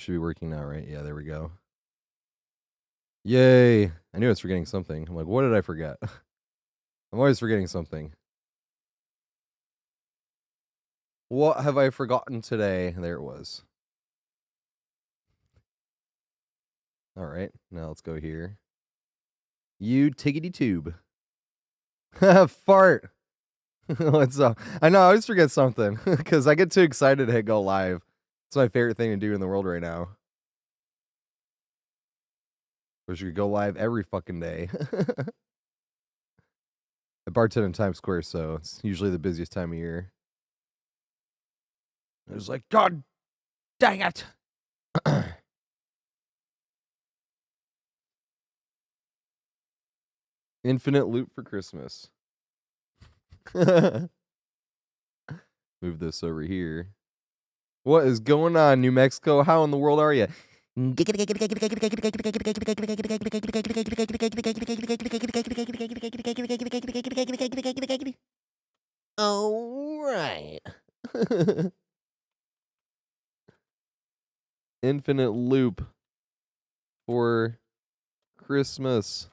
should be working now, right? Yeah, there we go. Yay. I knew I was forgetting something. I'm like, what did I forget? I'm always forgetting something. What have I forgotten today? There it was. All right, now let's go here. You tiggity tube. Fart. What's up? I know, I always forget something because I get too excited to hit go live. It's my favorite thing to do in the world right now. Wish you could go live every fucking day. I bartend in Times Square, so it's usually the busiest time of year. It was like, God dang it. Infinite loop for Christmas. Move this over here. What is going on, New Mexico? How in the world are you? All right. Infinite loop for Christmas.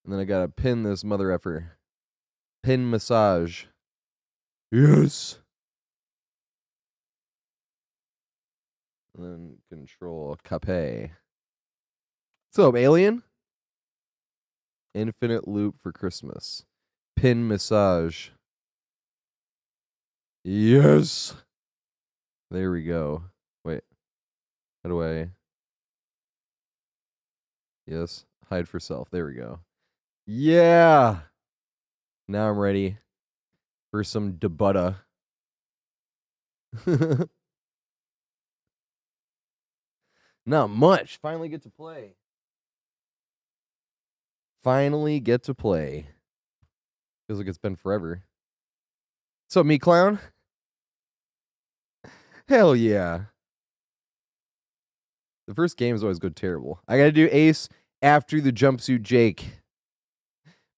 And then I gotta pin this mother effer. Pin massage. Yes. And then control cape. What's up, alien? Infinite loop for Christmas. Pin massage. Yes. There we go. Wait. How do I? Yes. Hide for self. There we go. Yeah. Now I'm ready for some debutta. Not much. Finally get to play. Finally get to play. Feels like it's been forever. So, me clown? Hell yeah. The first games always go terrible. I gotta do Ace after the jumpsuit Jake.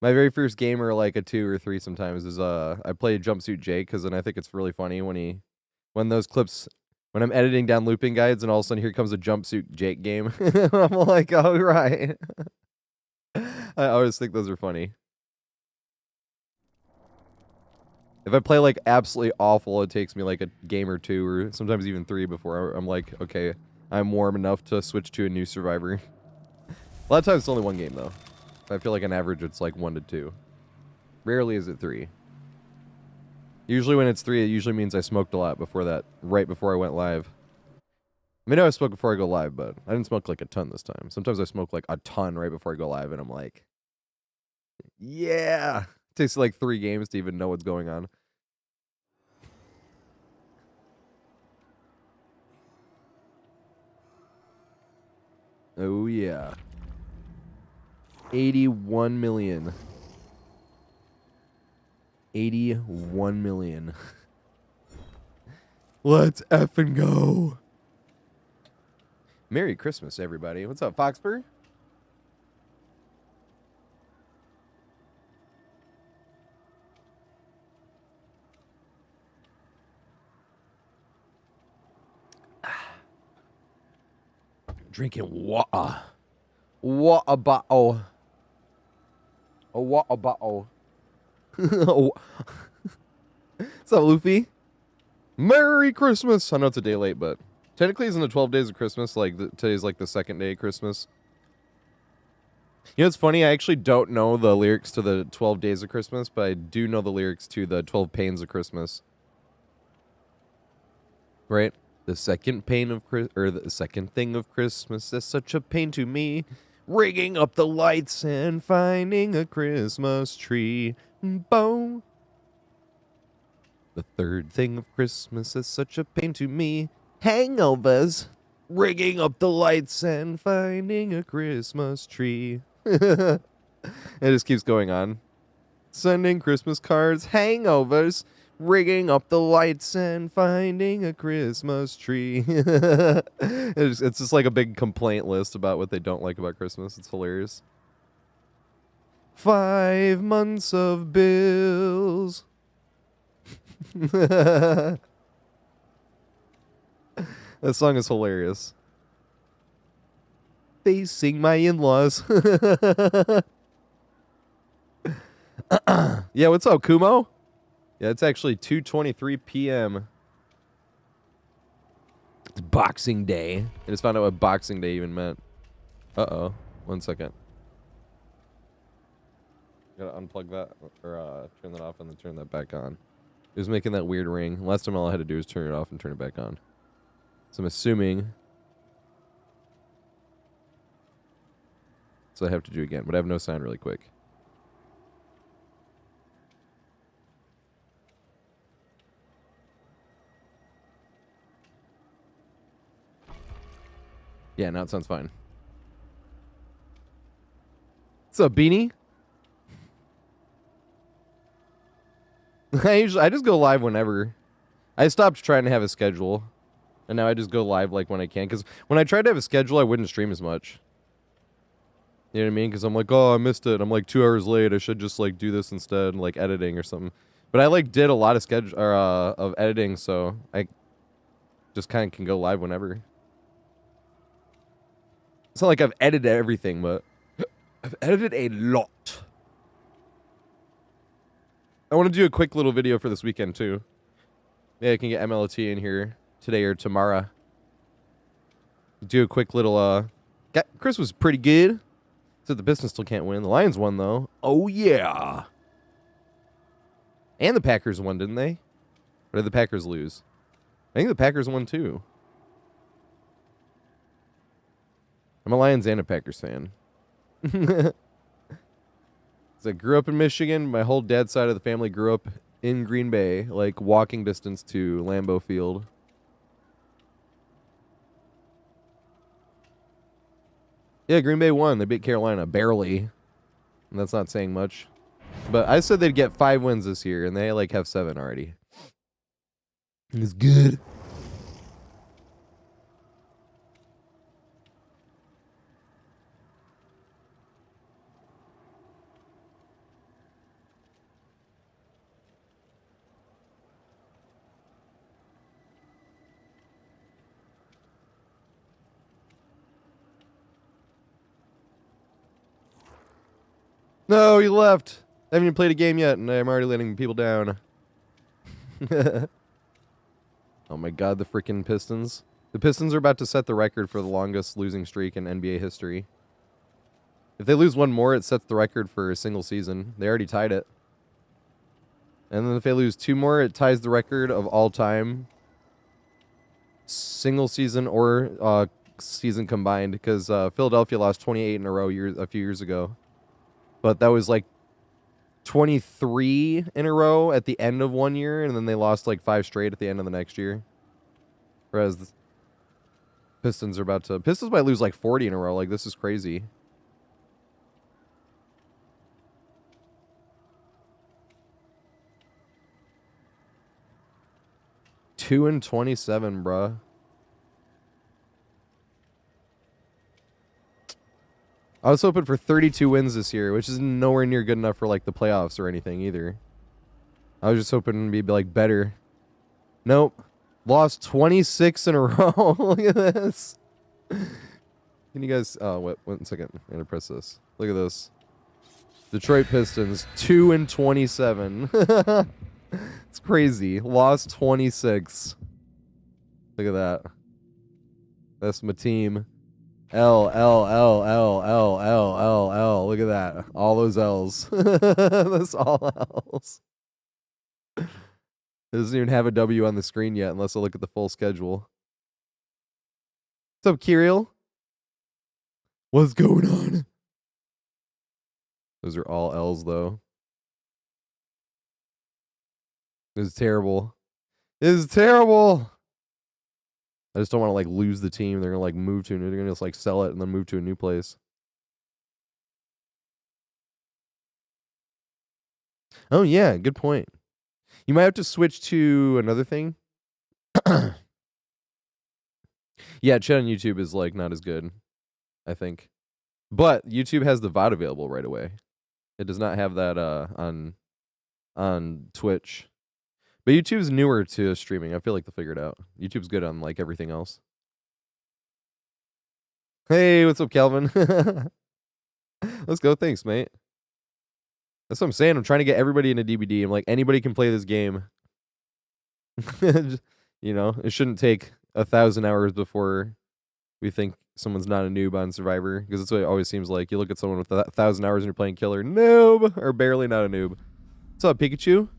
My very first game, or like a 2 or 3 sometimes, is I play jumpsuit Jake because then I think it's really funny when those clips, when I'm editing down looping guides and all of a sudden here comes a jumpsuit Jake game. I'm like, all right. I always think those are funny. If I play like absolutely awful, it takes me like a game or 2 or sometimes even 3 before I'm like, okay, I'm warm enough to switch to a new survivor. A lot of times it's only 1 game though. I feel like on average it's like 1 to 2. Rarely is it 3. Usually when it's 3, it usually means I smoked a lot before that, right before I went live. I mean, I smoked before I go live, but I didn't smoke like a ton this time. Sometimes I smoke like a ton right before I go live, and I'm like, yeah. It takes like 3 games to even know what's going on. Oh, yeah. 81 million. 81 million. Let's effing go. Merry Christmas, everybody. What's up, Foxburg? Drinking water. Water bottle. A water bottle. What's up, Luffy? Merry Christmas! I know it's a day late, but technically isn't the 12 days of Christmas, like today's like the 2nd day of Christmas. You know, it's funny, I actually don't know the lyrics to the 12 days of Christmas, but I do know the lyrics to the 12 pains of Christmas. Right? The second pain of the second thing of Christmas is such a pain to me. Rigging up the lights and finding a Christmas tree. Boom. The third thing of Christmas is such a pain to me. Hangovers. Rigging up the lights and finding a Christmas tree. It just keeps going on. Sending Christmas cards, hangovers, rigging up the lights and finding a Christmas tree. It's just like a big complaint list about what they don't like about Christmas. It's hilarious. 5 months of bills. That song is hilarious. Facing my in-laws. Yeah, what's up, Kumo? Yeah, it's actually 2:23 p.m. It's Boxing Day. I just found out what Boxing Day even meant. Uh-oh. 1 second. Gotta unplug that, or turn that off and then turn that back on. It was making that weird ring. Last time all I had to do was turn it off and turn it back on. So I'm assuming... So I have to do it again, but I have no sound really quick. Yeah, now it sounds fine. What's up, Beanie? I just go live whenever. I stopped trying to have a schedule, and now I just go live like when I can. Because when I tried to have a schedule, I wouldn't stream as much. You know what I mean? Because I'm like, oh, I missed it. I'm like 2 hours late. I should just like do this instead, like editing or something. But I like did a lot of schedule or of editing, so I just kind of can go live whenever. It's not like I've edited everything, but I've edited a lot. I want to do a quick little video for this weekend too. Yeah, I can get MLT in here today or tomorrow. Do a quick little Chris was pretty good. Said the Pistons still can't win. The Lions won though. Oh yeah. And the Packers won, didn't they? Or did the Packers lose? I think the Packers won too. I'm a Lions and a Packers fan. I grew up in Michigan. My whole dad's side of the family grew up in Green Bay, like walking distance to Lambeau Field. Yeah, Green Bay won. They beat Carolina barely. And that's not saying much. But I said they'd get 5 wins this year, and they like have 7 already. It's good. No, he left. I haven't even played a game yet, and I'm already letting people down. Oh my god, the freaking Pistons. The Pistons are about to set the record for the longest losing streak in NBA history. If they lose one more, it sets the record for a single season. They already tied it. And then if they lose 2 more, it ties the record of all time. Single season or season combined. Because Philadelphia lost 28 in a row a few years ago. But that was like 23 in a row at the end of one year. And then they lost like 5 straight at the end of the next year. Whereas the Pistons might lose like 40 in a row. Like, this is crazy. Two and 27, bruh. I was hoping for 32 wins this year, which is nowhere near good enough for like the playoffs or anything either. I was just hoping to be like better. Nope. Lost 26 in a row. Look at this. Can you guys... Oh, wait, 1 second. I'm going to press this. Look at this. Detroit Pistons, 2 and 27. It's crazy. Lost 26. Look at that. That's my team. L, L, L, L, L, L, L, L. Look at that. All those L's. That's all L's. It doesn't even have a W on the screen yet unless I look at the full schedule. What's up, Kirill? What's going on? Those are all L's, though. This is terrible. This is terrible. I just don't want to, like, lose the team. They're going to, like, move to... They're going to just, like, sell it and then move to a new place. Oh, yeah. Good point. You might have to switch to another thing. Yeah, chat on YouTube is, like, not as good, I think. But YouTube has the VOD available right away. It does not have that on Twitch. But YouTube's newer to streaming. I feel like they'll figure it out. YouTube's good on like everything else. Hey, what's up, Calvin? Let's go. Thanks, mate. That's what I'm saying. I'm trying to get everybody into DBD. I'm like, anybody can play this game. You know, it shouldn't take 1,000 hours before we think someone's not a noob on Survivor, because that's what it always seems like. You look at someone with 1,000 hours and you're playing killer, noob, or barely not a noob. What's up, Pikachu?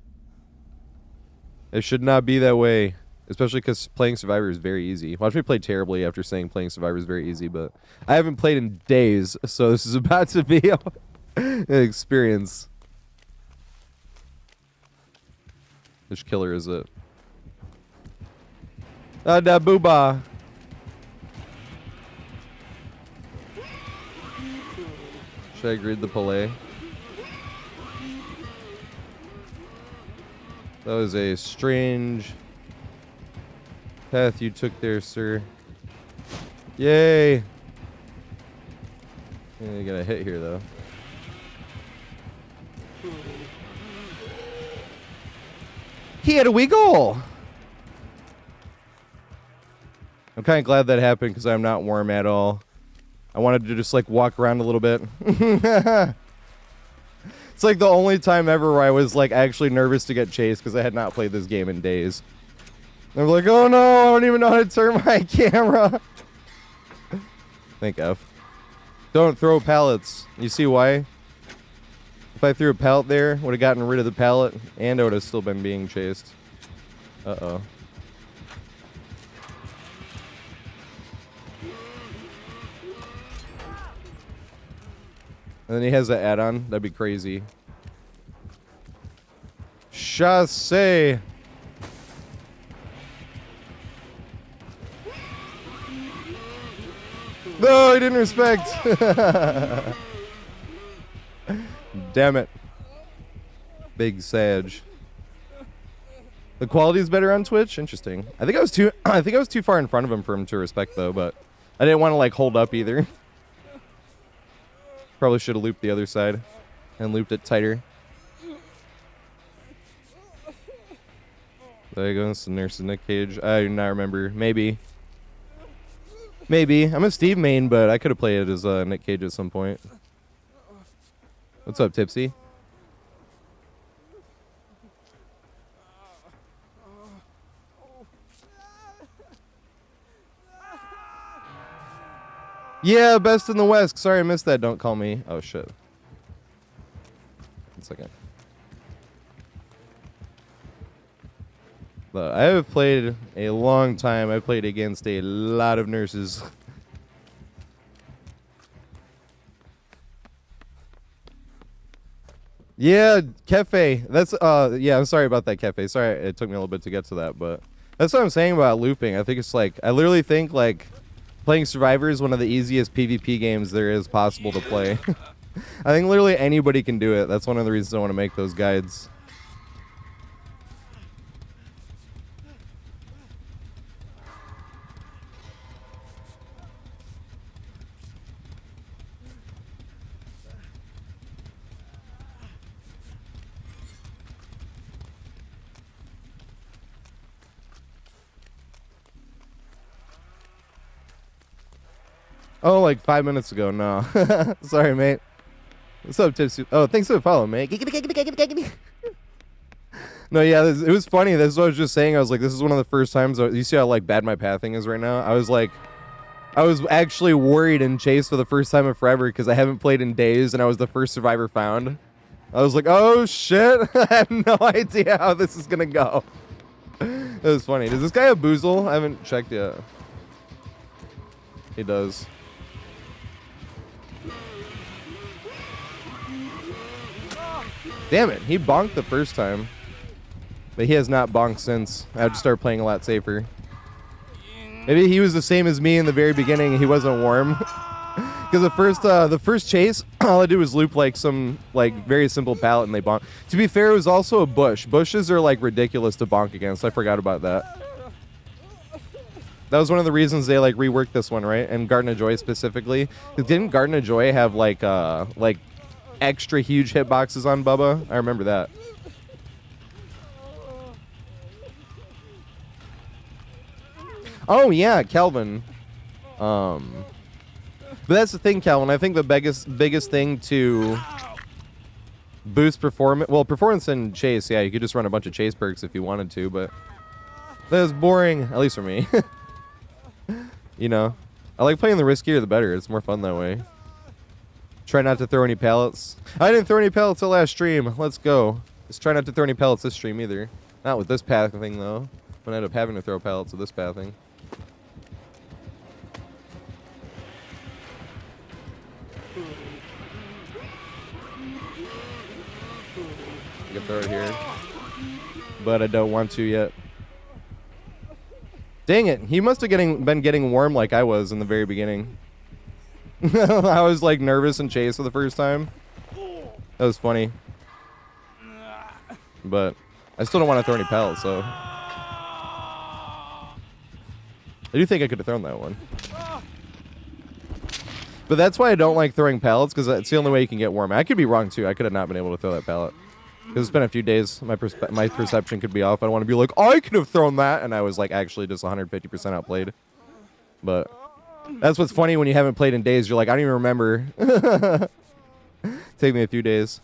It should not be that way, especially because playing Survivor is very easy. Watch me play terribly after saying playing Survivor is very easy, but I haven't played in days, so this is about to be an experience. Which killer is it? Da booba. Should I greet the Palais? That was a strange path you took there, sir. Yay! Yeah, you got a hit here, though. He had a wee goal! I'm kind of glad that happened because I'm not warm at all. I wanted to just like walk around a little bit. It's like the only time ever where I was like actually nervous to get chased because I had not played this game in days. I'm like, oh no, I don't even know how to turn my camera. Thank F. Don't throw pallets. You see why? If I threw a pallet there, would have gotten rid of the pallet, and I would have still been being chased. Uh-oh. And then he has an add-on. That'd be crazy. Chasse. No, he didn't respect. Damn it. Big Sage. The quality is better on Twitch? Interesting. I think I was too far in front of him for him to respect though, but I didn't want to like hold up either. Probably should have looped the other side and looped it tighter. There you go. It's the nurse in Nick Cage. I do not remember. Maybe. I'm a Steve main, but I could have played it as Nick Cage at some point. What's up, Tipsy? Yeah, best in the West. Sorry, I missed that. Don't call me. Oh, shit. 1 second. But I have played a long time. I played against a lot of nurses. Yeah, Cafe. That's, yeah, I'm sorry about that, Cafe. Sorry, it took me a little bit to get to that, but that's what I'm saying about looping. I think it's like, I literally think, like, playing Survivor is one of the easiest PvP games there is possible to play. I think literally anybody can do it. That's one of the reasons I want to make those guides. Oh, like 5 minutes ago. No. Sorry, mate. What's up, Tipsy? Oh, thanks for the follow, mate. No, yeah, it was funny. That's what I was just saying. I was like, this is one of the first times. You see how like bad my pathing is right now? I was like, I was actually worried and chased for the first time in forever because I haven't played in days and I was the first survivor found. I was like, oh shit. I have no idea how this is going to go. It was funny. Does this guy have boozle? I haven't checked yet. He does. Damn it, he bonked the first time. But he has not bonked since. I have to start playing a lot safer. Maybe he was the same as me in the very beginning and he wasn't warm. Because the first chase, all I did was loop like some like very simple pallet and they bonked. To be fair, it was also a bush. Bushes are like ridiculous to bonk against. I forgot about that. That was one of the reasons they like reworked this one, right? And Garden of Joy specifically. Because didn't Garden of Joy have like extra huge hitboxes on Bubba? I remember that. Oh yeah, Calvin. But that's the thing, Calvin. I think the biggest thing to boost performance, well, performance in chase, yeah, you could just run a bunch of chase perks if you wanted to, but that was boring, at least for me. You know, I like playing the riskier the better. It's more fun that way. Try not to throw any pallets. I didn't throw any pallets the last stream. Let's go. Just try not to throw any pallets this stream either. Not with this path thing though. I'm gonna end up having to throw pallets with this path thing. I can throw it here, but I don't want to yet. Dang it! He must have been getting warm like I was in the very beginning. I was like nervous and chase for the first time. That was funny, but I still don't want to throw any pallets. So I do think I could have thrown that one. But that's why I don't like throwing pallets, because it's the only way you can get warm. I could be wrong too. I could have not been able to throw that pallet. Because it's been a few days. My perception could be off. I don't want to be like, I could have thrown that. And I was like actually just 150% outplayed. But that's what's funny when you haven't played in days. You're like, I don't even remember. Take me a few days.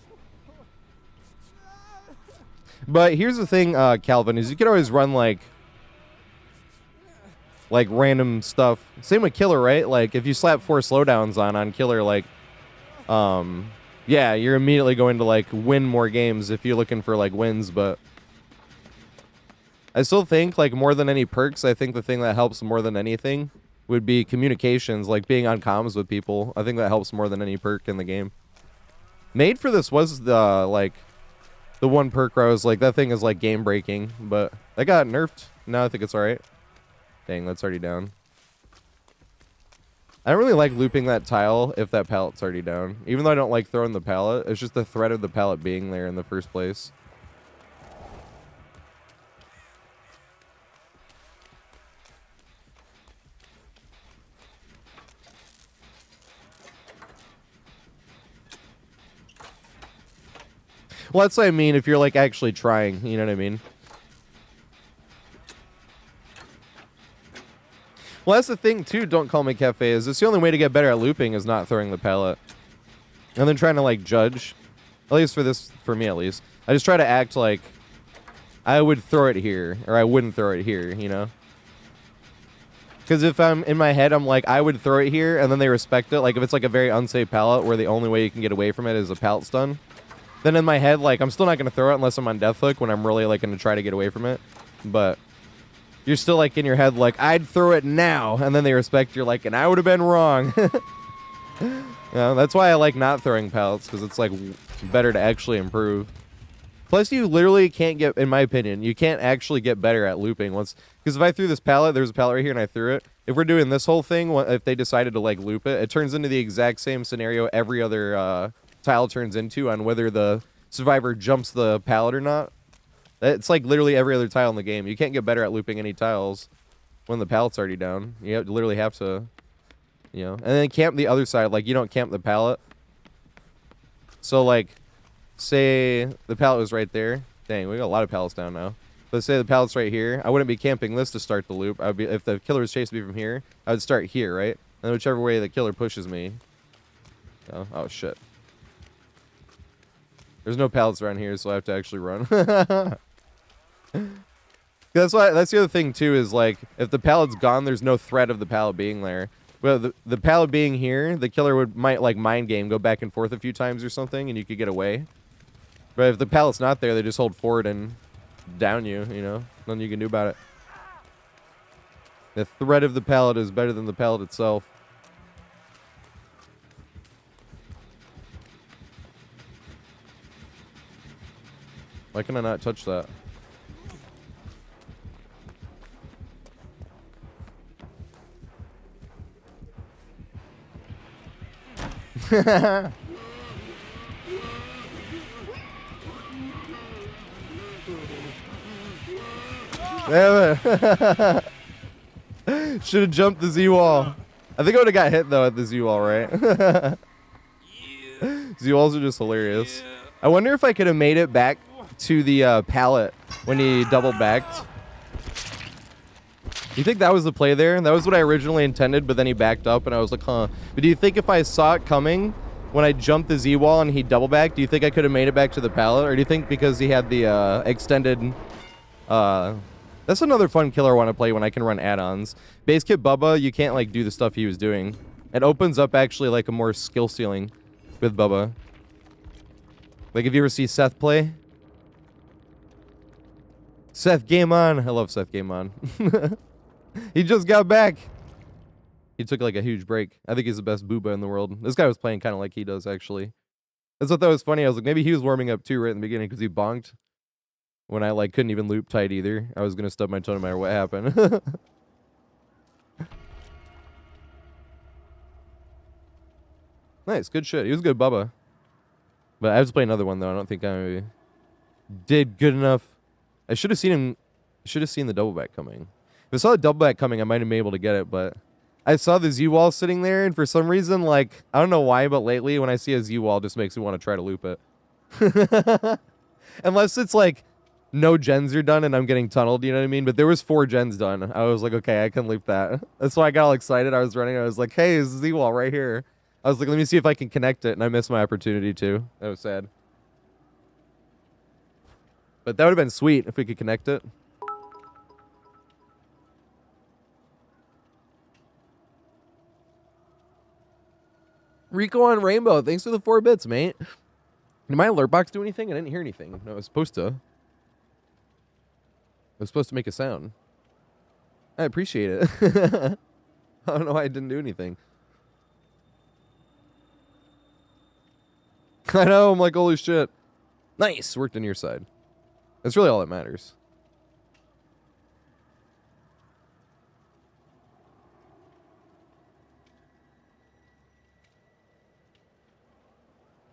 But here's the thing, Calvin, is you can always run like random stuff. Same with Killer, right? Like if you slap 4 slowdowns on Killer, like yeah, you're immediately going to like win more games if you're looking for like wins. But I still think like more than any perks, I think the thing that helps more than anything would be communications, like being on comms with people. I think that helps more than any perk in the game. Made for this was the one perk where I was like, that thing is like game breaking, but that got nerfed. Now I think it's alright. Dang, that's already down. I don't really like looping that tile if that pallet's already down. Even though I don't like throwing the pallet, it's just the threat of the pallet being there in the first place. Well, that's what I mean if you're like actually trying, you know what I mean? Well, that's the thing, too, Don't Call Me Cafe, is it's the only way to get better at looping is not throwing the pallet. And then trying to, like, judge. At least for me, at least. I just try to act like I would throw it here, or I wouldn't throw it here, you know? Because if I'm in my head, I'm like, I would throw it here, and then they respect it. Like, if it's, like, a very unsafe pallet where the only way you can get away from it is a pallet stun, then in my head, like, I'm still not going to throw it unless I'm on death hook when I'm really, like, going to try to get away from it. But you're still like in your head like, I'd throw it now, and then they respect you're like, and I would have been wrong. Yeah, that's why I like not throwing pallets, because it's like better to actually improve. Plus you literally can't get, in my opinion, you can't actually get better at looping once, because if I threw this pallet, there's a pallet right here and I threw it, if we're doing this whole thing, if they decided to like loop it, it turns into the exact same scenario every other tile turns into on whether the survivor jumps the pallet or not. It's like literally every other tile in the game. You can't get better at looping any tiles when the pallet's already down. You literally have to, you know. And then camp the other side. Like, you don't camp the pallet. So, like, say the pallet was right there. Dang, we got a lot of pallets down now. But say the pallet's right here. I wouldn't be camping this to start the loop. I would be, if the killer was chasing me from here, I would start here, right? And whichever way the killer pushes me. Oh, shit. There's no pallets around here, so I have to actually run. That's the other thing too, is like if the pallet's gone, there's no threat of the pallet being there. Well, the pallet being here, the killer might like mind game, go back and forth a few times or something, and you could get away. But if the pallet's not there, they just hold forward and down you. You know, nothing you can do about it. The threat of the pallet is better than the pallet itself. Why can I not touch that? Should have jumped the Z-wall. I think I would have got hit though at the Z-wall, right? Z-walls are just hilarious. I wonder if I could have made it back to the pallet when he double backed. You think that was the play there? That was what I originally intended, but then he backed up, and I was like, huh. But do you think if I saw it coming when I jumped the Z-wall and he double backed, do you think I could have made it back to the pallet? Or do you think because he had the extended... That's another fun killer I want to play when I can run add-ons. Base Kit Bubba, you can't, like, do the stuff he was doing. It opens up, actually, like, a more skill ceiling with Bubba. Like, if you ever see Seth play... Seth, game on! I love Seth, game on. He just got back. He took like a huge break. I think he's the best booba in the world. This guy was playing kind of like he does, actually. That's what that was funny. I was like, maybe he was warming up too right in the beginning because he bonked when I like couldn't even loop tight either. I was gonna stub my toe no matter what happened. Nice, good shit. He was a good Bubba. But I have to play another one though. I don't think I did good enough. I should have seen him. Should have seen the double back coming. If I saw the double back coming, I might have been able to get it, but I saw the Z-wall sitting there, and for some reason, like, I don't know why, but lately when I see a Z-wall, it just makes me want to try to loop it. Unless it's like no gens are done and I'm getting tunneled, you know what I mean? But there was 4 gens done. I was like, okay, I can loop that. That's why I got all excited. I was running. I was like, hey, there's a Z-wall right here. I was like, let me see if I can connect it, and I missed my opportunity too. That was sad. But that would have been sweet if we could connect it. Rico on Rainbow, thanks for the 4 bits, mate. Did my alert box do anything? I didn't hear anything. No, it was supposed to. It was supposed to make a sound. I appreciate it. I don't know why I didn't do anything. I know, I'm like, holy shit. Nice, worked on your side. That's really all that matters.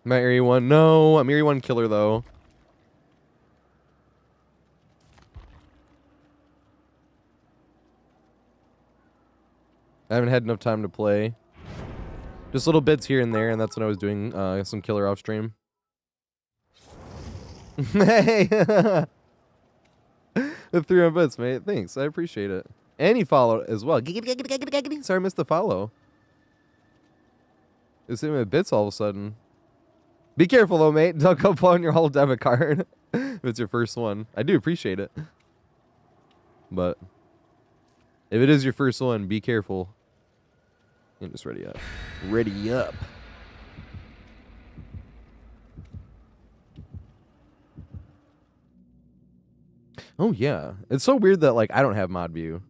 Am I Area 1? No, I'm Area 1 killer, though. I haven't had enough time to play. Just little bits here and there, and that's when I was doing some killer off stream. Hey! The 300 bits, mate. Thanks, I appreciate it. And he followed as well. Sorry, I missed the follow. It's him with bits all of a sudden. Be careful though, mate. Don't go blowing your whole debit card if it's your first one. I do appreciate it. But if it is your first one, be careful. And just ready up. Ready up. Oh yeah. It's so weird that like I don't have mod view.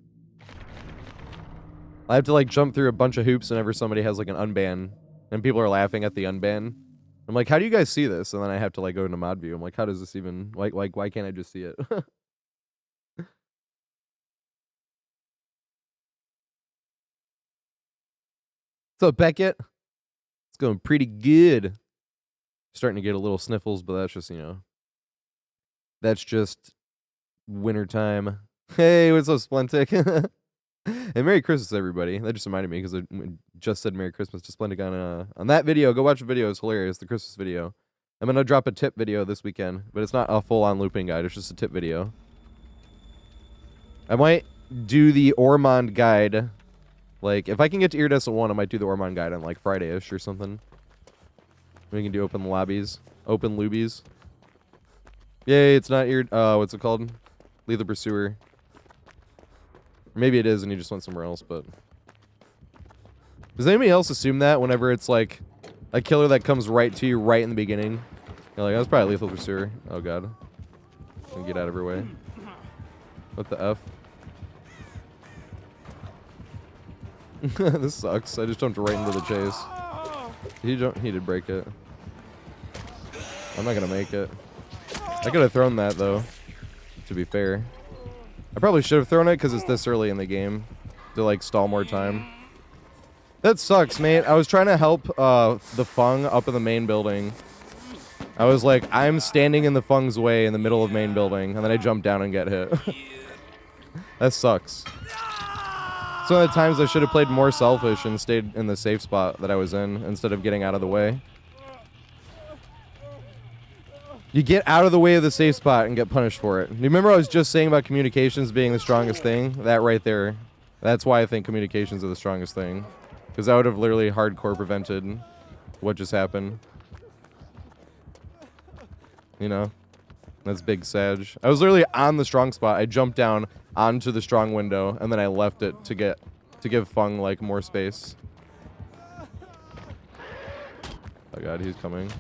I have to like jump through a bunch of hoops whenever somebody has like an unban and people are laughing at the unban. I'm like, how do you guys see this? And then I have to like go into mod view. I'm like, how does this even like why can't I just see it? So Beckett, it's going pretty good. Starting to get a little sniffles, but that's just, you know, that's just winter time. Hey, what's up, Splentic? And Merry Christmas, everybody. That just reminded me because I just said Merry Christmas to Splentic on that video. Go watch the video. It's hilarious. The Christmas video. I'm going to drop a tip video this weekend, but it's not a full-on looping guide. It's just a tip video. I might do the Ormond guide. Like, if I can get to Iridescent 1, I might do the Ormond guide on, like, Friday-ish or something. We can do open lobbies. Open loobies. Yay, it's not what's it called? Leave the Pursuer. Maybe it is and you just went somewhere else, but... Does anybody else assume that whenever it's, like, a killer that comes right to you right in the beginning? You're like, that's probably Lethal Pursuer. Oh, God. Get out of her way. What the F? This sucks. I just jumped right into the chase. He did break it. I'm not gonna make it. I could have thrown that, though, to be fair. I probably should have thrown it because it's this early in the game to like stall more time. That sucks, mate. I was trying to help the Fung up in the main building. I was like, I'm standing in the Fung's way in the middle of main building, and then I jump down and get hit. That sucks. It's one of the times I should have played more selfish and stayed in the safe spot that I was in instead of getting out of the way. You get out of the way of the safe spot and get punished for it. You remember I was just saying about communications being the strongest thing? That right there. That's why I think communications are the strongest thing. Because that would have literally hardcore prevented what just happened. You know? That's big Sag. I was literally on the strong spot. I jumped down onto the strong window, and then I left it to give Fung, like, more space. Oh god, he's coming.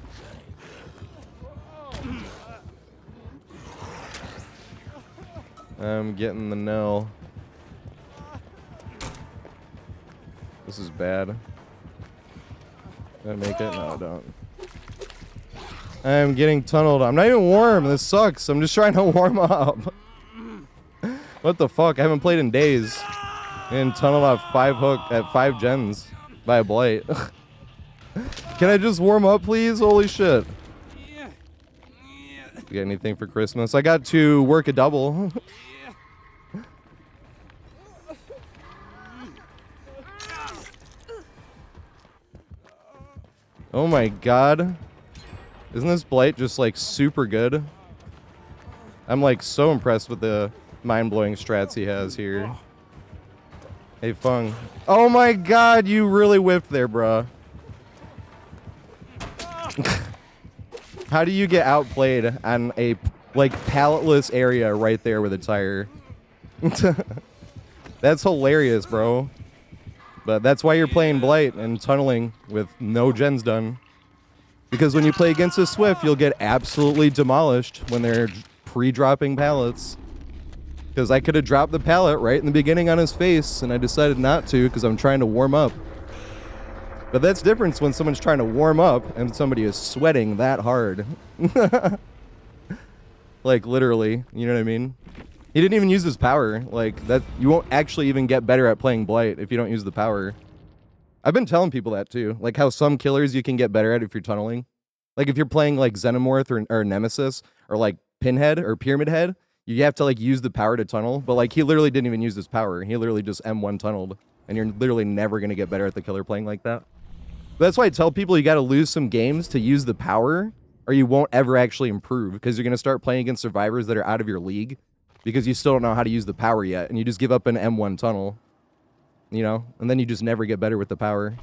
I'm getting the nail. This is bad. Did I make it? No, I don't. I'm getting tunneled. I'm not even warm. This sucks. I'm just trying to warm up. What the fuck? I haven't played in days. And tunneled off 5 hook at 5 gens by a blight. Can I just warm up, please? Holy shit. You got anything for Christmas? I got to work a double. Oh my god. Isn't this blight just like super good? I'm like so impressed with the mind-blowing strats he has here. Hey Fung. Oh my god, you really whiffed there, bruh. How do you get outplayed on a like palletless area right there with a tire? That's hilarious, bro. But that's why you're playing Blight and tunneling with no gens done. Because when you play against a Swift, you'll get absolutely demolished when they're pre-dropping pallets. Because I could have dropped the pallet right in the beginning on his face, and I decided not to because I'm trying to warm up. But that's different when someone's trying to warm up and somebody is sweating that hard. Like, literally, you know what I mean? He didn't even use his power. Like, that, you won't actually even get better at playing Blight if you don't use the power. I've been telling people that too. Like how some killers you can get better at if you're tunneling. Like if you're playing like Xenomorph or Nemesis or like Pinhead or Pyramid Head, you have to like use the power to tunnel. But like he literally didn't even use his power. He literally just M1 tunneled. And you're literally never going to get better at the killer playing like that. But that's why I tell people you got to lose some games to use the power or you won't ever actually improve because you're going to start playing against survivors that are out of your league because you still don't know how to use the power yet. And you just give up an M1 tunnel. You know, and then you just never get better with the power.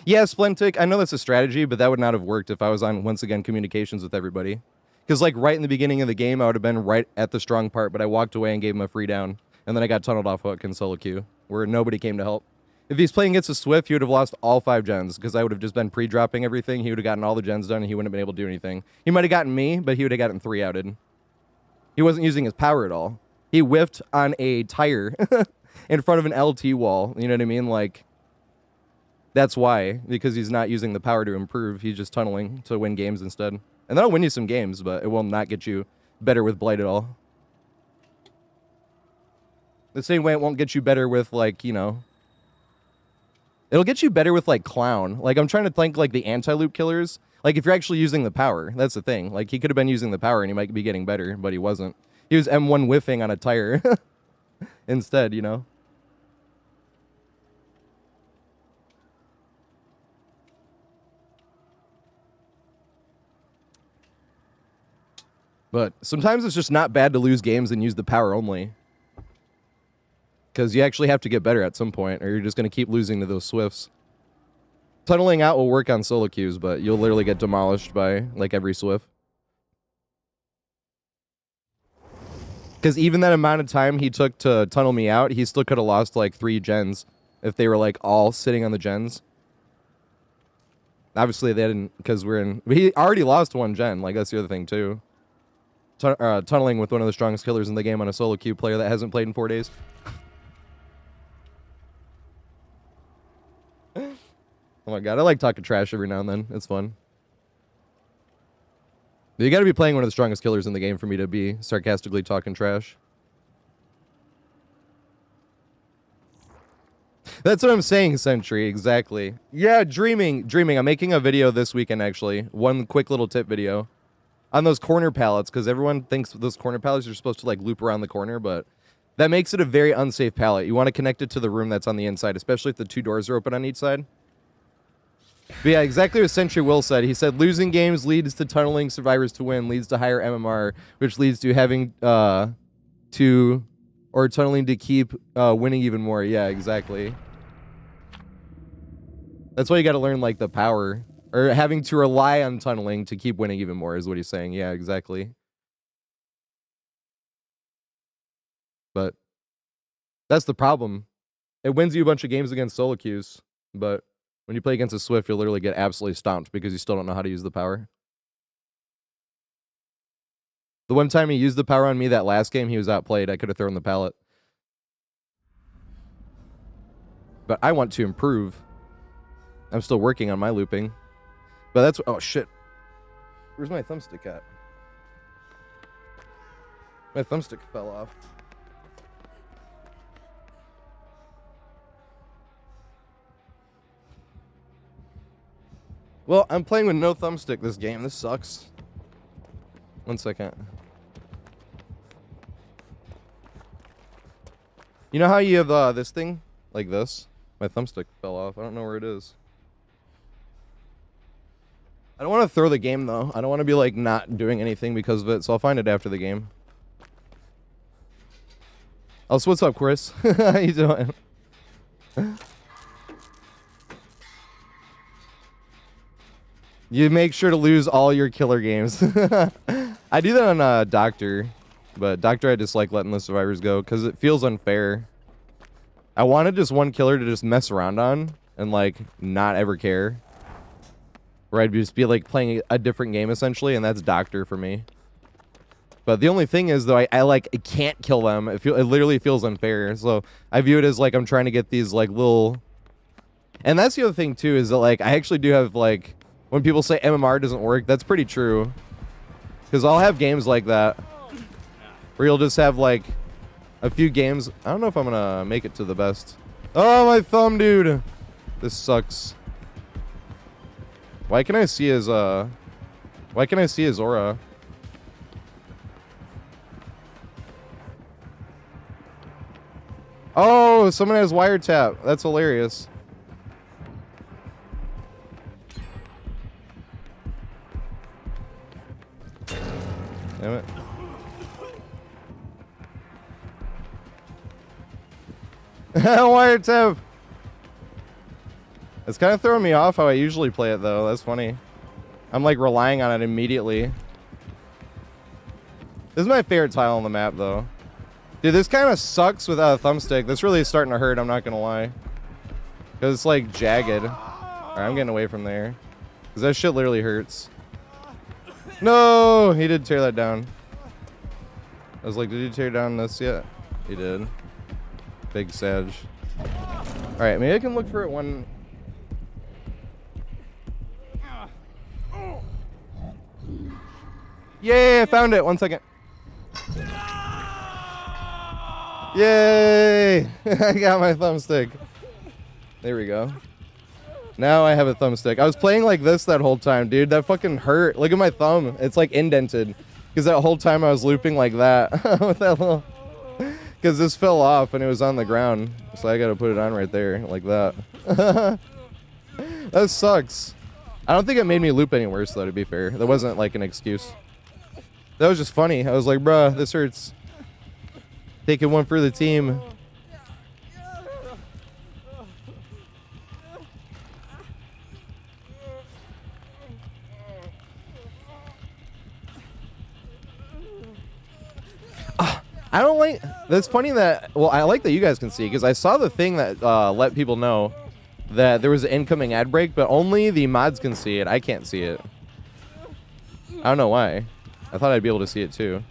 Yeah, Splintic, I know that's a strategy, but that would not have worked if I was on, once again, communications with everybody. Because, like, right in the beginning of the game, I would have been right at the strong part, but I walked away and gave him a free down. And then I got tunneled off hook in solo queue, where nobody came to help. If he's playing against a Swift, he would have lost all 5 gens, because I would have just been pre-dropping everything. He would have gotten all the gens done, and he wouldn't have been able to do anything. He might have gotten me, but he would have gotten 3 outed. He wasn't using his power at all. He whiffed on a tire in front of an LT wall. You know what I mean? Like, that's why. Because he's not using the power to improve. He's just tunneling to win games instead. And that'll win you some games, but it will not get you better with Blight at all. The same way it won't get you better with, like, you know... It'll get you better with, like, Clown. Like, I'm trying to think, like, the anti-loop killers... Like, if you're actually using the power, that's the thing. Like, he could have been using the power and he might be getting better, but he wasn't. He was M1 whiffing on a tire instead, you know? But sometimes it's just not bad to lose games and use the power only. Because you actually have to get better at some point, or you're just going to keep losing to those Swifts. Tunneling out will work on solo queues, but you'll literally get demolished by, like, every Swift. Because even that amount of time he took to tunnel me out, he still could have lost, like, 3 gens if they were, like, all sitting on the gens. Obviously, they didn't, because we're in... He already lost 1 gen, like, that's the other thing, too. Tunneling with one of the strongest killers in the game on a solo queue player that hasn't played in 4 days. Oh my god, I like talking trash every now and then. It's fun. You gotta be playing one of the strongest killers in the game for me to be sarcastically talking trash. That's what I'm saying, Sentry, exactly. Yeah, dreaming. I'm making a video this weekend, actually. One quick little tip video. On those corner pallets, because everyone thinks those corner pallets are supposed to, like, loop around the corner, but... That makes it a very unsafe pallet. You want to connect it to the room that's on the inside, especially if the 2 doors are open on each side. But yeah, exactly what Sentry Will said. He said losing games leads to tunneling survivors to win, leads to higher MMR, which leads to having tunneling to keep winning even more. Yeah, exactly. That's why you got to learn like the power, or having to rely on tunneling to keep winning even more is what he's saying. Yeah, exactly. But that's the problem. It wins you a bunch of games against solo queues, but when you play against a Swift, you'll literally get absolutely stomped because you still don't know how to use the power. The one time he used the power on me that last game, he was outplayed. I could have thrown the pallet. But I want to improve. I'm still working on my looping. But that's... Oh, shit. Where's my thumbstick at? My thumbstick fell off. Well, I'm playing with no thumbstick this game. This sucks. 1 second. You know how you have this thing? Like this? My thumbstick fell off. I don't know where it is. I don't want to throw the game, though. I don't want to be, like, not doing anything because of it, so I'll find it after the game. Also, what's up, Chris? How you doing? You make sure to lose all your killer games. I do that on Doctor, but Doctor I just like letting the survivors go because it feels unfair. I wanted just one killer to just mess around on and like not ever care. Where I'd just be like playing a different game essentially, and that's Doctor for me. But the only thing is though, I can't kill them. It literally feels unfair. So I view it as like I'm trying to get these like little. And that's the other thing too is that like I actually do have like. When people say MMR doesn't work, that's pretty true. Because I'll have games like that. Where you'll just have, like, a few games. I don't know if I'm going to make it to the best. Oh, my thumb, dude. This sucks. Why can I see his, Why can I see his aura? Oh, someone has wiretap. That's hilarious. Damn it. Wiretap! It's kind of throwing me off how I usually play it, though. That's funny. I'm, like, relying on it immediately. This is my favorite tile on the map, though. Dude, this kind of sucks without a thumbstick. This really is starting to hurt, I'm not gonna lie. Because it's, like, jagged. Alright, I'm getting away from there. Because that shit literally hurts. No! He did tear that down. I was like, did he tear down this yet? He did. Big Sag. Alright, maybe I can look for it one... Yay! I found it! 1 second. Yay! I got my thumbstick. There we go. Now I have a thumbstick. I was playing like this that whole time, dude. That fucking hurt. Look at my thumb. It's like indented. Because that whole time I was looping like that. With that little... Because this fell off and it was on the ground. So I gotta put it on right there. Like that. That sucks. I don't think it made me loop any worse, though, to be fair. That wasn't like an excuse. That was just funny. I was like, bruh, this hurts. Taking one for the team. I don't like... That's funny that... Well, I like that you guys can see, because I saw the thing that let people know that there was an incoming ad break, but only the mods can see it. I can't see it. I don't know why. I thought I'd be able to see it, too.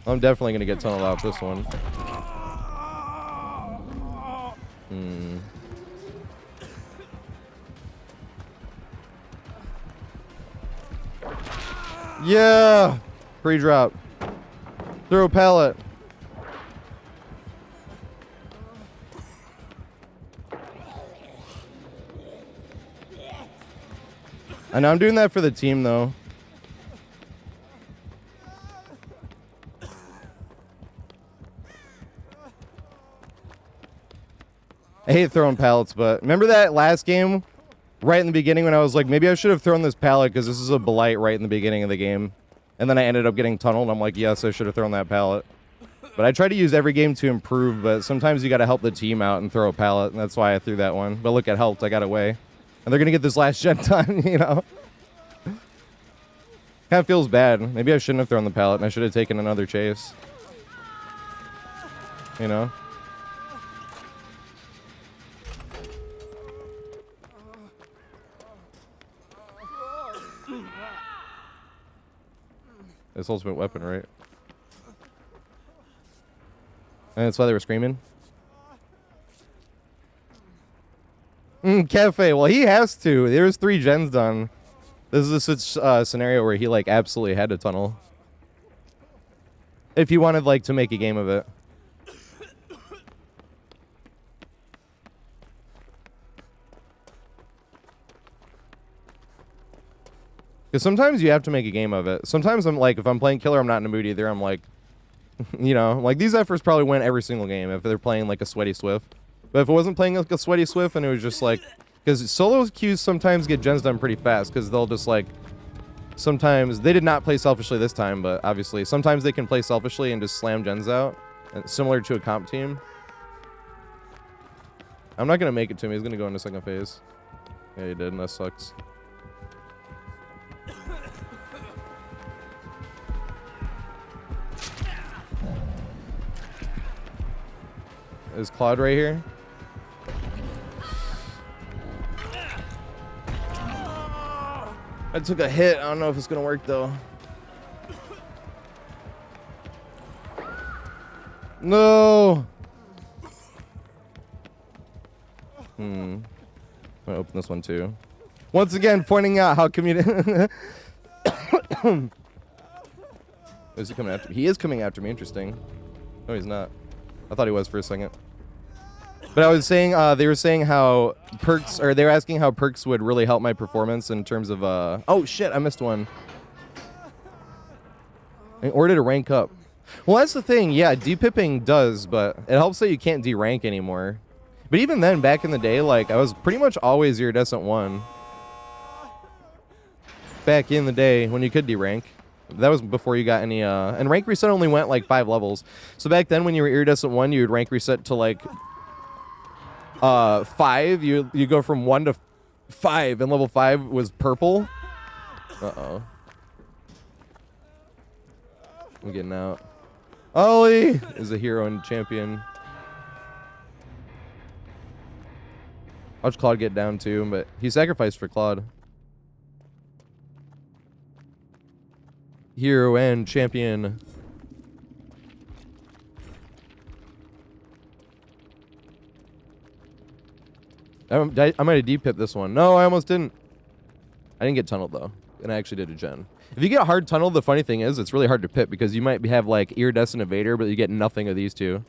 I'm definitely going to get tunneled off this one. Yeah! Pre-drop. Throw a pallet. I know I'm doing that for the team, though. I hate throwing pallets, but remember that last game right in the beginning when I was like, maybe I should have thrown this pallet because this is a blight right in the beginning of the game. And then I ended up getting tunneled. I'm like, yes, I should have thrown that pallet. But I try to use every game to improve, but sometimes you got to help the team out and throw a pallet, and that's why I threw that one. But look, it helped. I got away. And they're going to get this last gen done, you know? Kind of feels bad. Maybe I shouldn't have thrown the pallet, and I should have taken another chase. You know? It's ultimate weapon, right? And that's why they were screaming. Cafe. Well, he has to. There's 3 gens done. This is a scenario where he, like, absolutely had to tunnel. If he wanted, like, to make a game of it. Because sometimes you have to make a game of it. Sometimes I'm like, if I'm playing killer, I'm not in the mood either. I'm like, you know, like these efforts probably win every single game if they're playing like a sweaty Swift. But if it wasn't playing like a sweaty Swift and it was just like, because solo queues sometimes get gens done pretty fast because they'll just like, sometimes they did not play selfishly this time, but obviously sometimes they can play selfishly and just slam gens out, and similar to a comp team. I'm not gonna make it to him. He's gonna go into second phase. Yeah, he did, and that sucks. Is Claude right here? I took a hit. I don't know if it's gonna work though. No. I'm gonna open this one too. Once again, pointing out how community. Is he coming after me? He is coming after me. Interesting. No, he's not. I thought he was for a second. But I was saying, they were saying how perks, or they were asking how perks would really help my performance in terms of, oh shit, I missed one. In order to rank up. Well, that's the thing, yeah, depipping does, but it helps that you can't de-rank anymore. But even then, back in the day, like, I was pretty much always iridescent 1. Back in the day, when you could de-rank. That was before you got any, and rank reset only went, like, 5 levels. So back then, when you were iridescent 1, you would rank reset to, like, 5. You go from 1 to 5, and level 5 was purple. Uh-oh. I'm getting out. Ollie is a hero and champion. Watch Claude get down too, but he sacrificed for Claude. Hero and champion. I might have D-pipped this one. No, I almost didn't. I didn't get tunneled though, and I actually did a gen. If you get hard tunneled, the funny thing is it's really hard to pip because you might have like iridescent evader, but you get nothing of these two.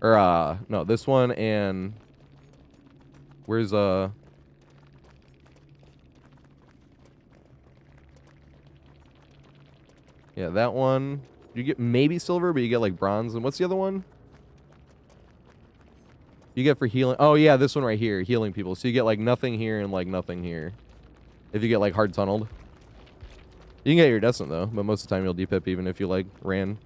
Or no, this one and where's yeah, that one. You get maybe silver, but you get like bronze. And what's the other one? You get for healing. Oh yeah, this one right here, healing people. So you get like nothing here and like nothing here. If you get like hard tunneled. You can get iridescent though, but most of the time you'll depip even if you like ran.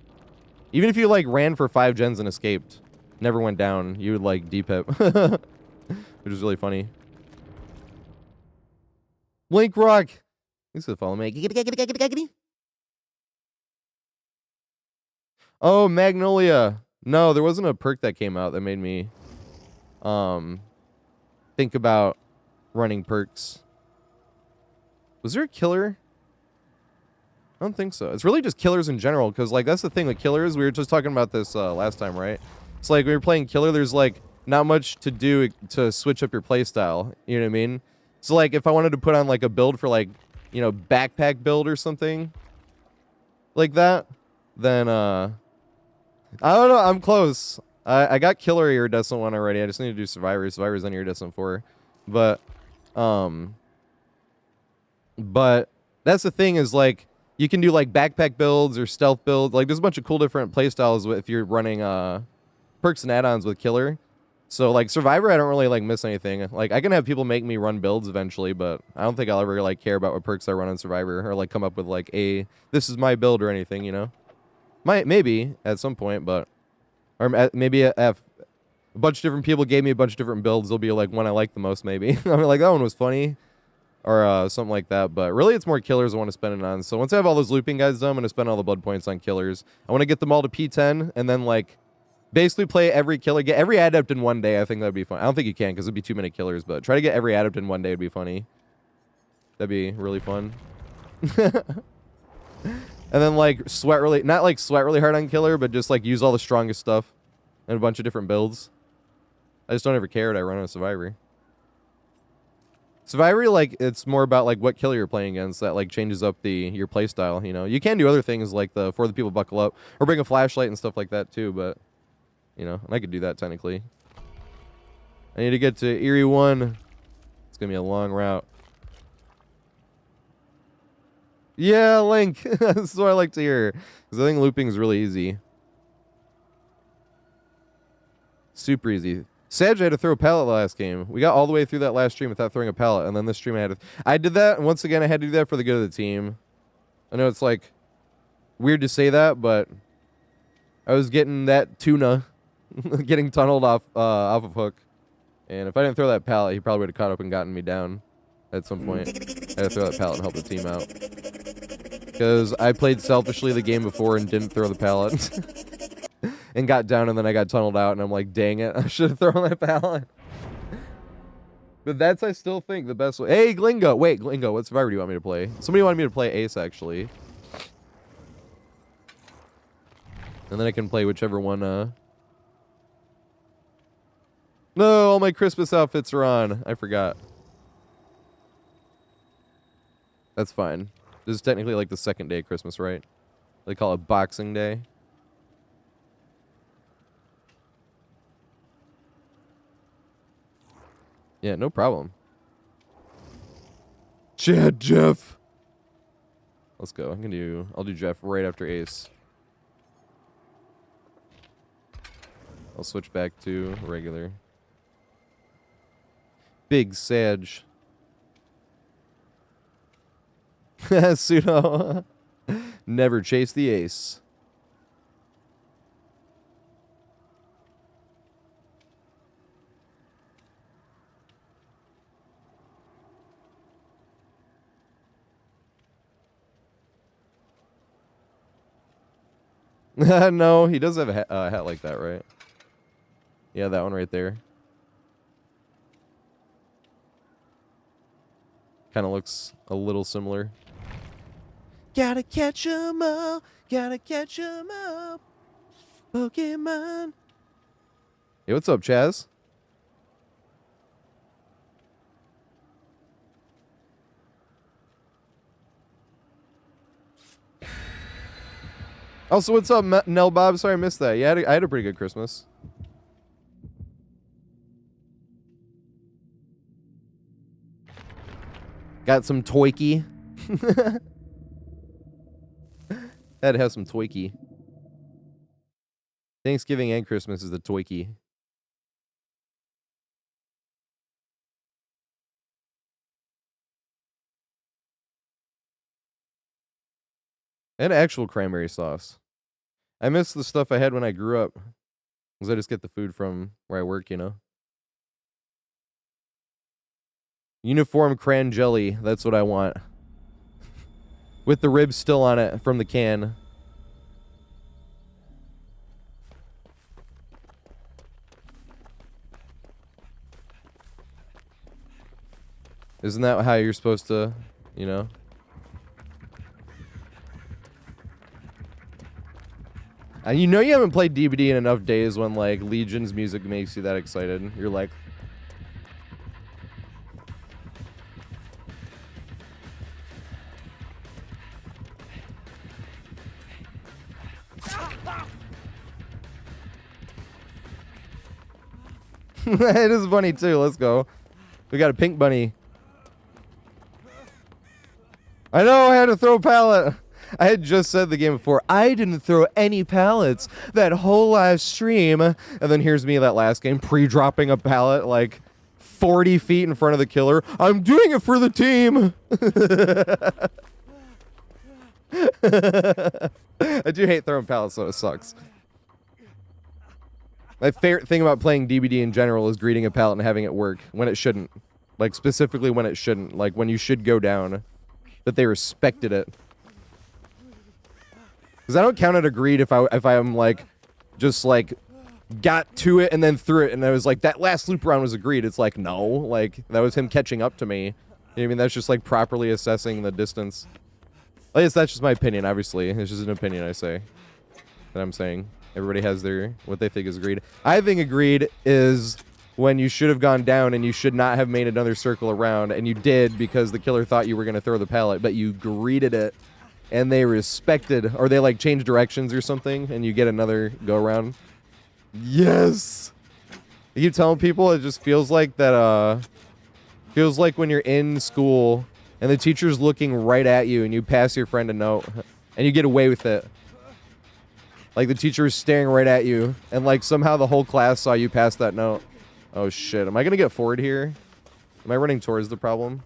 Even if you like ran for 5 gens and escaped, never went down, you would like depip. Which is really funny. Link Rock. Thanks for the follow, me. Oh, Magnolia. No, there wasn't a perk that came out that made me think about running perks. Was there a killer? I don't think so. It's really just killers in general, because like that's the thing with killers. We were just talking about this last time, right? It's like when you're playing killer, there's like not much to do to switch up your playstyle. You know what I mean? So like if I wanted to put on like a build for like, you know, backpack build or something like that, then I don't know. I'm close. I got killer iridescent 1 already. I just need to do survivor. Survivor's on iridescent 4, but that's the thing is like. You can do like backpack builds or stealth builds. Like there's a bunch of cool different playstyles if you're running perks and add-ons with killer. So, like, Survivor, I don't really, like, miss anything. Like, I can have people make me run builds eventually, but I don't think I'll ever, like, care about what perks I run on Survivor or, like, come up with, like, this is my build or anything, you know? Maybe at some point, but... Or maybe if a bunch of different people gave me a bunch of different builds, there'll be, like, one I like the most, maybe. I'm like, that one was funny. Or something like that. But really, it's more killers I want to spend it on. So once I have all those looping guys done, I'm going to spend all the blood points on killers. I want to get them all to P10, and then, like... basically play every killer, get every adept in one day. I think that'd be fun. I don't think you can because it'd be too many killers, but try to get every adept in one day would be funny. That'd be really fun. And then like not like sweat really hard on killer, but just like use all the strongest stuff and a bunch of different builds. I just don't ever care what I run on Survivor. Survivor, like, it's more about like what killer you're playing against that like changes up your play style, you know. You can do other things like for the people buckle up or bring a flashlight and stuff like that too, but you know, and I could do that technically. I need to get to Erie 1. It's going to be a long route. Yeah, Link. This is what I like to hear. Because I think looping is really easy. Super easy. Sag, I had to throw a pallet last game. We got all the way through that last stream without throwing a pallet. And then this stream I did that. And once again, I had to do that for the good of the team. I know it's like weird to say that, but I was getting that tuna. Getting tunneled off of Hook. And if I didn't throw that pallet, he probably would have caught up and gotten me down at some point. I had to throw that pallet and help the team out. Because I played selfishly the game before and didn't throw the pallet. And got down and then I got tunneled out and I'm like, dang it, I should have thrown that pallet. But that's, I still think, the best way. Hey, Glingo! Wait, Glingo, what Survivor do you want me to play? Somebody wanted me to play Ace, actually. And then I can play whichever one, No, all my Christmas outfits are on. I forgot. That's fine. This is technically like the second day of Christmas, right? They call it Boxing Day. Yeah, no problem. Chad, Jeff. Let's go. I'll do Jeff right after Ace. I'll switch back to regular. Big Sag. Pseudo. Never chase the ace. No, he does have a hat like that, right? Yeah, that one right there. Kind of looks a little similar. Gotta catch 'em all. Gotta catch 'em all. Pokemon. Hey, what's up, Chaz? Also, what's up, Nell Bob? Sorry I missed that. Yeah, I had a pretty good Christmas. Got some Toiki. Had to have some Toiki. Thanksgiving and Christmas is the Toiki. And actual cranberry sauce. I miss the stuff I had when I grew up. Because I just get the food from where I work, you know? Uniform cran jelly. That's what I want. With the ribs still on it from the can. Isn't that how you're supposed to, you know? And you know you haven't played DBD in enough days when, like, Legion's music makes you that excited. You're like... It is funny, too. Let's go. We got a pink bunny. I know, I had to throw a pallet. I had just said the game before, I didn't throw any pallets that whole live stream. And then here's me that last game pre-dropping a pallet like 40 feet in front of the killer. I'm doing it for the team. I do hate throwing pallets, so it sucks. My favorite thing about playing DBD in general is greeting a pallet and having it work when it shouldn't. Like, specifically when it shouldn't. Like, when you should go down. That they respected it. Because I don't count it a greed if I'm, like, just, like, got to it and then threw it. And I was like, that last loop round was a greed. It's like, no. Like, that was him catching up to me. You know what I mean? That's just, like, properly assessing the distance. I guess that's just my opinion, obviously. It's just an opinion I say. That I'm saying. Everybody has their, what they think is greed. I think a greed is when you should have gone down and you should not have made another circle around, and you did because the killer thought you were going to throw the pallet, but you greeted it, and they respected, or they like changed directions or something, and you get another go around. Yes! I keep telling people it just feels like that, feels like when you're in school and the teacher's looking right at you and you pass your friend a note and you get away with it. Like, the teacher is staring right at you, and, like, somehow the whole class saw you pass that note. Oh, shit. Am I gonna get forward here? Am I running towards the problem?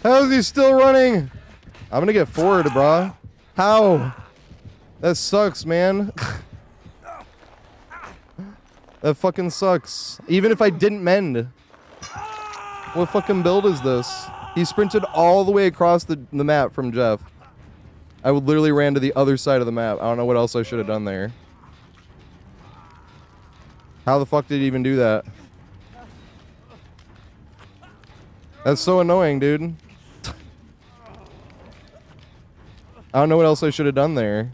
How is he still running? I'm gonna get forward, brah. How? That sucks, man. That fucking sucks. Even if I didn't mend. What fucking build is this? He sprinted all the way across the map from Jeff. I literally ran to the other side of the map. I don't know what else I should have done there. How the fuck did he even do that? That's so annoying, dude. I don't know what else I should have done there.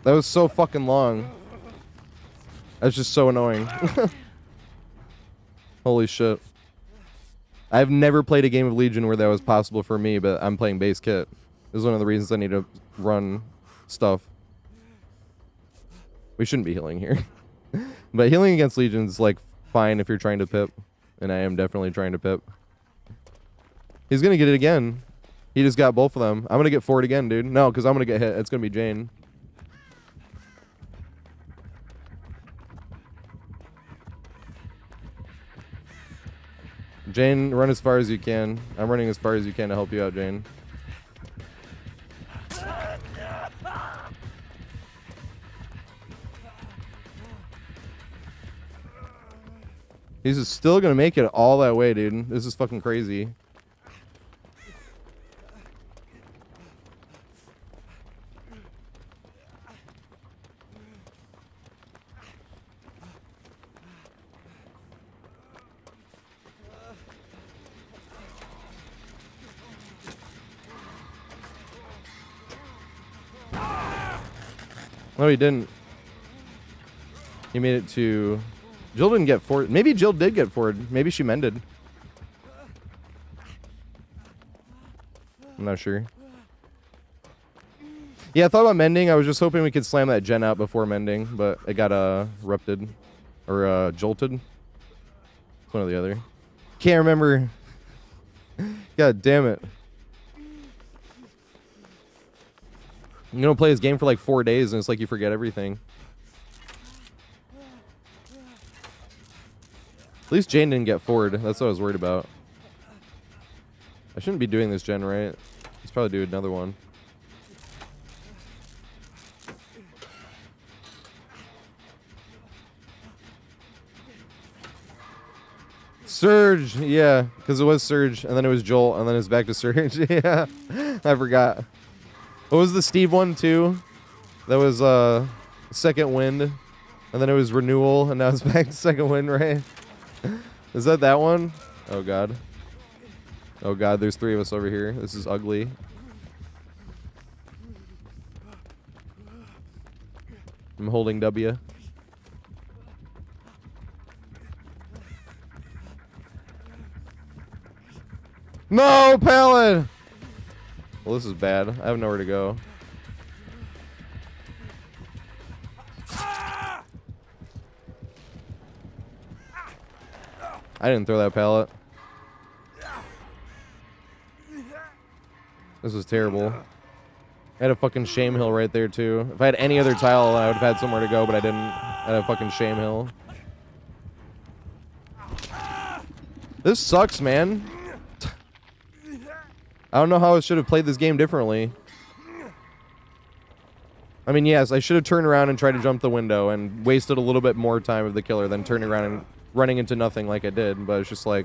That was so fucking long. That's just so annoying. Holy shit. I've never played a game of Legion where that was possible for me, but I'm playing base kit. This is one of the reasons I need to run stuff. We shouldn't be healing here. But healing against Legion is, like, fine if you're trying to pip. And I am definitely trying to pip. He's gonna get it again. He just got both of them. I'm gonna get forward again, dude. No, because I'm gonna get hit. It's gonna be Jane. Jane, run as far as you can. I'm running as far as you can to help you out, Jane. He's just still gonna make it all that way, dude. This is fucking crazy. No, he didn't. He made it to... Jill didn't get forward. Maybe Jill did get forward. Maybe she mended. I'm not sure. Yeah, I thought about mending. I was just hoping we could slam that gen out before mending, but it got rupted. Or jolted. One or the other. Can't remember. God damn it. You don't play this game for like 4 days and it's like you forget everything. At least Jane didn't get forward. That's what I was worried about. I shouldn't be doing this gen, right? Let's probably do another one. Surge! Yeah, because it was Surge, and then it was Joel, and then it's back to Surge. Yeah, I forgot. What was the Steve one, too? That was Second Wind, and then it was Renewal, and now it's back to Second Wind, right? Is that one? Oh, God. Oh, God, there's 3 of us over here. This is ugly. I'm holding W. No, pallet! Well, this is bad. I have nowhere to go. I didn't throw that pallet. This is terrible. I had a fucking shame hill right there, too. If I had any other tile, I would have had somewhere to go, but I didn't. I had a fucking shame hill. This sucks, man. I don't know how I should have played this game differently. I mean, yes, I should have turned around and tried to jump the window and wasted a little bit more time of the killer than turning around and running into nothing like I did, but it's just like...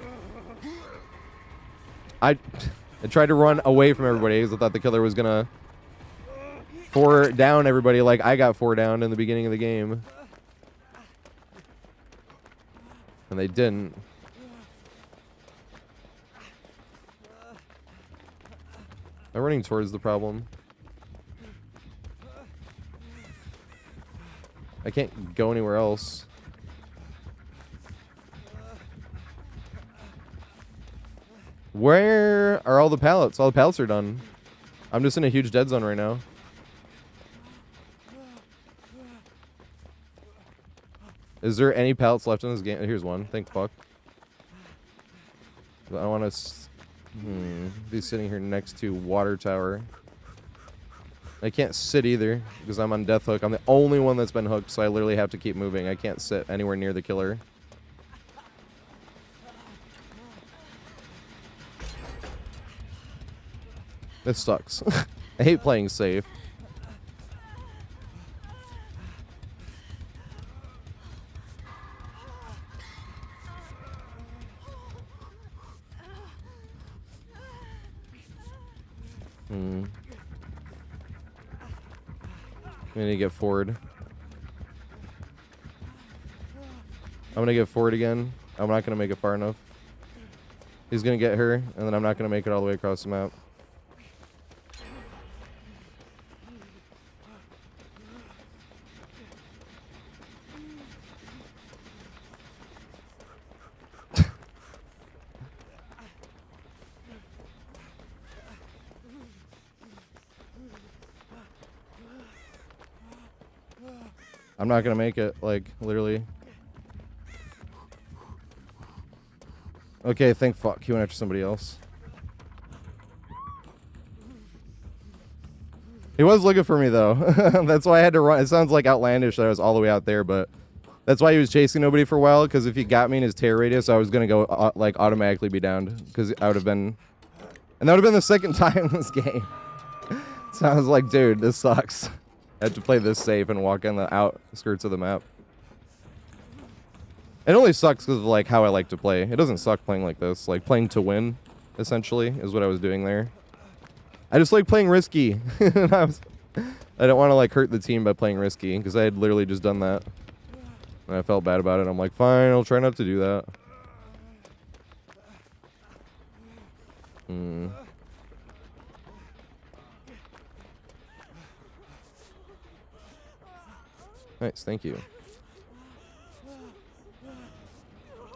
I tried to run away from everybody because I thought the killer was gonna 4 down everybody like I got 4 down in the beginning of the game. And they didn't. I'm running towards the problem. I can't go anywhere else. Where are all the pallets? All the pallets are done. I'm just in a huge dead zone right now. Is there any pallets left in this game? Here's one. Thank fuck. I want to be sitting here next to water tower. I can't sit either because I'm on death hook. I'm the only one that's been hooked, so I literally have to keep moving. I can't sit anywhere near the killer. This sucks. I hate playing safe. I need to get forward. I'm gonna get forward again. I'm not gonna make it far enough. He's gonna get her, and then I'm not gonna make it all the way across the map. I'm not gonna make it, like, literally. Okay, thank fuck. He went after somebody else. He was looking for me, though. That's why I had to run. It sounds like outlandish that I was all the way out there, but that's why he was chasing nobody for a while, because if he got me in his terror radius, I was gonna go, like, automatically be downed, because I would have been... And that would have been the second time in this game. So I was like, dude, this sucks. I had to play this safe and walk in the outskirts of the map. It only sucks because of like how I like to play. It doesn't suck playing like this. Like playing to win, essentially, is what I was doing there. I just like playing risky. I don't want to like hurt the team by playing risky because I had literally just done that. And I felt bad about it. I'm like, fine, I'll try not to do that. Nice, thank you.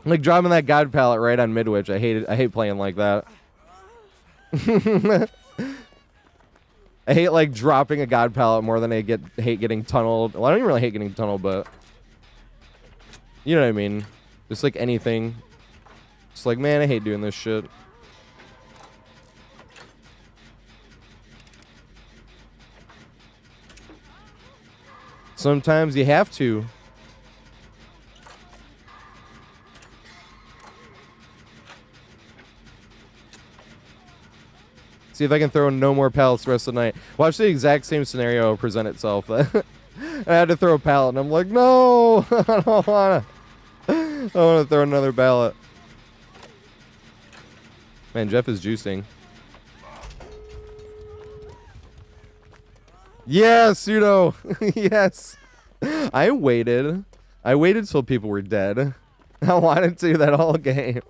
Like dropping that god pallet right on Midwich. I hate playing like that. I hate like dropping a god pallet more than I hate getting tunneled. Well, I don't even really hate getting tunneled, but you know what I mean. Just like anything. It's like, man, I hate doing this shit. Sometimes you have to. See if I can throw no more pallets the rest of the night. Watch the exact same scenario present itself. I had to throw a pallet, and I'm like, no, I don't wanna. I want to throw another pallet. Man, Jeff is juicing. Yeah, pseudo. Yes. I waited till people were dead. I wanted to that whole game.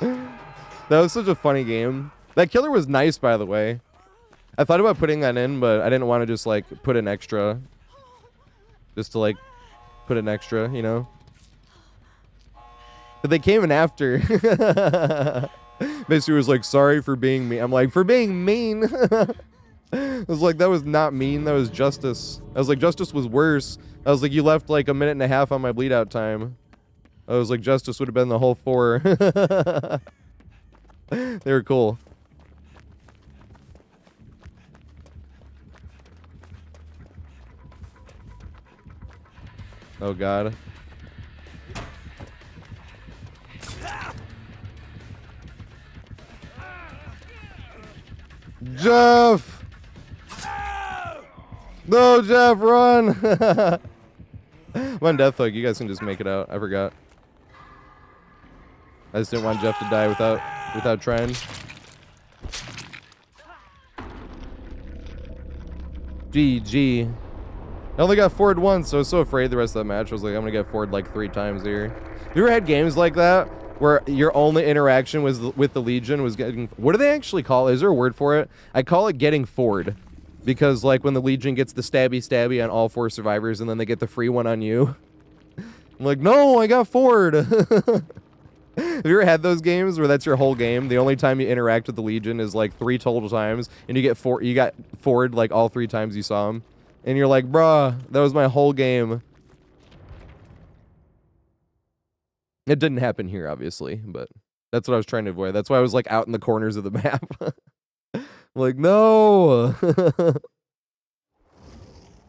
That was such a funny game. That killer was nice, by the way. I thought about putting that in, but I didn't want to just, like, put an extra. Just to, like, put an extra, you know? But they came in after. Basically was like, sorry for being mean. I'm like, for being mean? I was like, that was not mean. That was justice. I was like, justice was worse. I was like, you left, like, a minute and a half on my bleed out time. I was like, justice would have been the whole 4. They were cool. Oh, God. Jeff! No, Jeff, run! I'm on death hook. You guys can just make it out. I forgot. I just didn't want Jeff to die without trying. GG. I only got forward once, so I was so afraid the rest of that match. I was like, I'm gonna get forward like 3 times here. Have you ever had games like that where your only interaction was with the Legion was getting... What do they actually call it? Is there a word for it? I call it getting forward. Because, like, when the Legion gets the stabby-stabby on all 4 survivors and then they get the free one on you. I'm like, no, I got forward. Have you ever had those games where that's your whole game? The only time you interact with the Legion is, like, 3 total times, and you got forward, like, all 3 times you saw him. And you're like, bruh, that was my whole game. It didn't happen here, obviously, but that's what I was trying to avoid. That's why I was, like, out in the corners of the map. Like, no! I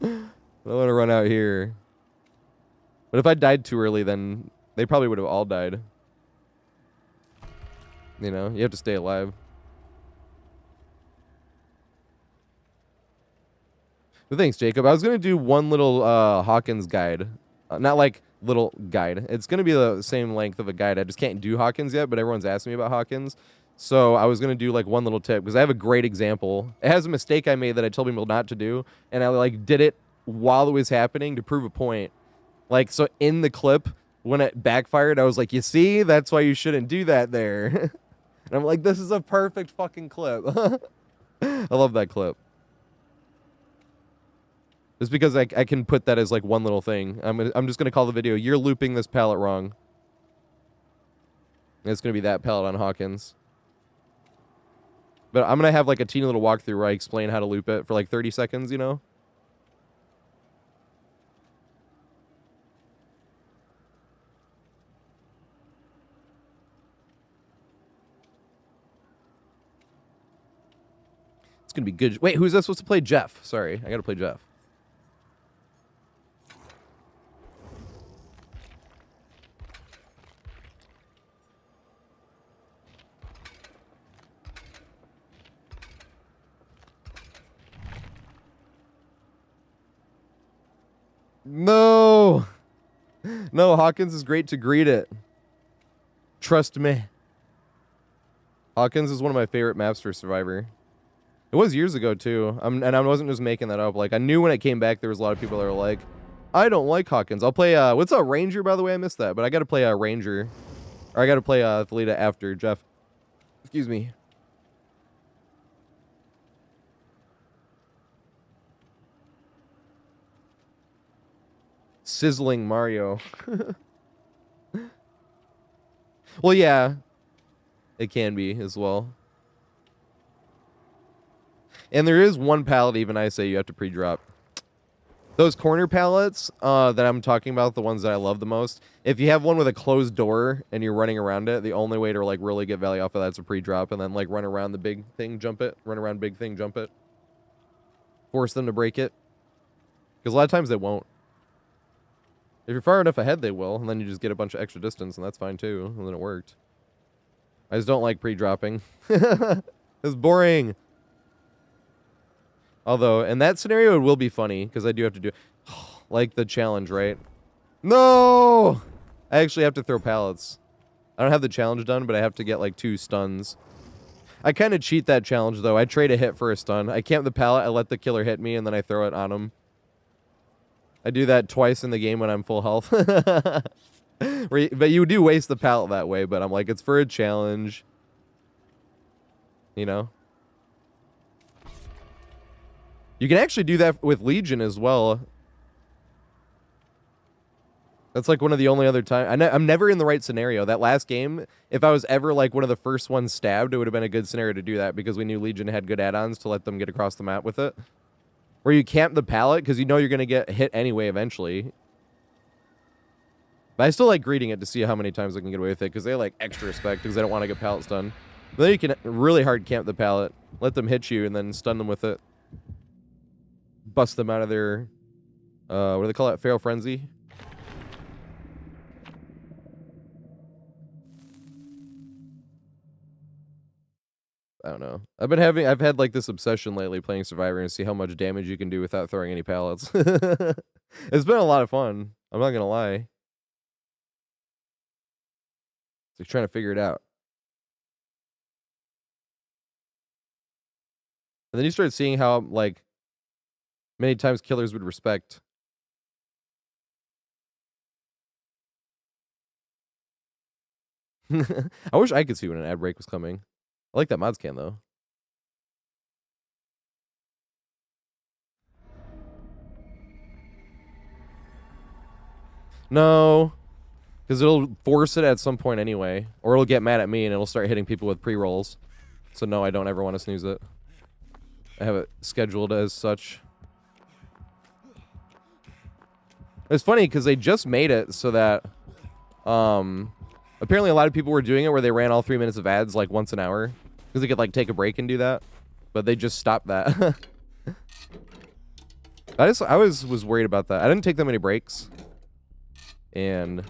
don't want to run out here. But if I died too early, then they probably would have all died. You know, you have to stay alive. But thanks, Jacob. I was going to do one little Hawkins guide. Not like little guide. It's going to be the same length of a guide. I just can't do Hawkins yet, but everyone's asking me about Hawkins. So I was going to do like one little tip because I have a great example. It has a mistake I made that I told people not to do. And I like did it while it was happening to prove a point. Like, so in the clip, when it backfired, I was like, you see, that's why you shouldn't do that there. And I'm like, this is a perfect fucking clip. I love that clip. Just because I can put that as like one little thing. I'm just going to call the video, you're looping this pallet wrong. And it's going to be that pallet on Hawkins. But I'm going to have like a teeny little walkthrough where I explain how to loop it for like 30 seconds, you know? It's going to be good. Wait, who's that supposed to play? Jeff. Sorry, I got to play Jeff. No. No, Hawkins is great to greet it. Trust me. Hawkins is one of my favorite maps for Survivor. It was years ago, too. And I wasn't just making that up. Like, I knew when it came back, there was a lot of people that were like, I don't like Hawkins. I'll play, what's a Ranger, by the way? I missed that. But I got to play a Ranger. Or I got to play Thalita after Jeff. Excuse me. Sizzling Mario. Well, yeah. It can be as well. And there is one pallet even I say you have to pre-drop. Those corner pallets that I'm talking about, the ones that I love the most, if you have one with a closed door and you're running around it, the only way to like really get value off of that's a pre-drop and then like run around the big thing, jump it. Run around big thing, jump it. Force them to break it. Because a lot of times they won't. If you're far enough ahead, they will, and then you just get a bunch of extra distance, and that's fine too, and then it worked. I just don't like pre-dropping. It's boring. Although, in that scenario, it will be funny, because I do have to do, like, the challenge, right? No! I actually have to throw pallets. I don't have the challenge done, but I have to get, like, 2 stuns. I kind of cheat that challenge, though. I trade a hit for a stun. I camp the pallet, I let the killer hit me, and then I throw it on him. I do that twice in the game when I'm full health. But you do waste the pallet that way, but I'm like, it's for a challenge. You know? You can actually do that with Legion as well. That's like one of the only other times. I'm never in the right scenario. That last game, if I was ever like one of the first ones stabbed, it would have been a good scenario to do that because we knew Legion had good add-ons to let them get across the map with it. Where you camp the pallet because you know you're going to get hit anyway eventually. But I still like greeting it to see how many times I can get away with it because they like extra respect because they don't want to get pallets done. But then you can really hard camp the pallet, let them hit you, and then stun them with it. Bust them out of their, what do they call it? Feral Frenzy. I don't know. I've had like this obsession lately playing Survivor and see how much damage you can do without throwing any pallets. It's been a lot of fun. I'm not gonna lie. It's like trying to figure it out. And then you start seeing how like many times killers would respect. I wish I could see when an ad break was coming. I like that mods can though. No, because it'll force it at some point anyway, or it'll get mad at me and it'll start hitting people with pre-rolls. So no, I don't ever want to snooze it. I have it scheduled as such. It's funny because they just made it so that apparently a lot of people were doing it where they ran all 3 minutes of ads like once an hour because they could like take a break and do that, but they just stopped that. I was worried about that. I didn't take that many breaks, and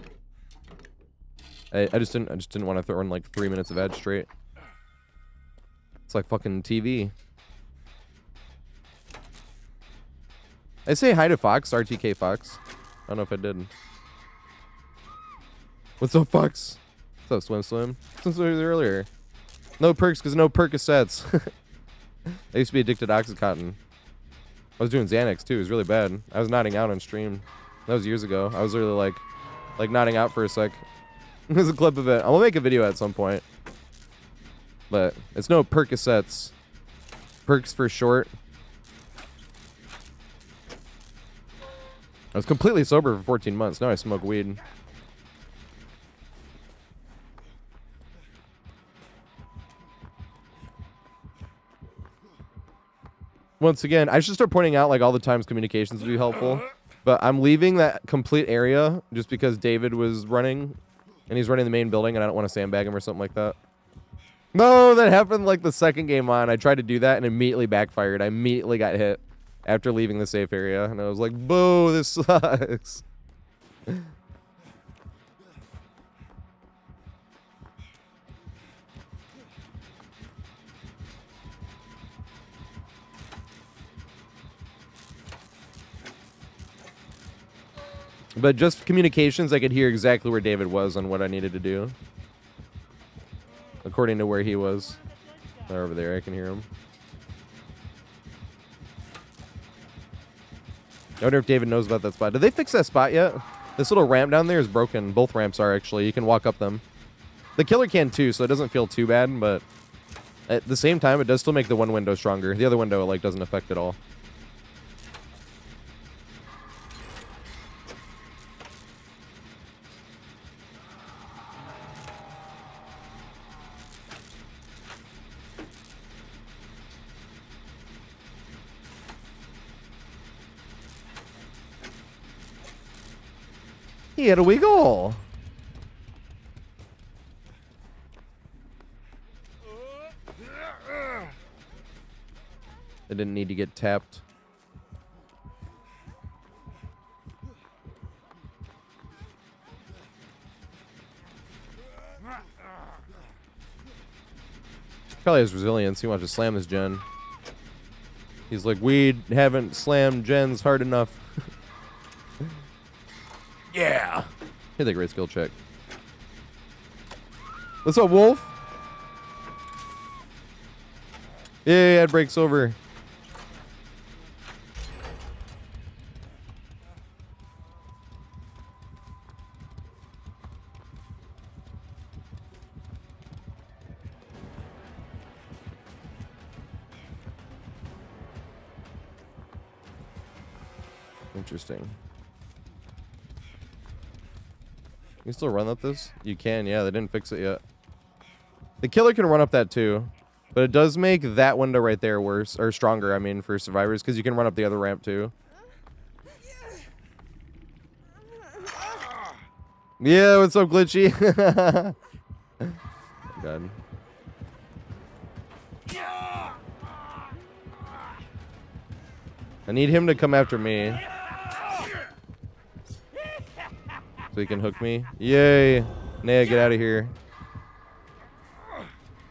I just didn't want to throw in like 3 minutes of ads straight. It's like fucking TV. I say hi to Fox, RTK Fox. I don't know if I did. What's up, Fox? What's up, Swim? Since earlier. No perks because no Percocets. I used to be addicted to Oxycontin. I was doing Xanax too. It was really bad. I was nodding out on stream. That was years ago. I was literally like nodding out for a sec. There's a clip of it. I'll make a video at some point. But it's no Percocets. Perks for short. I was completely sober for 14 months. Now I smoke weed. Once again, I should start pointing out like all the times communications would be helpful. But I'm leaving that complete area just because David was running. And he's running the main building and I don't want to sandbag him or something like that. No, that happened like the second game on. I tried to do that and immediately backfired. I immediately got hit after leaving the safe area. And I was like, boo, this sucks. But just communications, I could hear exactly where David was and what I needed to do. According to where he was. They're over there, I can hear him. I wonder if David knows about that spot. Did they fix that spot yet? This little ramp down there is broken. Both ramps are actually. You can walk up them. The killer can too, so it doesn't feel too bad, but at the same time, it does still make the one window stronger. The other window like doesn't affect it all. Here we go. It didn't need to get tapped. Probably has resilience. He wants to slam this gen. He's like, we haven't slammed gens hard enough. Yeah. Hit the great skill check. What's up, Wolf? Yeah, it breaks over. Interesting. You still run up this? You can, yeah, they didn't fix it yet. The killer can run up that too, but it does make that window right there worse, or stronger, I mean, for survivors, because you can run up the other ramp too. Yeah, what's up, Glitchy? God. I need him to come after me. So he can hook me. Yay. Naya, get out of here.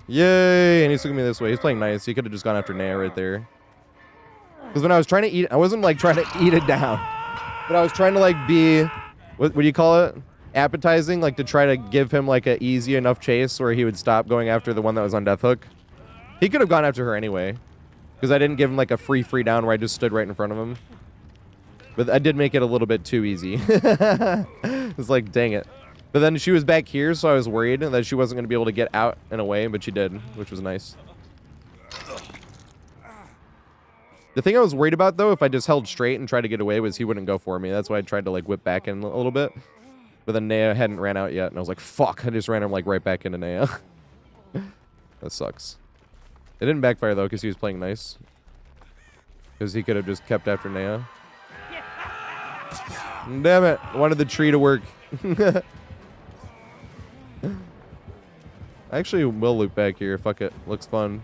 Yay. And he's hooking me this way. He's playing nice. He could have just gone after Naya right there. Because when I was trying to eat, I wasn't like trying to eat it down. But I was trying to like be, what do you call it? Appetizing, like to try to give him like a easy enough chase where he would stop going after the one that was on death hook. He could have gone after her anyway. Because I didn't give him like a free down where I just stood right in front of him. But I did make it a little bit too easy. It's like, dang it. But then she was back here, so I was worried that she wasn't going to be able to get out and away, but she did, which was nice. The thing I was worried about, though, if I just held straight and tried to get away, was he wouldn't go for me. That's why I tried to, like, whip back in a little bit. But then Naya hadn't ran out yet, and I was like, fuck. I just ran him, like, right back into Naya. That sucks. It didn't backfire, though, because he was playing nice. Because he could have just kept after Naya. Damn it. I wanted the tree to work. I actually will loop back here. Fuck it. Looks fun.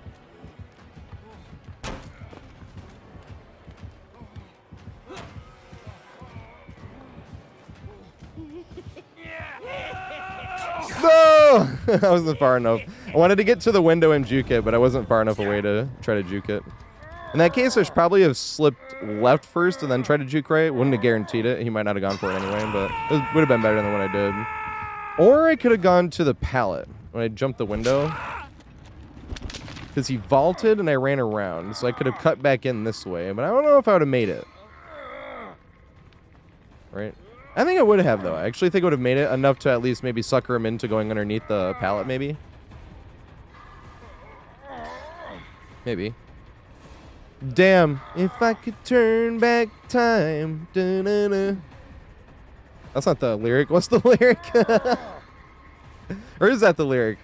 No! I wasn't far enough. I wanted to get to the window and juke it, but I wasn't far enough away to try to juke it. In that case, I should probably have slipped left first and then tried to juke right. Wouldn't have guaranteed it. He might not have gone for it anyway, but it would have been better than what I did. Or I could have gone to the pallet when I jumped the window. Because he vaulted and I ran around. So I could have cut back in this way, but I don't know if I would have made it. Right? I think I would have, though. I actually think I would have made it enough to at least maybe sucker him into going underneath the pallet, maybe. Maybe. Damn, if I could turn back time. Da-na-na. That's not the lyric. What's the lyric? Or is that the lyric?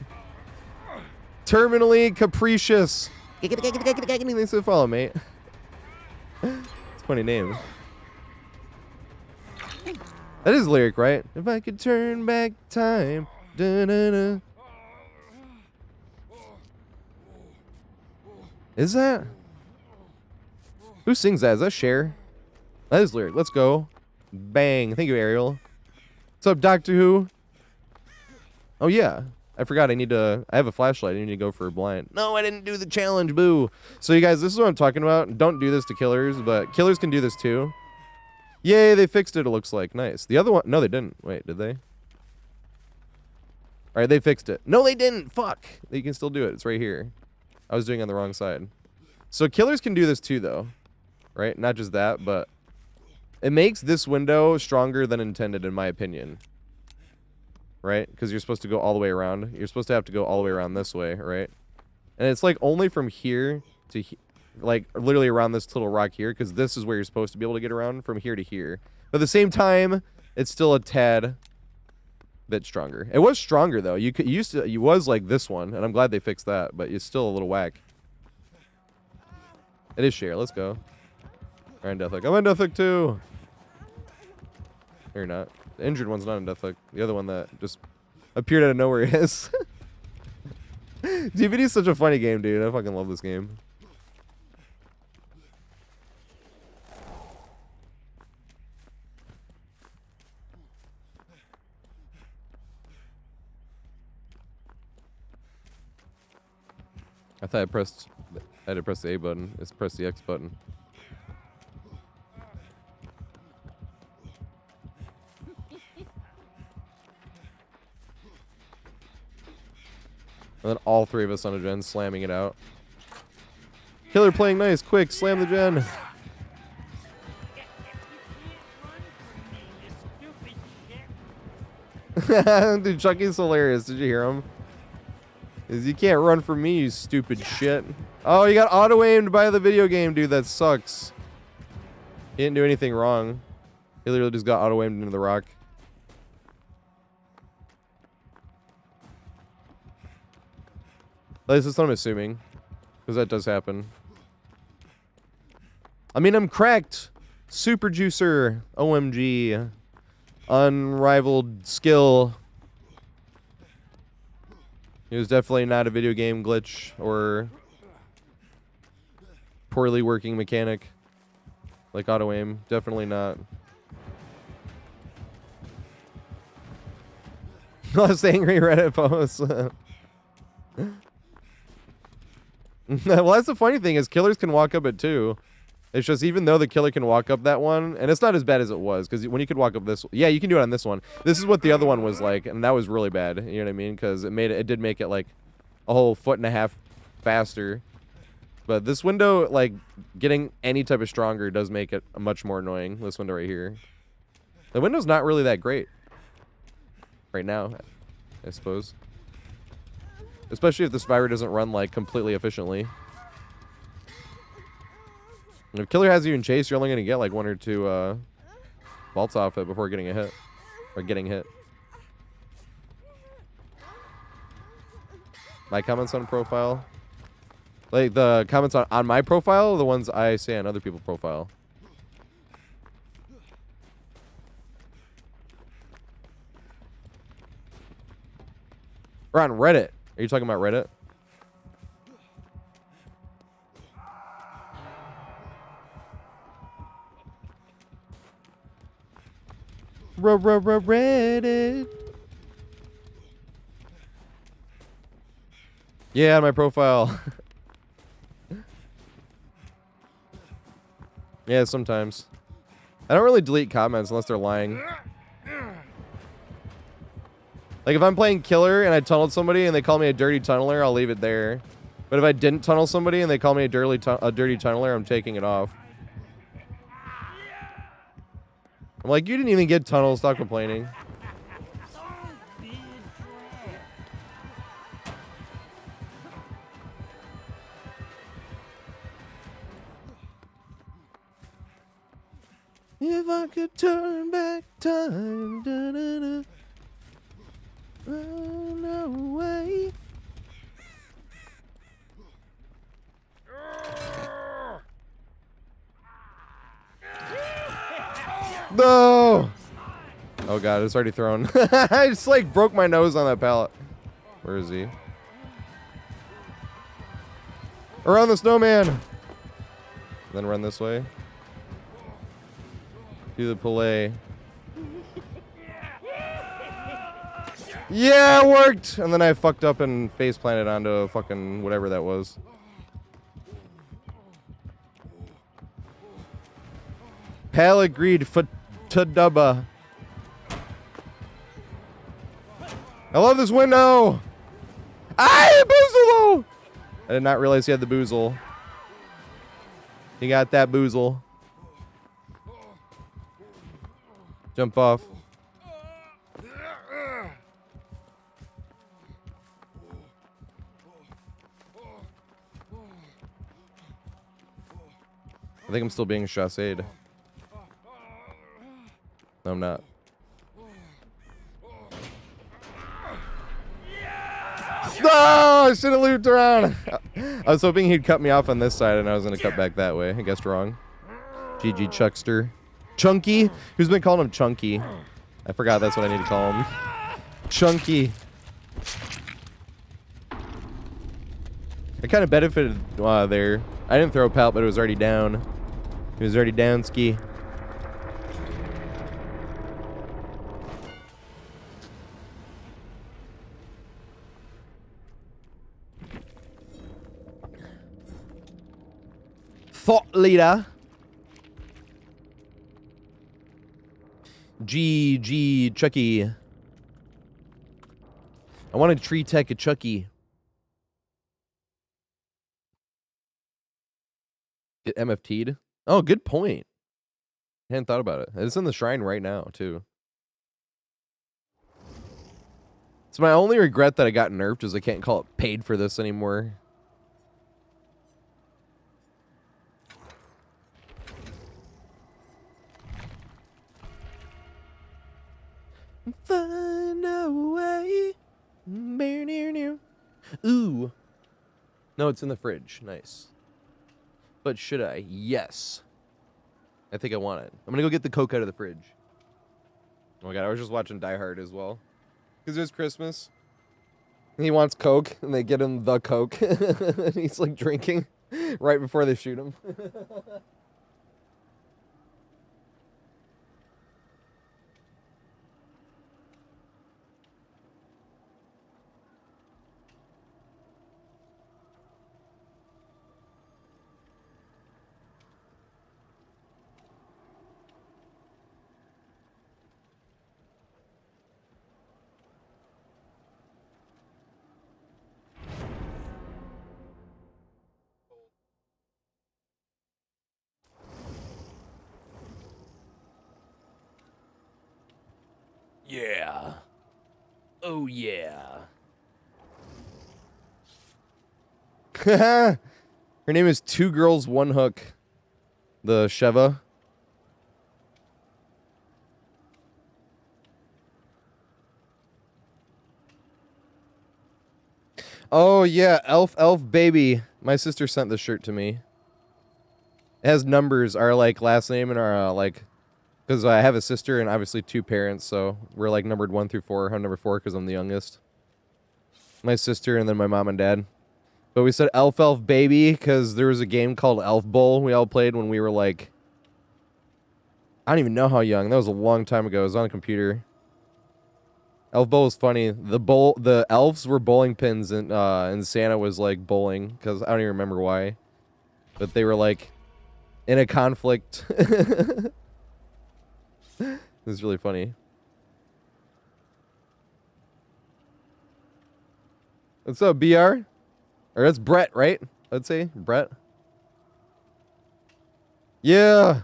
Terminally capricious. Thanks for the follow, mate. It's a funny name. That is lyric, right? If I could turn back time. Da-na-na. Is that? Who sings that? Is that Cher? That is lyric. Let's go. Bang. Thank you, Ariel. What's up, Doctor Who? Oh, yeah. I forgot I have a flashlight. I need to go for a blind. No, I didn't do the challenge. Boo. So, you guys, this is what I'm talking about. Don't do this to killers, but killers can do this too. Yay, they fixed it, it looks like. Nice. The other one... No, they didn't. Wait, did they? All right, they fixed it. No, they didn't. Fuck. You can still do it. It's right here. I was doing it on the wrong side. So, killers can do this too, though. Right? Not just that, but it makes this window stronger than intended, in my opinion. Right? Because you're supposed to go all the way around. You're supposed to have to go all the way around this way, right? And it's like only from here to like literally around this little rock here, because this is where you're supposed to be able to get around from here to here. But at the same time, it's still a tad bit stronger. It was stronger though. You was like this one, and I'm glad they fixed that, but it's still a little whack. It is Cher. Let's go. We're on Death Hook. I'm on Death Hook too. You're not. The injured one's not on Death Hook. The other one that just appeared out of nowhere is. DVD is such a funny game, dude. I fucking love this game. I thought I had to press the A button. It's press the X button. And then all three of us on a gen slamming it out. Killer playing nice. Quick, slam the gen. Dude, Chucky's hilarious. Did you hear him? You can't run from me, you stupid shit. Oh, you got auto-aimed by the video game, dude. That sucks. He didn't do anything wrong. He literally just got auto-aimed into the rock. At least that's what I'm assuming. Because that does happen. I mean, I'm cracked. Super juicer. OMG. Unrivaled skill. It was definitely not a video game glitch or poorly working mechanic. Like auto-aim. Definitely not. Most angry Reddit posts. Well, that's the funny thing is killers can walk up it too. It's just even though the killer can walk up that one, and it's not as bad as it was, because when you could walk up this, yeah, you can do it on this one. This is what the other one was like, and that was really bad. You know what I mean? Because it did make it like a whole 1.5 foot faster. But this window, like getting any type of stronger, does make it much more annoying. This window right here. The window's not really that great right now, I suppose. Especially if the survivor doesn't run like completely efficiently. If killer has you in chase, you're only gonna get like 1 or 2 vaults off it before getting a hit. Or getting hit. My comments on profile. Like the comments on my profile or the ones I say on other people's profile? Or on Reddit. Are you talking about Reddit? Reddit. Yeah, on my profile. Yeah, sometimes. I don't really delete comments unless they're lying. Like, if I'm playing killer and I tunneled somebody and they call me a dirty tunneler, I'll leave it there. But if I didn't tunnel somebody and they call me a dirty tunneler, I'm taking it off. I'm like, you didn't even get tunnels, stop complaining. If I could turn back time, da-da-da, run away. No! Oh god, it's already thrown. I just like broke my nose on that pallet. Where is he? Around the snowman! Then run this way. Do the play. Yeah, it worked! And then I fucked up and face planted onto a fucking whatever that was. Pal agreed for Tadubba. I love this window! Aye, boozle! I did not realize he had the boozle. He got that boozle. Jump off. I think I'm still being chassed. No, I'm not. No! I should have looped around. I was hoping he'd cut me off on this side and I was going to cut back that way. I guessed wrong. GG Chuckster. Chunky? Who's been calling him Chunky? I forgot that's what I need to call him. Chunky. I kind of benefited there. I didn't throw a pallet, but it was already down. It was already down, ski. Thought leader. GG Chucky. I want to tree tech a Chucky. Get MFT'd? Oh, good point. I hadn't thought about it. It's in the shrine right now, too. It's my only regret that I got nerfed is I can't call it paid for this anymore. Find a way. Ooh. No, it's in the fridge. Nice. But should I? Yes. I think I want it. I'm gonna go get the Coke out of the fridge. Oh my god, I was just watching Die Hard as well. Because it's Christmas. He wants Coke, and they get him the Coke. And he's like drinking right before they shoot him. Yeah. Oh, yeah. Her name is Two Girls, One Hook. The Sheva. Oh, yeah. Elf Baby. My sister sent this shirt to me. It has numbers, our, like, last name and our, like... Because I have a sister and obviously 2 parents, so we're, like, numbered 1 through 4. I'm number 4 because I'm the youngest. My sister and then my mom and dad. But we said Elf Baby because there was a game called Elf Bowl we all played when we were, like... I don't even know how young. That was a long time ago. It was on a computer. Elf Bowl was funny. The elves were bowling pins and Santa was, like, bowling. Because I don't even remember why. But they were, like, in a conflict. It was really funny. What's up, BR? Or that's Brett, right? I'd say Brett. Yeah.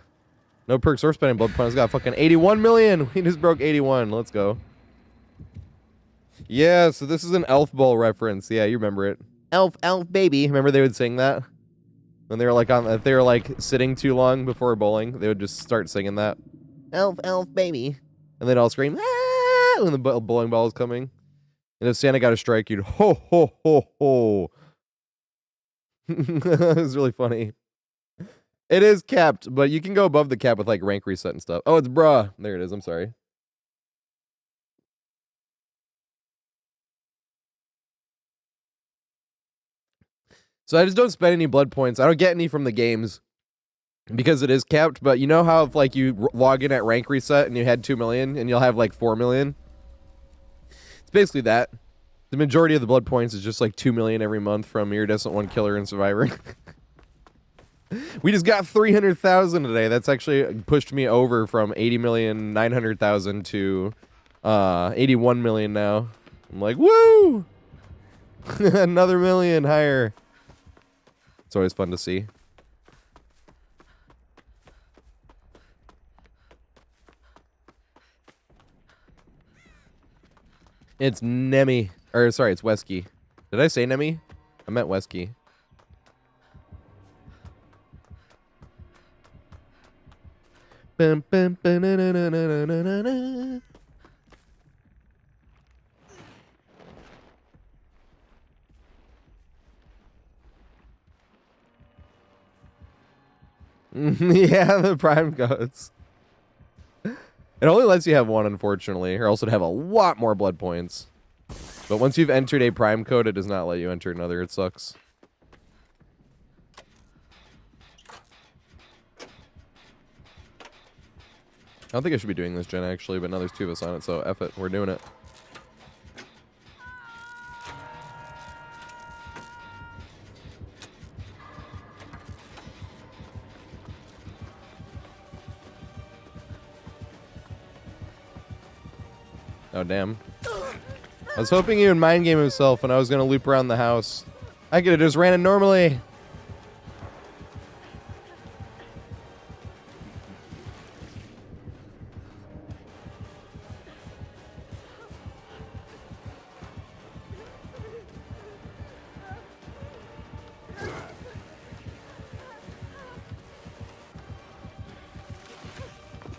No perks or spending blood points. Got fucking 81 million. We just broke 81. Let's go. Yeah, so this is an Elf Bowl reference. Yeah, you remember it. Elf baby. Remember they would sing that? When they were like if they were like sitting too long before bowling, they would just start singing that. Elf baby. And they'd all scream, ah, when the bowling ball is coming. And if Santa got a strike, you'd ho, ho, ho, ho. It was really funny. It is capped, but you can go above the cap with like rank reset and stuff. Oh, it's bruh. There it is. I'm sorry. So I just don't spend any blood points. I don't get any from the games. Because it is capped, but you know how if like you log in at rank reset and you had 2 million and you'll have like 4 million? It's basically that. The majority of the blood points is just like 2 million every month from Iridescent 1 Killer and Survivor. We just got 300,000 today. That's actually pushed me over from 80,900,000 to 81 million now. I'm like, woo! Another million higher. It's always fun to see. It's Nemi. Or, sorry, it's Wesky. Did I say Nemi? I meant Wesky. Bum, bum, ba, na, na, na, na, na, na, na. Yeah, the prime codes. It only lets you have 1, unfortunately, or else it'd have a lot more blood points. But once you've entered a prime code, it does not let you enter another. It sucks. I don't think I should be doing this gen, actually, but now there's 2 of us on it, so F it. We're doing it. Oh, damn. I was hoping he would mind game himself when I was going to loop around the house. I could have just ran it normally.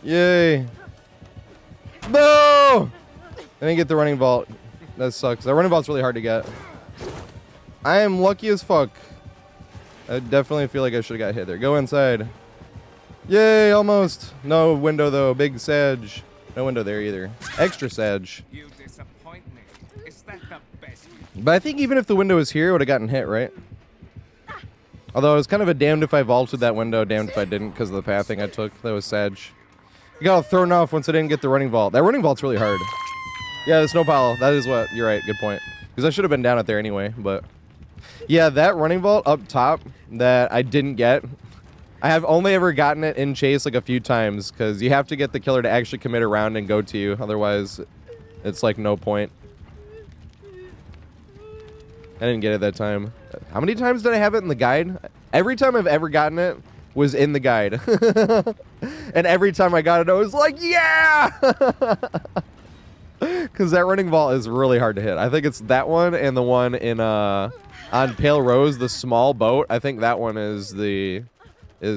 Yay. No! I didn't get the running vault. That sucks. That running vault's really hard to get. I am lucky as fuck. I definitely feel like I should have got hit there. Go inside. Yay, almost. No window, though. Big Sag. No window there either. Extra Sag. You disappoint me. Is that the best? But I think even if the window was here, I would have gotten hit, right? Although it was kind of a damned if I vaulted that window, damned if I didn't because of the pathing I took. That was Sag. You got all thrown off once I didn't get the running vault. That running vault's really hard. Yeah, the snow pile. That is what. You're right. Good point. Because I should have been down at there anyway. But yeah, that running vault up top that I didn't get. I have only ever gotten it in chase like a few times because you have to get the killer to actually commit a round and go to you. Otherwise, it's like no point. I didn't get it that time. How many times did I have it in the guide? Every time I've ever gotten it was in the guide. And every time I got it, I was like, yeah! Because that running vault is really hard to hit. I think it's that one and the one in on Pale Rose, the small boat. I think that one is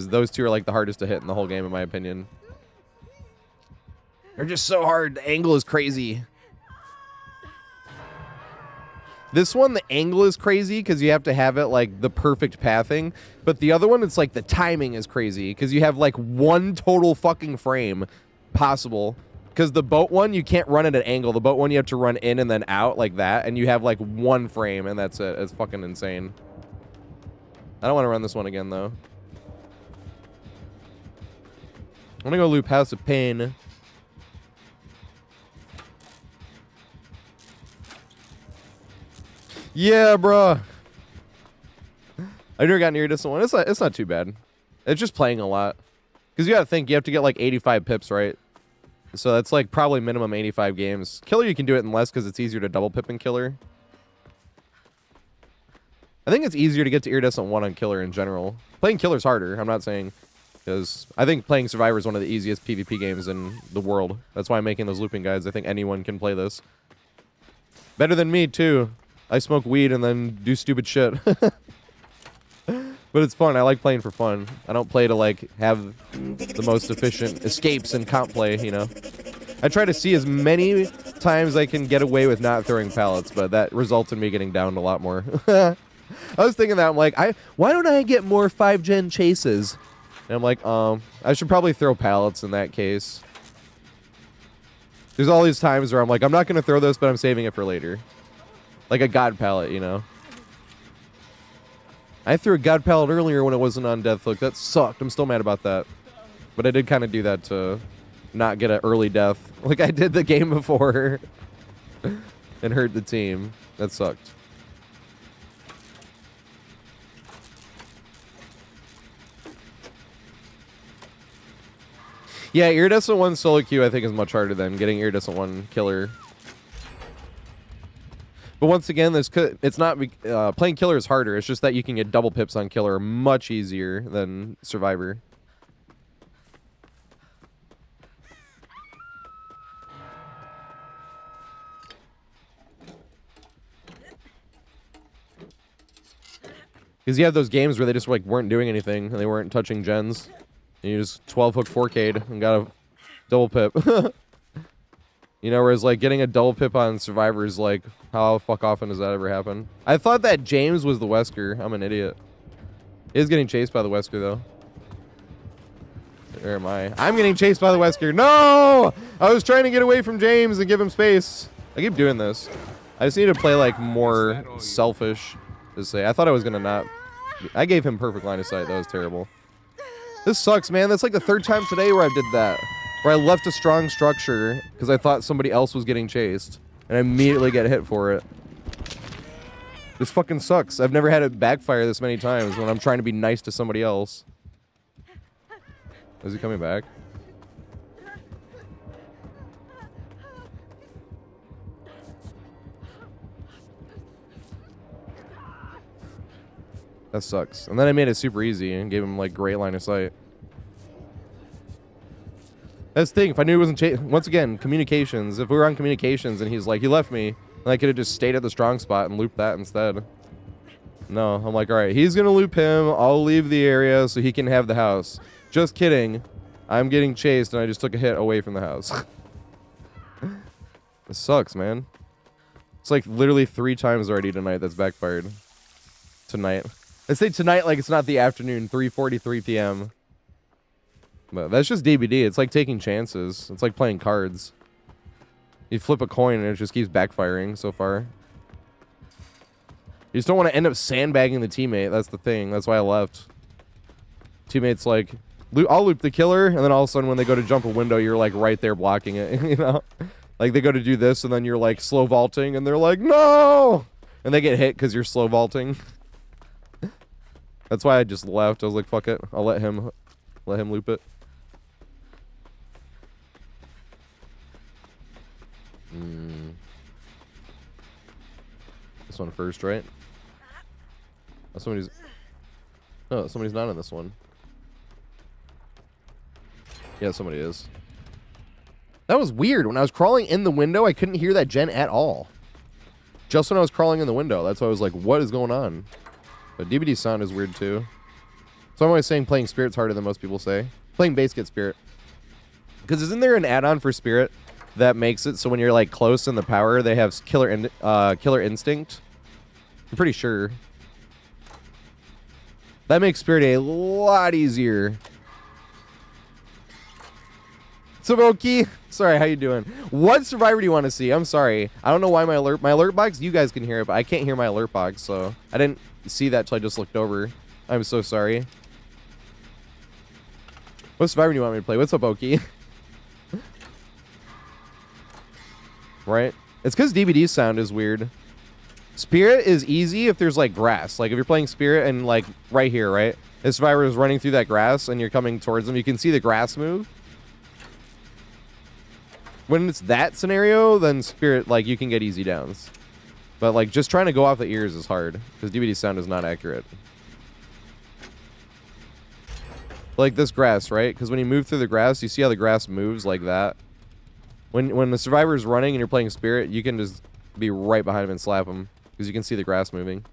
those two are like the hardest to hit in the whole game, in my opinion. They're just so hard. The angle is crazy. This one, the angle is crazy because you have to have it like the perfect pathing. But the other one, it's like the timing is crazy because you have like one total fucking frame possible. Because the boat one, you can't run at an angle. The boat one, you have to run in and then out like that. And you have like one frame and that's it. It's fucking insane. I don't want to run this one again though. I'm going to go loop House of Pain. Yeah, bruh. I never got near this one. It's not too bad. It's just playing a lot. Because you got to think, you have to get like 85 pips, right? So that's like probably minimum 85 games. Killer, you can do it in less because it's easier to double pip in Killer. I think it's easier to get to Iridescent 1 on Killer in general. Playing Killer's harder, I'm not saying. Because I think playing Survivor is one of the easiest PvP games in the world. That's why I'm making those looping guides. I think anyone can play this. Better than me, too. I smoke weed and then do stupid shit. But it's fun. I like playing for fun. I don't play to, like, have the most efficient escapes in comp play, you know? I try to see as many times I can get away with not throwing pallets, but that results in me getting downed a lot more. I was thinking that. I'm like, why don't I get more 5-gen chases? And I'm like, I should probably throw pallets in that case. There's all these times where I'm like, I'm not going to throw this, but I'm saving it for later. Like a God pallet, you know? I threw a God pallet earlier when it wasn't on Deathhook. That sucked. I'm still mad about that. But I did kind of do that to not get an early death. Like I did the game before. And hurt the team. That sucked. Yeah, Iridescent 1 solo queue I think is much harder than getting Iridescent 1 Killer. But once again, it's not playing Killer is harder. It's just that you can get double pips on Killer much easier than Survivor. Because you have those games where they just like weren't doing anything and they weren't touching gens. And you just 12-hook 4K'd and got a double pip. You know, whereas like getting a double pip on Survivor is like, how fuck often does that ever happen? I thought that James was the Wesker. I'm an idiot. He is getting chased by the Wesker though. Where am I? I'm getting chased by the Wesker. No! I was trying to get away from James and give him space. I keep doing this. I just need to play like more selfish to say. I thought I was gonna not. I gave him perfect line of sight. That was terrible. This sucks, man. That's like the third time today where I did that. Where I left a strong structure because I thought somebody else was getting chased. And I immediately get hit for it. This fucking sucks. I've never had it backfire this many times when I'm trying to be nice to somebody else. Is he coming back? That sucks. And then I made it super easy and gave him like great line of sight. That's the thing. If I knew he wasn't once again, communications. If we were on communications and he's like, he left me, and I could have just stayed at the strong spot and looped that instead. No, I'm like, all right, he's gonna loop him. I'll leave the area so he can have the house. Just kidding. I'm getting chased and I just took a hit away from the house. It sucks, man. It's like literally 3 times already tonight that's backfired. Tonight. I say tonight like it's not the afternoon, 3:43 p.m. But that's just DBD. It's like taking chances. It's like playing cards. You flip a coin and it just keeps backfiring so far. You just don't want to end up sandbagging the teammate. That's the thing. That's why I left. Teammate's like, I'll loop the killer, and then all of a sudden when they go to jump a window, you're like right there blocking it, you know? Like they go to do this, and then you're like slow vaulting, and they're like, no! And they get hit because you're slow vaulting. That's why I just left. I was like, fuck it. I'll let him loop it. This one first, right? Oh, somebody's not in this one. Yeah, somebody is. That was weird. When I was crawling in the window, I couldn't hear that gen at all. Just when I was crawling in the window. That's why I was like, what is going on? But DBD sound is weird too. So I'm always saying playing Spirit's harder than most people say. Playing base gets Spirit. Because isn't there an add-on for Spirit that makes it so when you're like close in the power, they have killer instinct? I'm pretty sure. That makes Spirit a lot easier. Saboki, sorry, how you doing? What survivor do you want to see? I'm sorry. I don't know why my alert box, you guys can hear it, but I can't hear my alert box, so I didn't see that till I just looked over. I'm so sorry. What survivor do you want me to play? What's up, Oki? Right? It's because DBD's sound is weird. Spirit is easy if there's like grass. Like if you're playing Spirit and like right here, right? The survivor is running through that grass and you're coming towards them. You can see the grass move. When it's that scenario, then Spirit, like, you can get easy downs. But, like, just trying to go off the ears is hard. Because DBD sound is not accurate. Like this grass, right? Because when you move through the grass, you see how the grass moves like that? When the survivor is running and you're playing Spirit, you can just be right behind him and slap him. Because you can see the grass moving.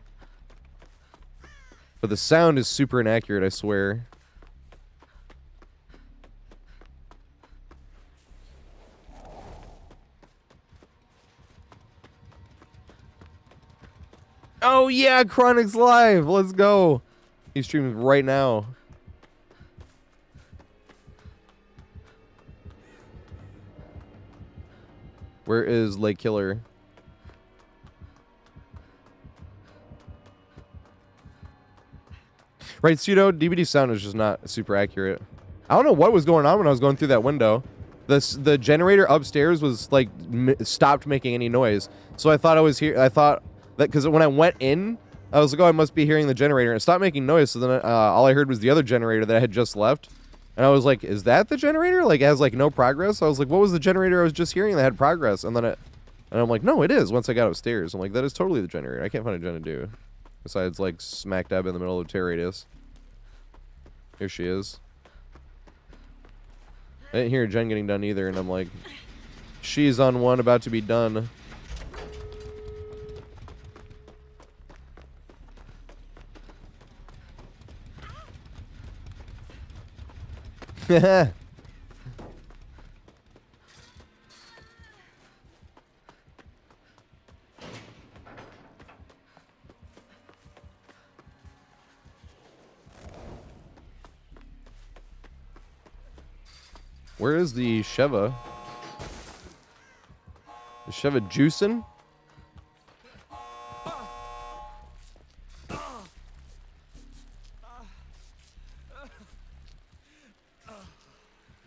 But the sound is super inaccurate, I swear. Oh yeah, Chronic's live. Let's go. He's streaming right now. Where is Lake Killer? Right, pseudo DBD sound is just not super accurate. I don't know what was going on when I was going through that window. The generator upstairs was like stopped making any noise. So I thought I was here. I thought that because when I went in, I was like, oh, I must be hearing the generator. And it stopped making noise. So then all I heard was the other generator that I had just left. And I was like, is that the generator? Like, it has like no progress. I was like, what was the generator I was just hearing that had progress? And then I'm like, no, it is. Once I got upstairs, I'm like, that is totally the generator. I can't find a gen to do. Besides, like, smack dab in the middle of terror radius. Here she is. I didn't hear Jen getting done either, and I'm like, she's on one, about to be done. Where is the Sheva? Is Sheva juicing?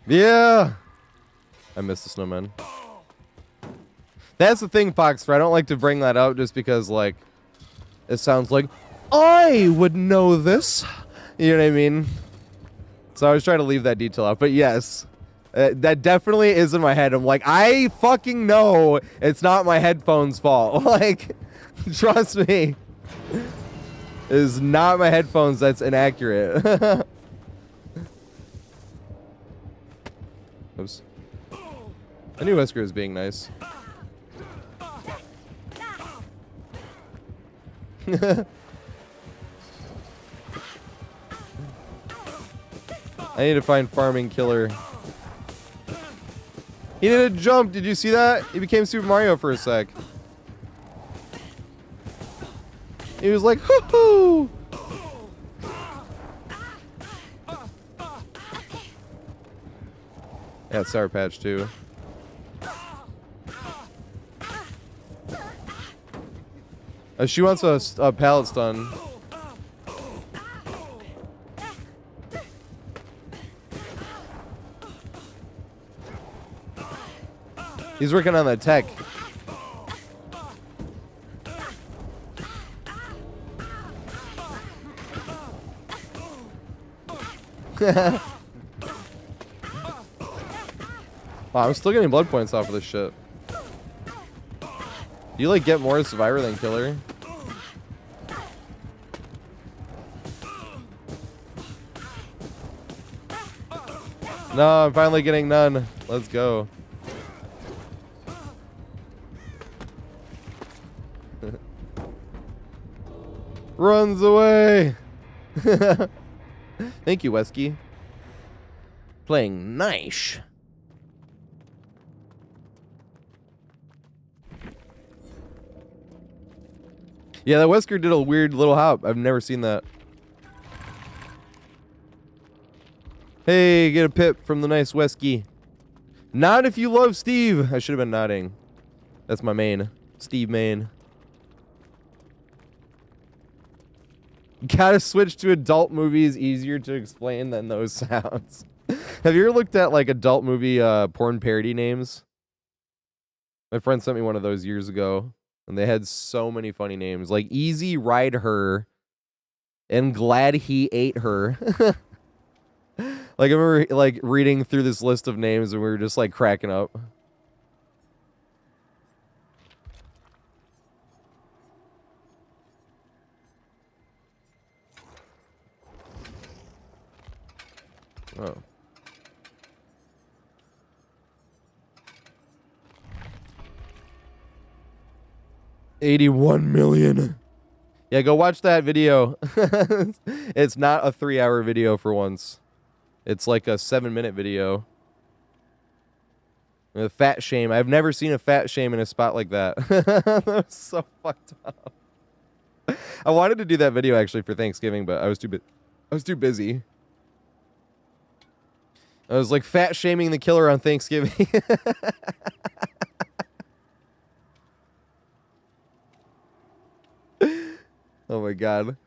Yeah! I miss the snowman. That's the thing, Foxfer. I don't like to bring that up just because, like, it sounds like I would know this. You know what I mean? So I was trying to leave that detail out. But yes. That definitely is in my head. I'm like, I fucking know it's not my headphones' fault. Like, trust me. It is not my headphones that's inaccurate. Oops. I knew Wesker was being nice. I need to find farming killer. He did a jump. Did you see that? He became Super Mario for a sec. He was like, hoo-hoo! Yeah, it's Sour Patch too. She wants a pallet stun. He's working on that tech. Wow, I'm still getting blood points off of this shit. Do you like get more survivor than killer? No, I'm finally getting none. Let's go. Runs away. Thank you, Wesky. Playing nice. Yeah, that Wesker did a weird little hop. I've never seen that. Hey, get a pip from the nice Wesky. Nod if you love Steve. I should have been nodding. That's my main. Steve main. Gotta switch to adult movies. Easier to explain than those sounds. Have you ever looked at like adult movie porn parody names? My friend sent me one of those years ago. And they had so many funny names. Like Easy Ride Her. And Glad He Ate Her. Like I remember like reading through this list of names and we were just like cracking up. Oh. $81 million. Yeah, go watch that video. It's not a 3-hour video for once. It's like a 7-minute video. A fat shame. I've never seen a fat shame in a spot like that. That was so fucked up. I wanted to do that video actually for Thanksgiving, but I was too busy. I was like fat shaming the killer on Thanksgiving. Oh my god.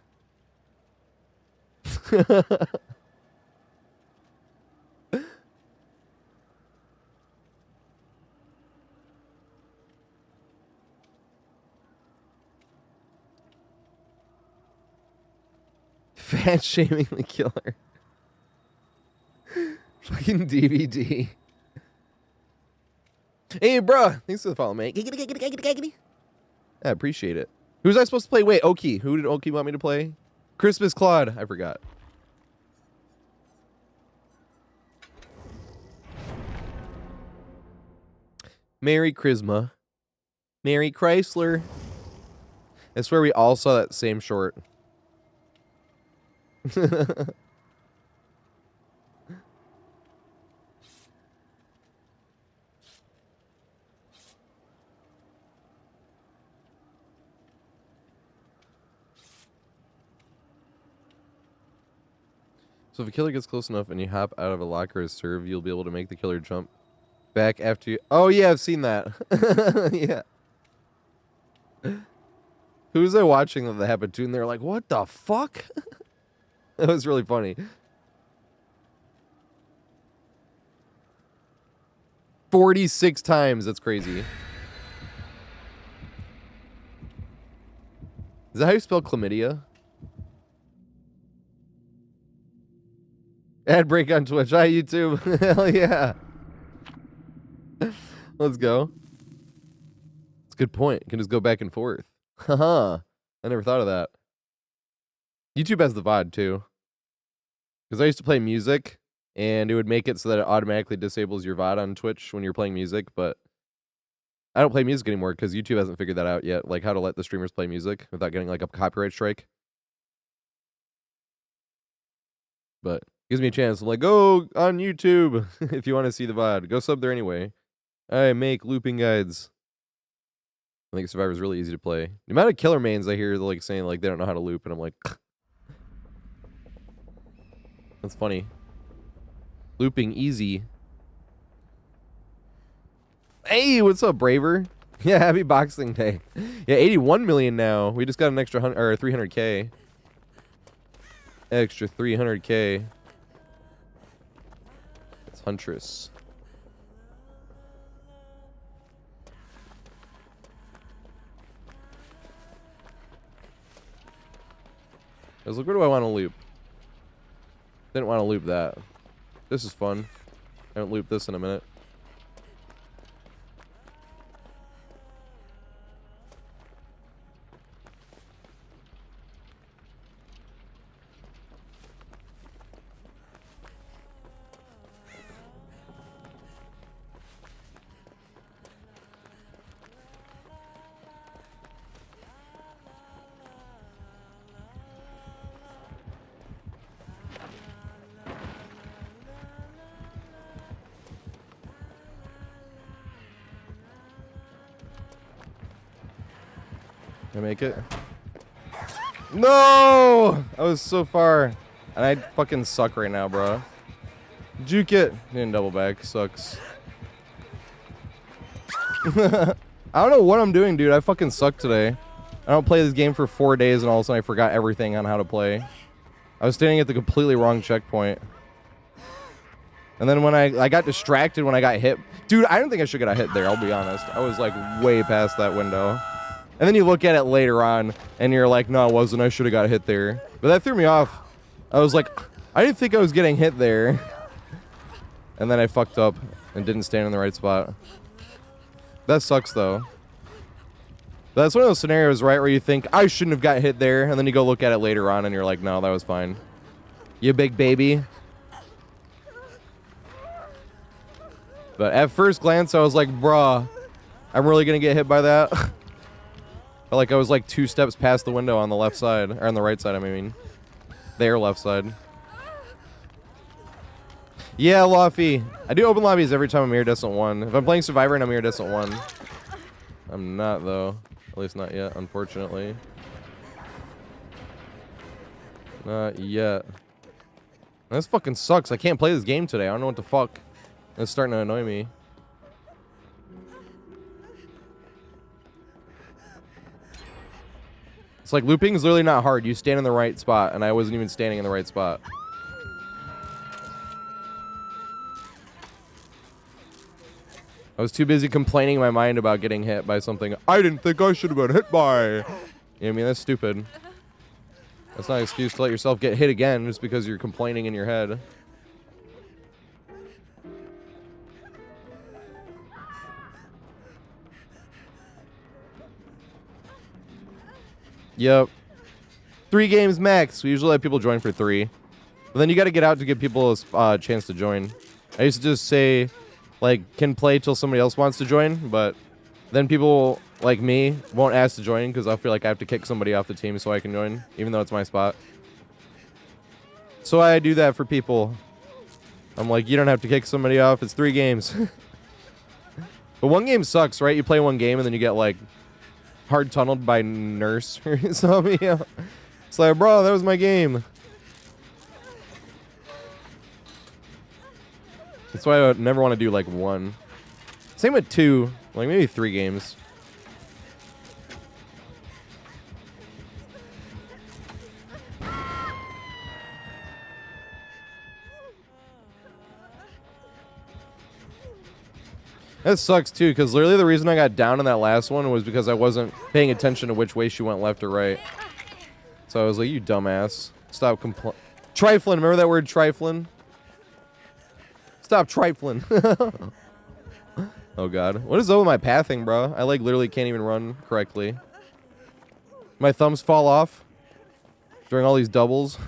Fat shaming the killer. Fucking DVD. Hey, bruh. Thanks for the follow, mate. I appreciate it. Who was I supposed to play? Wait, Oki. Who did Oki want me to play? Christmas Claude. I forgot. Merry Christmas. Merry Chrysler. I swear we all saw that same short. So if a killer gets close enough and you hop out of a locker or serve, you'll be able to make the killer jump back after you... Oh, yeah, I've seen that. Yeah. Who was I watching that happened to? And they're like, what the fuck? That was really funny. 46 times. That's crazy. Is that how you spell chlamydia? Ad break on Twitch. Hi, YouTube. Hell yeah. Let's go. It's a good point. You can just go back and forth. Haha. I never thought of that. YouTube has the VOD too. Because I used to play music, and it would make it so that it automatically disables your VOD on Twitch when you're playing music, but I don't play music anymore because YouTube hasn't figured that out yet, like how to let the streamers play music without getting like a copyright strike. But gives me a chance. I'm like, go on YouTube if you want to see the VOD. Go sub there anyway. I make looping guides. I think Survivor's really easy to play. The amount of killer mains I hear like saying like they don't know how to loop, and I'm like, that's funny. Looping easy. Hey, what's up, Braver? Yeah, happy Boxing Day. Yeah, 81 million now. We just got an extra 300k. Extra 300k. It's Huntress. I was like, where do I want to loop? Didn't want to loop that. This is fun. I haven't looped this in a minute. Can I make it? No! I was so far. And I fucking suck right now, bro. Juke it. Didn't double back. Sucks. I don't know what I'm doing, dude. I fucking suck today. I don't play this game for 4 days and all of a sudden I forgot everything on how to play. I was standing at the completely wrong checkpoint. And then when I got distracted when I got hit. Dude, I don't think I should get hit there, I'll be honest. I was like way past that window. And then you look at it later on, and you're like, no, it wasn't. I should have got hit there. But that threw me off. I was like, I didn't think I was getting hit there. And then I fucked up and didn't stand in the right spot. That sucks, though. But that's one of those scenarios, right, where you think, I shouldn't have got hit there. And then you go look at it later on, and you're like, no, that was fine. You big baby. But at first glance, I was like, bruh, I'm really going to get hit by that? Felt like I was like 2 steps past the window on the left side, or on the right side, I mean. Their left side. Yeah, Luffy. I do open lobbies every time I'm iridescent 1. If I'm playing Survivor and I'm iridescent 1. I'm not, though. At least not yet, unfortunately. Not yet. This fucking sucks. I can't play this game today. I don't know what the fuck. It's starting to annoy me. It's like looping is literally not hard. You stand in the right spot, and I wasn't even standing in the right spot. I was too busy complaining in my mind about getting hit by something I didn't think I should have been hit by. You know what I mean? That's stupid. That's not an excuse to let yourself get hit again just because you're complaining in your head. Yep. 3 games max. We usually let people join for 3. But then you got to get out to give people a chance to join. I used to just say, like, can play till somebody else wants to join, but then people like me won't ask to join because I feel like I have to kick somebody off the team so I can join, even though it's my spot. So I do that for people. I'm like, you don't have to kick somebody off. It's 3 games. But 1 game sucks, right? You play 1 game and then you get, like, hard tunneled by nurse or something. It's like, bro, that was my game. That's why I would never want to do like 1. Same with 2, like maybe 3 games. That sucks too, because literally the reason I got down in that last one was because I wasn't paying attention to which way she went, left or right. So I was like, you dumbass. Stop trifling. Remember that word, trifling? Stop trifling. Oh, God. What is up with my pathing, bro? I, like, literally can't even run correctly. My thumbs fall off during all these doubles.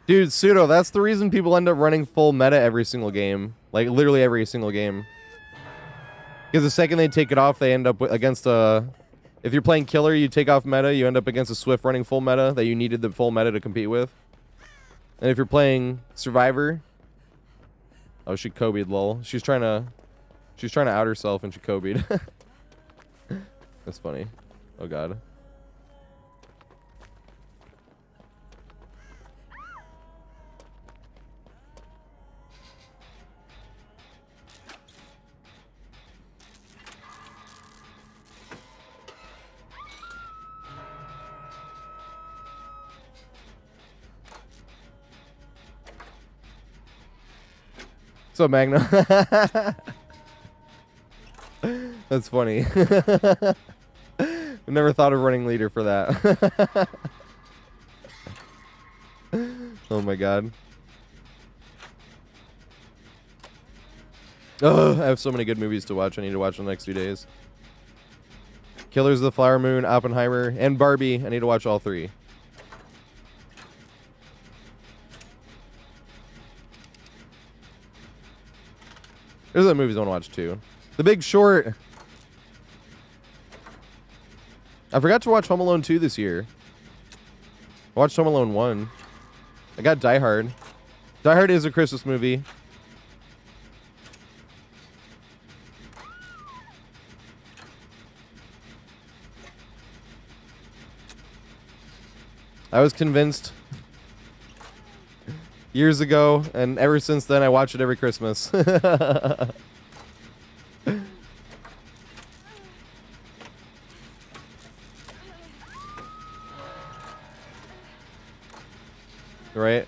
Dude, Pseudo, that's the reason people end up running full meta every single game. Like, literally every single game. Because the second they take it off, they end up against a... If you're playing Killer, you take off meta, you end up against a Swift running full meta that you needed the full meta to compete with. And if you're playing Survivor... Oh, she Kobe'd, lol. She's trying to out herself and she Kobe'd. That's funny. Oh, God. What's up, Magna? That's funny. I never thought of running leader for that. Oh my god. Ugh, I have so many good movies to watch. I need to watch in the next 2 days. Killers of the Flower Moon, Oppenheimer, and Barbie. I need to watch all 3. There's other movies I want to watch too. The Big Short. I forgot to watch Home Alone 2 this year. I watched Home Alone 1. I got Die Hard. Die Hard is a Christmas movie. I was convinced years ago, and ever since then I watch it every Christmas. Right?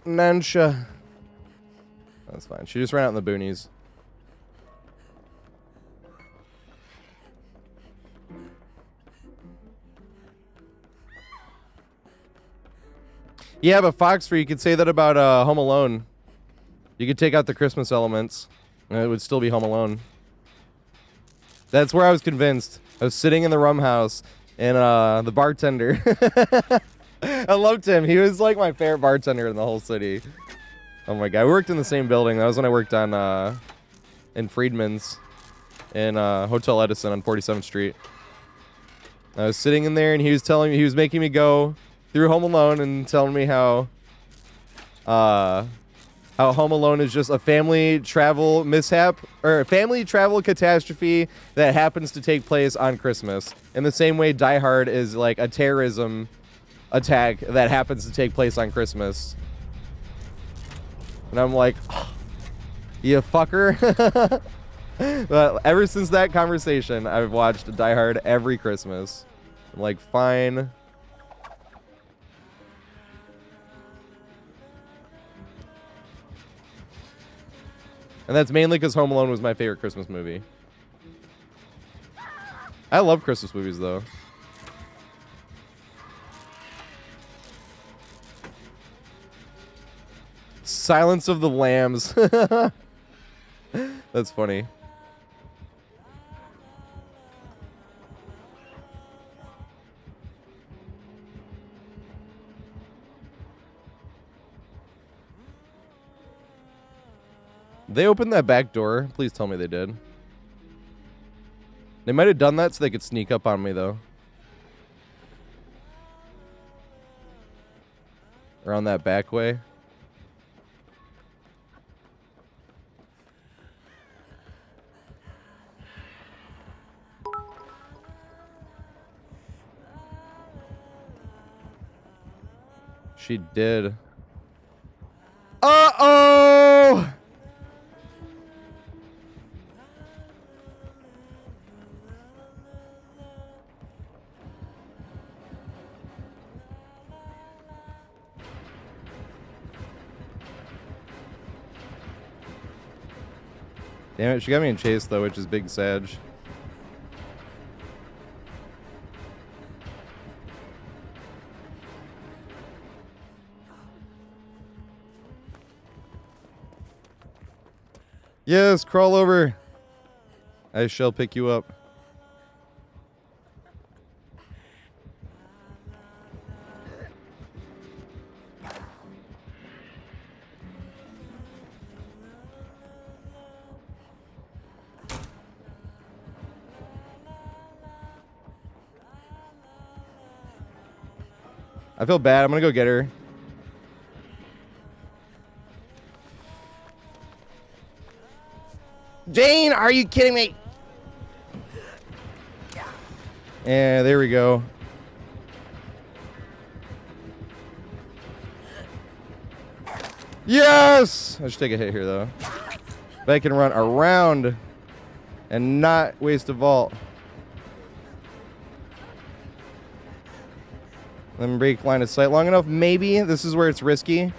Nansha. That's fine. She just ran out in the boonies. Yeah, but Foxfree, you could say that about Home Alone. You could take out the Christmas elements, and it would still be Home Alone. That's where I was convinced. I was sitting in the rum house, and the bartender... I loved him. He was like my favorite bartender in the whole city. Oh my god. We worked in the same building. That was when I worked on in Friedman's in Hotel Edison on 47th Street. I was sitting in there and he was making me go through Home Alone and telling me how Home Alone is just a family travel mishap or a family travel catastrophe that happens to take place on Christmas. In the same way Die Hard is like a terrorism attack that happens to take place on Christmas. And I'm like, oh, you fucker. But ever since that conversation, I've watched Die Hard every Christmas. I'm like, fine. And that's mainly because Home Alone was my favorite Christmas movie. I love Christmas movies, though. Silence of the Lambs. That's funny. They opened that back door. Please tell me they did. They might have done that so they could sneak up on me, though. Around that back way. She did. Uh-oh! Damn it, she got me in chase, though, which is big Sag. Yes, crawl over. I shall pick you up. I feel bad. I'm gonna go get her. Jane, are you kidding me? Yeah, there we go. Yes! I should take a hit here, though. But I can run around and not waste a vault. Let me break line of sight long enough. Maybe this is where it's risky.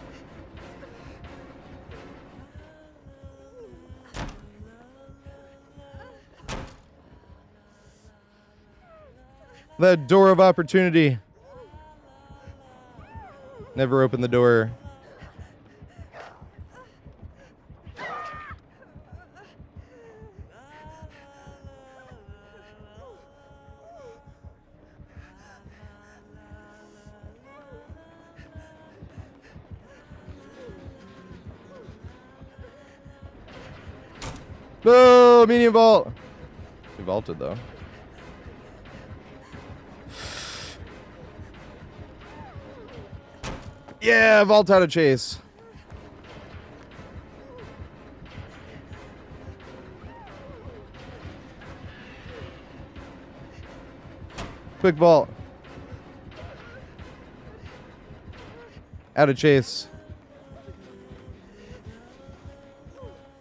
The door of opportunity. Never open the door. No, medium vault. We vaulted though. Yeah, vault out of chase. Quick vault. Out of chase.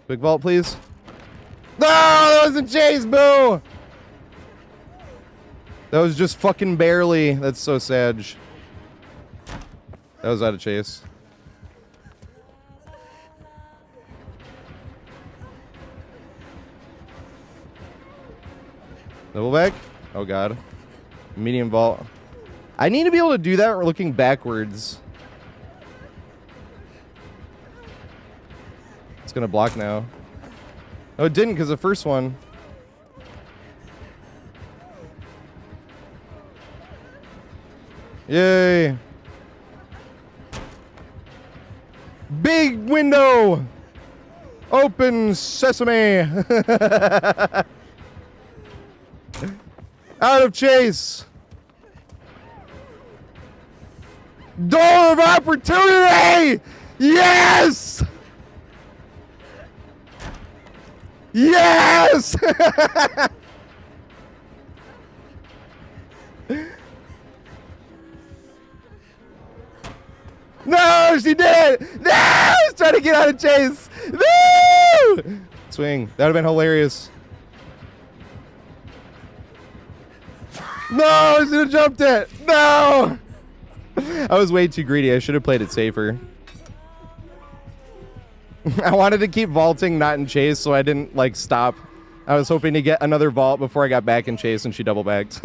Quick vault, please. No, that wasn't chase, boo! That was just fucking barely. That's so sad. That was out of chase. Double back? Oh god. Medium vault. I need to be able to do that looking backwards. It's gonna block now. Oh, it didn't because the first one. Yay. Big window. Open sesame. Out of chase. Door of opportunity. Yes. Yes. No, she did it! No! I was trying to get out of chase! No! Swing. That would have been hilarious. No! I should have jumped it! No! I was way too greedy. I should have played it safer. I wanted to keep vaulting, not in chase, so I didn't, like, stop. I was hoping to get another vault before I got back in chase, and she double backed.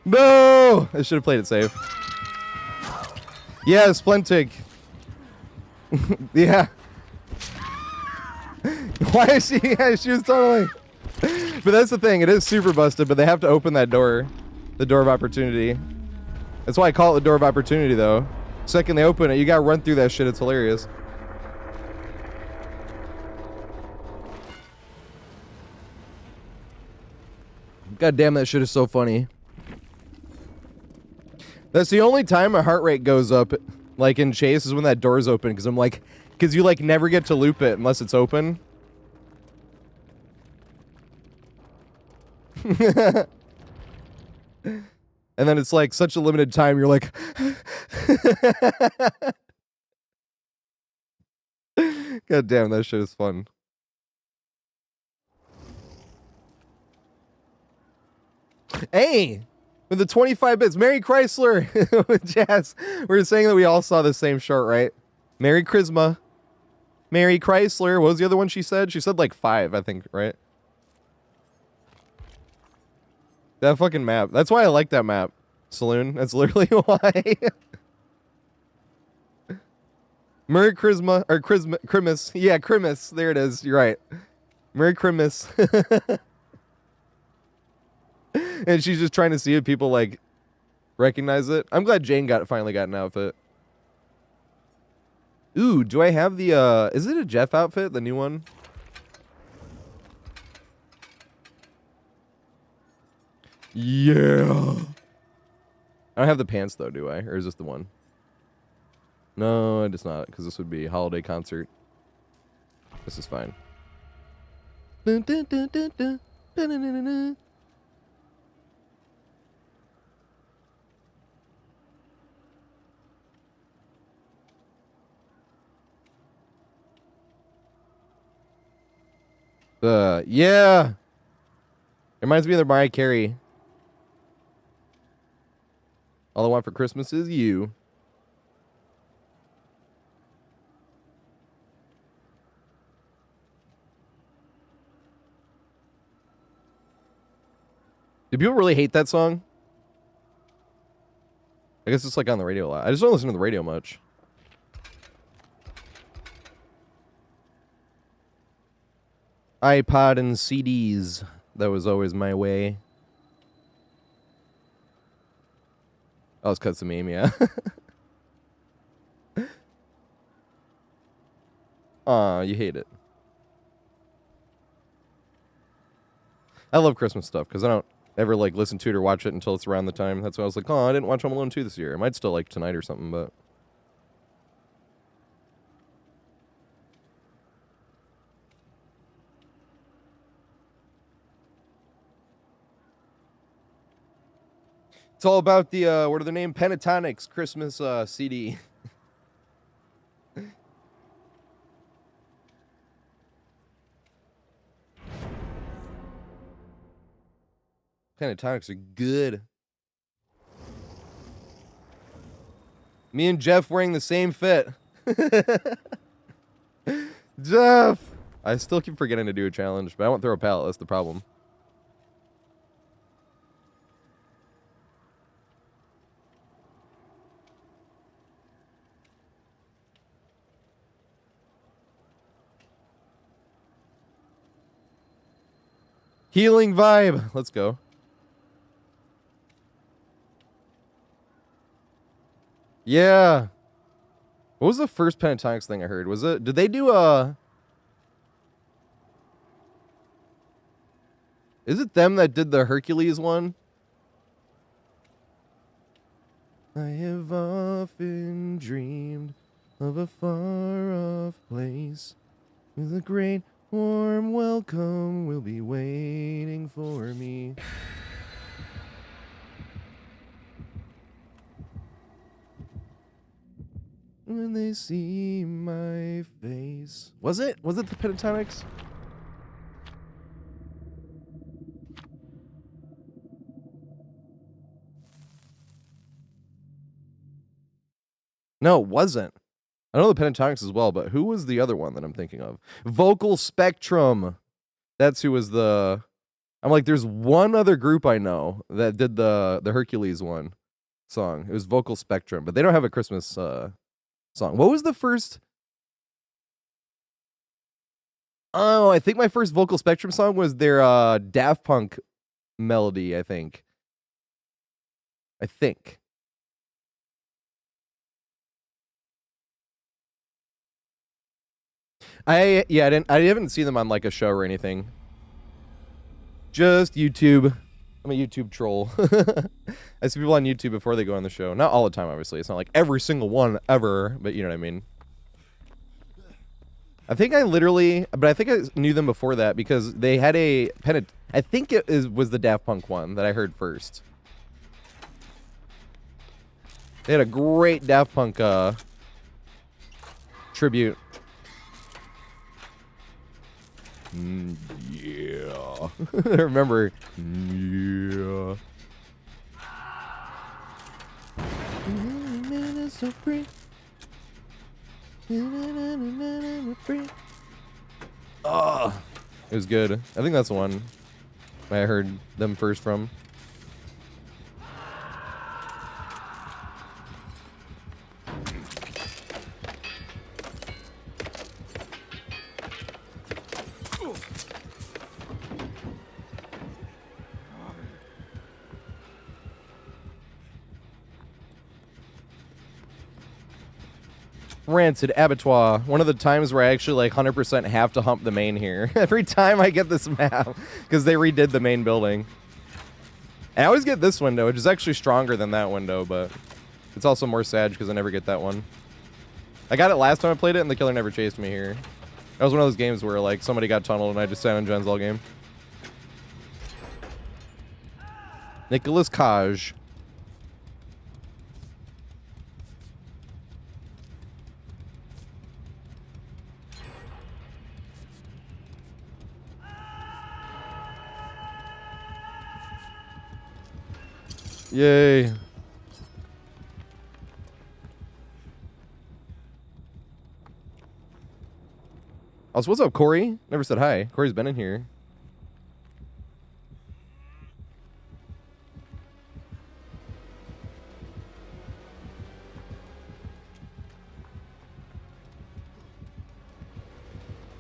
No! I should have played it safe. Yeah, Splintig. Yeah. Why is she? Yeah, she was totally. But that's the thing. It is super busted, but they have to open that door. The door of opportunity. That's why I call it the door of opportunity, though. Second they open it, you gotta run through that shit. It's hilarious. God damn, that shit is so funny. That's the only time my heart rate goes up, like in chase, is when that door's open, because I'm like, because you like never get to loop it unless it's open. And then it's like such a limited time, you're like, God damn, that shit is fun. Hey! With the 25 bits, Mary Chrysler with Jazz. We were saying that we all saw the same short, right? Mary Charisma. Mary Chrysler. What was the other one she said? She said like 5, I think, right? That fucking map. That's why I like that map. Saloon. That's literally why. Merry Christmas or Christmas. Yeah, Christmas. There it is. You're right. Merry Christmas. And she's just trying to see if people like recognize it. I'm glad Jane finally got an outfit. Ooh, do I have the is it a Jeff outfit, the new one? Yeah. I don't have the pants though, do I? Or is this the one? No, it is not, because this would be holiday concert. This is fine. Dun, dun, dun, dun, dun. Dun, dun, dun, dun, dun. Yeah. It reminds me of the Mariah Carey. All I want for Christmas is you. Do people really hate that song? I guess it's like on the radio a lot. I just don't listen to the radio much. iPod and CDs. That was always my way. Oh, it's cuts to meme, yeah. Aw, you hate it. I love Christmas stuff because I don't ever like listen to it or watch it until it's around the time. That's why I was like, oh, I didn't watch Home Alone 2 this year. I might still like tonight or something, but it's all about the what are their name? Pentatonics Christmas CD. Pentatonics are good. Me and Jeff wearing the same fit. Jeff! I still keep forgetting to do a challenge, but I won't throw a pallet. That's the problem. Healing vibe. Let's go. Yeah. What was the first Pentatonics thing I heard? Was it... Did they do a... Is it them that did the Hercules one? I have often dreamed of a far-off place with a great warm welcome will be waiting for me. When they see my face. Was it? Was it the Pentatonics? No, it wasn't. I know the Pentatonics as well, but who was the other one that I'm thinking of? Vocal Spectrum. That's who was the... I'm like, there's one other group I know that did the Hercules one song. It was Vocal Spectrum, but they don't have a Christmas song. What was the first... Oh, I think my first Vocal Spectrum song was their Daft Punk melody, I think. I haven't seen them on like a show or anything. Just YouTube. I'm a YouTube troll. I see people on YouTube before they go on the show. Not all the time, obviously. It's not like every single one ever, but you know what I mean. I think I knew them before that because they had a I think was the Daft Punk one that I heard first. They had a great Daft Punk tribute. Yeah. I remember. Yeah. So free. Oh, it was good. I think that's the one I heard them first from. Rancid Abattoir. One of the times where I actually like 100% have to hump the main here. Every time I get this map. Because they redid the main building. And I always get this window, which is actually stronger than that window, but it's also more sad because I never get that one. I got it last time I played it and the killer never chased me here. That was one of those games where like somebody got tunneled and I just sat on gens all game. Nicholas Cage. Yay. Also, what's up, Corey? Never said hi. Corey's been in here.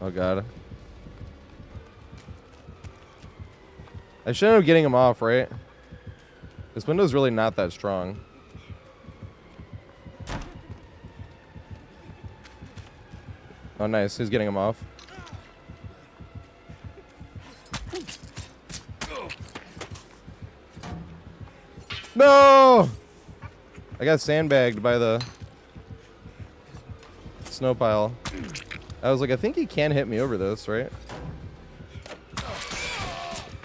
Oh, God. I should end up getting him off, right? This window's really not that strong. Oh, nice. He's getting him off. No! I got sandbagged by the snow pile. I was like, I think he can hit me over this, right?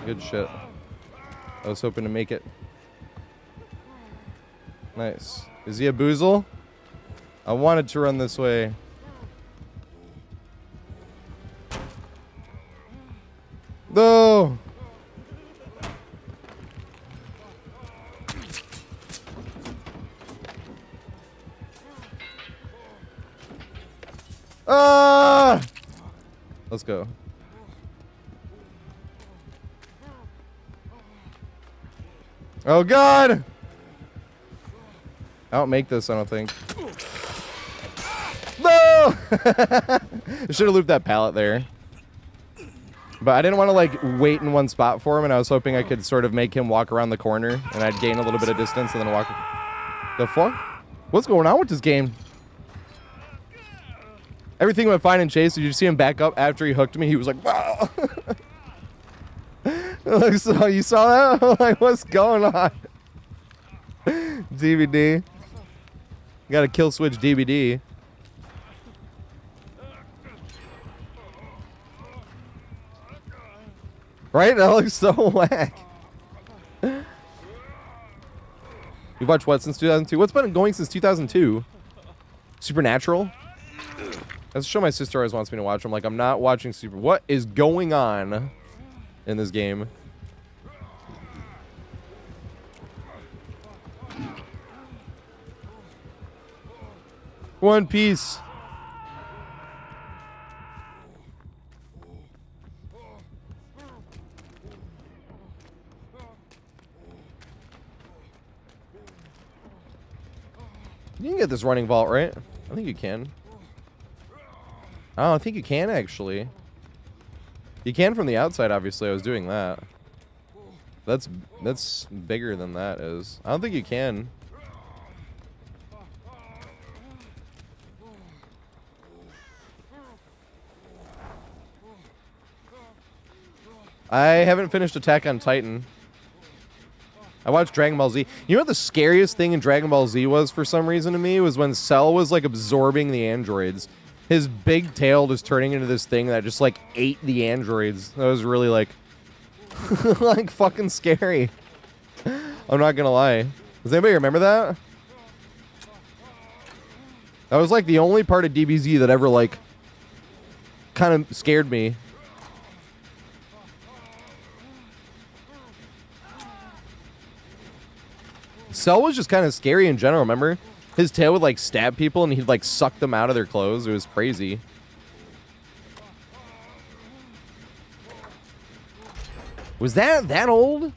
Good shit. I was hoping to make it. Nice. Is he a boozle? I wanted to run this way. No! Ah! Let's go. Oh, God! I don't make this, I don't think. No! I should have looped that pallet there. But I didn't want to, like, wait in one spot for him, and I was hoping I could sort of make him walk around the corner, and I'd gain a little bit of distance and then walk. The fuck? What's going on with this game? Everything went fine in Chase. Did you see him back up after he hooked me? He was like, wow. So you saw that? Like, what's going on? DVD. Got a kill switch DVD. Right? That looks so whack. You've watched what since 2002? What's been going since 2002? Supernatural? That's a show my sister always wants me to watch. I'm like, I'm not watching Super. What is going on in this game? One Piece. You can get this running vault, right? I think you can. Oh, I think you can, actually. You can from the outside, obviously. I was doing that. That's bigger than that is. I don't think you can. I haven't finished Attack on Titan. I watched Dragon Ball Z. You know what the scariest thing in Dragon Ball Z was for some reason to me? Was when Cell was like absorbing the androids. His big tail just turning into this thing that just like ate the androids. That was really like, like fucking scary. I'm not gonna lie. Does anybody remember that? That was like the only part of DBZ that ever like kind of scared me. Cell was just kind of scary in general, remember? His tail would like stab people and he'd like suck them out of their clothes. It was crazy. Was that old?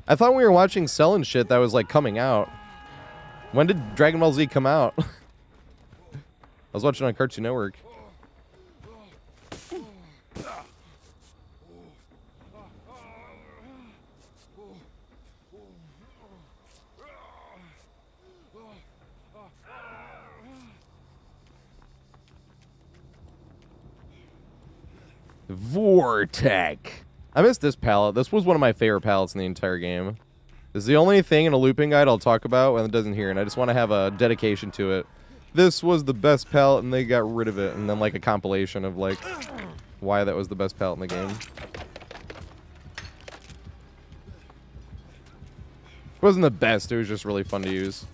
I thought we were watching Cell and shit that was like coming out. When did Dragon Ball Z come out? I was watching on Cartoon Network. Vortec. I missed this palette. This was one of my favorite palettes in the entire game. This is the only thing in a looping guide I'll talk about when it doesn't here, and I just want to have a dedication to it. This was the best palette, and they got rid of it, and then like a compilation of like why that was the best palette in the game. It wasn't the best, it was just really fun to use.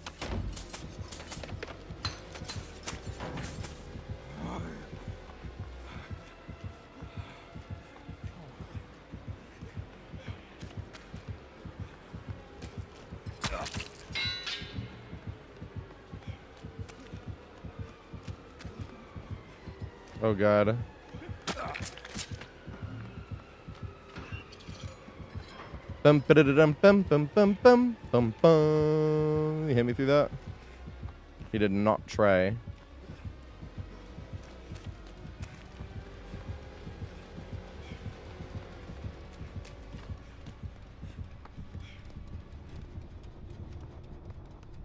Oh god. Bum ba da dum bum bum bum bum bum bum. You hit me through that? He did not try.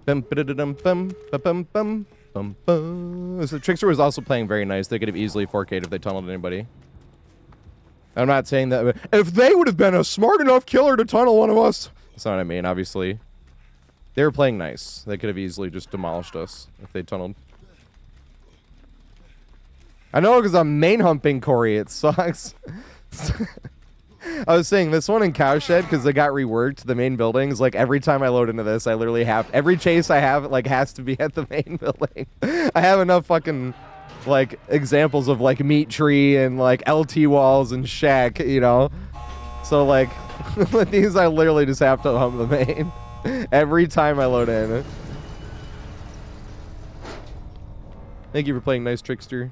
Bum ba da dum bum bum bum bum. So Trickster was also playing very nice. They could have easily 4K'd if they tunneled anybody. I'm not saying that if they would have been a smart enough killer to tunnel one of us. That's not what I mean, obviously. They were playing nice. They could have easily just demolished us if they tunneled. I know because I'm main humping Corey. It sucks. I was saying this one in Cowshed because they got reworked. The main buildings, like every time I load into this, I literally have every chase I have like has to be at the main building. I have enough fucking like examples of like meat tree and like LT walls and shack, you know. So like with these, I literally just have to hump the main every time I load in. Thank you for playing nice, Trickster.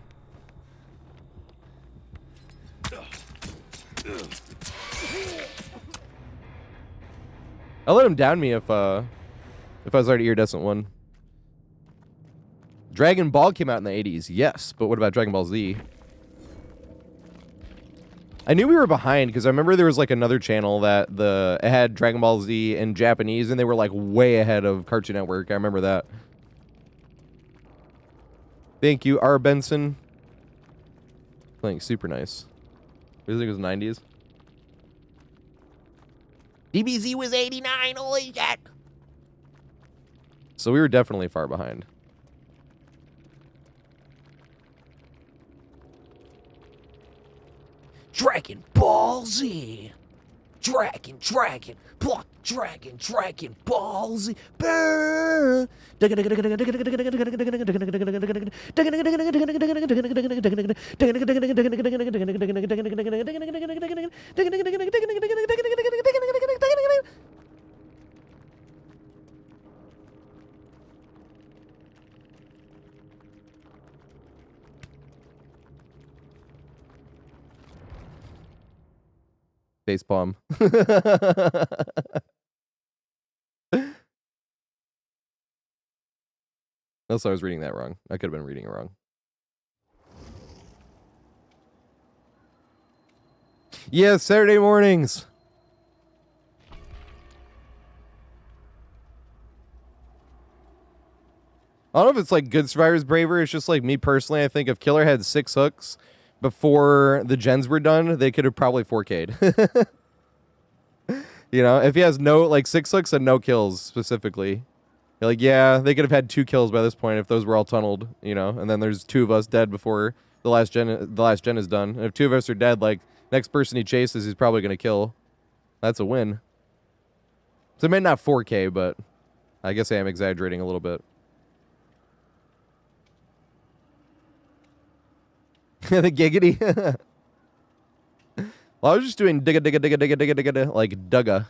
I'll let him down me if I was already iridescent one. Dragon Ball came out in the 80s, yes, but what about Dragon Ball Z? I knew we were behind because I remember there was like another channel that it had Dragon Ball Z in Japanese, and they were like way ahead of Cartoon Network. I remember that. Thank you, R. Benson. Playing super nice. I think it was 90s. DBZ was 89, holy shit. So we were definitely far behind. Dragon Ball Z. Dragon Ball Z. Burn. Facepalm. Also, I was reading that wrong. I could have been reading it wrong. Yeah, Saturday mornings. I don't know if it's like good survivors bravery. It's just like me personally. I think if Killer had 6 hooks before the gens were done, they could have probably 4K'd. You know, if he has no like 6 hooks and no kills specifically, you're like, yeah, they could have had 2 kills by this point if those were all tunneled. You know, and then there's 2 of us dead before the last gen is done. And if 2 of us are dead, like next person he chases, he's probably gonna kill. That's a win. So it may not 4K, but I guess I am exaggerating a little bit. The giggity. Well, I was just doing digga digga digga digga digga digga digga like dugga.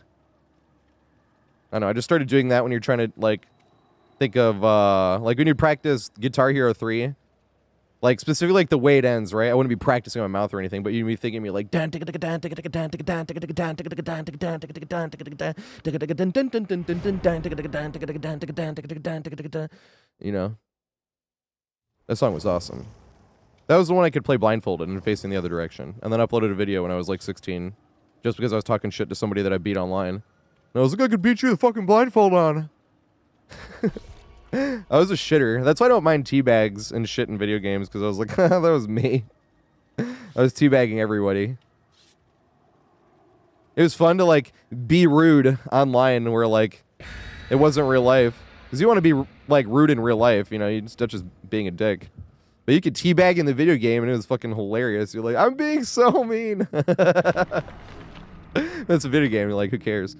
I don't know, I just started doing that when you're trying to like think of like when you practice Guitar Hero 3. Like specifically like the way it ends, right? I wouldn't be practicing my mouth or anything, but you'd be thinking me like you know. That song was awesome. That was the one I could play blindfolded and facing the other direction. And then uploaded a video when I was like 16. Just because I was talking shit to somebody that I beat online. And I was like, I could beat you with fucking blindfold on. I was a shitter. That's why I don't mind teabags and shit in video games. Because I was like, that was me. I was teabagging everybody. It was fun to like be rude online where like it wasn't real life. Because you want to be like rude in real life, you know, you just being a dick. But you could teabag in the video game and it was fucking hilarious. You're like, I'm being so mean. That's a video game. You're like, who cares?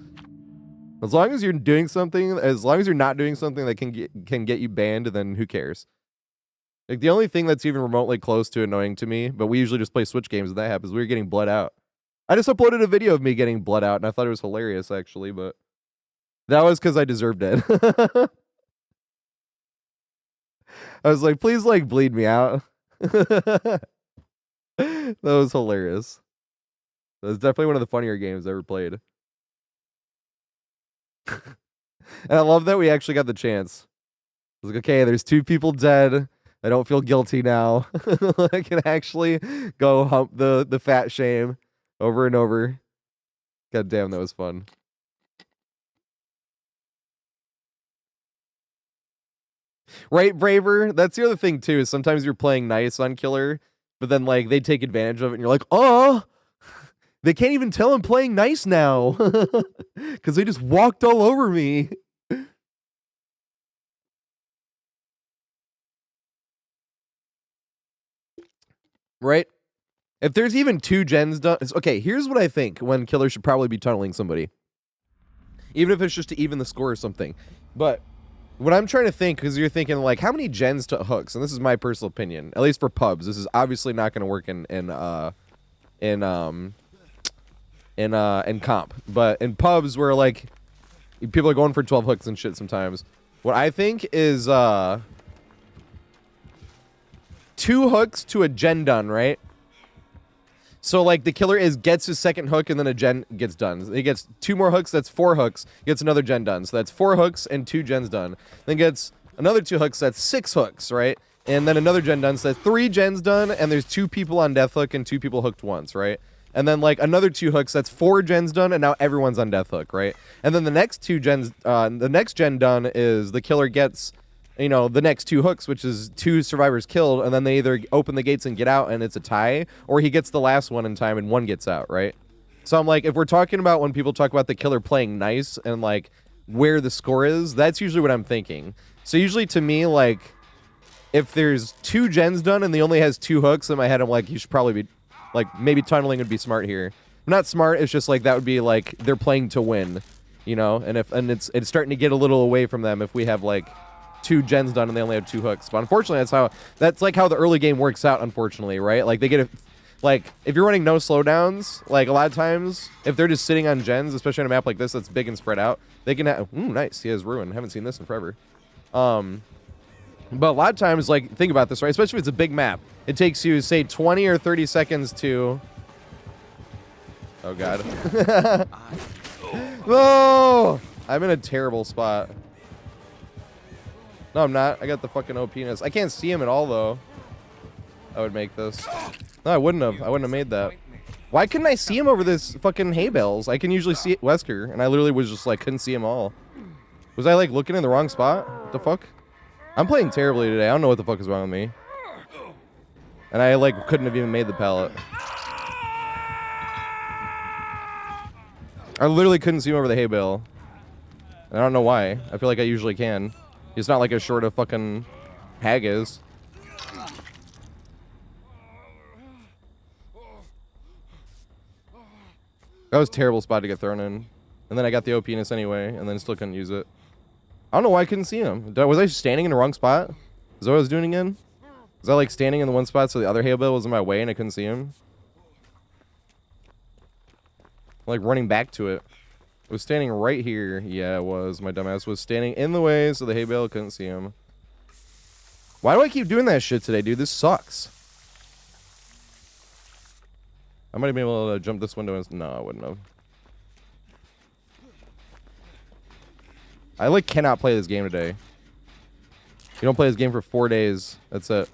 As long as you're doing something, as long as you're not doing something that can get you banned, then who cares? Like the only thing that's even remotely close to annoying to me, but we usually just play Switch games and that happens, we were getting bled out. I just uploaded a video of me getting bled out and I thought it was hilarious actually, but that was because I deserved it. I was like, please like bleed me out. That was hilarious. That was definitely one of the funnier games I ever played. And I love that we actually got the chance. I was like, okay, there's 2 people dead. I don't feel guilty now. I can actually go hump the fat shame over and over. God damn, that was fun. Right, Braver? That's the other thing, too, is sometimes you're playing nice on Killer, but then, like, they take advantage of it, and you're like, oh! They can't even tell I'm playing nice now! Because they just walked all over me! Right? If there's even 2 gens done... Okay, here's what I think when Killer should probably be tunneling somebody. Even if it's just to even the score or something. But what I'm trying to think, because you're thinking, like, how many gens to hooks? And this is my personal opinion. At least for pubs. This is obviously not going to work in comp. But in pubs where, like, people are going for 12 hooks and shit sometimes. What I think is 2 hooks to a gen done, right? So, like, the Killer gets his second hook, and then a gen gets done. He gets 2 more hooks, that's 4 hooks, gets another gen done. So that's 4 hooks and 2 gens done. Then gets another 2 hooks, that's 6 hooks, right? And then another gen done, so that's 3 gens done, and there's 2 people on death hook and 2 people hooked once, right? And then, like, another 2 hooks, that's 4 gens done, and now everyone's on death hook, right? And then the next 2 gens, the next gen done is the Killer gets... you know, the next 2 hooks, which is 2 survivors killed, and then they either open the gates and get out and it's a tie, or he gets the last one in time and 1 gets out, right? So I'm like, if we're talking about when people talk about the Killer playing nice and, like, where the score is, that's usually what I'm thinking. So usually to me, like, if there's 2 gens done and he only has 2 hooks, in my head I'm like, you should probably be, like, maybe tunneling would be smart here. Not smart, it's just like, that would be, like, they're playing to win, you know? And it's starting to get a little away from them if we have, like, 2 gens done and they only have 2 hooks. But unfortunately, that's like how the early game works out, unfortunately, right? Like, they get like, if you're running no slowdowns, like, a lot of times, if they're just sitting on gens, especially on a map like this that's big and spread out, they can have... Ooh, nice. He has Ruin. Haven't seen this in forever. But a lot of times, like, think about this, right? Especially if it's a big map. It takes you, say, 20 or 30 seconds to... Oh, God. No! I'm in a terrible spot. No, I'm not. I got the fucking OP-ness. I can't see him at all, though. I would make this. No, I wouldn't have. I wouldn't have made that. Why couldn't I see him over this fucking hay bales? I can usually see Wesker, and I literally was just like, couldn't see him all. Was I like looking in the wrong spot? What the fuck? I'm playing terribly today. I don't know what the fuck is wrong with me. And I like couldn't have even made the pallet. I literally couldn't see him over the hay bale. I don't know why. I feel like I usually can. He's not like as short a fucking hag is. That was a terrible spot to get thrown in. And then I got the OP-ness anyway, and then still couldn't use it. I don't know why I couldn't see him. Was I standing in the wrong spot? Is that what I was doing again? Was I like standing in the one spot so the other hay bale was in my way and I couldn't see him? Like running back to it. It was standing right here. Yeah, it was. My dumbass was standing in the way so the hay bale couldn't see him. Why do I keep doing that shit today, dude? This sucks. I might have been able to jump this window and... No, I wouldn't have. I, like, cannot play this game today. You don't play this game for 4 days. That's it.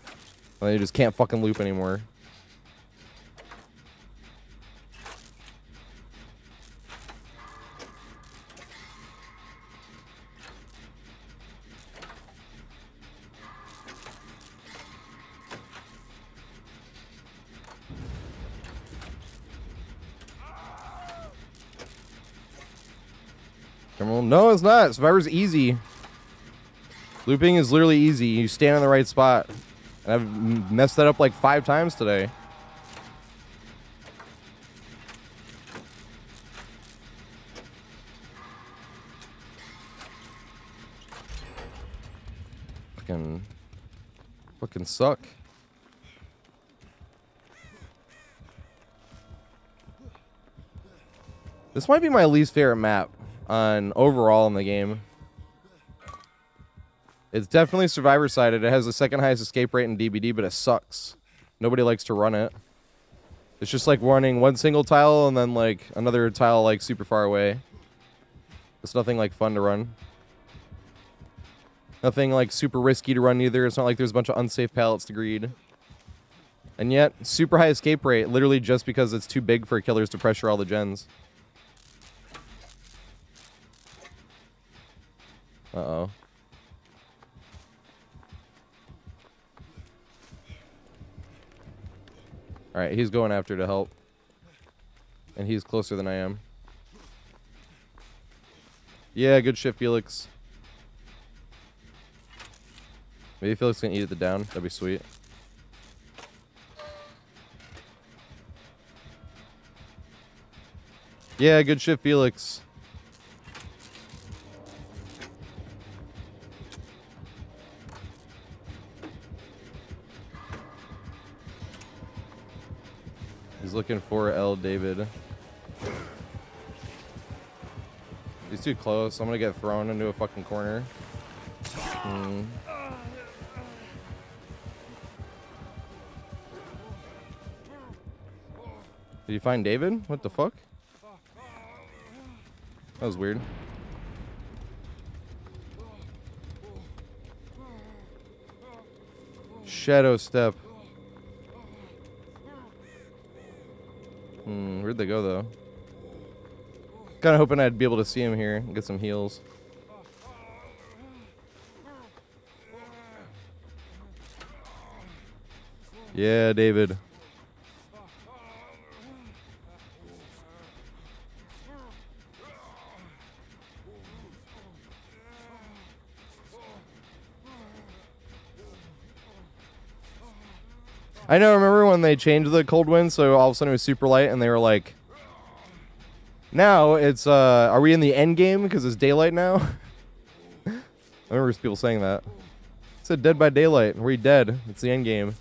And then you just can't fucking loop anymore. Criminal? No, it's not. Survivor's easy. Looping is literally easy. You stand in the right spot. And I've messed that up like 5 times today. Fucking suck. This might be my least favorite map on overall in the game. It's definitely survivor sided. It has the second highest escape rate in DBD, but it sucks. Nobody likes to run it. It's just like running one single tile and then like another tile like super far away. It's nothing like fun to run. Nothing like super risky to run either. It's not like there's a bunch of unsafe pallets to greed. And yet, super high escape rate, literally just because it's too big for killers to pressure all the gens. Uh-oh. Alright, he's going after to help. And he's closer than I am. Yeah, good shit, Felix. Maybe Felix can eat it down. That'd be sweet. Yeah, good shit, Felix. He's looking for L. David. He's too close. I'm gonna get thrown into a fucking corner. Did you find David? What the fuck? That was weird. Shadow step. Where'd they go though? Kinda hoping I'd be able to see him here and get some heals. Yeah, David. I know, remember when they changed the cold wind, so all of a sudden it was super light, and they were like, now it's, are we in the end game because it's daylight now? I remember people saying that. It said Dead by Daylight. We're dead. It's the end game.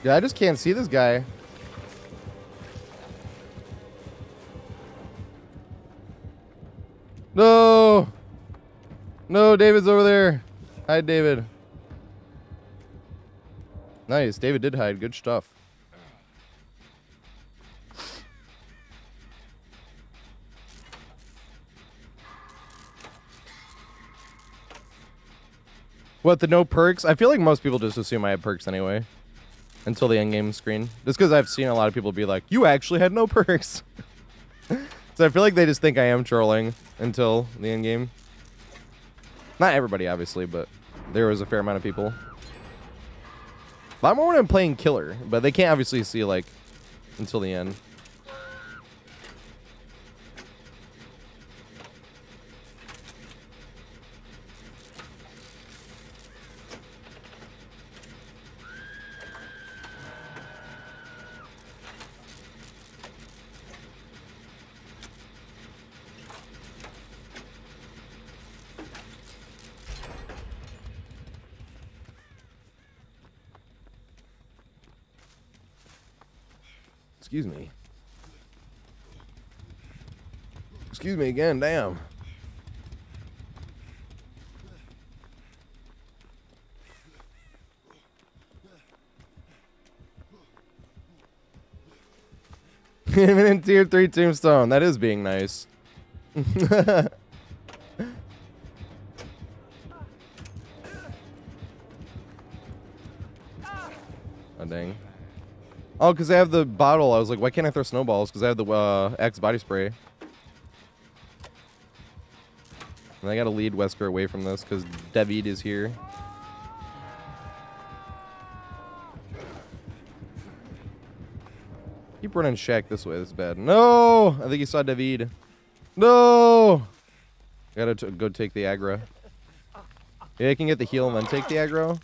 Yeah, I just can't see this guy. No! No, David's over there. Hide, David. Nice, David did hide. Good stuff. What, the no perks? I feel like most people just assume I have perks anyway. Until the endgame screen. Just because I've seen a lot of people be like, you actually had no perks. So I feel like they just think I am trolling until the endgame. Not everybody, obviously, but there was a fair amount of people. A lot more when I'm playing killer, but they can't obviously see, like, until the end. Excuse me. Excuse me again, damn. Imminent tier 3 tombstone. That is being nice. Oh, dang. Oh, because I have the bottle. I was like, why can't I throw snowballs? Because I have the Axe body spray. And I gotta lead Wesker away from this because David is here. Keep running Shaq this way. This is bad. No! I think he saw David. No! Gotta go take the aggro. Yeah, I can get the heal and then take the aggro.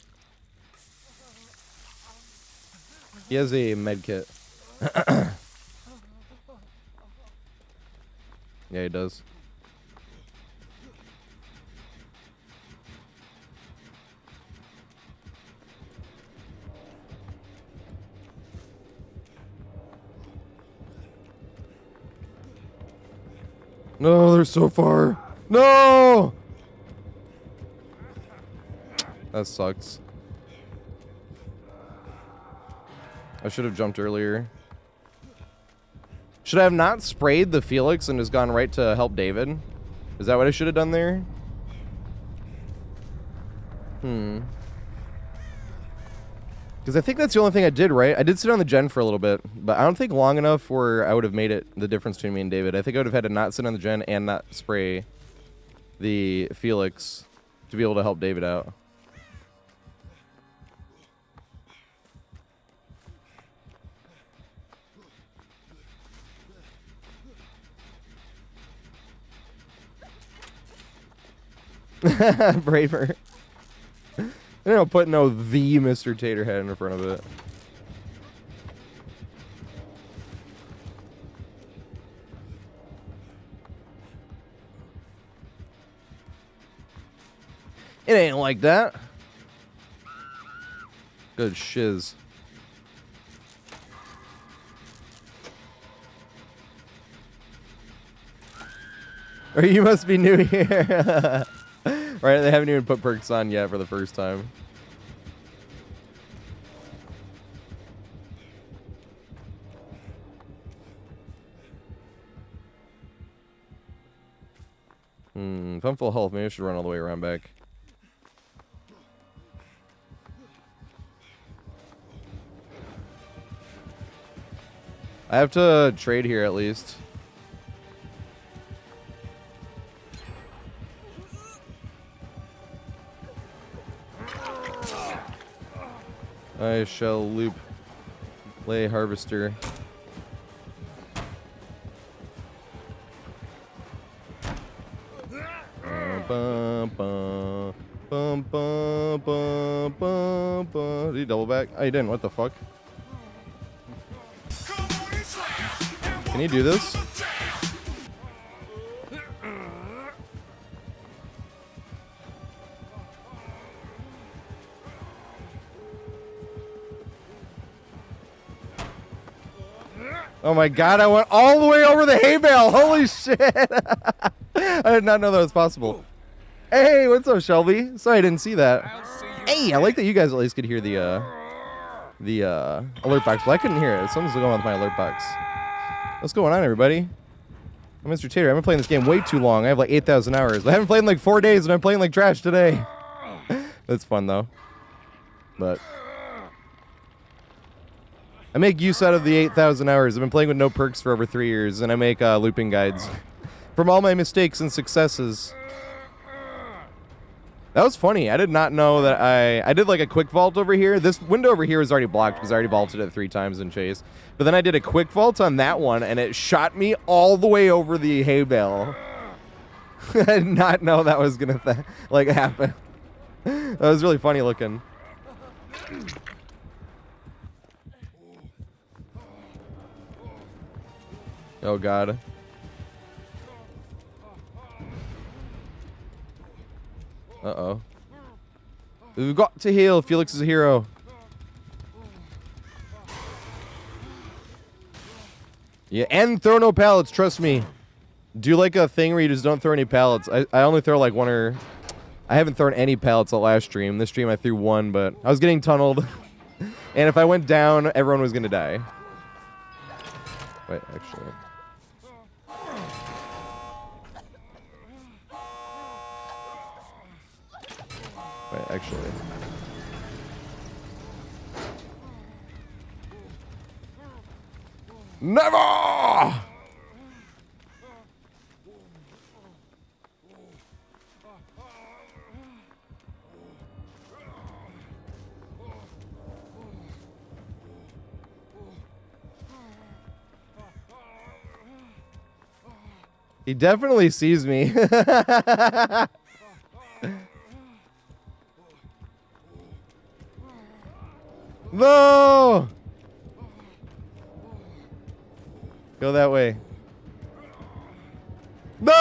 He has a med kit. Yeah, he does. No, they're so far. No! That sucks. I should have jumped earlier. Should I have not sprayed the Felix and just gone right to help David? Is that what I should have done there? Because I think that's the only thing I did, right? I did sit on the gen for a little bit, but I don't think long enough where I would have made it the difference between me and David. I think I would have had to not sit on the gen and not spray the Felix to be able to help David out. Braver. They don't put no the Mr. TatorHead in front of it. It ain't like that. Good shiz. Or you must be new here. Right, they haven't even put perks on yet for the first time. If I'm full health, maybe I should run all the way around back. I have to trade here at least. I shall loop lay harvester. Did he double back? Oh, he didn't. What the fuck? Can you do this? Oh my god, I went all the way over the hay bale. Holy shit. I did not know that was possible. Hey, what's up, Shelby? Sorry I didn't see that. Hey, I like that you guys at least could hear the alert box, but I couldn't hear it. Something's going on with my alert box. What's going on, everybody? I'm Mr. Tater. I've been playing this game way too long. I have like 8,000 hours. I haven't played in like 4 days, and I'm playing like trash today. That's fun, though. But I make use out of the 8,000 hours. I've been playing with no perks for over 3 years, and I make looping guides from all my mistakes and successes. That was funny. I did not know that I did like a quick vault over here. This window over here is already blocked because I already vaulted it 3 times in Chase. But then I did a quick vault on that one, and it shot me all the way over the hay bale. I did not know that was going to like happen. That was really funny looking. Oh, God. Uh-oh. We've got to heal. Felix is a hero. Yeah, and throw no pallets, trust me. Do like a thing where you just don't throw any pallets. I only throw like one or... I haven't thrown any pallets the last stream. This stream I threw one, but I was getting tunneled. And if I went down, everyone was going to die. Wait, actually... Wait, actually... Never! He definitely sees me. No! Go that way. No!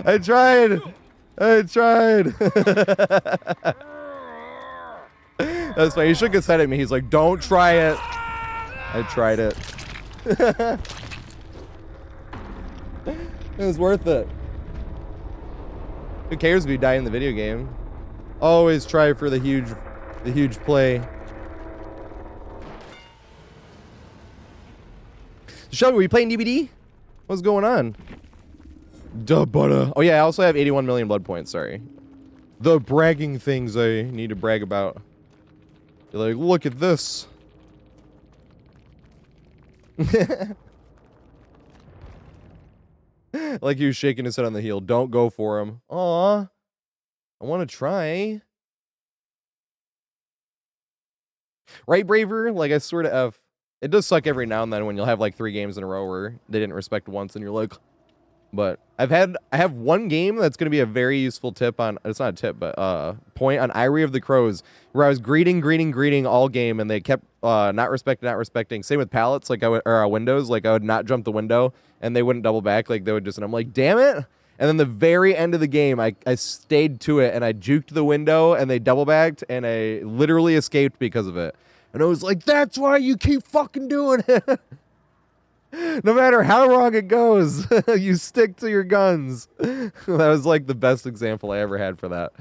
I tried. That's why he shook his head at me. He's like, "Don't try it." I tried it. It was worth it. Who cares if you die in the video game? Always try for the huge play. Shelby, were you playing DBD? What's going on? Duh, butter. Oh yeah, I also have 81 million blood points. Sorry. The bragging things I need to brag about. You're like, look at this. Like he was shaking his head on the heel. Don't go for him. Aw. I want to try. Right, Braver? Like, I swear to F. It does suck every now and then when you'll have like 3 games in a row where they didn't respect once and you're like, but I have one game that's going to be a very useful tip on, it's not a tip, but point on Irie of the Crows, where I was greeting all game and they kept not respecting. Same with pallets, like windows, like I would not jump the window and they wouldn't double back, like they would just, and I'm like, damn it. And then the very end of the game, I stayed to it and I juked the window and they double backed and I literally escaped because of it. And I was like, that's why you keep fucking doing it. No matter how wrong it goes, you stick to your guns. That was like the best example I ever had for that.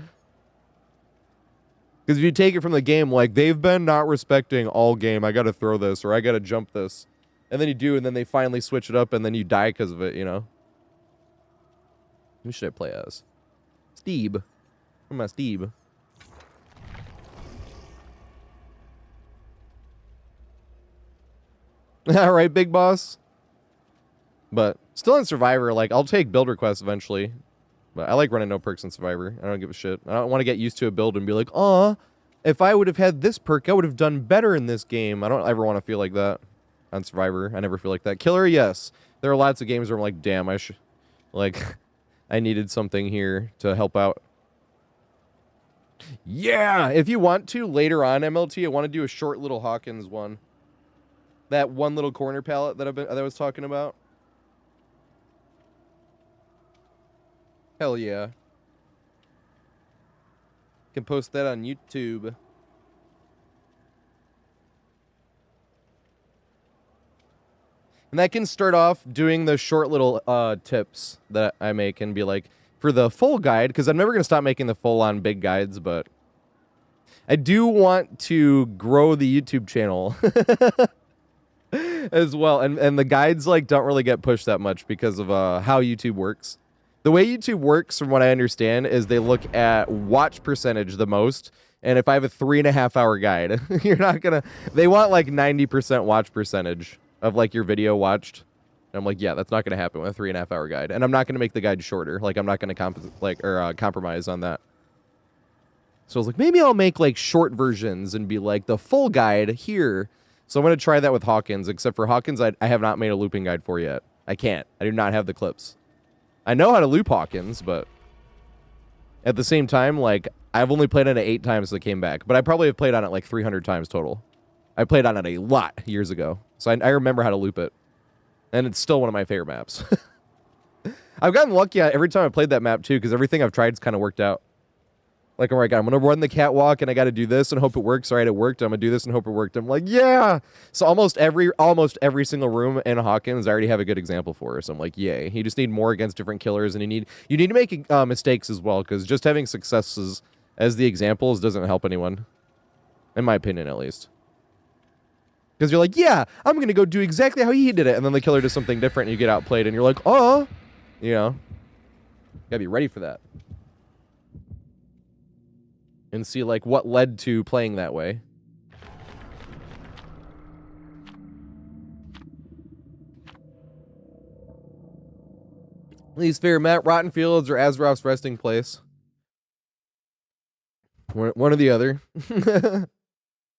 Because if you take it from the game, like, they've been not respecting all game. I got to throw this or I got to jump this. And then you do, and then they finally switch it up, and then you die because of it, you know? Who should I play as? Steve. Where's my Steve? All right, big boss. But still in Survivor, like, I'll take build requests eventually. But I like running no perks in Survivor. I don't give a shit. I don't want to get used to a build and be like, aw, if I would have had this perk, I would have done better in this game. I don't ever want to feel like that on Survivor. I never feel like that. Killer, yes. There are lots of games where I'm like, damn, I should, like, I needed something here to help out. Yeah, if you want to, later on, MLT, I want to do a short little Hawkins one. That one little corner palette that I was talking about. Hell yeah. Can post that on YouTube. And that can start off doing the short little tips that I make and be like, for the full guide, because I'm never going to stop making the full-on big guides, but I do want to grow the YouTube channel as well. And the guides, like, don't really get pushed that much because of how YouTube works. The way YouTube works, from what I understand, is they look at watch percentage the most. And if I have a 3.5-hour guide, you're not going to... They want, like, 90% watch percentage of, like, your video watched. And I'm like, yeah, that's not going to happen with a 3.5-hour guide. And I'm not going to make the guide shorter. Like, I'm not going to compromise on that. So I was like, maybe I'll make, like, short versions and be like, the full guide here. So I'm going to try that with Hawkins. Except for Hawkins, I have not made a looping guide for yet. I can't. I do not have the clips. I know how to loop Hawkins, but at the same time, like, I've only played on it 8 times since it came back. But I probably have played on it, like, 300 times total. I played on it a lot years ago. So I remember how to loop it. And it's still one of my favorite maps. I've gotten lucky every time I played that map, too, because everything I've tried has kind of worked out. Like, I'm like, I'm going to run the catwalk, and I got to do this and hope it works. All right, it worked. I'm going to do this and hope it worked. I'm like, yeah! So almost every single room in Hawkins, I already have a good example for. So I'm like, yay. You just need more against different killers, and you need to make mistakes as well, because just having successes as the examples doesn't help anyone. In my opinion, at least. Because you're like, yeah, I'm going to go do exactly how he did it. And then the killer does something different, and you get outplayed, and you're like, oh! You know? Gotta be ready for that. And see, like, what led to playing that way. Least favorite map, Rotten Fields or Azeroth's resting place. One or the other.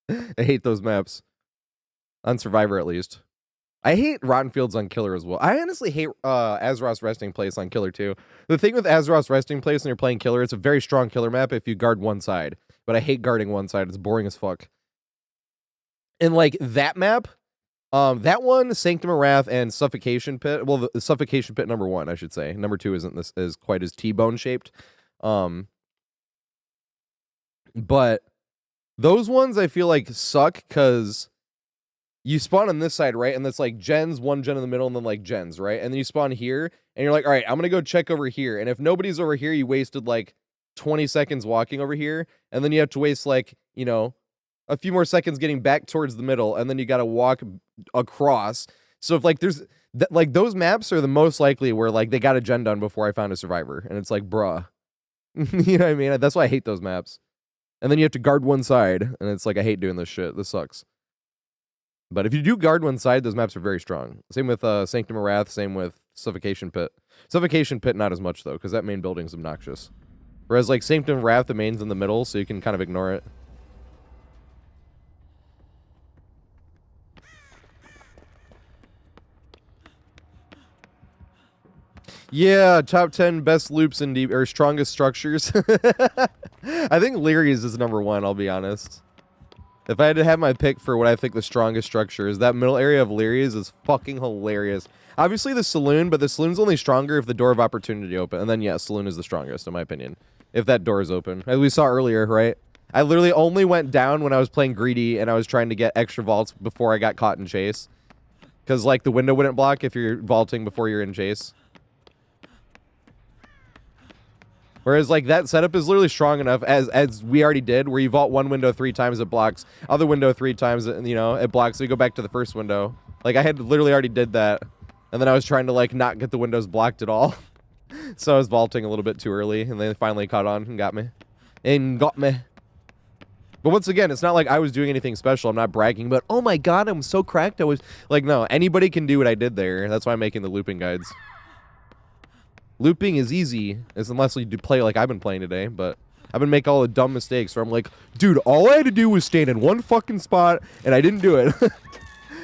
I hate those maps. On Survivor, at least. I hate Rotten Fields on Killer as well. I honestly hate Azeroth's Resting Place on Killer too. The thing with Azeroth's Resting Place when you're playing Killer, it's a very strong Killer map if you guard one side. But I hate guarding one side. It's boring as fuck. And like that map, that one, Sanctum of Wrath and Suffocation Pit. Well, the Suffocation Pit number 1, I should say. Number 2 isn't this is quite as T-bone shaped. But those ones I feel like suck because you spawn on this side, right? And that's like gens, 1 gen in the middle, and then like gens, right? And then you spawn here, and you're like, all right, I'm gonna go check over here. And if nobody's over here, you wasted like 20 seconds walking over here, and then you have to waste like, you know, a few more seconds getting back towards the middle, and then you gotta walk across. So if like there's like those maps are the most likely where like they got a gen done before I found a survivor, and it's like, bruh. You know what I mean? That's why I hate those maps. And then you have to guard one side, and it's like, I hate doing this shit. This sucks. But if you do guard one side, those maps are very strong. Same with Sanctum of Wrath, same with Suffocation Pit. Suffocation Pit, not as much, though, because that main building's obnoxious. Whereas, like, Sanctum of Wrath, the main's in the middle, so you can kind of ignore it. Yeah, top 10 best loops in deep, or strongest structures. I think Leary's is number 1, I'll be honest. If I had to have my pick for what I think the strongest structure is, that middle area of Leary's is fucking hilarious. Obviously the saloon, but the saloon's only stronger if the door of opportunity open. And then, yeah, saloon is the strongest, in my opinion. If that door is open. As we saw earlier, right? I literally only went down when I was playing greedy and I was trying to get extra vaults before I got caught in chase. Because, like, the window wouldn't block if you're vaulting before you're in chase. Whereas, like, that setup is literally strong enough, as we already did, where you vault one window 3 times, it blocks. Other window 3 times, you know, it blocks, so you go back to the first window. Like, I had literally already did that, and then I was trying to, like, not get the windows blocked at all. So I was vaulting a little bit too early, and they finally caught on and got me. But once again, it's not like I was doing anything special. I'm not bragging, but, oh my god, I'm so cracked. I was, like, no, anybody can do what I did there. That's why I'm making the looping guides. Looping is easy, unless you do play like I've been playing today, but I've been making all the dumb mistakes where I'm like, dude, all I had to do was stand in one fucking spot, and I didn't do it.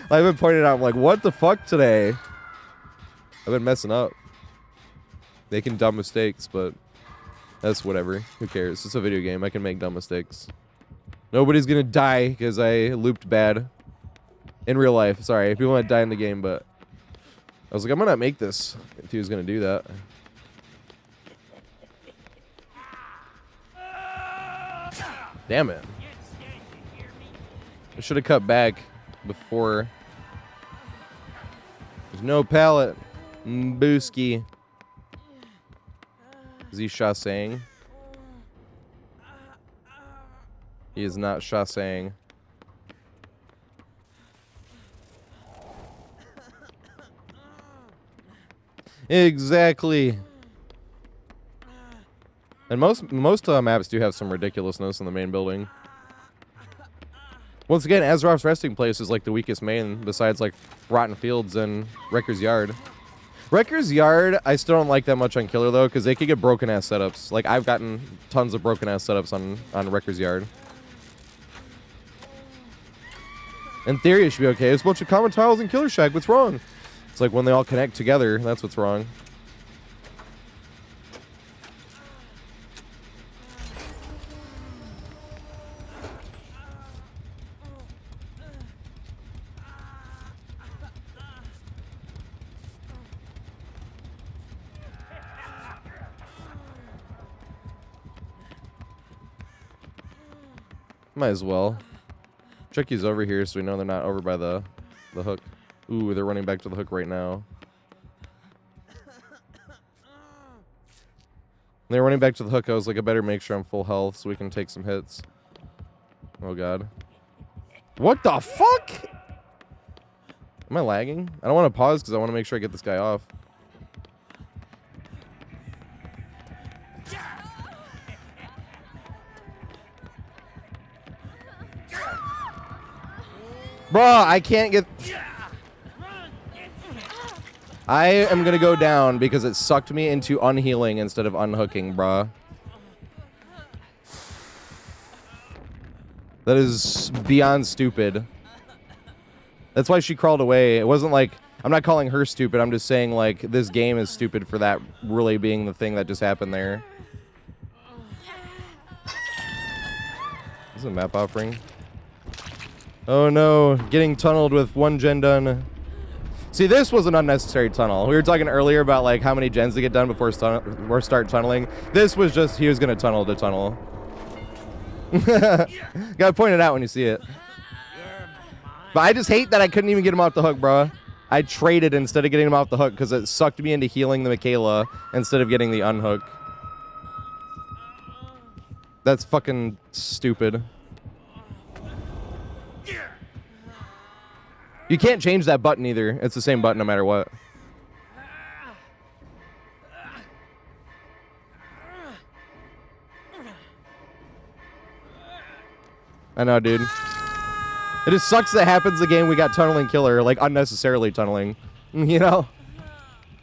I've been pointing out, I'm like, what the fuck today? I've been messing up. Making dumb mistakes, but that's whatever. Who cares? It's a video game. I can make dumb mistakes. Nobody's gonna die because I looped bad. In real life. Sorry, people might die in the game, but I was like, I'm gonna make this if he was gonna do that. Damn it. I should have cut back before. There's no pallet. Booski. Is he chassing? He is not chassing. Exactly. And most maps do have some ridiculousness in the main building. Once again, Azeroth's Resting Place is like the weakest main, besides like Rotten Fields and Wrecker's Yard. Wrecker's Yard, I still don't like that much on Killer though, because they could get broken ass setups. Like I've gotten tons of broken ass setups on Wrecker's Yard. In theory, it should be okay. There's a bunch of common tiles in Killer Shack. What's wrong? It's like when they all connect together, that's what's wrong. Might as well. Chucky's over here, so we know they're not over by the hook. Ooh, they're running back to the hook right now. They're running back to the hook. I was like, I better make sure I'm full health so we can take some hits. Oh, God. What the fuck? Am I lagging? I don't want to pause because I want to make sure I get this guy off. Bruh, I can't get... I am gonna go down because it sucked me into unhealing instead of unhooking, bruh. That is beyond stupid. That's why she crawled away. It wasn't like, I'm not calling her stupid. I'm just saying, like, this game is stupid for that really being the thing that just happened there. This is a map offering. Oh no, getting tunneled with one gen done. See, this was an unnecessary tunnel. We were talking earlier about, like, how many gens to get done before start tunneling. This was just, he was going to tunnel to tunnel. Gotta point it out when you see it. But I just hate that I couldn't even get him off the hook, bro. I traded instead of getting him off the hook because it sucked me into healing the Michaela instead of getting the unhook. That's fucking stupid. You can't change that button either. It's the same button no matter what. I know, dude. It just sucks that happens the game we got tunneling killer, like unnecessarily tunneling, you know?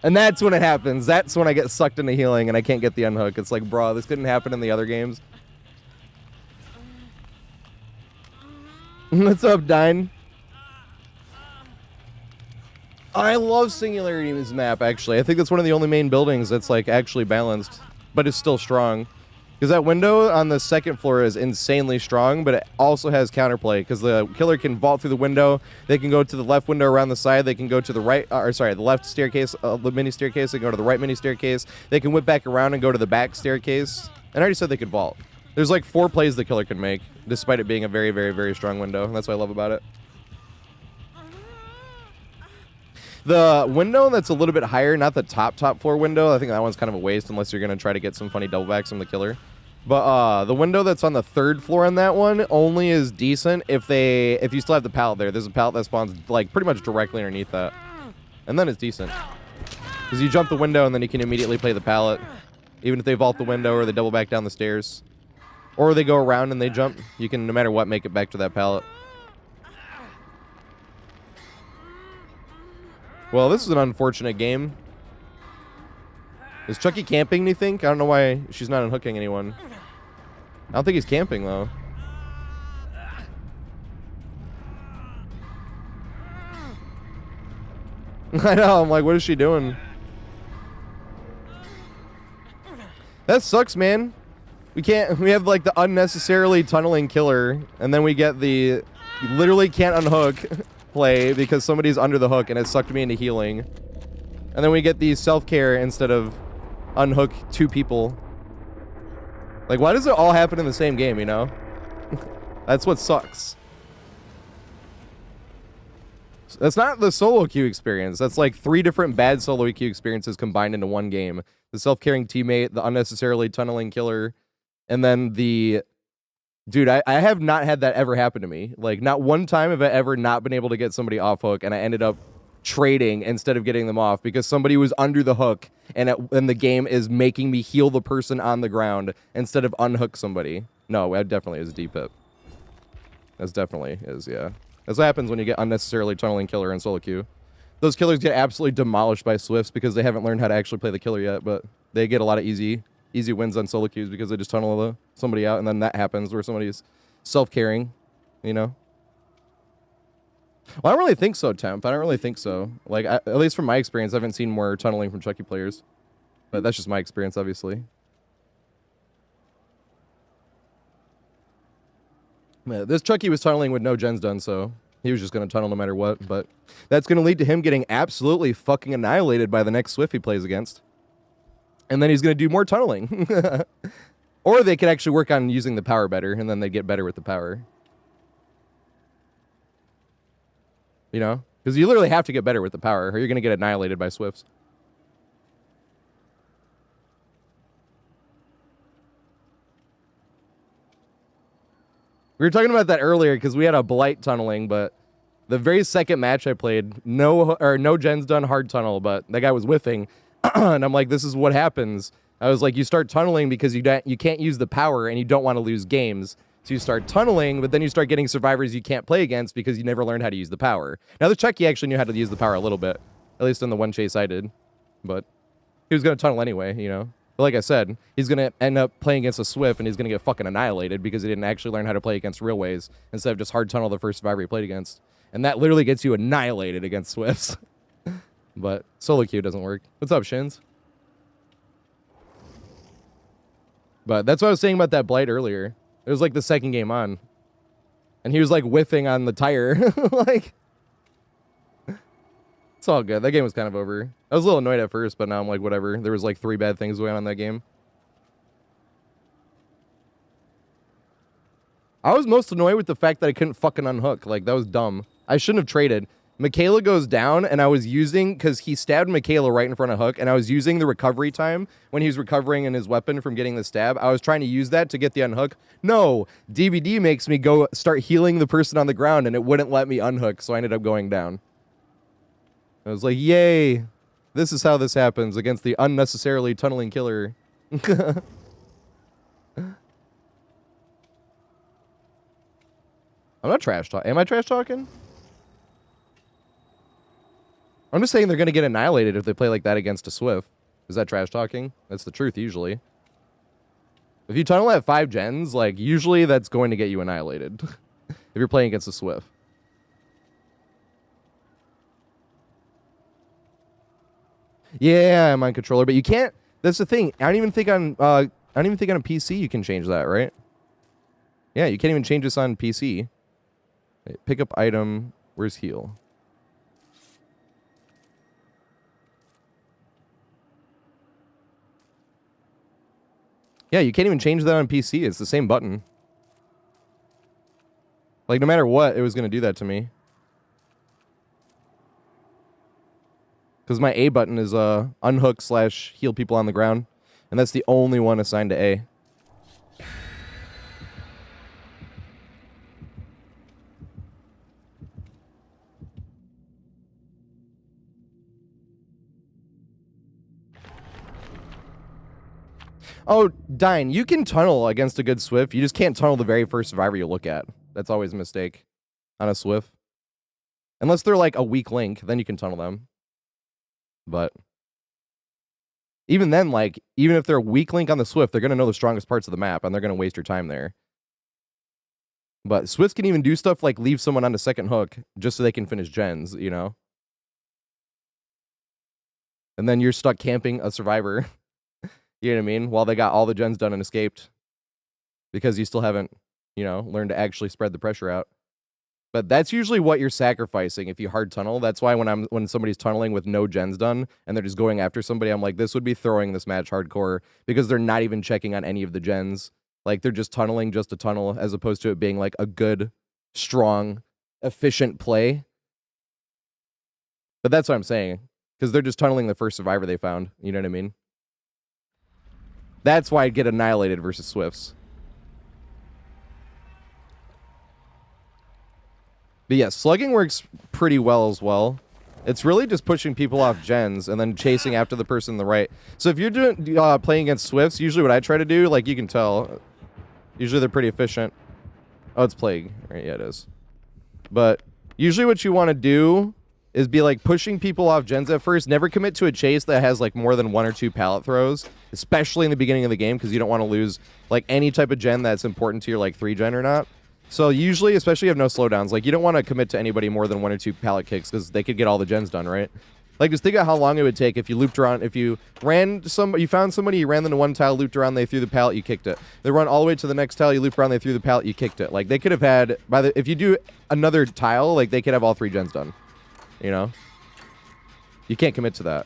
And that's when it happens. That's when I get sucked into healing and I can't get the unhook. It's like, bro, this couldn't happen in the other games. What's up, Dine? I love Singularity in this map, actually. I think that's one of the only main buildings that's, like, actually balanced, but it's still strong. Because that window on the second floor is insanely strong, but it also has counterplay, because the killer can vault through the window, they can go to the left window around the side, they can go to the right, the left staircase, the mini staircase, they can go to the right mini staircase, they can whip back around and go to the back staircase. And I already said they could vault. There's like 4 plays the killer can make, despite it being a very, very, very strong window, and that's what I love about it. The window that's a little bit higher, not the top floor window, I think that one's kind of a waste unless you're going to try to get some funny double backs from the killer. But the window that's on the 3rd floor on that one only is decent if you still have the pallet there. There's a pallet that spawns like pretty much directly underneath that. And then it's decent. Because you jump the window and then you can immediately play the pallet. Even if they vault the window or they double back down the stairs. Or they go around and they jump, you can, no matter what, make it back to that pallet. Well, this is an unfortunate game. Is Chucky camping, do you think? I don't know why she's not unhooking anyone. I don't think he's camping, though. I know, I'm like, what is she doing? That sucks, man. We have, like, the unnecessarily tunneling killer, and then we get the you literally can't unhook play because somebody's under the hook and it sucked me into healing. And then we get the self-care instead of unhook 2 people. Like, why does it all happen in the same game, you know? That's what sucks. That's not the solo queue experience. That's like 3 different bad solo queue experiences combined into one game. The self-caring teammate, the unnecessarily tunneling killer, and then the... Dude, I have not had that ever happen to me. Like, not one time have I ever not been able to get somebody off hook, and I ended up trading instead of getting them off because somebody was under the hook, and the game is making me heal the person on the ground instead of unhook somebody. No, that definitely is a deep hit. That's definitely is, yeah. That's what happens when you get unnecessarily tunneling killer in solo queue. Those killers get absolutely demolished by Swifts because they haven't learned how to actually play the killer yet, but they get a lot of easy wins on solo queues because they just tunnel somebody out, and then that happens where somebody's self-carrying, you know? Well, I don't really think so, Temp. I don't really think so. Like, at least from my experience, I haven't seen more tunneling from Chucky players. But that's just my experience, obviously. This Chucky was tunneling with no gens done, so he was just going to tunnel no matter what. But that's going to lead to him getting absolutely fucking annihilated by the next Swift he plays against. And then he's going to do more tunneling. Or they could actually work on using the power better, and then they get better with the power. You know? Because you literally have to get better with the power, or you're going to get annihilated by Swifts. We were talking about that earlier because we had a blight tunneling, but the very second match I played, no gens done hard tunnel, but that guy was whiffing. And I'm like, this is what happens. I was like, you start tunneling because you can't use the power and you don't want to lose games. So you start tunneling, but then you start getting survivors you can't play against because you never learned how to use the power. Now, the Chucky actually knew how to use the power a little bit, at least in the one chase I did. But he was going to tunnel anyway, you know. But like I said, he's going to end up playing against a Swift and he's going to get fucking annihilated because he didn't actually learn how to play against real ways instead of just hard tunnel the first survivor he played against. And that literally gets you annihilated against Swifts. But solo queue doesn't work. What's up, Shins? But that's what I was saying about that Blight earlier. It was like the second game on. And he was like whiffing on the tire. Like, it's all good. That game was kind of over. I was a little annoyed at first, but now I'm like, whatever. There was like 3 bad things going on in that game. I was most annoyed with the fact that I couldn't fucking unhook. Like, that was dumb. I shouldn't have traded. Michaela goes down, and I was using, because he stabbed Michaela right in front of Hook, and I was using the recovery time when he was recovering in his weapon from getting the stab. I was trying to use that to get the unhook. No, DVD makes me go start healing the person on the ground, and it wouldn't let me unhook, so I ended up going down. I was like, yay, this is how this happens against the unnecessarily tunneling killer. I'm not trash talking. Am I trash talking? I'm just saying they're going to get annihilated if they play like that against a Swift. Is that trash talking? That's the truth, usually. If you tunnel at 5 gens, like, usually that's going to get you annihilated. If you're playing against a Swift. Yeah, I'm on controller, but you can't. That's the thing. I don't even think on a PC you can change that, right? Yeah, you can't even change this on PC. Pick up item. Where's heal? Yeah, you can't even change that on PC. It's the same button. Like, no matter what, it was going to do that to me. Because my A button is unhook / heal people on the ground. And that's the only one assigned to A. Oh, Dine, you can tunnel against a good Swift. You just can't tunnel the very first survivor you look at. That's always a mistake on a Swift. Unless they're like a weak link, then you can tunnel them. But even then, like, even if they're a weak link on the Swift, they're going to know the strongest parts of the map, and they're going to waste your time there. But Swifts can even do stuff like leave someone on the second hook just so they can finish gens, you know? And then you're stuck camping a survivor. You know what I mean? While they got all the gens done and escaped. Because you still haven't, you know, learned to actually spread the pressure out. But that's usually what you're sacrificing if you hard tunnel. That's why when somebody's tunneling with no gens done and they're just going after somebody, I'm like, this would be throwing this match hardcore because they're not even checking on any of the gens. Like, they're just tunneling just to tunnel as opposed to it being like a good, strong, efficient play. But that's what I'm saying. Because they're just tunneling the first survivor they found. You know what I mean? That's why I'd get annihilated versus Swifts. But yeah, slugging works pretty well as well. It's really just pushing people off gens and then chasing after the person on the right. So if you're doing playing against Swifts, usually what I try to do, like you can tell, usually they're pretty efficient. Oh, it's Plague. Right, yeah, it is. But usually what you want to do is be like pushing people off gens at first. Never commit to a chase that has like more than 1 or 2 pallet throws, especially in the beginning of the game, because you don't want to lose like any type of gen that's important to your like 3 gen or not. So usually, especially if you have no slowdowns, like you don't want to commit to anybody more than 1 or 2 pallet kicks because they could get all the gens done, right? Like just think about how long it would take if you looped around, if you found somebody, you ran them to one tile, looped around, they threw the pallet, you kicked it. They run all the way to the next tile, you loop around, they threw the pallet, you kicked it. Like they could have had, if you do another tile, like they could have all 3 gens done, you know? You can't commit to that.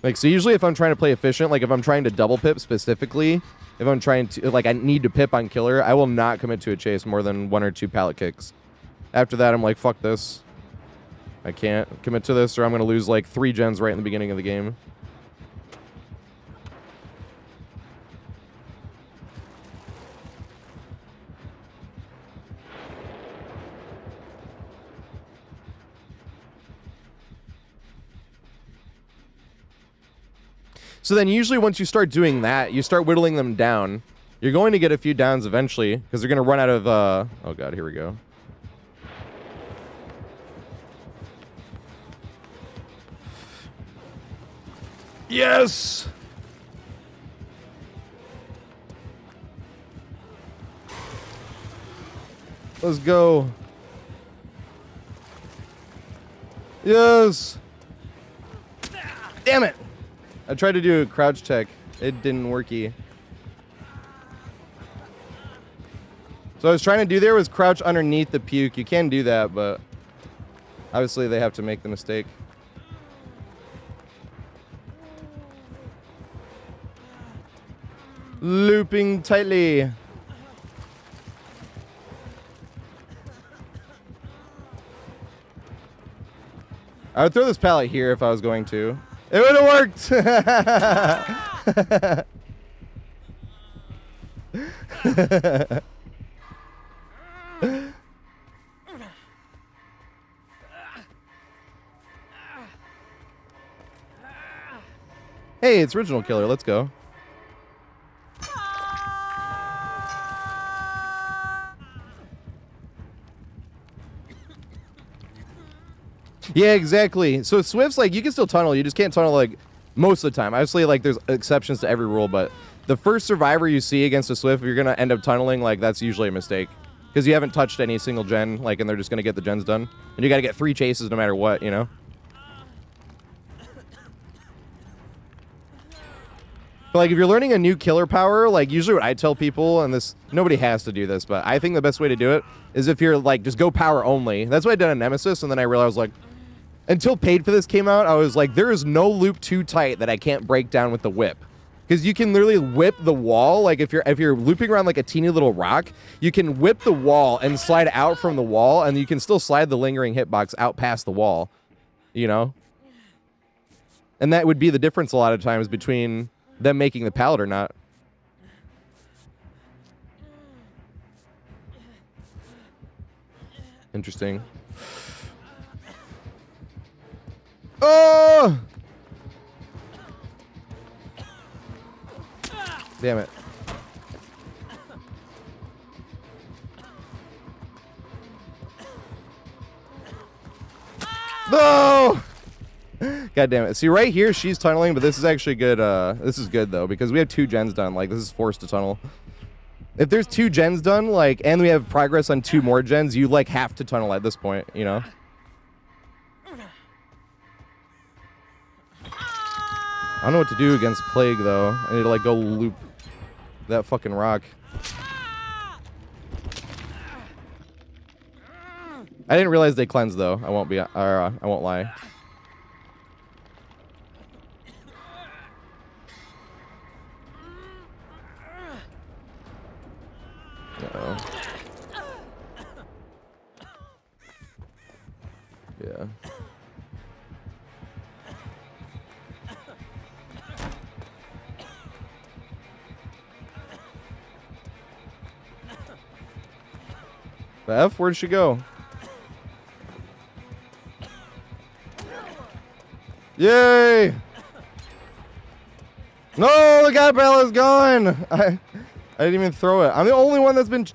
Like, so usually if I'm trying to play efficient, like if I'm trying to double pip specifically, if I'm trying to, like I need to pip on killer, I will not commit to a chase more than 1 or 2 pallet kicks. After that, I'm like, fuck this. I can't commit to this or I'm going to lose like 3 gens right in the beginning of the game. So then usually once you start doing that, you start whittling them down. You're going to get a few downs eventually because they're going to run out of, oh god, here we go. Yes! Let's go. Yes. Damn it. I tried to do a crouch check. It didn't worky. So I was trying to do there was crouch underneath the puke. You can do that, but obviously they have to make the mistake. Looping tightly. I would throw this pallet here if I was going to. It would have worked. Hey, it's Original Killer. Let's go. Yeah, exactly. So Swift's like, you can still tunnel. You just can't tunnel like most of the time. Obviously, like there's exceptions to every rule, but the first survivor you see against a Swift, you're going to end up tunneling. Like that's usually a mistake because you haven't touched any single gen, like, and they're just going to get the gens done. And you got to get 3 chases no matter what, you know? But like if you're learning a new killer power, like usually what I tell people, and this, nobody has to do this, but I think the best way to do it is if you're like, just go power only. That's what I did on Nemesis, and then I realized like, until Paid for This came out, I was like, there is no loop too tight that I can't break down with the whip. Because you can literally whip the wall. Like if you're looping around like a teeny little rock, you can whip the wall and slide out from the wall, and you can still slide the lingering hitbox out past the wall. You know? And that would be the difference a lot of times between them making the pallet or not. Interesting. Oh! Damn it. No! God damn it. See, right here, she's tunneling, but this is actually good. This is good, though, because we have 2 gens done. Like, this is forced to tunnel. If there's 2 gens done, like, and we have progress on 2 more gens, you, like, have to tunnel at this point, you know? I don't know what to do against Plague, though. I need to, like, go loop that fucking rock. I didn't realize they cleansed, though. I won't lie. Uh-oh. Yeah. The F? Where'd she go? Yay! No, the God Bell is gone! I didn't even throw it. I'm the only one that's been...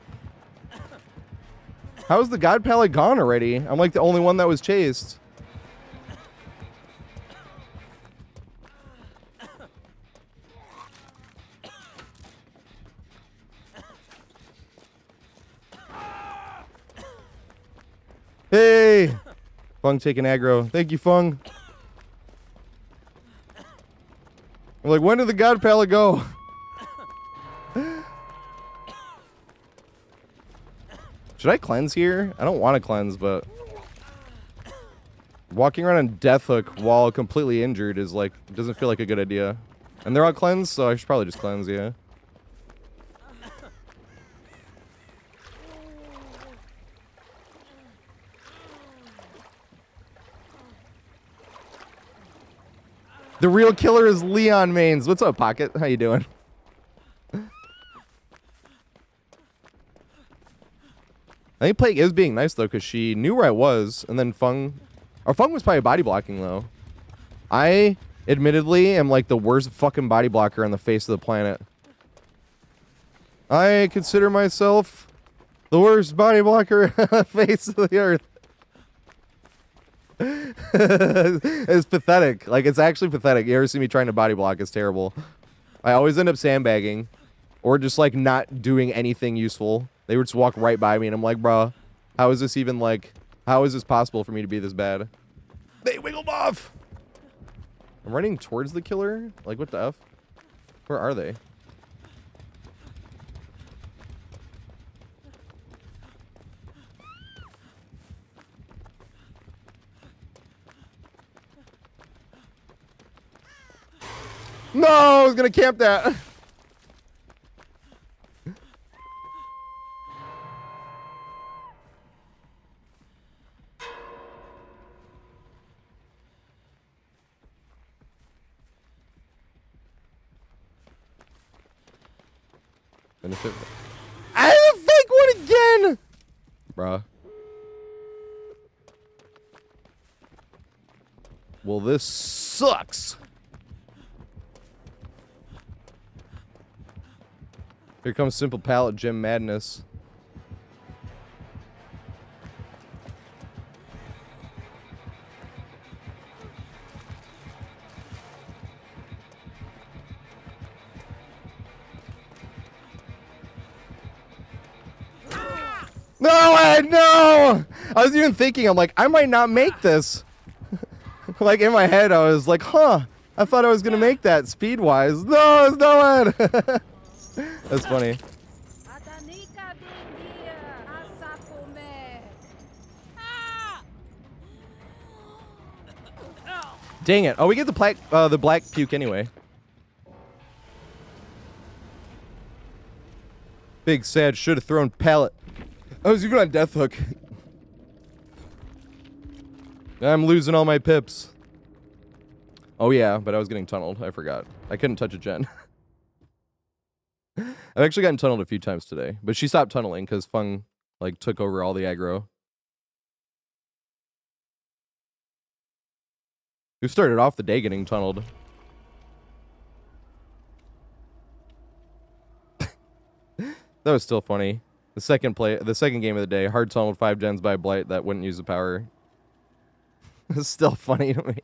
How is the God Pallet gone already? I'm like the only one that was chased. Hey! Fung taking aggro. Thank you, Fung. I'm like, when did the God Pallet go? Should I cleanse here? I don't want to cleanse, but walking around on Death Hook while completely injured is like, doesn't feel like a good idea. And they're all cleansed, so I should probably just cleanse, yeah. The real killer is Leon Mains. What's up, Pocket? How you doing? I think Plague is being nice, though, because she knew where I was, and then Fung... Or Fung was probably body blocking, though. I, admittedly, am like the worst fucking body blocker on the face of the planet. I consider myself the worst body blocker on the face of the earth. It's pathetic. Like, it's actually pathetic. You ever see me trying to body block? It's terrible. I always end up sandbagging or just, like, not doing anything useful. They would just walk right by me, and I'm like, bro, how is this even, like, how is this possible for me to be this bad? They wiggled off! I'm running towards the killer? Like, what the F? Where are they? No! I was gonna camp that! Finish it. I have a fake one again! Bruh. Well, this sucks. Here comes Simple Palette Gym Madness. No! I was even thinking, I'm like, I might not make this. Like, in my head, I was like, huh, I thought I was going to make that speed-wise. No, it's no one! That's funny. Dang it. Oh, we get the black puke anyway. Big sad should have thrown pallet. I was even on Death Hook. I'm losing all my pips. Oh yeah, but I was getting tunneled. I forgot. I couldn't touch a gen. I've actually gotten tunneled a few times today, but she stopped tunneling because Fung like took over all the aggro. Who started off the day getting tunneled? That was still funny. The second game of the day, hard tunneled 5 gens by a blight that wouldn't use the power. It's still funny to me.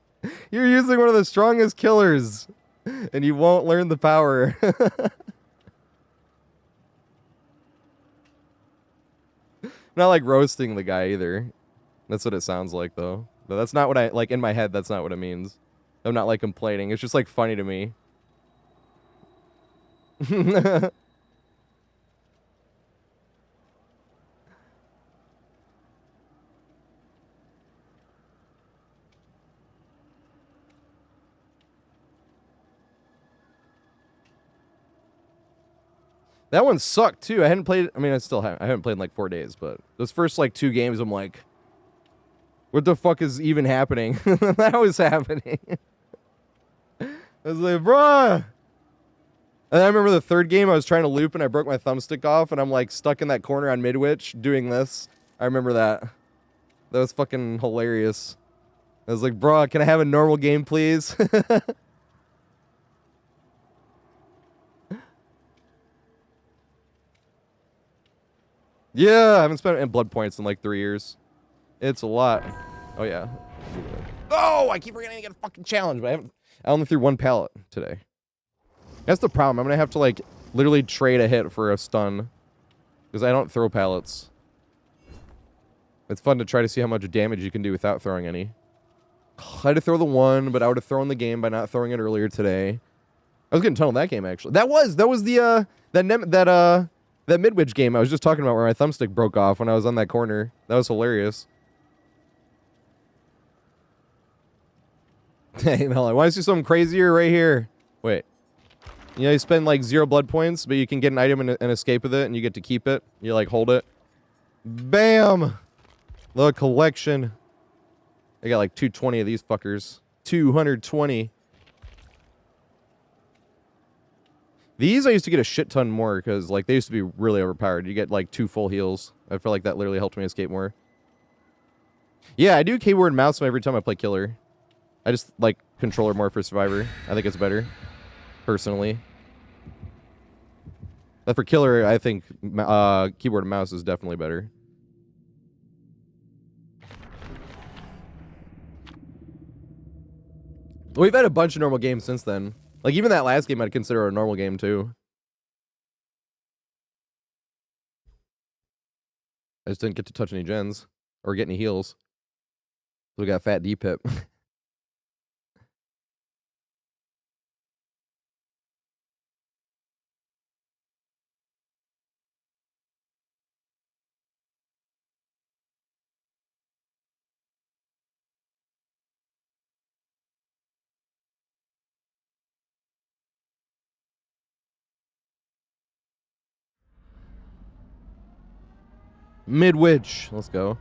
You're using one of the strongest killers, and you won't learn the power. Not like roasting the guy either. That's what it sounds like though. But that's not what I like in my head. That's not what it means. I'm not like complaining. It's just like funny to me. That one sucked too. I hadn't played. I mean, I haven't played in like 4 days, but those first like 2 games, I'm like, what the fuck is even happening? That was happening. I was like, bruh. And I remember the 3rd game, I was trying to loop and I broke my thumbstick off, and I'm like stuck in that corner on Midwich doing this. I remember that. That was fucking hilarious. I was like, bruh, can I have a normal game, please? Yeah, I haven't spent blood points in like 3 years. It's a lot. Oh yeah. Oh, I keep forgetting to get a fucking challenge, but I only threw 1 pallet today. That's the problem. I'm gonna have to like literally trade a hit for a stun, because I don't throw pallets. It's fun to try to see how much damage you can do without throwing any. I had to throw the 1, but I would have thrown the game by not throwing it earlier today. I was getting tunneled that game actually. That was the that Midwich game I was just talking about where my thumbstick broke off when I was on that corner. That was hilarious. Dang, I want to see something crazier right here. Wait. You know, you spend like 0 blood points, but you can get an item and escape with it, and you get to keep it. You like hold it. Bam! The collection. I got like 220 of these fuckers. 220. These I used to get a shit ton more because like they used to be really overpowered. You get like 2 full heals. I feel like that literally helped me escape more. Yeah, I do keyboard and mouse every time I play killer. I just like controller more for survivor. I think it's better, personally. But for killer, I think keyboard and mouse is definitely better. We've had a bunch of normal games since then. Like, even that last game I'd consider a normal game, too. I just didn't get to touch any gens. Or get any heals. We got Fat D-Pip. Midwich. Let's go.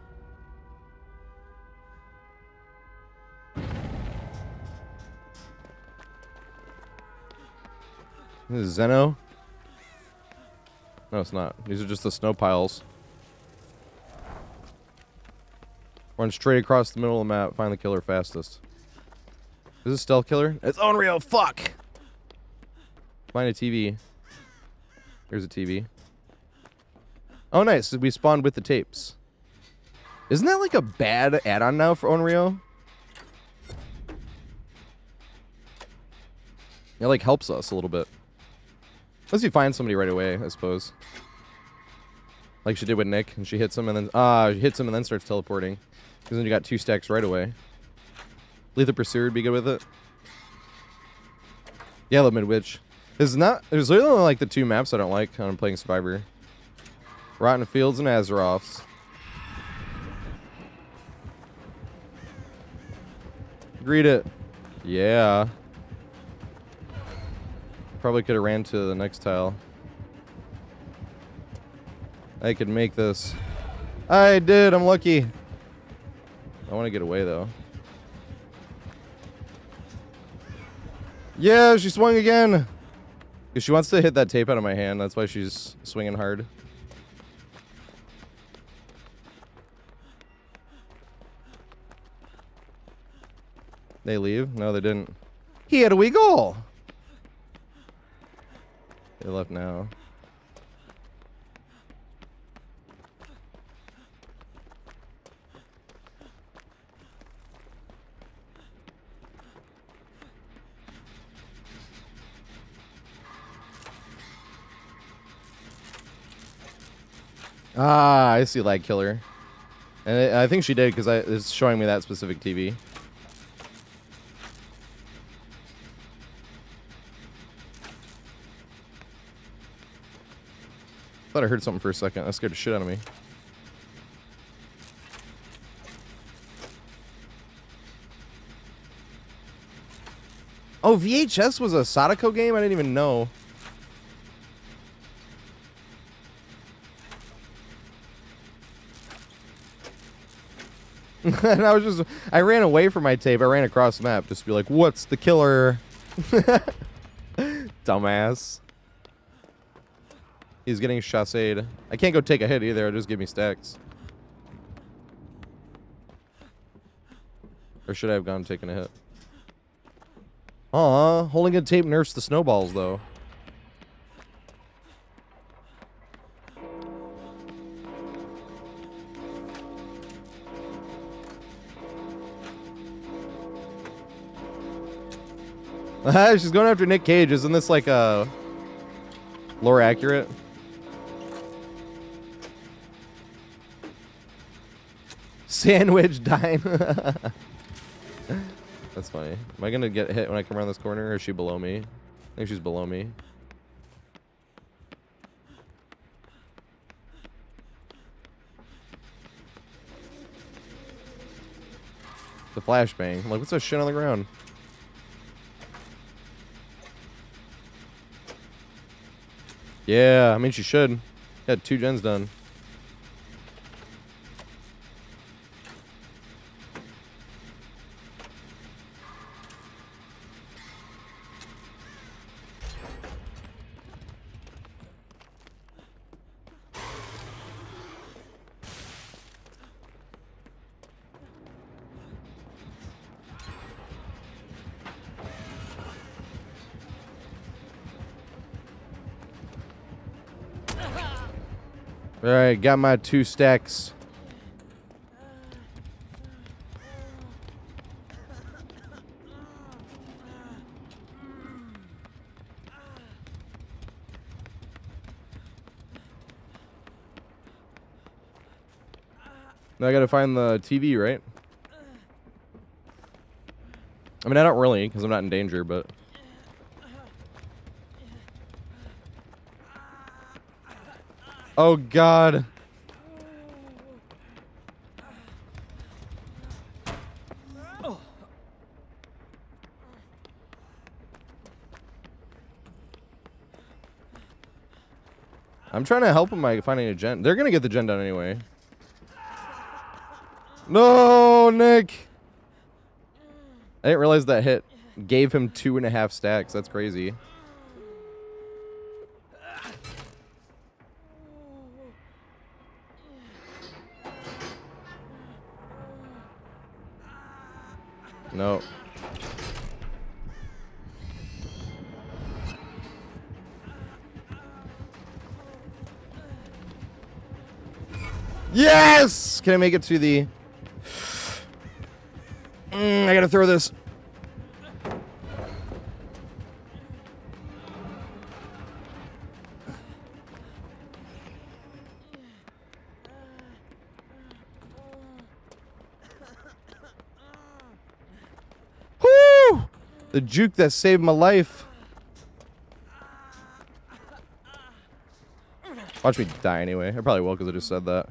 This is Zeno? No, it's not. These are just the snow piles. Run straight across the middle of the map. Find the killer fastest. Is this stealth killer? It's unreal. Fuck! Find a TV. Here's a TV. Oh, nice. We spawned with the tapes. Isn't that like a bad add-on now for Unreal? It like helps us a little bit. Unless you find somebody right away, I suppose. Like she did with Nick, and she hits him and then hits him and then starts teleporting. Because then you got 2 stacks right away. Lethal Pursuer would be good with it. Yellow Midwich. There's literally only like the 2 maps I don't like when I'm playing Survivor. Rotten Fields and Azeroths. Greet it. Yeah. Probably could have ran to the next tile. I could make this. I did. I'm lucky. I want to get away though. Yeah, she swung again. Because she wants to hit that tape out of my hand. That's why she's swinging hard. They leave? No, they didn't. He had a wee goal. They left now. Ah, I see Lag Killer. And I think she did because it's showing me that specific TV. Thought I heard something for a second. That scared the shit out of me. Oh, VHS was a Sadako game? I didn't even know. And I ran away from my tape. I ran across the map just to be like, what's the killer? Dumbass. He's getting chasséed. I can't go take a hit either. It'll just give me stacks. Or should I have gone taking a hit? Aw, holding a tape nerfs the snowballs, though. She's going after Nick Cage. Isn't this like a lore accurate? Sandwich dying. That's funny. Am I gonna get hit when I come around this corner, or is she below me? I think she's below me. The flashbang. I'm like, what's that shit on the ground? Yeah, I mean she should. Got 2 gens done. Alright, got my 2 stacks. Now I gotta find the TV, right? I mean, I don't really, because I'm not in danger, but... Oh, God. I'm trying to help them by finding a gen. They're going to get the gen done anyway. No, Nick. I didn't realize that hit gave him 2.5 stacks. That's crazy. No. Yes! Can I make it to the... I gotta throw this. Woo! The juke that saved my life. Watch me die anyway. I probably will because I just said that.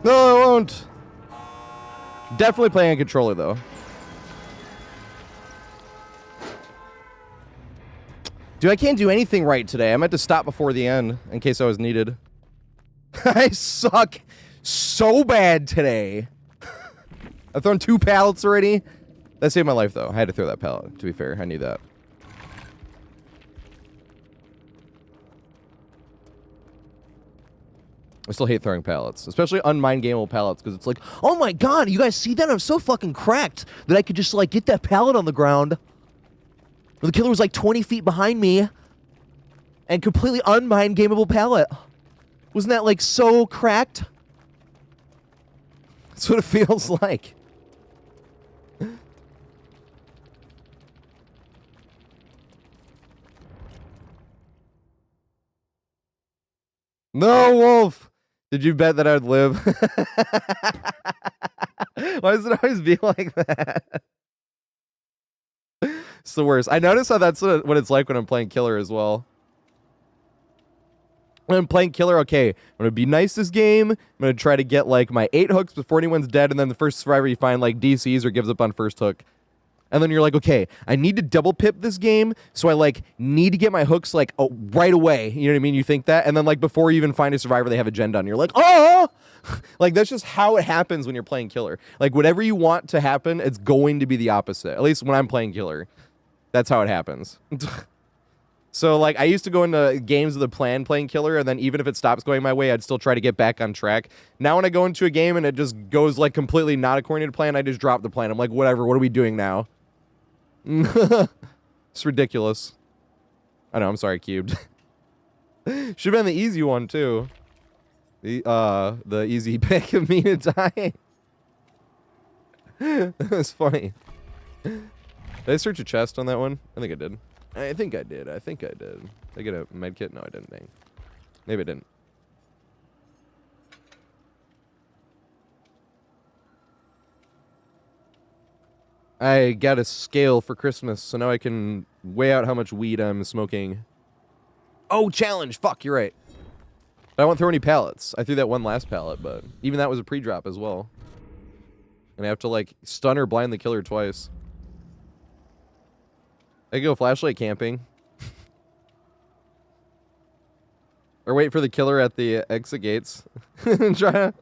No, I won't. Definitely playing a controller, though. Dude, I can't do anything right today. I meant to stop before the end in case I was needed. I suck so bad today. I've thrown 2 pallets already. That saved my life, though. I had to throw that pallet, to be fair. I knew that. I still hate throwing pallets, especially unmined gameable pallets, because it's like, oh my god, you guys see that? I'm so fucking cracked that I could just, like, get that pallet on the ground. The killer was, like, 20 feet behind me and completely unmined gameable pallet. Wasn't that, like, so cracked? That's what it feels like. No, Wolf! Did you bet that I would live? Why does it always be like that? It's the worst. I notice how that's what it's like when I'm playing Killer as well. When I'm playing Killer, okay, I'm going to be nice this game. I'm going to try to get, like, my 8 hooks before anyone's dead, and then the first survivor you find, like, DCs or gives up on first hook. And then you're like, okay, I need to double pip this game, so I, like, need to get my hooks, like, right away. You know what I mean? You think that, and then, like, before you even find a survivor, they have a gen done. You're like, oh! Like, that's just how it happens when you're playing Killer. Like, whatever you want to happen, it's going to be the opposite. At least when I'm playing Killer. That's how it happens. So, like, I used to go into games with a plan playing Killer, and then even if it stops going my way, I'd still try to get back on track. Now when I go into a game and it just goes, like, completely not according to plan, I just drop the plan. I'm like, whatever, what are we doing now? It's ridiculous. I know, I'm sorry, Cubed. Should have been the easy one, too. The easy pick of me to die. That's funny. Did I search a chest on that one? I think I did. I think I did. Did I get a med kit? No, I didn't. Dang. Maybe I didn't. I got a scale for Christmas, so now I can weigh out how much weed I'm smoking. Oh, challenge! Fuck, you're right. I won't throw any pallets. I threw that one last pallet, but even that was a pre-drop as well. And I have to, like, stun or blind the killer twice. I could go flashlight camping. Or wait for the killer at the exit gates. and try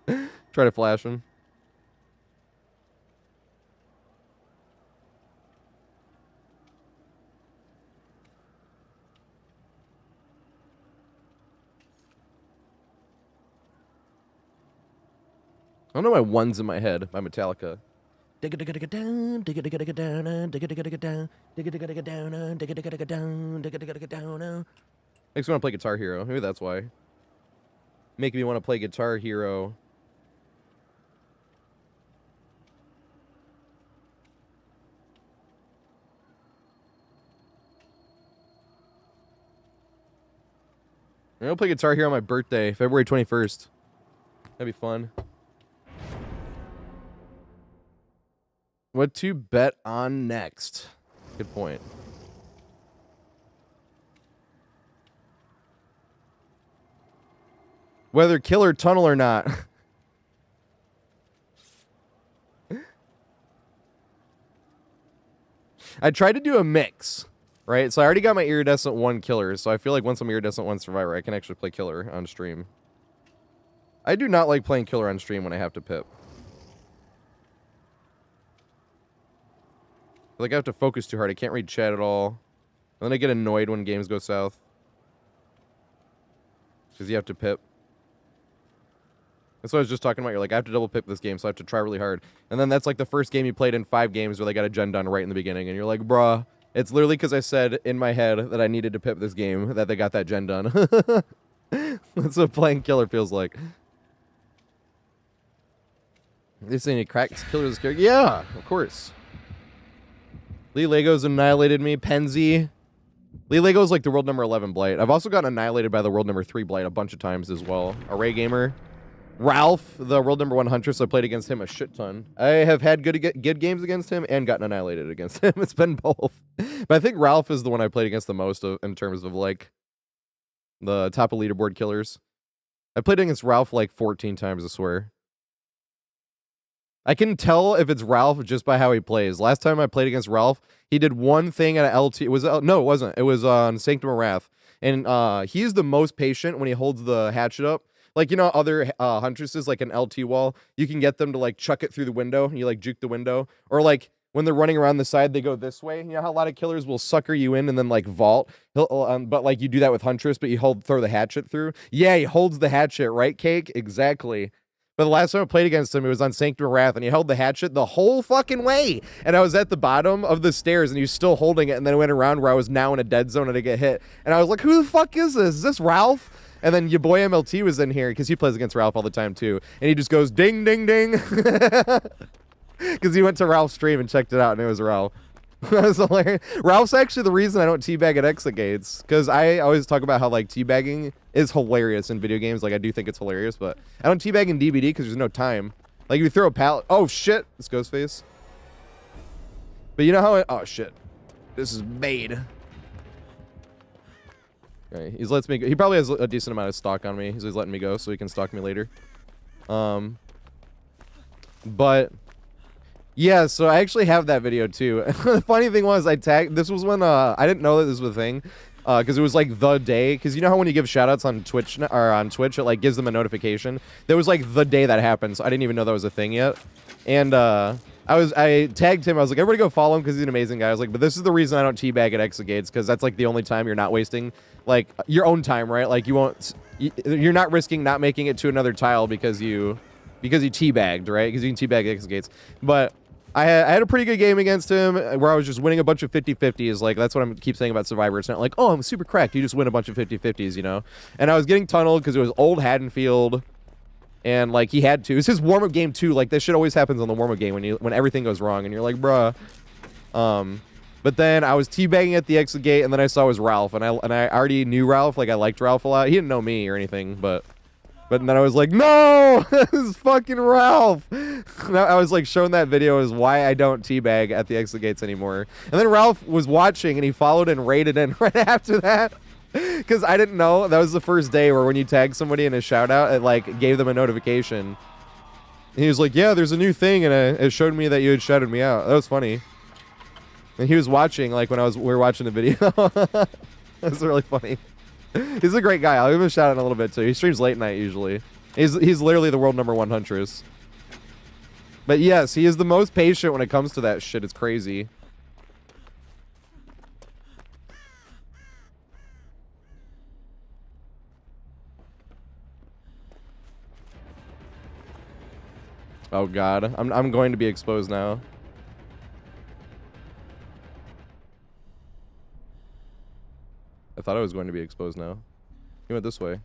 to flash him. I don't know why one's in my head by Metallica. I just want to play Guitar Hero. Maybe that's why. Making me want to play Guitar Hero. I'm going to play Guitar Hero on my birthday, February 21st. That'd be fun. What to bet on next? Good point. Whether killer tunnel or not. I tried to do a mix, right? So I already got my Iridescent 1 killer, so I feel like once I'm Iridescent 1 Survivor, I can actually play killer on stream. I do not like playing killer on stream when I have to pip. Like I have to focus too hard. I can't read chat at all. And then I get annoyed when games go south. Because you have to pip. That's what I was just talking about. You're like, I have to double pip this game, so I have to try really hard. And then that's like the first game you played in 5 games where they got a gen done right in the beginning. And you're like, bruh, it's literally because I said in my head that I needed to pip this game that they got that gen done. That's what playing killer feels like. They're saying it cracks killer's character. Yeah, of course. Lee Lego's annihilated me. Penzi. Lee Lego's like the world number 11 Blight. I've also gotten annihilated by the world number 3 Blight a bunch of times as well. Array Gamer. Ralph, the world number 1 Huntress, I played against him a shit ton. I have had good games against him and gotten annihilated against him. It's been both. But I think Ralph is the one I played against the most in terms of like the top of leaderboard killers. I played against Ralph like 14 times, I swear. I can tell if it's Ralph just by how he plays. Last time I played against Ralph, he did one thing at an LT. No, it wasn't. It was on Sanctum of Wrath. And he's the most patient when he holds the hatchet up. Like, you know, other Huntresses, like an LT wall, you can get them to, like, chuck it through the window. And you, like, juke the window. Or, like, when they're running around the side, they go this way. You know how a lot of killers will sucker you in and then, like, vault? But, like, you do that with Huntress, but you throw the hatchet through. Yeah, he holds the hatchet, right, Cake? Exactly. But the last time I played against him, it was on Sanctum of Wrath, and he held the hatchet the whole fucking way. And I was at the bottom of the stairs, and he was still holding it, and then I went around where I was now in a dead zone, and I get hit. And I was like, who the fuck is this? Is this Ralph? And then your boy MLT was in here, because he plays against Ralph all the time, too. And he just goes, ding, ding, ding. Because he went to Ralph's stream and checked it out, and it was Ralph. That was hilarious. Ralph's actually the reason I don't teabag at Exagates, because I always talk about how, like, teabagging is hilarious in video games. Like, I do think it's hilarious, but I don't teabag in DBD because there's no time. Like, if you throw a pallet... Oh, shit! It's Ghostface. But you know how oh, shit. This is made. Okay, he lets me go. He probably has a decent amount of stock on me. He's letting me go so he can stalk me later. But... yeah, so I actually have that video too. The funny thing was, this was when I didn't know that this was a thing, because it was like the day. Because you know how when you give shoutouts on Twitch or on Twitch, it like gives them a notification. There was like the day that happened, so I didn't even know that was a thing yet. And I tagged him. I was like, everybody go follow him because he's an amazing guy. I was like, but this is the reason I don't teabag at Exagates, because that's like the only time you're not wasting like your own time, right? Like you're not risking not making it to another tile because you teabagged, right? Because you can teabag Exagates, but. I had a pretty good game against him where I was just winning a bunch of 50-50s. Like, that's what I keep saying about Survivor. It's not like, oh, I'm super cracked. You just win a bunch of 50-50s, you know? And I was getting tunneled because it was old Haddonfield. And, like, he had to. It's his warm-up game, too. Like, this shit always happens on the warm-up game when everything goes wrong. And you're like, bruh. But then I was teabagging at the Exagate, and then I saw it was Ralph. And I already knew Ralph. Like, I liked Ralph a lot. He didn't know me or anything, but then I was like, no, this is fucking Ralph. I was like showing that video is why I don't teabag at the Exagates anymore. And then Ralph was watching and he followed and raided in right after that. Because I didn't know. That was the first day where when you tag somebody in a shout out, it like gave them a notification. And he was like, yeah, there's a new thing. And it showed me that you had shouted me out. That was funny. And he was watching like when we were watching the video. That's really funny. He's a great guy. I'll give him a shout out in a little bit too. He streams late night usually. He's literally the world number 1 Huntress. But yes, he is the most patient when it comes to that shit. It's crazy. Oh god, I'm going to be exposed now. I thought I was going to be exposed now. He went this way.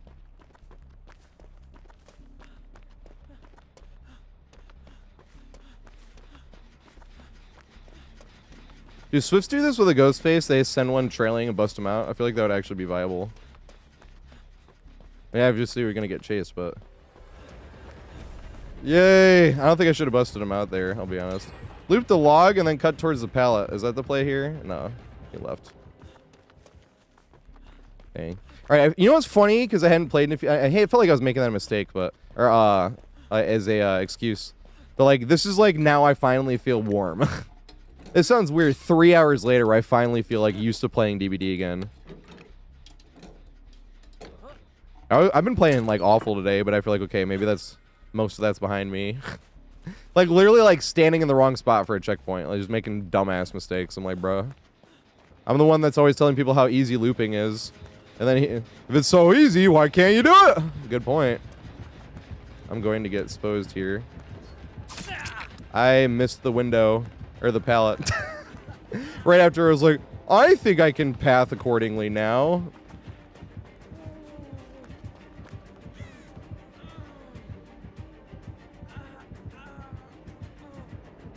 Do Swifts do this with a ghost face? They send one trailing and bust him out? I feel like that would actually be viable. Yeah, obviously we're gonna get chased, but... yay! I don't think I should have busted him out there, I'll be honest. Loop the log and then cut towards the pallet. Is that the play here? No, he left. Dang. All right, you know what's funny? Because I hadn't played in I felt like I was making that a mistake, but as a excuse. But like, this is like now I finally feel warm. It sounds weird. 3 hours later, where I finally feel like used to playing DBD again. I've been playing like awful today, but I feel like okay, maybe most of that's behind me. Like literally like standing in the wrong spot for a checkpoint, like just making dumbass mistakes. I'm like, bro, I'm the one that's always telling people how easy looping is, and then if it's so easy, why can't you do it? Good point. I'm going to get exposed here. I missed the window or the pallet. Right after I was like, I think I can path accordingly now.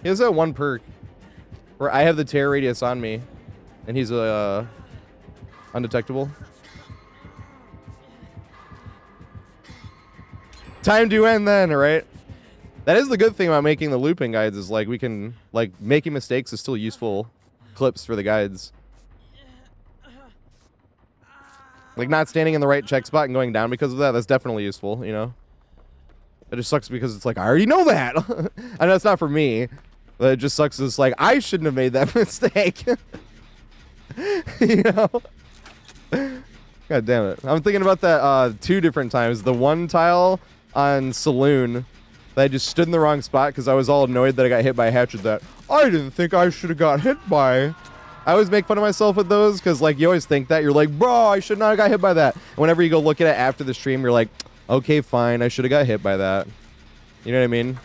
He has that one perk where I have the tear radius on me, and he's undetectable. Time to end then, right? That is the good thing about making the looping guides is like we can like making mistakes is still useful clips for the guides. Like not standing in the right check spot and going down because of that, that's definitely useful, you know? It just sucks because it's like, I already know that. I know it's not for me, but it just sucks. It's like, I shouldn't have made that mistake. You know? God damn it. I'm thinking about that 2 different times. The one tile on Saloon that I just stood in the wrong spot because I was all annoyed that I got hit by a hatchet that I didn't think I should have got hit by. I always make fun of myself with those because like you always think that. You're like, bro, I should not have got hit by that. And whenever you go look at it after the stream, you're like, okay, fine, I should have got hit by that. You know what I mean?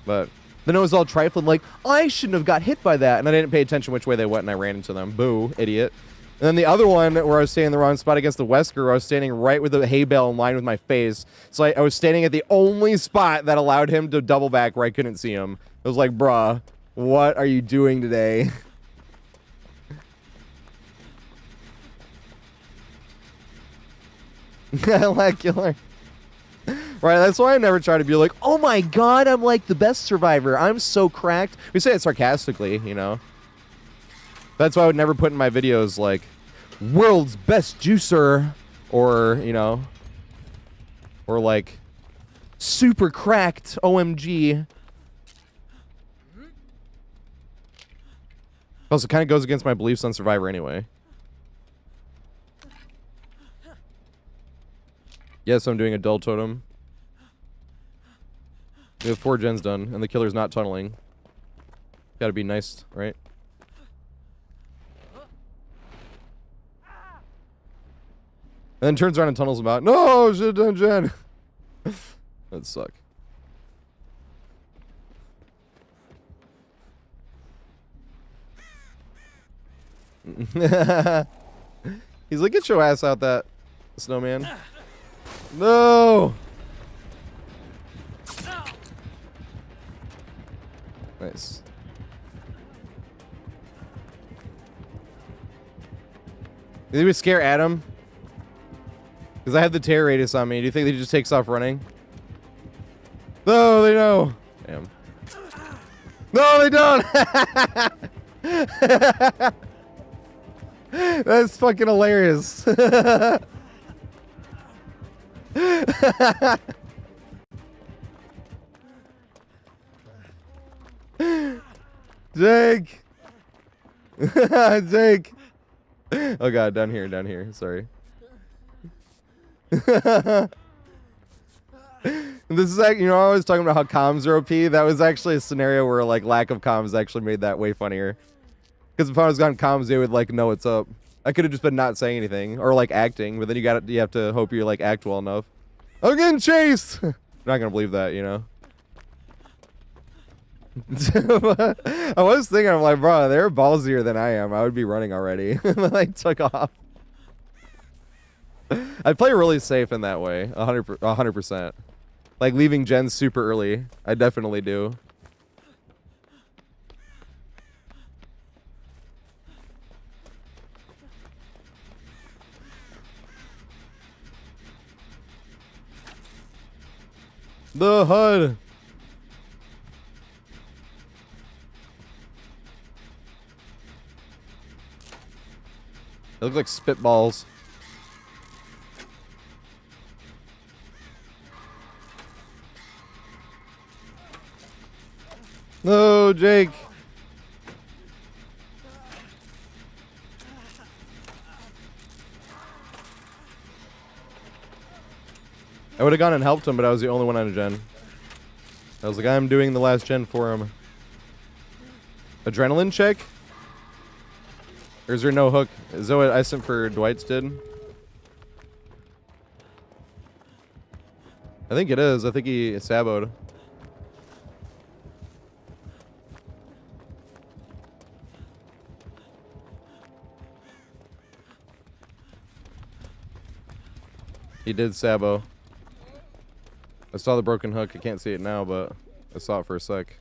But then it was all trifling, like, I shouldn't have got hit by that. And I didn't pay attention which way they went, and I ran into them. Boo, idiot. And then the other one, where I was standing in the wrong spot against the Wesker, I was standing right with the hay bale in line with my face. So I was standing at the only spot that allowed him to double back where I couldn't see him. I was like, bruh, what are you doing today? Molecular. Right, that's why I never try to be like, oh my god, I'm like the best survivor. I'm so cracked. We say it sarcastically, you know. That's why I would never put in my videos like, world's best juicer, or, you know, or like, super cracked, OMG. Also, it kind of goes against my beliefs on Survivor anyway. Yes, I'm doing a dull totem. We have 4 gens done, and the killer's not tunneling. Gotta be nice, right? And then turns around and tunnels about. No, should have done gen. That'd suck. He's like, get your ass out that snowman. No! Nice. Did we scare Adam? Because I have the tear radius on me. Do you think he just takes off running? No, they know. Damn. No, they don't! That's fucking hilarious. Jake! Jake! Oh god, down here, sorry. This is like, you know, I was talking about how comms are OP. That was actually a scenario where like lack of comms actually made that way funnier. Because if I was on comms, they would like know what's up. I could have just been not saying anything or like acting, but then you have to hope you like act well enough. I'm getting chased. I'm not gonna believe that, you know. I was thinking, I'm like, bro, they're ballsier than I am. I would be running already. Like took off. I play really safe in that way, 100%. Like leaving gens super early. I definitely do. The HUD. They look like spitballs. No, Jake. I would have gone and helped him, but I was the only one on a gen. I was like, I'm doing the last gen for him. Adrenaline check? Or is there no hook? Is that what I sent for Dwight's did? I think it is. I think he saboed. He did sabo. I saw the broken hook. I can't see it now, but I saw it for a sec.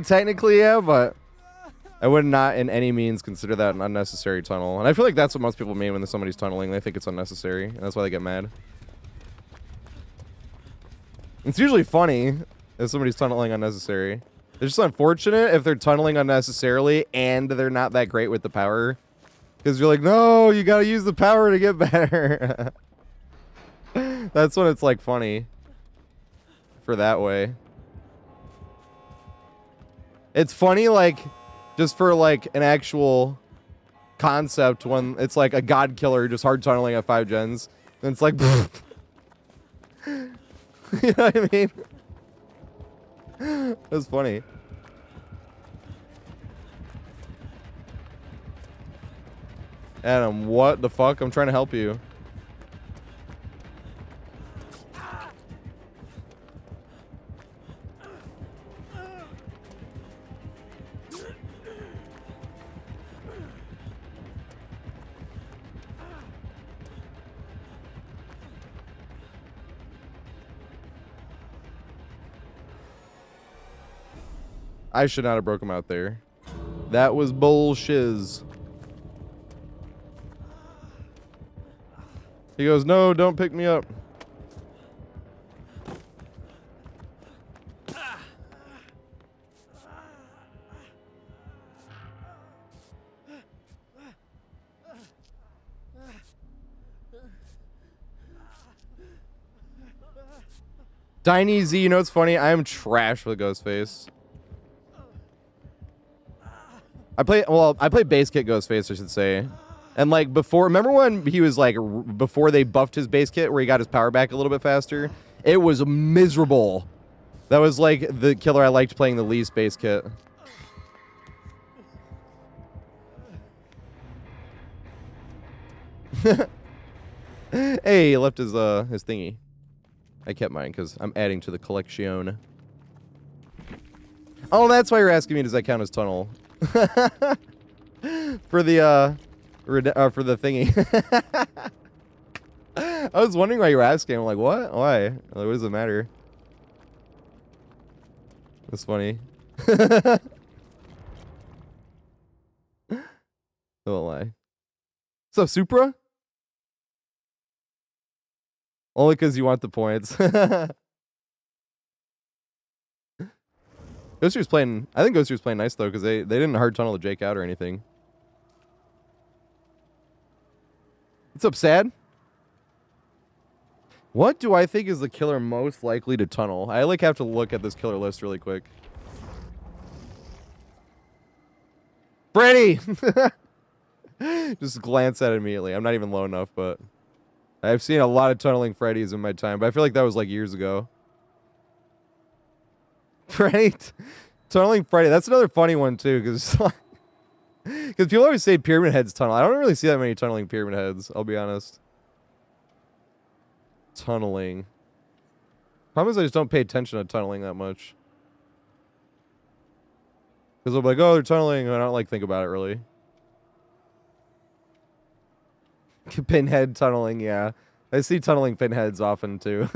Technically, yeah, but I would not in any means consider that an unnecessary tunnel. And I feel like that's what most people mean when somebody's tunneling. They think it's unnecessary, and that's why they get mad. It's usually funny if somebody's tunneling unnecessary. It's just unfortunate if they're tunneling unnecessarily and they're not that great with the power. Because you're like, no, you gotta use the power to get better. That's when it's like funny. For that way. It's funny, like, just for like an actual concept when it's like a god killer just hard tunneling at 5 gens. And it's like, you know what I mean? That's funny. Adam, what the fuck? I'm trying to help you. I should not have broke him out there. That was bullshiz. He goes, no, don't pick me up. Tiny Z, you know what's funny? I am trash with Ghostface. I play base kit Ghostface, I should say. And like before, remember when he was like, before they buffed his base kit where he got his power back a little bit faster? It was miserable. That was like the killer I liked playing the least base kit. Hey, he left his thingy. I kept mine because I'm adding to the collection. Oh, that's why you're asking me, does that count as tunnel? For the thingy. I was wondering why you were asking. I'm like, what? Why? Like, what does it matter? That's funny. I won't lie. What's up, Supra? Only because you want the points. Ghoster's playing. I think Ghoster's playing nice though, because they didn't hard tunnel the Jake out or anything. What's up, Sad? What do I think is the killer most likely to tunnel? I like have to look at this killer list really quick. Freddy! Just glance at it immediately. I'm not even low enough, but I've seen a lot of tunneling Freddy's in my time, but I feel like that was like years ago. Freddy, tunneling Freddy. That's another funny one too, because people always say Pyramid Heads tunnel. I don't really see that many tunneling Pyramid Heads. I'll be honest. Tunneling. Problem is I just don't pay attention to tunneling that much. Because I'm like, oh, they're tunneling, and I don't like think about it really. Pinhead tunneling, yeah. I see tunneling pinheads often too.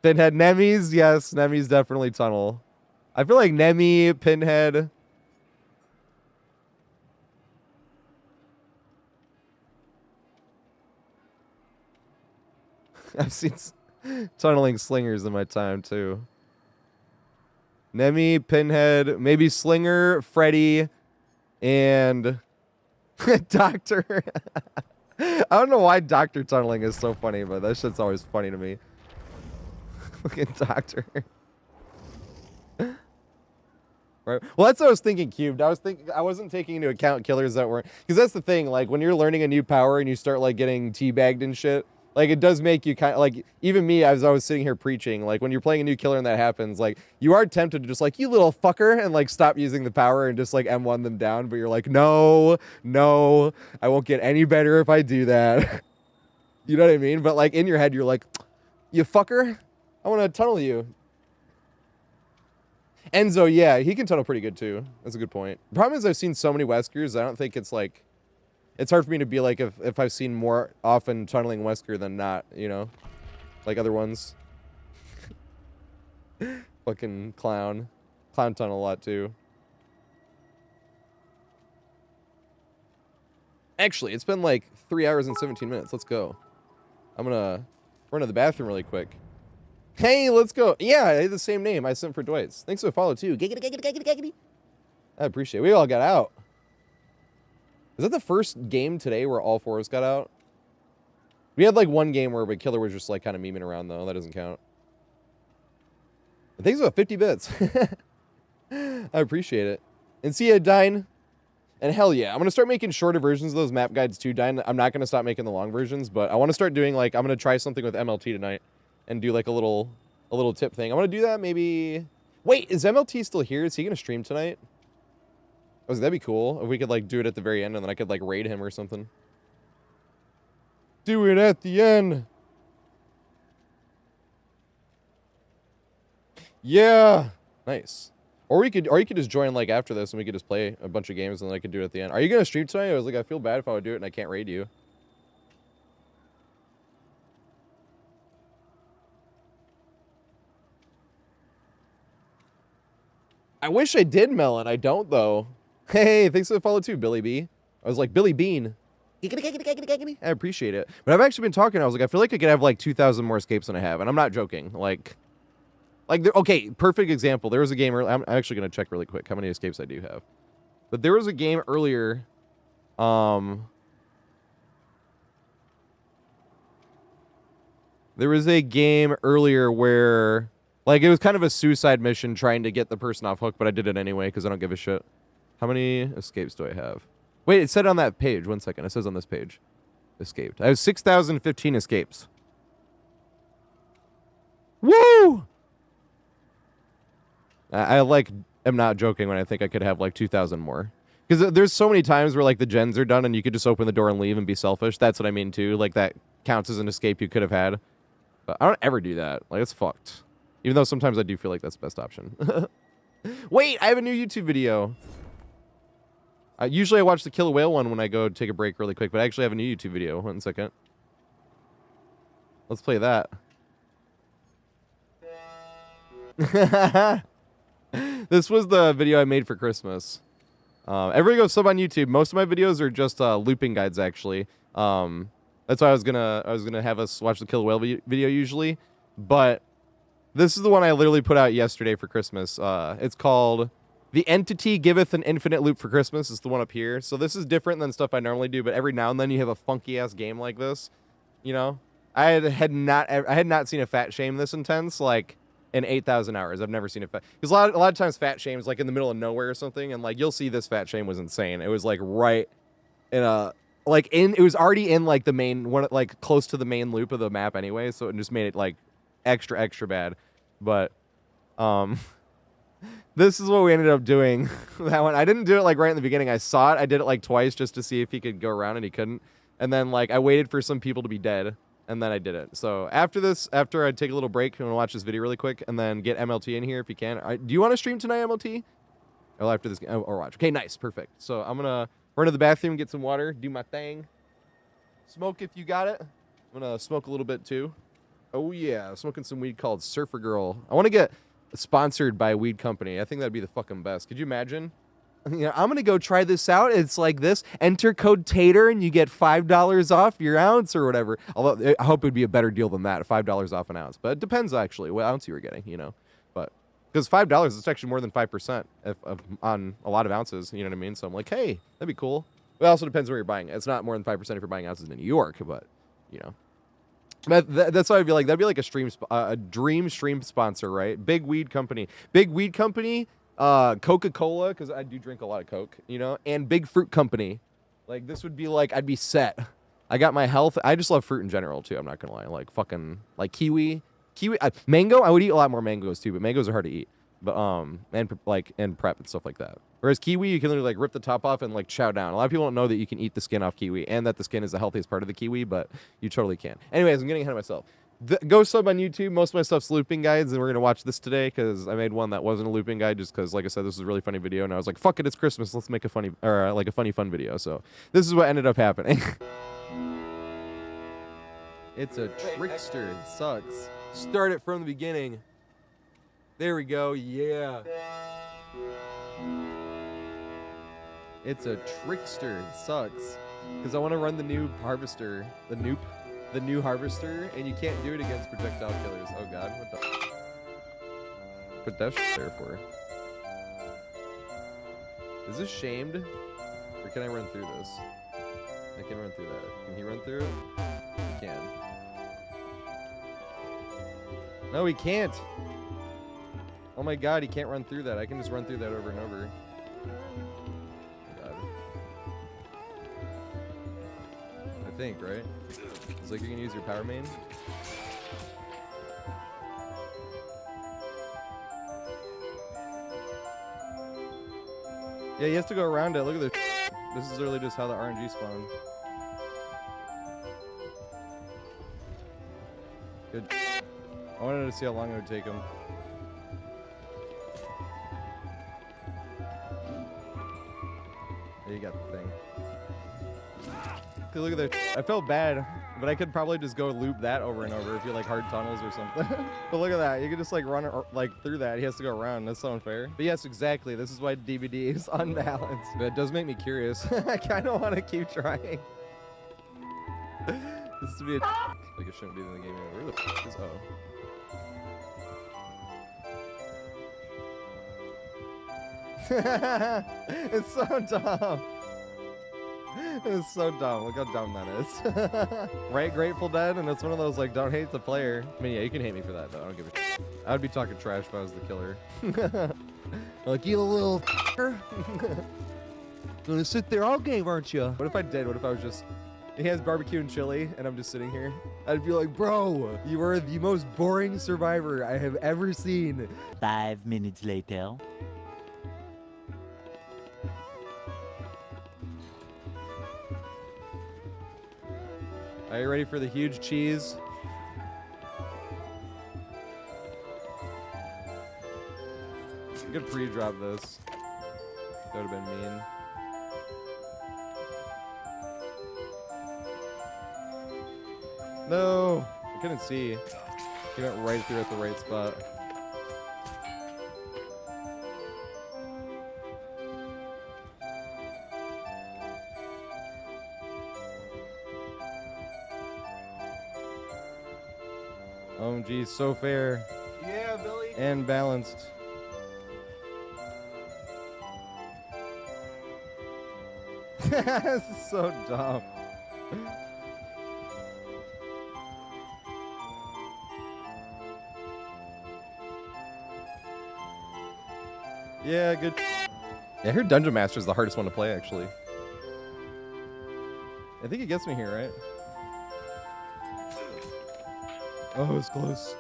Pinhead, Nemis, yes, Nemis definitely tunnel. I feel like Nemi, Pinhead. I've seen tunneling slingers in my time too. Nemi, Pinhead, maybe Slinger, Freddy, and Doctor. I don't know why Doctor tunneling is so funny, but that shit's always funny to me. Fucking Doctor. Right. Well, that's what I was thinking, Cubed. I wasn't taking into account killers that weren't, because that's the thing. Like when you're learning a new power and you start like getting teabagged and shit, like it does make you kind of like, even me, as I was sitting here preaching, like when you're playing a new killer and that happens, like you are tempted to just like, you little fucker, and like stop using the power and just like M1 them down. But you're like, no, I won't get any better if I do that. You know what I mean? But like in your head, you're like, you fucker, I want to tunnel you. Enzo, yeah, he can tunnel pretty good too. That's a good point. The problem is I've seen so many Weskers, I don't think it's like, it's hard for me to be like if I've seen more often tunneling Wesker than not, you know? Like other ones. Fucking clown. Clown tunnel a lot too. Actually, it's been like 3 hours and 17 minutes. Let's go. I'm gonna run to the bathroom really quick. Hey, let's go. Yeah, I had the same name. I sent for Dwight's. Thanks for the follow, too. Giggity. I appreciate it. We all got out. Is that the first game today where all four of us got out? We had, like, one game where the killer was just, like, kind of memeing around, though. That doesn't count. Thanks for 50 bits. I appreciate it. And see ya, Dine. And hell yeah, I'm going to start making shorter versions of those map guides, too, Dine. I'm not going to stop making the long versions, but I want to start doing, like, I'm going to try something with MLT tonight. And do like a little tip thing. I'm gonna do that maybe. Wait, is MLT still here? Is he gonna stream tonight? Oh, that'd be cool if we could like do it at the very end and then I could like raid him or something. Do it at the end. Yeah, nice. Or you could just join like after this and we could just play a bunch of games and then I could do it at the end. Are you gonna stream tonight? I was like, I feel bad if I would do it and I can't raid you. I wish I did, Melon. I don't, though. Hey, thanks for the follow, too, Billy B. I was like, Billy Bean. I appreciate it. But I've actually been talking. I was like, I feel like I could have, like, 2,000 more escapes than I have. And I'm not joking. Okay, perfect example. There was a game earlier. I'm actually going to check really quick how many escapes I do have. But there was a game earlier. There was a game earlier where... like, it was kind of a suicide mission trying to get the person off hook, but I did it anyway because I don't give a shit. How many escapes do I have? Wait, it said on that page. 1 second. It says on this page. Escaped. I have 6,015 escapes. Woo! I am not joking when I think I could have, like, 2,000 more. Because there's so many times where, like, the gens are done and you could just open the door and leave and be selfish. That's what I mean, too. Like, that counts as an escape you could have had. But I don't ever do that. Like, it's fucked. Even though sometimes I do feel like that's the best option. Wait, I have a new YouTube video. Usually I watch the Kill a Whale one when I go take a break really quick, but I actually have a new YouTube video. 1 second. Let's play that. This was the video I made for Christmas. Everybody go sub on YouTube. Most of my videos are just looping guides, actually. That's why I was gonna have us watch the Kill a Whale video usually, but this is the one I literally put out yesterday for Christmas. It's called The Entity Giveth an Infinite Loop for Christmas. It's the one up here. So this is different than stuff I normally do, but every now and then you have a funky ass game like this. You know, I had not seen a fat shame this intense like in 8,000 hours. I've never seen a fat, because a lot of times fat shame's like in the middle of nowhere or something, and like you'll see this fat shame was insane. It was like right in a it was already in like the main one, like close to the main loop of the map anyway, so it just made it like extra bad. But this is what we ended up doing. That one, I didn't do it like right in the beginning. I saw it. I did it like twice just to see if he could go around, and he couldn't. And then like I waited for some people to be dead, and then I did it. So after this, after I take a little break, I'm gonna watch this video really quick, and then get MLT in here if you can. Do you want to stream tonight, MLT? Or after this, or watch? Okay, nice, perfect. So I'm gonna run to the bathroom, get some water, do my thing. Smoke if you got it. I'm gonna smoke a little bit too. Oh yeah, smoking some weed called Surfer Girl. I want to get sponsored by a weed company. I think that'd be the fucking best. Could you imagine? You know, I'm gonna go try this out. It's like this. Enter code Tater and you get $5 off your ounce or whatever. Although I hope it'd be a better deal than that, $5 off an ounce. But it depends actually what ounce you were getting, you know. But Because $5 is actually more than 5% on a lot of ounces. You know what I mean? So I'm like, hey, that'd be cool. It also depends where you're buying it. It's not more than 5% if you're buying ounces in New York, but you know. That's why I'd be like, that'd be like a dream stream sponsor, right? Big weed company, Coca-Cola, because I do drink a lot of Coke, you know, and big fruit company. Like this would be like, I'd be set. I got my health. I just love fruit in general too. I'm not gonna lie. Like fucking like kiwi, mango. I would eat a lot more mangoes too, but mangoes are hard to eat. But and prep and stuff like that. Whereas kiwi, you can literally like rip the top off and like chow down. A lot of people don't know that you can eat the skin off kiwi and that the skin is the healthiest part of the kiwi, but you totally can. Anyways, I'm getting ahead of myself. Go sub on YouTube. Most of my stuff's looping guides, and we're gonna watch this today because I made one that wasn't a looping guide, just because, like I said, this was a really funny video, and I was like, "Fuck it, it's Christmas. Let's make a funny or like a funny fun video." So this is what ended up happening. It's a trickster. It sucks. Start it from the beginning. There we go. Yeah. It's a trickster. It sucks because I want to run the new harvester, the new harvester, and you can't do it against projectile killers. Oh god, what the? Put that shit there for. Is this shamed? Or can I run through this? I can run through that. Can he run through it? He can. No, he can't. Oh my god, he can't run through that. I can just run through that over and over. Oh god. I think, right? It's like you can use your power main. Yeah, he has to go around it. Look at this. This is literally just how the RNG spawned. Good. I wanted to see how long it would take him. Yeah, you got the thing. Look at that. I felt bad, but I could probably just go loop that over and over if you like hard tunnels or something. But look at that. You could just like run like through that. He has to go around. That's so unfair. But yes, exactly. This is why DVD is unbalanced. But it does make me curious. I kind of want to keep trying. This to be a like it shouldn't be in the game anymore. Where the f is It's so dumb. It's so dumb. Look how dumb that is. Right, Grateful Dead? And it's one of those, like, don't hate the player. I mean, yeah, you can hate me for that, though. I don't give a shit. I would be talking trash if I was the killer. Like, you little gonna sit there all game, aren't you? What if I did? What if I was just... He has barbecue and chili, and I'm just sitting here. I'd be like, bro, you are the most boring survivor I have ever seen. 5 minutes later. Are you ready for the huge cheese? You could pre-drop this. That would have been mean. No! I couldn't see. He went right through at the right spot. Oh, geez, so fair. Yeah, Billy. And balanced. This is so dumb. Yeah, good. Yeah, I heard Dungeon Master is the hardest one to play, actually. I think it gets me here, right? Oh, it's close.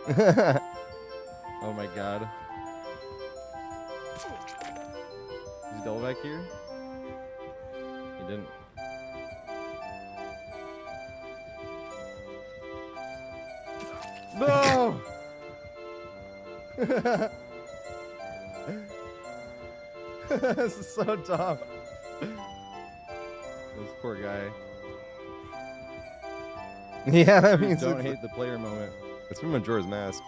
Oh my god. Is he double back here? He didn't. No! This is so dumb. This poor guy. Yeah, that means don't hate the player moment. It's from Majora's Mask.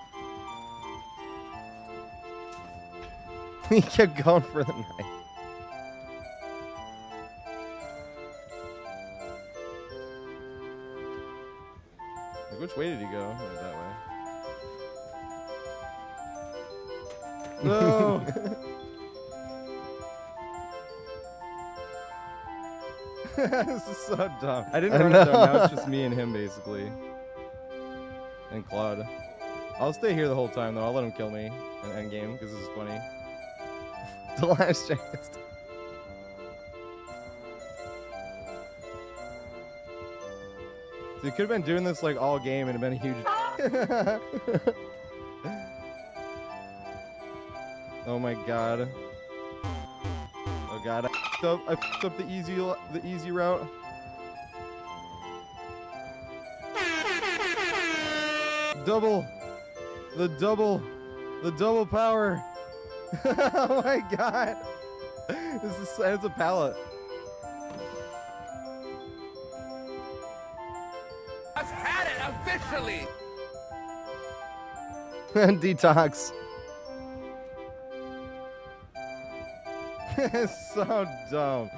He kept going for the knife. Like, which way did he go? Oh, that way. No. This is so dumb. I didn't run it though. Now it's just me and him basically. And Claude. I'll stay here the whole time though. I'll let him kill me in endgame because this is funny. The last chance. So you could have been doing this like all game and it'd been a huge. Oh my god. Oh god, I fucked up the easy route. The double power. Oh my god. It's a pallet. I've had it officially. Detox. It's so dumb.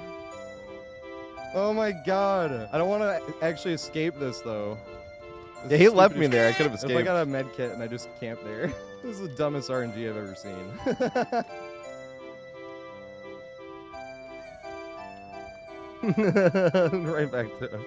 Oh my god. I don't want to actually escape this though. Yeah, he left me there. I could have If I escaped. got a med kit and I just camped there. This is the dumbest RNG I've ever seen. Right back to him.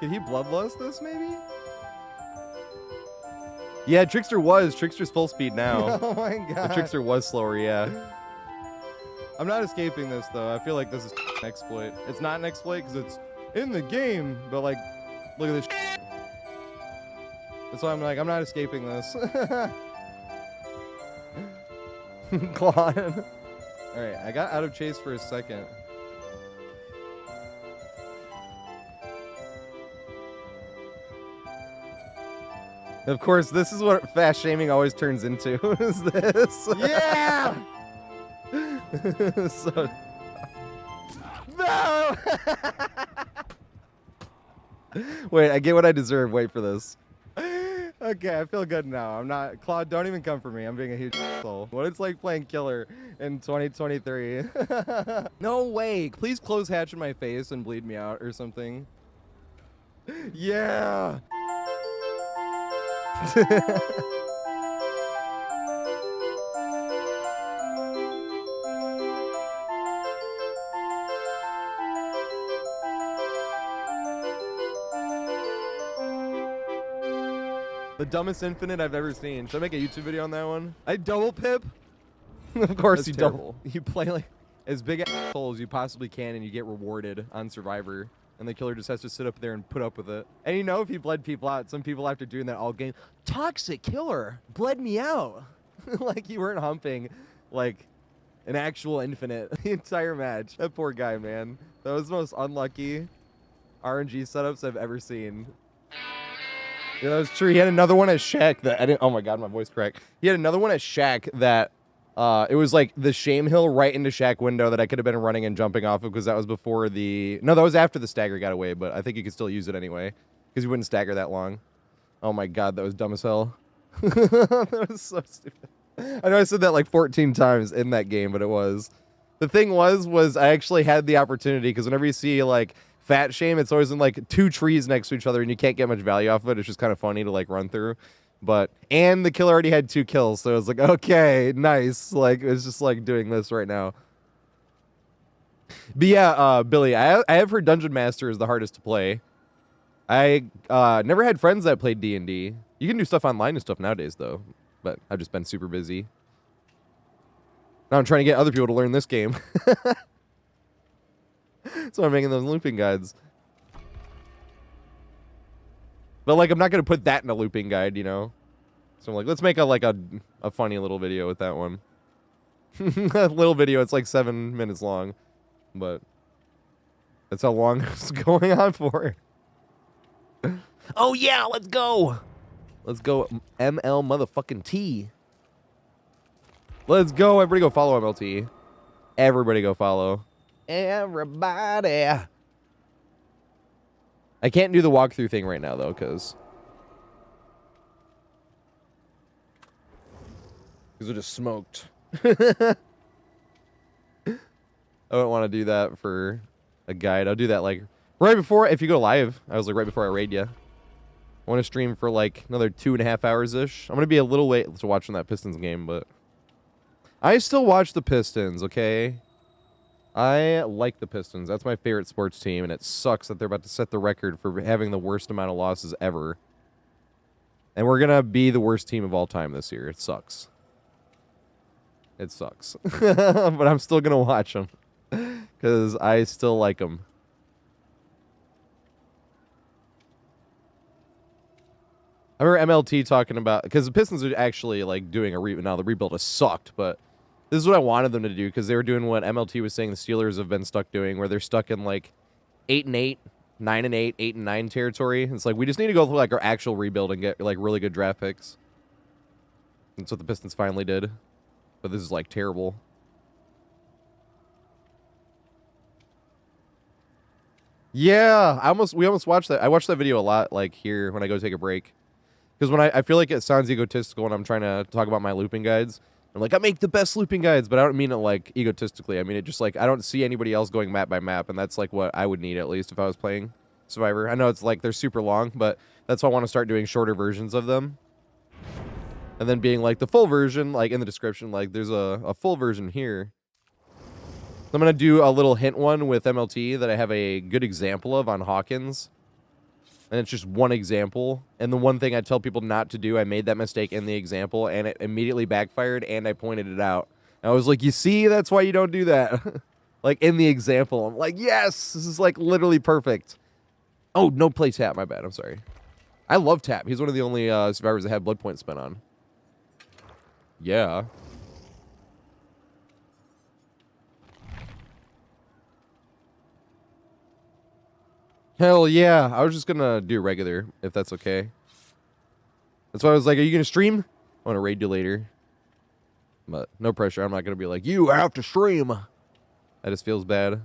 Could he bloodlust this maybe? Yeah, Trickster was. Trickster's full speed now. Oh my god. The Trickster was slower, yeah. I'm not escaping this though. I feel like this is an exploit. It's not an exploit because it's in the game, but like, look at this. That's why I'm like, I'm not escaping this. Claude. All right, I got out of chase for a second. Of course, this is what fast shaming always turns into. Is this? Yeah. So, No. wait, I get what I deserve. Wait for this. Okay, I feel good now. I'm not. Claude, don't even come for me. I'm being a huge asshole. What it's like playing killer in 2023. No way. Please close hatch in my face and bleed me out or something. Yeah. The dumbest infinite I've ever seen. Should I make a YouTube video on that one? I double pip. Of course, That's you terrible. double. You play like as big a asshole as you possibly can, and you get rewarded on Survivor. And the killer just has to sit up there and put up with it. And you know, if he bled people out, some people after doing that all game, toxic killer bled me out. Like you weren't humping like an actual infinite the entire match. That poor guy, man. That was the most unlucky RNG setups I've ever seen. Yeah, that was true. He had another one at Shack that I didn't. Oh my god, my voice cracked. He had another one at Shack that it was like the shame hill right into Shack window that I could have been running and jumping off of because that was before the. No, that was after the stagger got away, but I think you could still use it anyway because you wouldn't stagger that long. Oh my god, that was dumb as hell. That was so stupid. I know I said that like 14 times in that game, but it was. The thing was I actually had the opportunity because whenever you see like fat shame, it's always in like two trees next to each other and you can't get much value off of it. It's just kind of funny to like run through. And the killer already had 2 kills, so it was like, okay, nice. Like it was just like doing this right now. But yeah, Billy, I have heard Dungeon Master is the hardest to play. I never had friends that played D&D. You can do stuff online and stuff nowadays though, but I've just been super busy. Now I'm trying to get other people to learn this game. So I'm making those looping guides. But like I'm not gonna put that in a looping guide, you know? So I'm like, let's make a funny little video with that one. A little video, it's like 7 minutes long. But that's how long it's going on for. Oh yeah, let's go. Let's go ML motherfucking T. Let's go. Everybody go follow MLT. Everybody go follow. Everybody. I can't do the walkthrough thing right now, though, because it just smoked. I wouldn't want to do that for a guide. I'll do that like right before, if you go live. I was like right before I raid you. I want to stream for like another 2.5 hours-ish. I'm going to be a little late to watching that Pistons game, but I still watch the Pistons, okay? I like the Pistons. That's my favorite sports team, and it sucks that they're about to set the record for having the worst amount of losses ever. And we're going to be the worst team of all time this year. It sucks. It sucks. But I'm still going to watch them because I still like them. I remember MLT talking about, because the Pistons are actually like doing a rebuild. Now the rebuild has sucked, but this is what I wanted them to do, because they were doing what MLT was saying the Steelers have been stuck doing, where they're stuck in like 8-8, 9-8, 8-9 territory. It's like we just need to go through like our actual rebuild and get like really good draft picks. That's what the Pistons finally did. But this is like terrible. Yeah, we almost watched that. I watched that video a lot, like here when I go take a break, because when I feel like it sounds egotistical when I'm trying to talk about my looping guides. I'm like, I make the best looping guides, but I don't mean it like egotistically. I mean it just like I don't see anybody else going map by map, and that's like what I would need at least if I was playing Survivor. I know it's like they're super long, but that's why I want to start doing shorter versions of them. And then being like the full version, like in the description, like there's a full version here. I'm going to do a little hint one with MLT that I have a good example of on Hawkins. And it's just one example. And the one thing I tell people not to do, I made that mistake in the example, and it immediately backfired, and I pointed it out. And I was like, you see, that's why you don't do that. Like in the example. I'm like, yes, this is like literally perfect. Oh, no play tap. My bad. I'm sorry. I love tap. He's one of the only survivors that have blood points spent on. Yeah. Hell yeah. I was just gonna do regular, if that's okay. That's why I was like, are you gonna stream? I want to raid you later. But no pressure. I'm not gonna be like, you have to stream. That just feels bad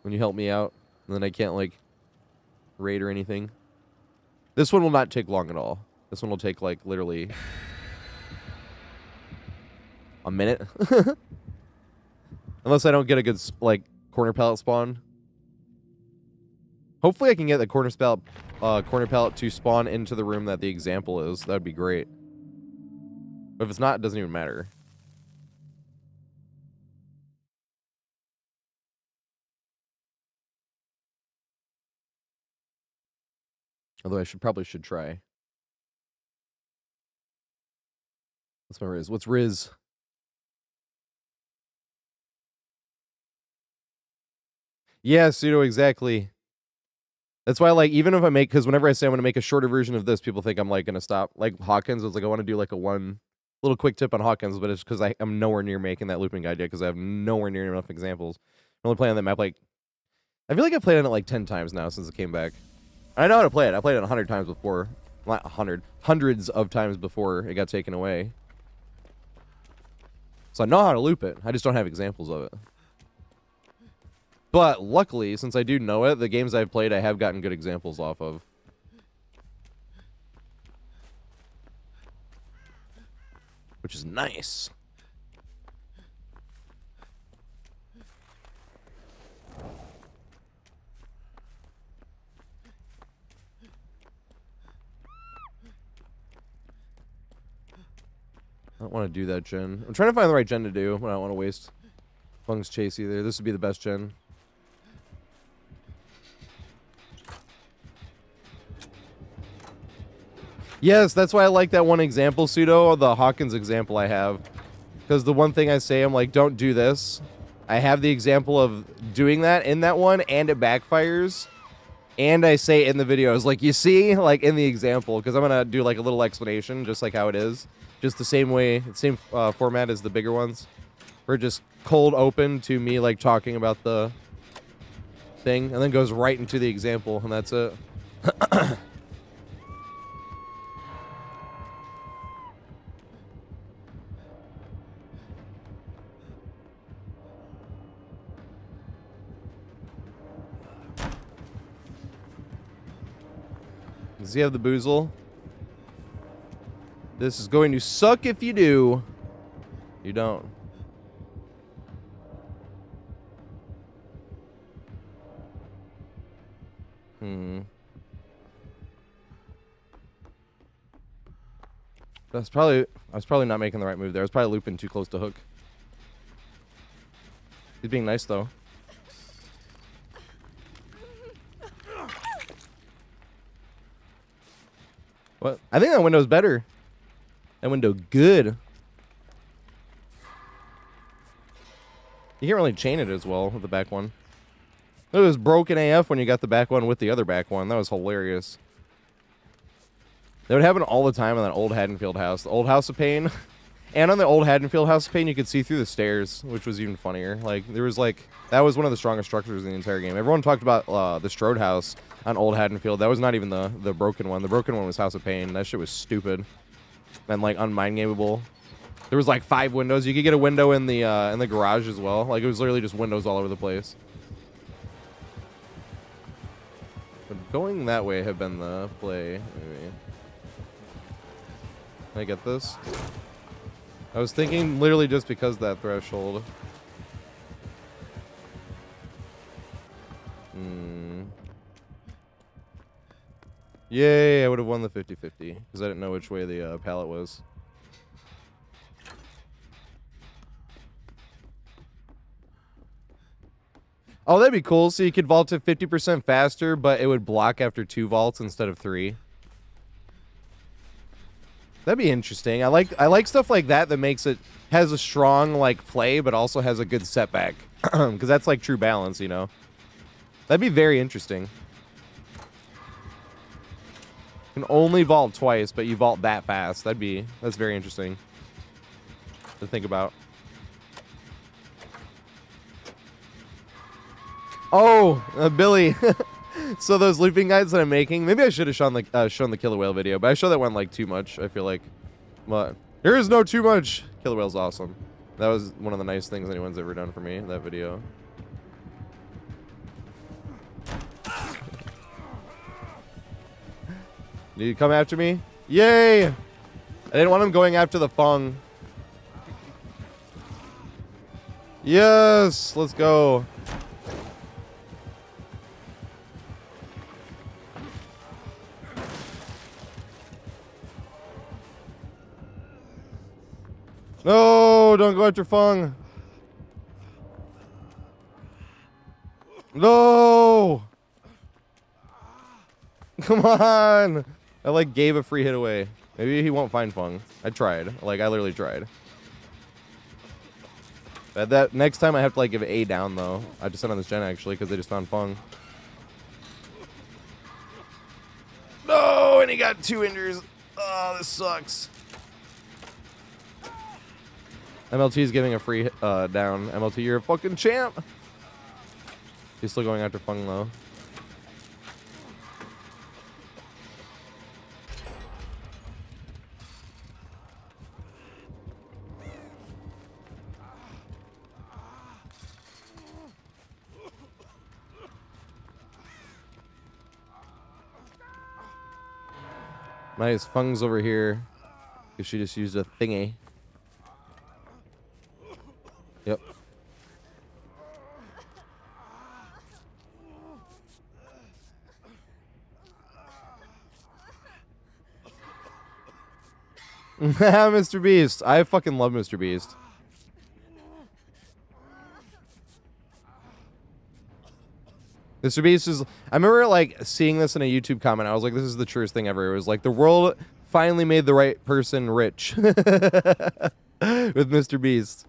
when you help me out, and then I can't like raid or anything. This one will not take long at all. This one will take like literally a minute. Unless I don't get a good like corner pallet spawn. Hopefully I can get the corner pallet to spawn into the room that the example is. That would be great. But if it's not, it doesn't even matter. Although I probably should try. What's my Riz? What's Riz? Yeah, pseudo, exactly. That's why, like, even if I make, because whenever I say I'm going to make a shorter version of this, people think I'm, like, going to stop. Like, Hawkins, I was like, I want to do, like, a one little quick tip on Hawkins, but it's because I'm nowhere near making that looping guide yet, because I have nowhere near enough examples. I'm only playing on that map, like, I feel like I've played on it, like, 10 times now since it came back. I know how to play it. I played it 100 times before. Not 100. Hundreds of times before it got taken away. So I know how to loop it. I just don't have examples of it. But luckily, since I do know it, the games I've played, I have gotten good examples off of. Which is nice. I don't want to do that gen. I'm trying to find the right gen to do, but I don't want to waste Fung's chase either. This would be the best gen. Yes, that's why I like that one example, pseudo, the Hawkins example I have. Because the one thing I say, I'm like, don't do this. I have the example of doing that in that one, and it backfires. And I say in the video, I was like, you see? Like, in the example. Because I'm going to do, like, a little explanation, just like how it is. Just the same way, same format as the bigger ones. We're just cold open to me, like, talking about the thing. And then goes right into the example, and that's it. Does he have the boozle? This is going to suck if you do. You don't. I was probably not making the right move there. I was probably looping too close to hook. He's being nice though. What? I think that window's better. That window good. You can't really chain it as well with the back one. It was broken AF when you got the back one with the other back one. That was hilarious. That would happen all the time on that old Haddonfield house. The old House of Pain. And on the old Haddonfield House of Pain, you could see through the stairs, which was even funnier. Like, there was like... That was one of the strongest structures in the entire game. Everyone talked about the Strode house on old Haddonfield. That was not even the broken one. The broken one was House of Pain. That shit was stupid. And, like, unmind-gameable. There was, like, 5 windows. You could get a window in the garage as well. Like, it was literally just windows all over the place. But going that way had been the play, maybe. Can I get this? I was thinking literally just because of that threshold. Yay, I would have won the 50-50 because I didn't know which way the pallet was. Oh, that'd be cool. So you could vault it 50% faster, but it would block after 2 vaults instead of 3. That'd be interesting. I like stuff like that makes it has a strong like play, but also has a good setback, because that's like true balance, you know. That'd be very interesting. You can only vault twice, but you vault that fast. That's very interesting to think about. Oh, Billy. So those looping guides that I'm making, maybe I should have shown the killer whale video, but I showed that one like too much. I feel like, but there is no too much. Killer whale's awesome. That was one of the nice things anyone's ever done for me. That video. Did you come after me? Yay! I didn't want him going after the Fung. Yes, let's go. No, don't go after Fung. No. Come on. I like gave a free hit away. Maybe he won't find Fung. I tried. Like I literally tried. But that next time I have to like give it A down though. I just sent on this gen actually because they just found Fung. No, and he got 2 injures. Oh, this sucks. MLT is giving a free down. MLT, you're a fucking champ. He's still going after Fung though. Nice, Fung's over here. Because she just used a thingy. Yep. Mr. Beast. I fucking love Mr. Beast. Mr. Beast is... I remember, like, seeing this in a YouTube comment. I was like, this is the truest thing ever. It was like, the world finally made the right person rich. With Mr. Beast.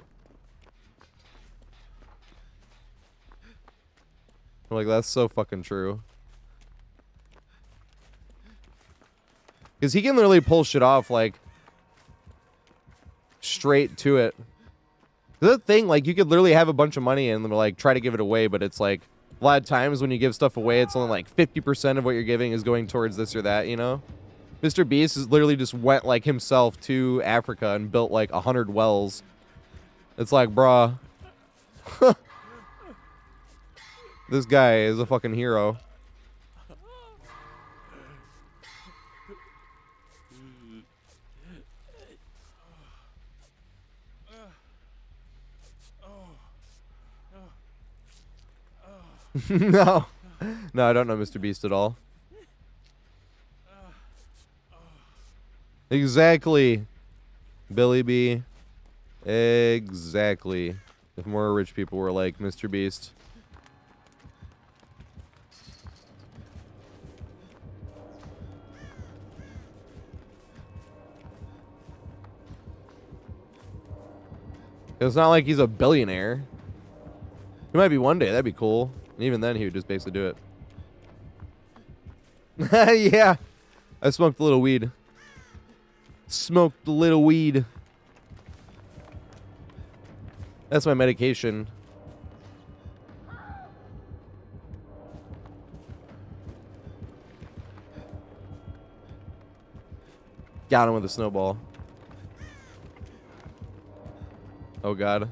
I'm like, that's so fucking true. Because he can literally pull shit off, like, straight to it. The thing, like, you could literally have a bunch of money and, like, try to give it away, but it's like... A lot of times when you give stuff away, it's only like 50% of what you're giving is going towards this or that, you know? Mr. Beast is literally just went like himself to Africa and built like 100 wells. It's like, bruh. This guy is a fucking hero. No. No, I don't know Mr. Beast at all. Exactly. Billy B. Exactly. If more rich people were like Mr. Beast. It's not like he's a billionaire. He might be one day. That'd be cool. And even then, he would just basically do it. Yeah. I smoked a little weed. Smoked a little weed. That's my medication. Got him with a snowball. Oh, God.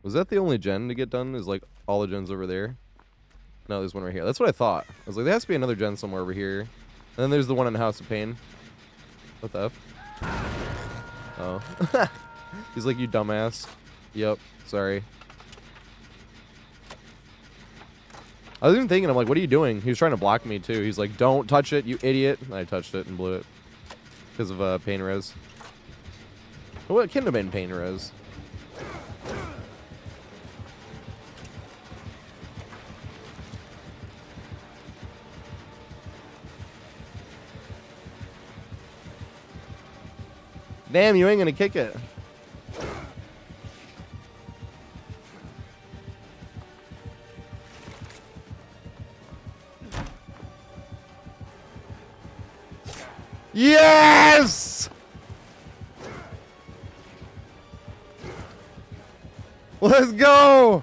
Was that the only gen to get done? Is like all the gens over there? No, there's one right here. That's what I thought. I was like, there has to be another gen somewhere over here. And then there's the one in House of Pain. What the F? Oh. He's like, you dumbass. Yep. Sorry. I was even thinking, I'm like, what are you doing? He was trying to block me, too. He's like, don't touch it, you idiot. And I touched it and blew it. Because of pain res. What couldn't have been pain res? Damn, you ain't gonna kick it. Yes! Let's go!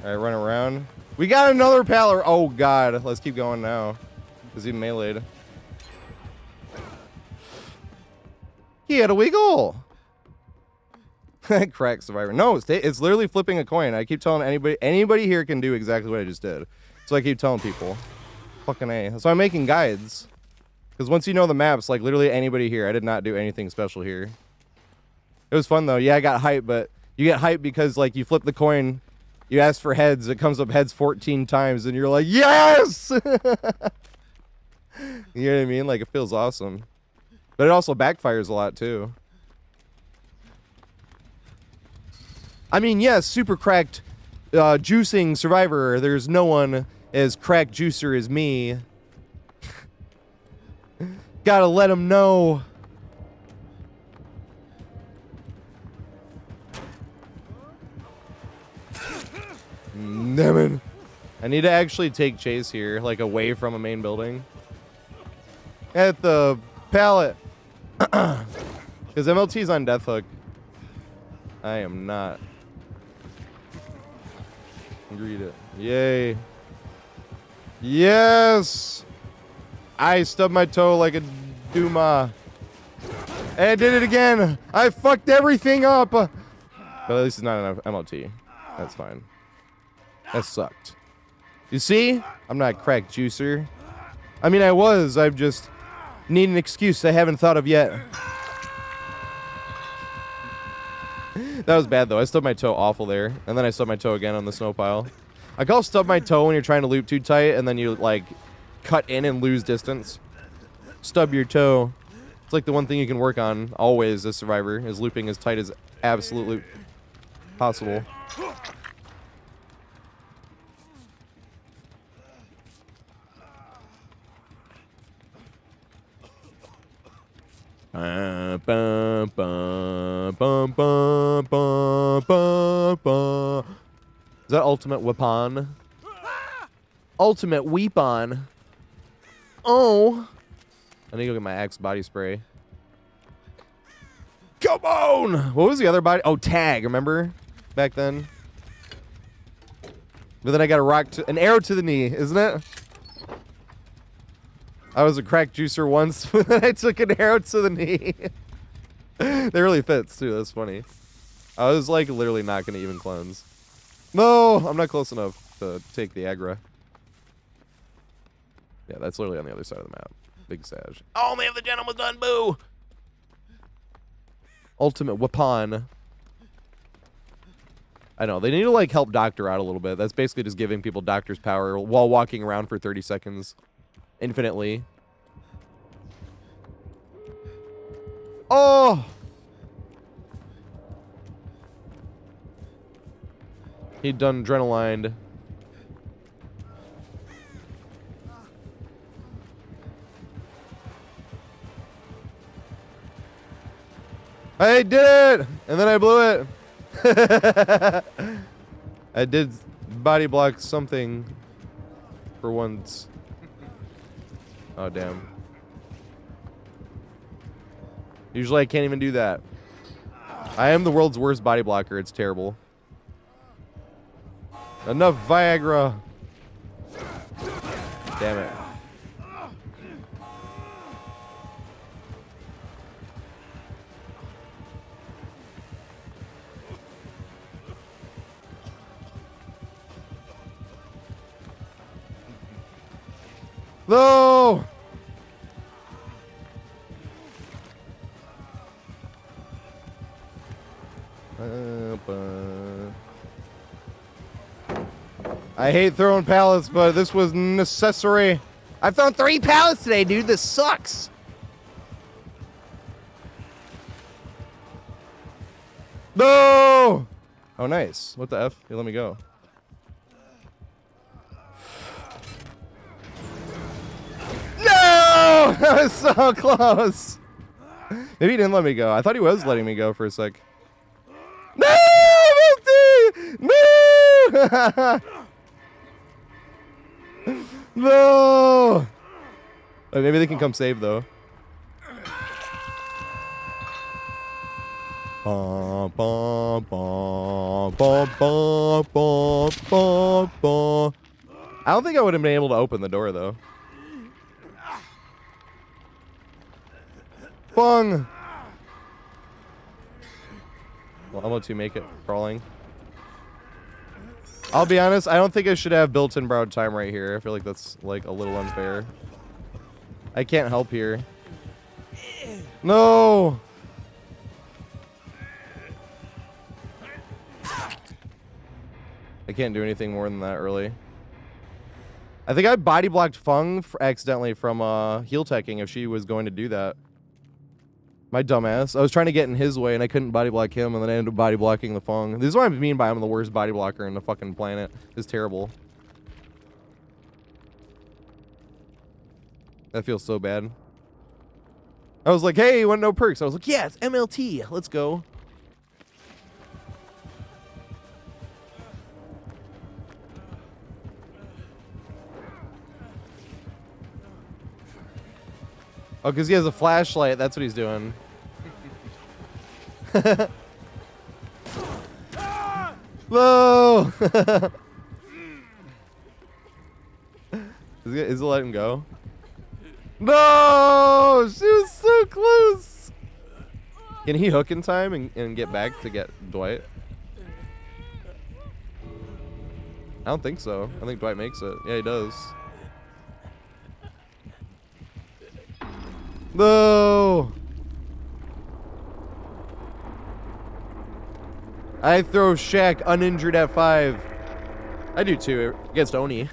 Alright, run around. We got another pallet. Oh, God. Let's keep going now. Because he meleeed. He had a wiggle. Crack survivor. No, it's literally flipping a coin. I keep telling anybody here can do exactly what I just did. So I keep telling people. Fucking A. So I'm making guides. Because once you know the maps, like literally anybody here, I did not do anything special here. It was fun though. Yeah, I got hyped, but you get hyped because like you flip the coin, you ask for heads, it comes up heads 14 times, and you're like, yes! You know what I mean? Like, it feels awesome. But it also backfires a lot, too. I mean, yes, super cracked juicing survivor. There's no one as cracked juicer as me. Gotta let him know. Damn it. I need to actually take chase here, like away from a main building. At the pallet. Because MLT's on death hook. I am not. Read it. Yay. Yes! I stubbed my toe like a Duma. And I did it again! I fucked everything up! But at least it's not an MLT. That's fine. That sucked. You see? I'm not a crack juicer. I mean, I was. I just need an excuse I haven't thought of yet. That was bad, though. I stubbed my toe awful there. And then I stubbed my toe again on the snow pile. I call stub my toe when you're trying to loop too tight and then you, like, cut in and lose distance. Stub your toe. It's like the one thing you can work on always as Survivor is looping as tight as absolutely possible. Is that ultimate weapon? Ultimate weapon. Oh. I need to go get my Axe body spray. Come on! What was the other body? Oh, tag, remember? Back then. But then I got an arrow to the knee, isn't it? I was a crack juicer once, but then I took an arrow to the knee. That really fits, too. That's funny. I was, like, literally not going to even cleanse. No! I'm not close enough to take the aggro. Yeah, that's literally on the other side of the map. Big Sag. Oh, man, the gentleman's done. Boo! ultimate weapon. I know. They need to, like, help Doctor out a little bit. That's basically just giving people Doctor's power while walking around for 30 seconds. Infinitely. Oh! He done adrenaline. I did it! And then I blew it. I did body block something for once. Oh, damn. Usually I can't even do that. I am the world's worst body blocker. It's terrible. Enough Viagra. Damn it. No! I hate throwing pallets, but this was necessary. I've thrown 3 pallets today, dude. This sucks. No! Oh, nice. What the F? Here, let me go. No! That was so close. Maybe he didn't let me go. I thought he was letting me go for a sec. No! No! No! Oh, maybe they can come save, though. Bum, bum, bum, bum, bum, bum, bum, bum. I don't think I would have been able to open the door, though. Bung! Well, I'll let you make it crawling. I'll be honest, I don't think I should have built-in borrowed time right here. I feel like that's, like, a little unfair. I can't help here. No! I can't do anything more than that early. I think I body blocked Fung accidentally from heel teching if she was going to do that. My dumbass. I was trying to get in his way and I couldn't body block him, and then I ended up body blocking the Fung. This is what I mean by I'm the worst body blocker in the fucking planet. It's terrible. That feels so bad. I was like, hey, you want no perks? I was like, yeah, it's MLT. Let's go. Oh, because he has a flashlight. That's what he's doing. No! Is it letting him go? No! She was so close! Can he hook in time and get back to get Dwight? I don't think so. I think Dwight makes it. Yeah, he does. No! I throw Shaq uninjured at 5. I do too, against Oni.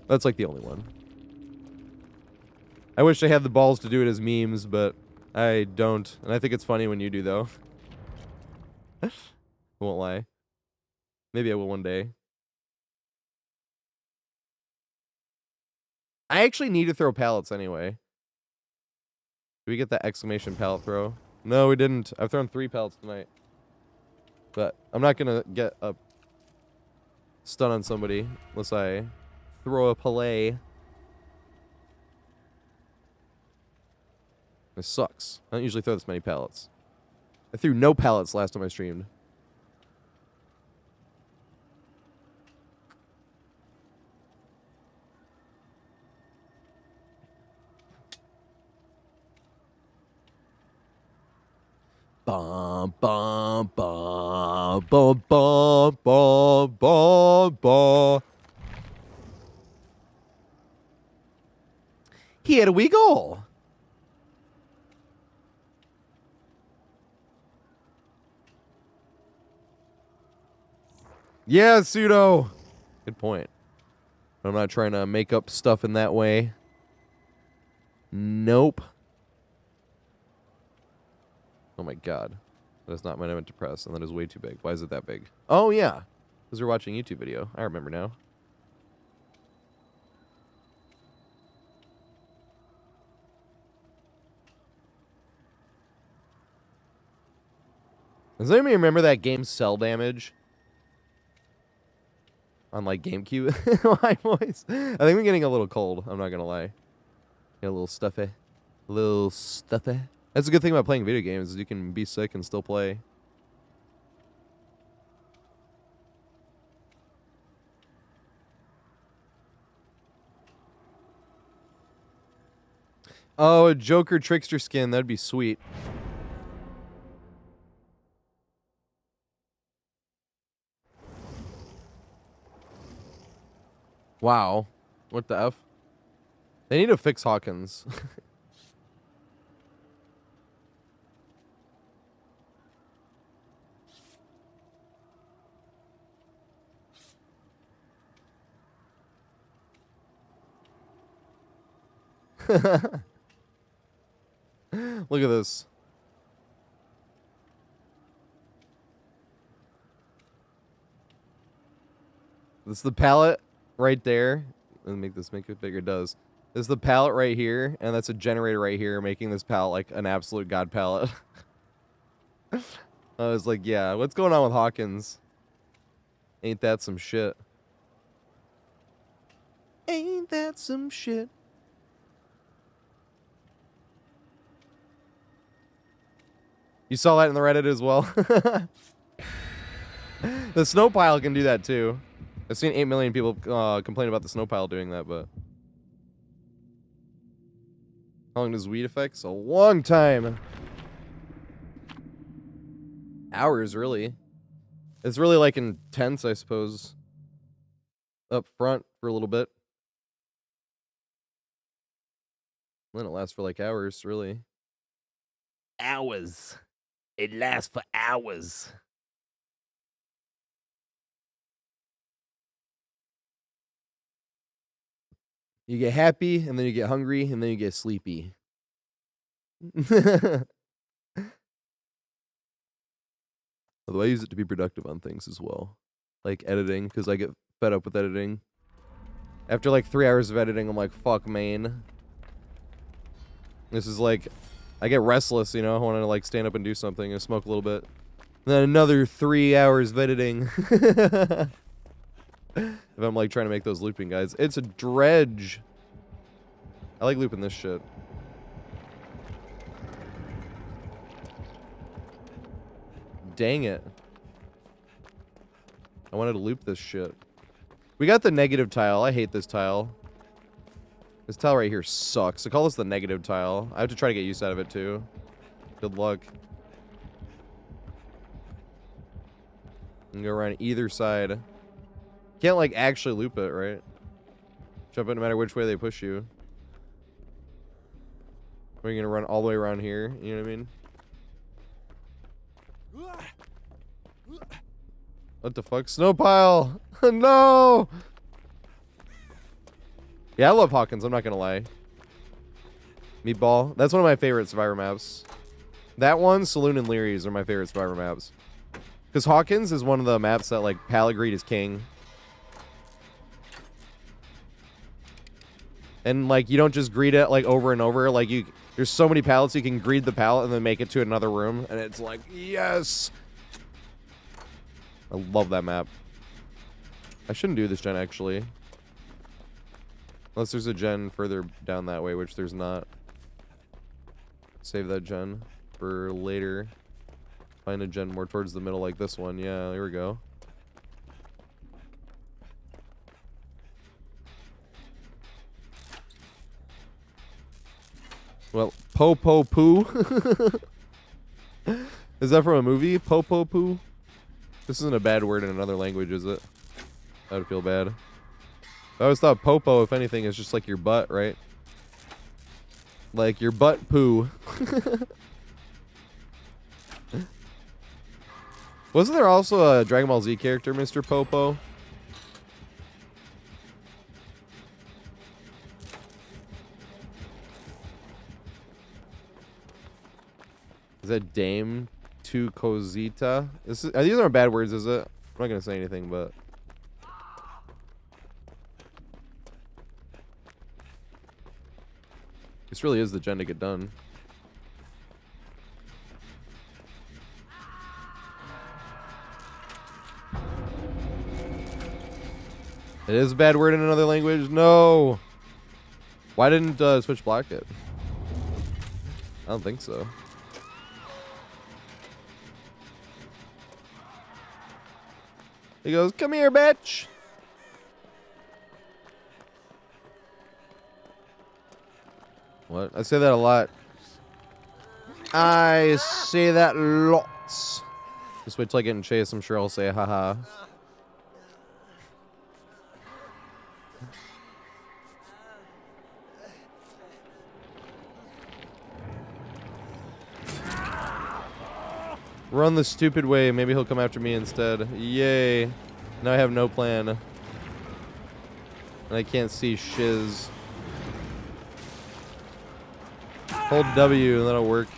That's like the only one. I wish I had the balls to do it as memes, but I don't. And I think it's funny when you do, though. I won't lie. Maybe I will one day. I actually need to throw pallets anyway. Did we get that exclamation pallet throw? No, we didn't. I've thrown 3 pallets tonight. But I'm not going to get a stun on somebody unless I throw a pallet. This sucks. I don't usually throw this many pallets. I threw no pallets last time I streamed. Bum, bum, bum, bum, bum, bum, bum, bum. Here we go. Yeah, pseudo. Good point. I'm not trying to make up stuff in that way. Nope. Oh my god. That's not what I meant to press, and that is way too big. Why is it that big? Oh, yeah. Because we're watching a YouTube video. I remember now. Does anybody remember that game Cell Damage? On, like, GameCube? My voice. I think I'm getting a little cold. I'm not gonna lie. Get a little stuffy. A little stuffy. That's a good thing about playing video games, is you can be sick and still play. Oh, a Joker Trickster skin. That'd be sweet. Wow. What the F? They need to fix Hawkins. Look at this. This is the palette right there. Let me make it bigger. It does. This is the palette right here, and that's a generator right here, making this palette like an absolute god palette. I was like, yeah, what's going on with Hawkins? Ain't that some shit? Ain't that some shit? You saw that in the Reddit as well? The snow pile can do that too. I've seen 8 million people complain about the snow pile doing that, but... How long does weed affects? A long time. Hours, really. It's really, like, intense, I suppose. Up front for a little bit. Then it lasts for, like, hours, really. Hours. It lasts for hours. You get happy, and then you get hungry, and then you get sleepy. Although I use it to be productive on things as well. Like editing, because I get fed up with editing. After like 3 hours of editing, I'm like, fuck, man. This is like, I get restless, you know? I want to like stand up and do something and smoke a little bit. And then another 3 hours of editing. If I'm like trying to make those looping guides. It's a dredge. I like looping this shit. Dang it. I wanted to loop this shit. We got the negative tile. I hate this tile. This tile right here sucks. I call this the negative tile. I have to try to get use out of it too. Good luck. And go around either side. Can't like actually loop it, right? Jump it no matter which way they push you. Or you're gonna run all the way around here, you know what I mean? What the fuck? Snow pile! No! Yeah, I love Hawkins, I'm not gonna lie. Meatball. That's one of my favorite Survivor maps. That one, Saloon and Leary's are my favorite Survivor maps. Because Hawkins is one of the maps that, like, pallet greed is king. And, like, you don't just greed it, like, over and over. Like, there's so many pallets, you can greed the pallet and then make it to another room. And it's like, yes! I love that map. I shouldn't do this gen, actually. Unless there's a gen further down that way, which there's not. Save that gen for later. Find a gen more towards the middle like this one. Yeah, there we go. Well, po-po poo. Is that from a movie? Po-po poo? This isn't a bad word in another language, is it? I would feel bad. I always thought popo, if anything, is just like your butt, right? Like your butt poo. Wasn't there also a Dragon Ball Z character, Mr. Popo? Is that Dame Tu Cosita? These aren't bad words, is it? I'm not gonna say anything, but this really is the gen to get done. It is a bad word in another language. No. Why didn't Switch block it? I don't think so. He goes, "Come here, bitch." What? I say that a lot. I say that lots. Just wait till I get in chase. I'm sure I'll say haha. Run the stupid way. Maybe he'll come after me instead. Yay. Now I have no plan. And I can't see shiz. Hold W and that'll work.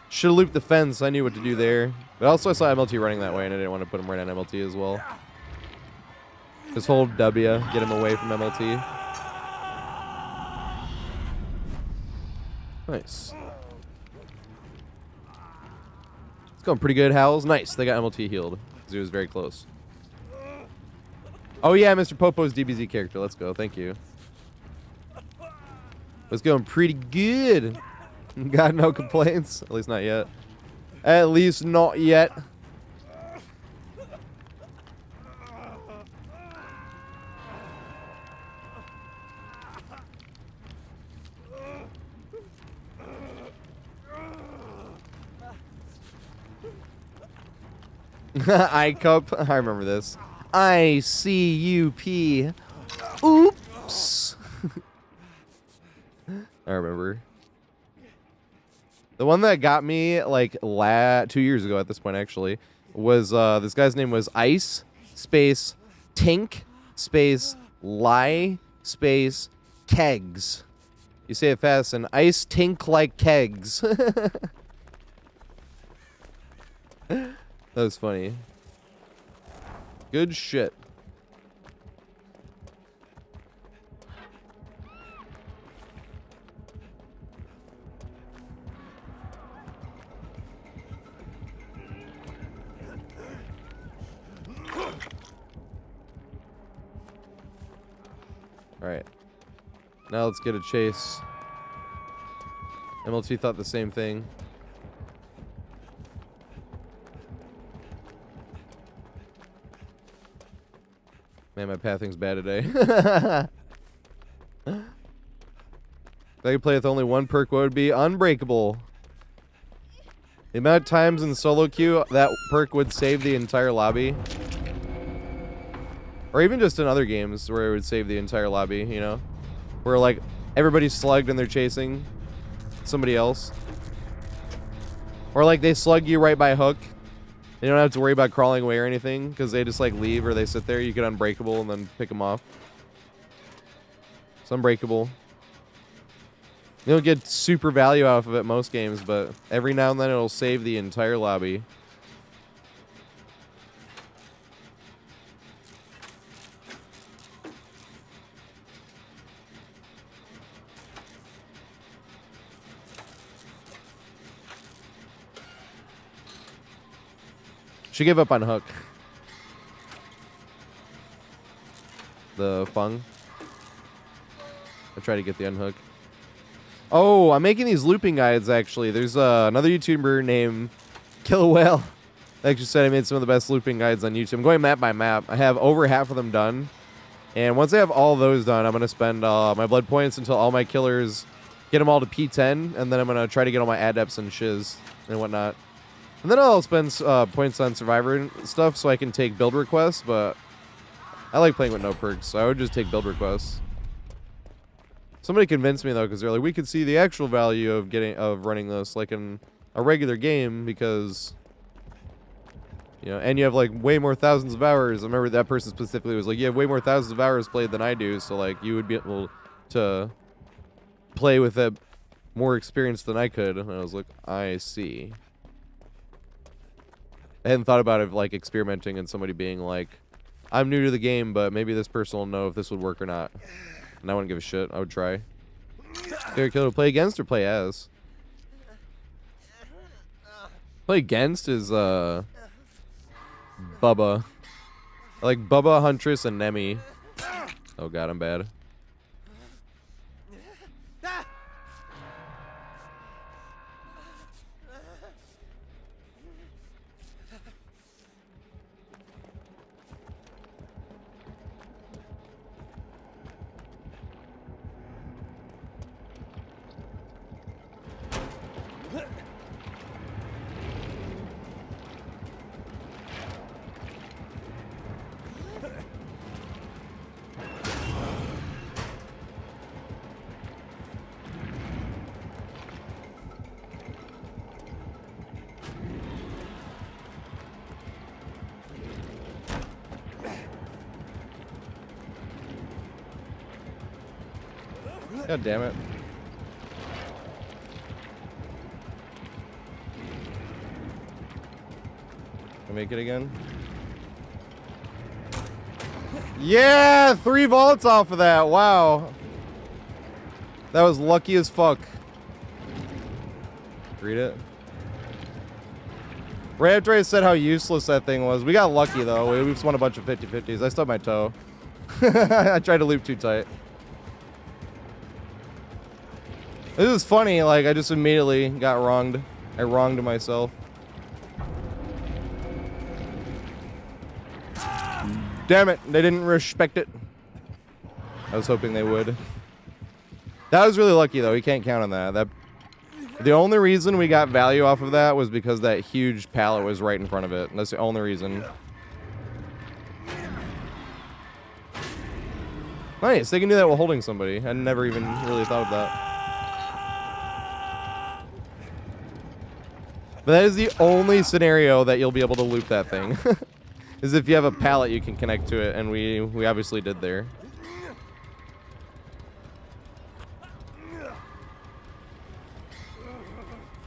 Should have looped the fence. I knew what to do there. But also I saw MLT running that way and I didn't want to put him right on MLT as well. Just hold W. Get him away from MLT. Nice. It's going pretty good, Howls. Nice. They got MLT healed because he was very close. Oh, yeah, Mr. Popo's DBZ character. Let's go. Thank you. It's going pretty good. Got no complaints. At least not yet. At least not yet. I-Cup. I remember this. ICUP. Oops. I remember. The one that got me like 2 years ago at this point actually was this guy's name was Ice space Tink space Lie space Kegs. You say it fast and Ice Tink like Kegs. That was funny. Good shit. Alright. Now let's get a chase. MLT thought the same thing. Man, my pathing's bad today. If I could play with only one perk, what would be? Unbreakable. The amount of times in solo queue that perk would save the entire lobby. Or even just in other games where it would save the entire lobby, you know? Where, like, everybody's slugged and they're chasing somebody else. Or, like, they slug you right by hook. You don't have to worry about crawling away or anything because they just like leave or they sit there. You get unbreakable and then pick them off. It's unbreakable. You don't get super value out of it most games, but every now and then it'll save the entire lobby. She gave up on hook. The Fung. I try to get the unhook. Oh, I'm making these looping guides, actually. There's another YouTuber named Kill a Whale. Actually said I made some of the best looping guides on YouTube. I'm going map by map. I have over half of them done. And once I have all those done, I'm going to spend my blood points until all my killers get them all to P10. And then I'm going to try to get all my adepts and shiz and whatnot. And then I'll spend points on Survivor and stuff so I can take build requests, but I like playing with no perks, so I would just take build requests. Somebody convinced me though, because they're like, we could see the actual value of running this like in a regular game because, you know, and you have like way more thousands of hours. I remember that person specifically was like, you have way more thousands of hours played than I do, so like you would be able to play with it more experience than I could. And I was like, I see. I hadn't thought about it like experimenting and somebody being like, I'm new to the game, but maybe this person will know if this would work or not. And I wouldn't give a shit. I would try. Favorite killer to play against or play as? Play against is Bubba. I like Bubba, Huntress, and Nemi. Oh god, I'm bad. God damn it. Can I make it again? Yeah! 3 vaults off of that. Wow. That was lucky as fuck. Read it. Right after I said how useless that thing was, we got lucky though. We just won a bunch of 50-50s. I stubbed my toe. I tried to loop too tight. This is funny, like, I just immediately got wronged. I wronged myself. Damn it, they didn't respect it. I was hoping they would. That was really lucky, though. You can't count on that. The only reason we got value off of that was because that huge pallet was right in front of it. That's the only reason. Nice, they can do that while holding somebody. I never even really thought of that. But that is the only scenario that you'll be able to loop that thing. Is if you have a pallet you can connect to it, and we obviously did there.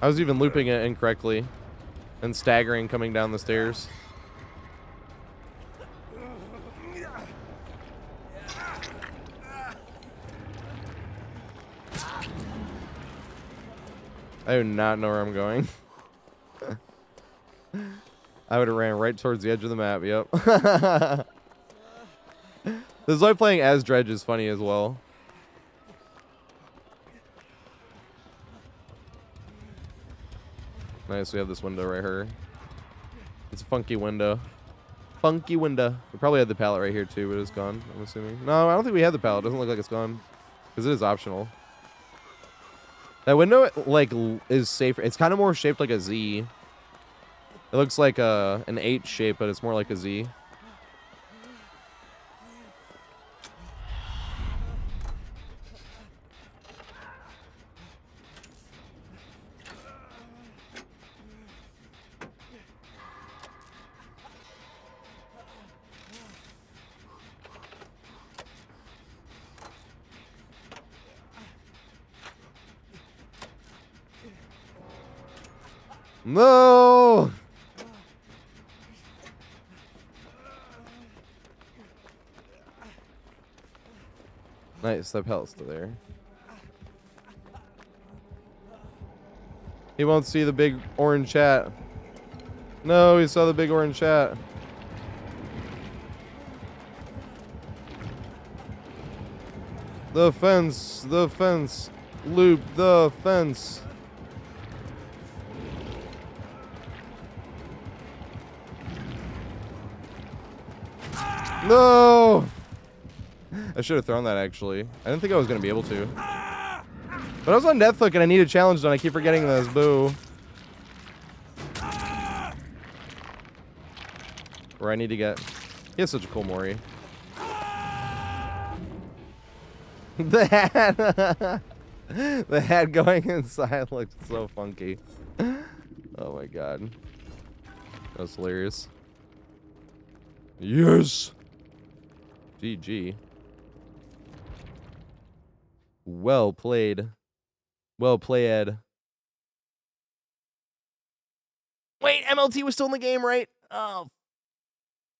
I was even looping it incorrectly and staggering coming down the stairs. I do not know where I'm going. I would have ran right towards the edge of the map, yep. This is why playing as Dredge is funny as well. Nice, we have this window right here. It's a funky window. Funky window. We probably had the pallet right here too, but it's gone, I'm assuming. No, I don't think we had the pallet. It doesn't look like it's gone. Because it is optional. That window, like, is safer. It's kind of more shaped like a Z. It looks like an H shape, but it's more like a Z. No! Nice, that pellet's still there. He won't see the big orange chat. No, he saw the big orange chat. The fence, loop the fence. No! I should have thrown that, actually. I didn't think I was going to be able to. But I was on Deathhook and I need a challenge done. I keep forgetting this. Boo. Where I need to get... He has such a cool Mori. The hat, the hat going inside looked so funky. Oh my god, that was hilarious. Yes. GG. Well played. Well played. Wait, MLT was still in the game, right? Oh,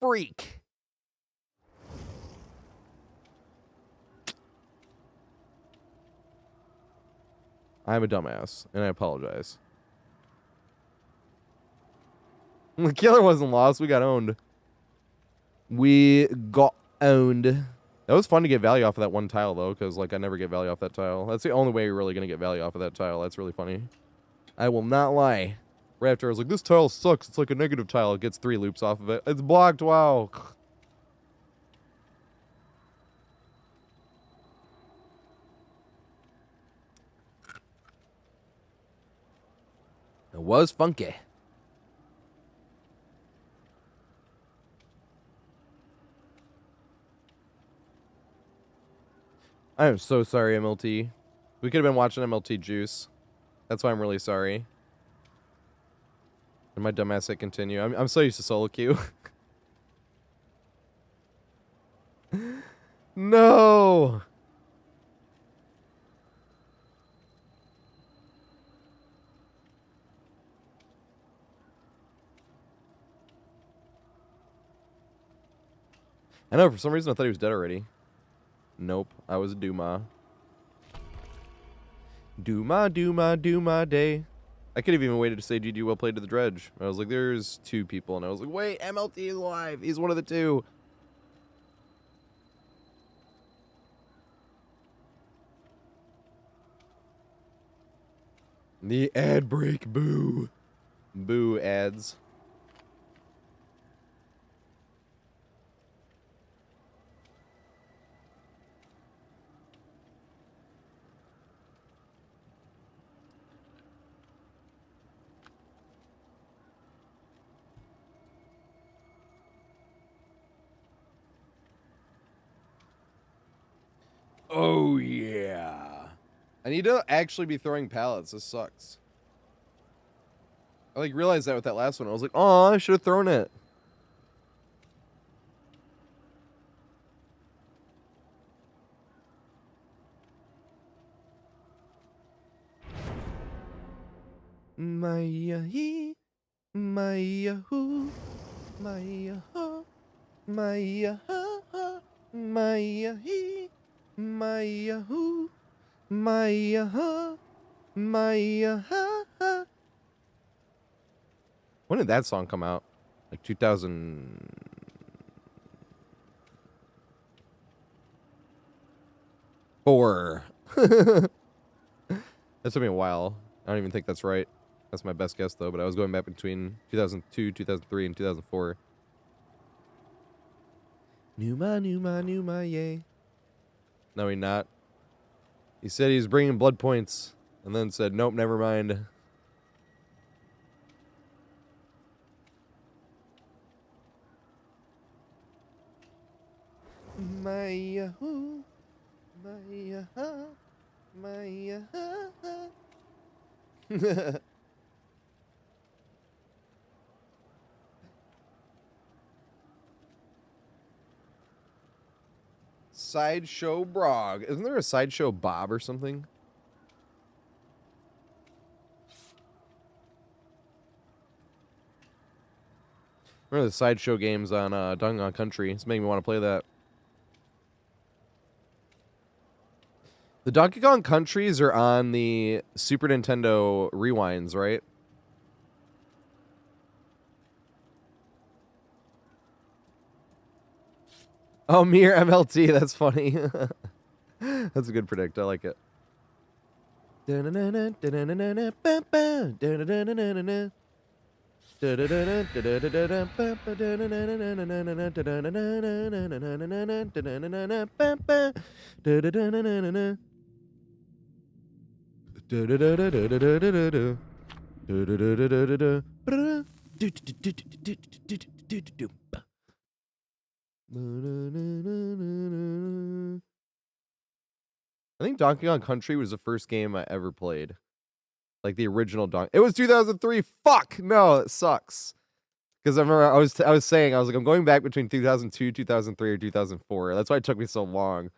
freak. I'm a dumbass, and I apologize. The killer wasn't lost. We got owned. We got owned. That was fun to get value off of that one tile, though, because, like, I never get value off that tile. That's the only way you're really going to get value off of that tile. That's really funny. I will not lie. Right after I was like, this tile sucks. It's like a negative tile. It gets 3 loops off of it. It's blocked. Wow. It was funky. I am so sorry, MLT. We could have been watching MLT Juice. That's why I'm really sorry. And my dumbass hit continue. I'm so used to solo queue. No. I know, for some reason I thought he was dead already. Nope, I was a Duma. Duma day. I could have even waited to say GG well played to the dredge. I was like, there's 2 people, and I was like, wait, MLT is alive. He's one of the 2. The ad break, boo. Boo ads. Oh, yeah. I need to actually be throwing pallets. This sucks. I, like, realized that with that last one. I was like, oh, I should have thrown it. My-ya-hee, my-ya-hoo, my-ya-ha, my-ya-ha-ha, my-ya-hee, my-ya-hoo, my-ya-ha, my-ya-ha-ha. When did that song come out? Like 2004. That took me a while. I don't even think that's right. That's my best guess, though, but I was going back between 2002, 2003, and 2004. Numa, yay. No, he not. He said he's bringing blood points, and then said, nope, never mind. My-yahoo, my-yaha, my-yaha. Sideshow Brog. Isn't there a Sideshow Bob or something? Remember the Sideshow games on Donkey Kong Country? It's making me want to play that. The Donkey Kong Countries are on the Super Nintendo Rewinds, right? Oh, Mir MLT. That's funny. That's a good predict. I like it. I think Donkey Kong Country was the first game I ever played. Like the original Donkey. It was 2003. Fuck no, it sucks. Because I remember I was saying I was like I'm going back between 2002, 2003, or 2004. That's why it took me so long.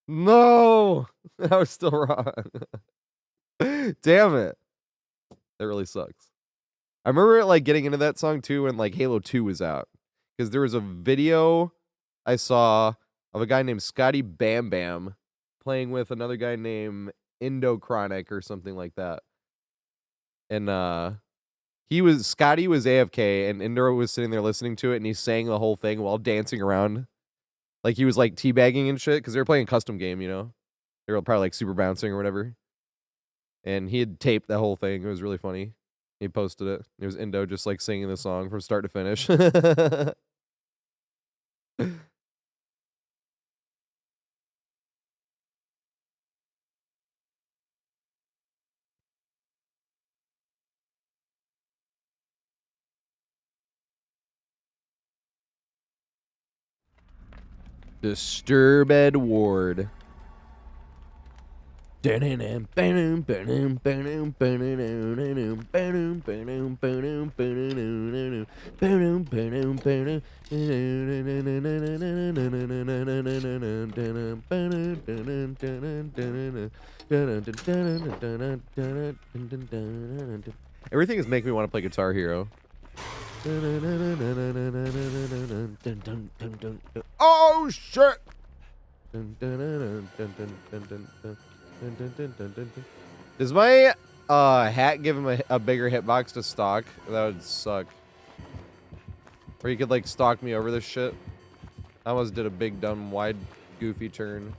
No, I was still wrong. Damn it. That really sucks. I remember like getting into that song too when like Halo 2 was out. Because there was a video I saw of a guy named Scotty Bam Bam playing with another guy named Indochronic or something like that. And Scotty was AFK and Indo was sitting there listening to it and he sang the whole thing while dancing around. Like he was like teabagging and shit because they were playing a custom game, you know? They were probably like super bouncing or whatever. And he had taped that whole thing. It was really funny. He posted it. It was Indo just like singing the song from start to finish. Disturbed Ward. Everything is making me want to play Guitar Hero. Oh shit! Does my hat give him a bigger hitbox to stalk? That would suck. Or you could like stalk me over this shit. I almost did a big dumb wide goofy turn.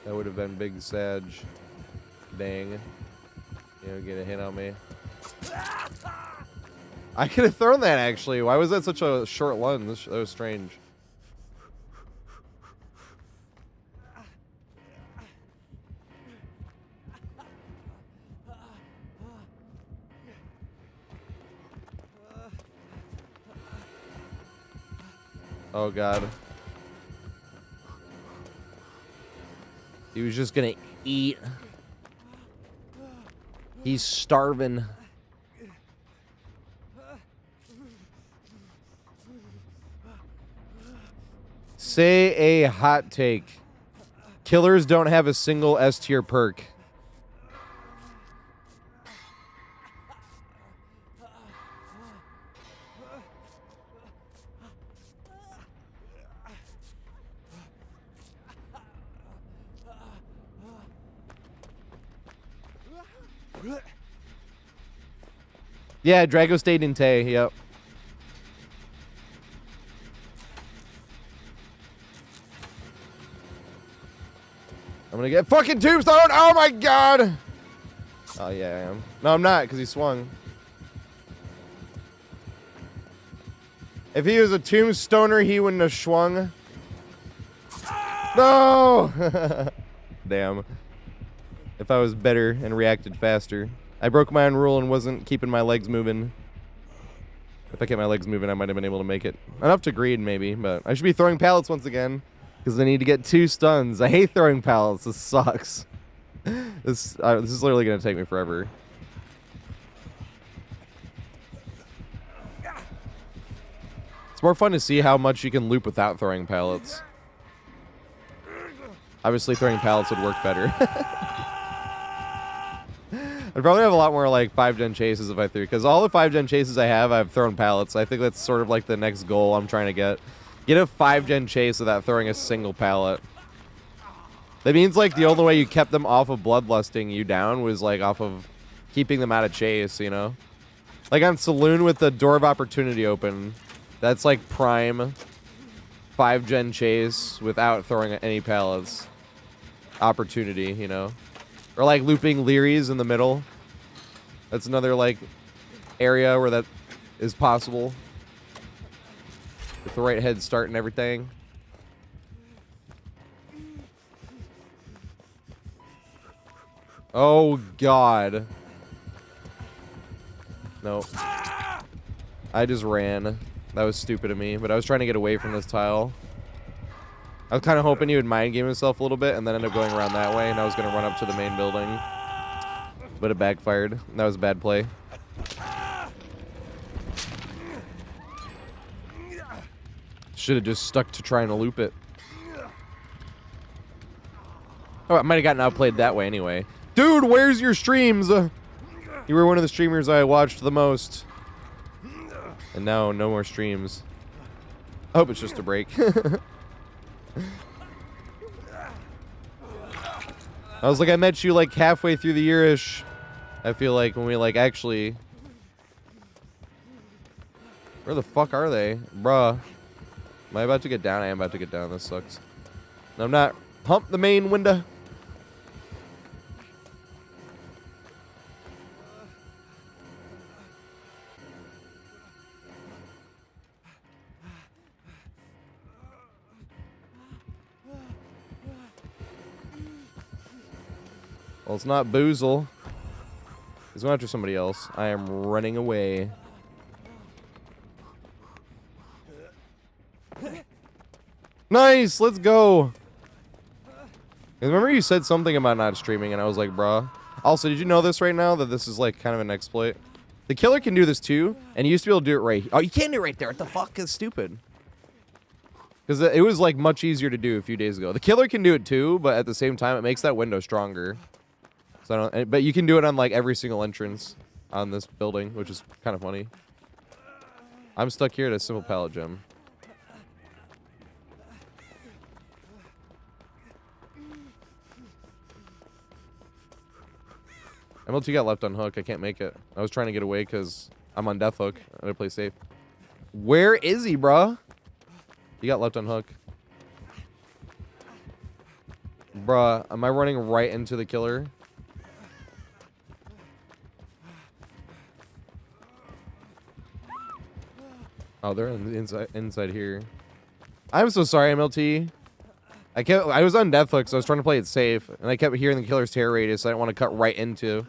That would have been big Sag. Dang. You know, get a hit on me. I could have thrown that actually. Why was that such a short lunge? That was strange. Oh god. He was just gonna eat. He's starving. Say a hot take. Killers don't have a single S tier perk. Yeah, Drago stayed in Tay, yep. I'm gonna get fucking tombstone! Oh my god! Oh yeah, I am. No, I'm not, because he swung. If he was a tombstoner, he wouldn't have swung. No! Damn. If I was better and reacted faster. I broke my own rule and wasn't keeping my legs moving. If I kept my legs moving, I might have been able to make it. Enough to greed, maybe, but I should be throwing pallets once again. Because I need to get 2 stuns. I hate throwing pallets. This sucks. This is literally going to take me forever. It's more fun to see how much you can loop without throwing pallets. Obviously, throwing pallets would work better. I'd probably have a lot more like 5-gen chases if I threw, because all the 5-gen chases I have, I've thrown pallets. I think that's sort of like the next goal I'm trying to get. Get a 5-gen chase without throwing a single pallet. That means like the only way you kept them off of bloodlusting you down was like off of keeping them out of chase, you know? Like on Saloon with the Door of Opportunity open, that's like prime 5-gen chase without throwing any pallets. Opportunity, you know? Or like looping Leary's in the middle. That's another like area where that is possible. With the right head start and everything. Oh god. No. I just ran. That was stupid of me, but I was trying to get away from this tile. I was kind of hoping he would mind game himself a little bit and then end up going around that way, and I was going to run up to the main building. But it backfired. That was a bad play. Should have just stuck to trying to loop it. Oh, I might have gotten outplayed that way anyway. Dude, where's your streams? You were one of the streamers I watched the most. And now, no more streams. I hope it's just a break. I was like, I met you like halfway through the year-ish. I feel like when we like actually... Where the fuck are they? Bruh. Am I about to get down? I am about to get down. This sucks. No, I'm not. Pump the main window. Well, it's not Boozle. He's going after somebody else. I am running away. Nice! Let's go! Remember you said something about not streaming, and I was like, bruh. Also, did you know this right now, that this is like kind of an exploit? The killer can do this too, and you used to be able to do it right here. Oh, you can't do it right there. What the fuck is stupid? Because it was like much easier to do a few days ago. The killer can do it too, but at the same time, it makes that window stronger. So I don't, but you can do it on like every single entrance on this building, which is kind of funny. I'm stuck here at a simple pallet gem. MLT got left on hook. I can't make it. I was trying to get away because I'm on death hook. I gotta play safe. Where is he, bruh? He got left on hook. Bruh, am I running right into the killer? Oh, they're inside here. I'm so sorry, MLT. I was on death hook, so I was trying to play it safe, and I kept hearing the killer's terror radius, so I didn't want to cut right into.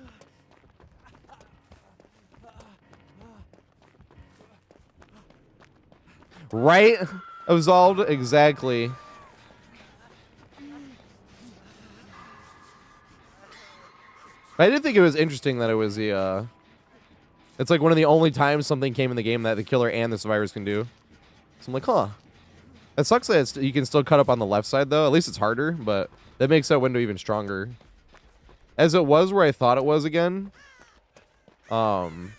Right? Absolved? Exactly. I did think it was interesting that it was the, it's like one of the only times something came in the game that the killer and the survivors can do. So I'm like, huh. It sucks that you can still cut up on the left side, though. At least it's harder, but that makes that window even stronger. As it was where I thought it was again. On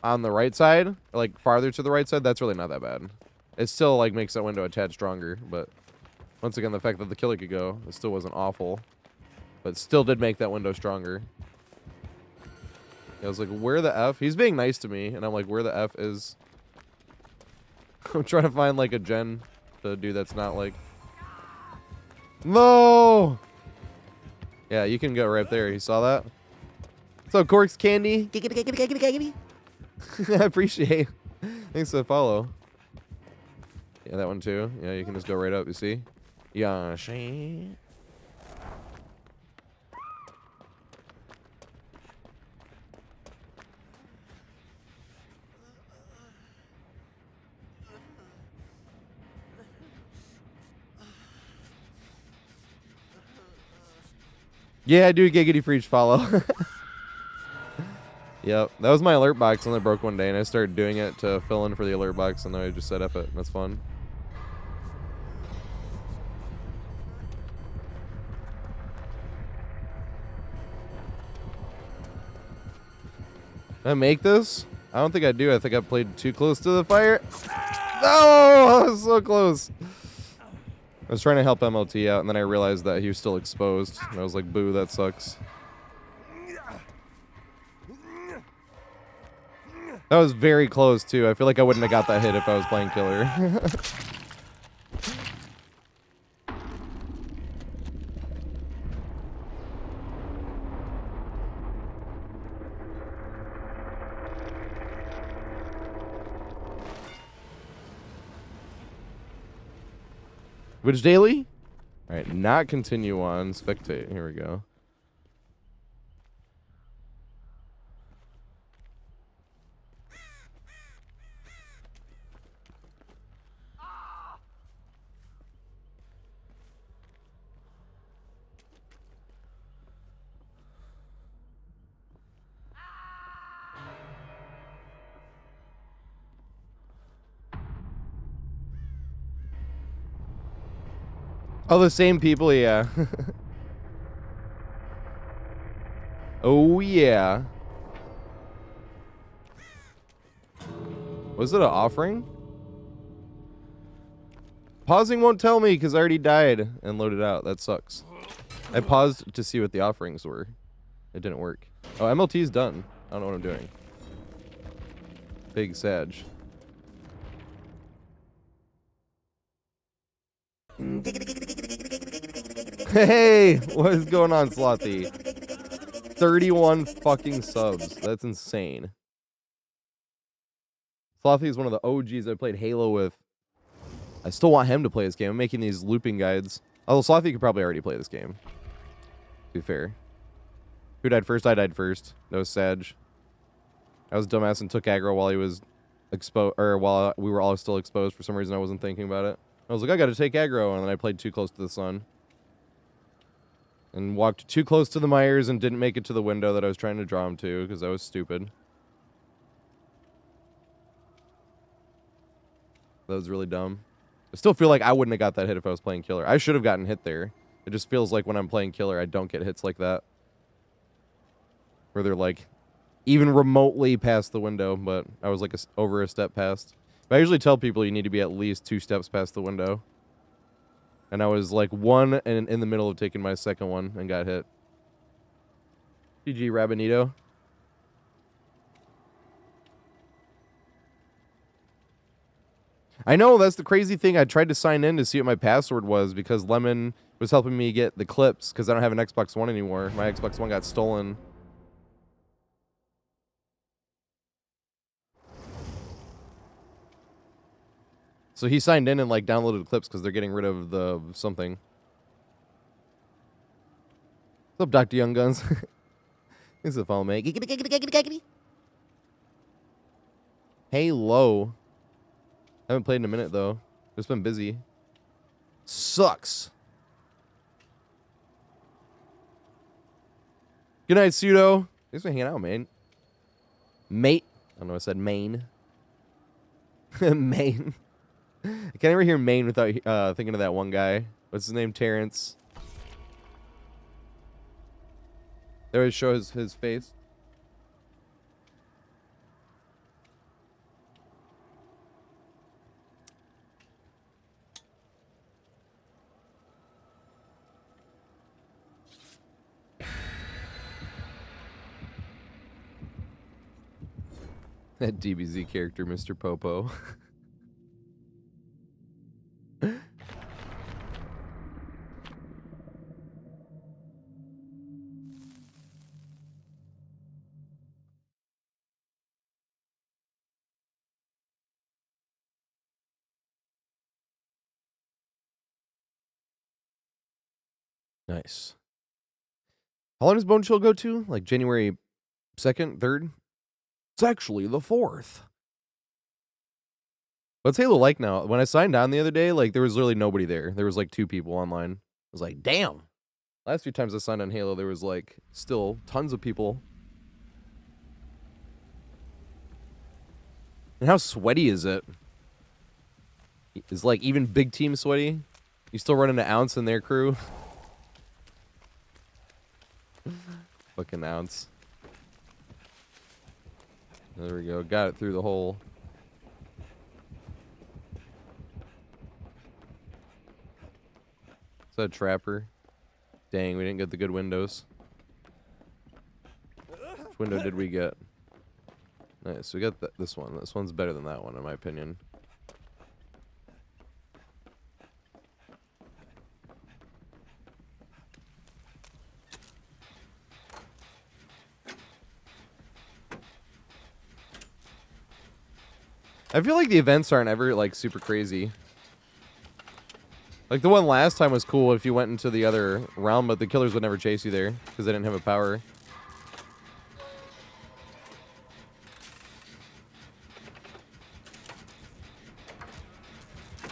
the right side, like farther to the right side, that's really not that bad. It still like makes that window a tad stronger, but once again, the fact that the killer could go, it still wasn't awful. But still did make that window stronger. I was like, where the F? He's being nice to me, and I'm like, where the F is... I'm trying to find like a gen to do that's not like... No! Yeah, you can go right there. You saw that? What's up, Corks Candy? I appreciate. Thanks for the follow. Yeah, that one too. Yeah, you can just go right up, you see? Yeah, she. Yeah, I do Giggity for each follow. Yep, that was my alert box, and it broke one day, and I started doing it to fill in for the alert box, and then I just set up it. That's fun. Did I make this? I don't think I do. I think I played too close to the fire. No! I was so close. I was trying to help MLT out, and then I realized that he was still exposed. And I was like, boo, that sucks. That was very close, too. I feel like I wouldn't have got that hit if I was playing killer. Which daily? All right, not continue on. Spectate. Here we go. Oh, the same people, yeah. Oh, yeah. Was it an offering? Pausing won't tell me because I already died and loaded out. That sucks. I paused to see what the offerings were. It didn't work. Oh, MLT's done. I don't know what I'm doing. Big Sag. Hey, what is going on, Slothy? 31 fucking subs. That's insane. Slothy is one of the OGs I played Halo with. I still want him to play this game. I'm making these looping guides. Although Slothy could probably already play this game. To be fair. Who died first? I died first. That was Sag. I was dumbass and took aggro while he was exposed, or while we were all still exposed. For some reason, I wasn't thinking about it. I was like, I gotta take aggro, and then I played too close to the sun. And walked too close to the Myers and didn't make it to the window that I was trying to draw him to, because I was stupid. That was really dumb. I still feel like I wouldn't have got that hit if I was playing killer. I should have gotten hit there. It just feels like when I'm playing killer, I don't get hits like that. Where they're like, even remotely past the window, but I was like over a step past. But I usually tell people you need to be at least 2 steps past the window. And I was like 1 and in the middle of taking my second one and got hit. GG, Rabinito. I know, that's the crazy thing. I tried to sign in to see what my password was because Lemon was helping me get the clips because I don't have an Xbox One anymore. My Xbox One got stolen. So he signed in and like downloaded clips because they're getting rid of the something. What's up, Dr. Young Guns? This is a follow me. Halo. Haven't played in a minute though. Just been busy. Sucks. Good night, Pseudo. Thanks for hanging out, man. Mate. I don't know. I said Maine. Maine. I can't ever hear Maine without thinking of that one guy. What's his name? Terrence. They always show his face. That DBZ character, Mr. Popo. Nice. How long does Bone Chill go to? Like January 2nd, 3rd? It's actually the 4th. What's Halo like now? When I signed on the other day, like there was literally nobody there. There was like 2 people online. I was like, damn. Last few times I signed on Halo, there was like still tons of people. And how sweaty is it? Is like even big team sweaty? You still running an ounce in their crew? Fucking ounce. There we go. Got it through the hole. Is that a trapper? Dang, we didn't get the good windows. Which window did we get? Nice, we got this one. This one's better than that one, in my opinion. I feel like the events aren't ever, like, super crazy. Like, the one last time was cool if you went into the other realm, but the killers would never chase you there, because they didn't have a power.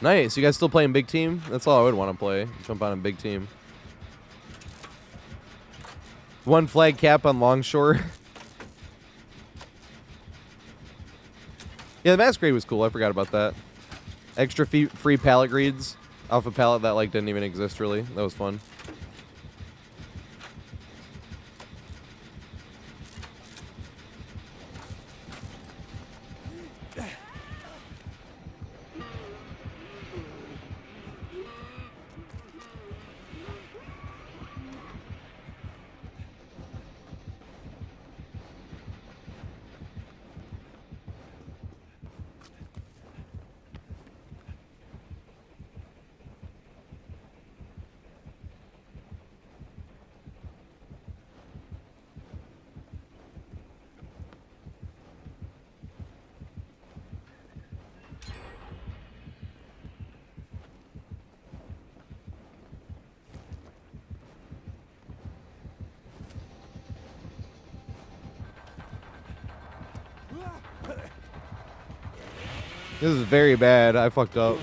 Nice, you guys still playing big team? That's all I would want to play. Jump on a big team. 1 flag cap on Longshore. Yeah, the Masquerade was cool. I forgot about that. Extra free pallet greeds. off a pallet that like didn't even exist really. That was fun. This is very bad. I fucked up.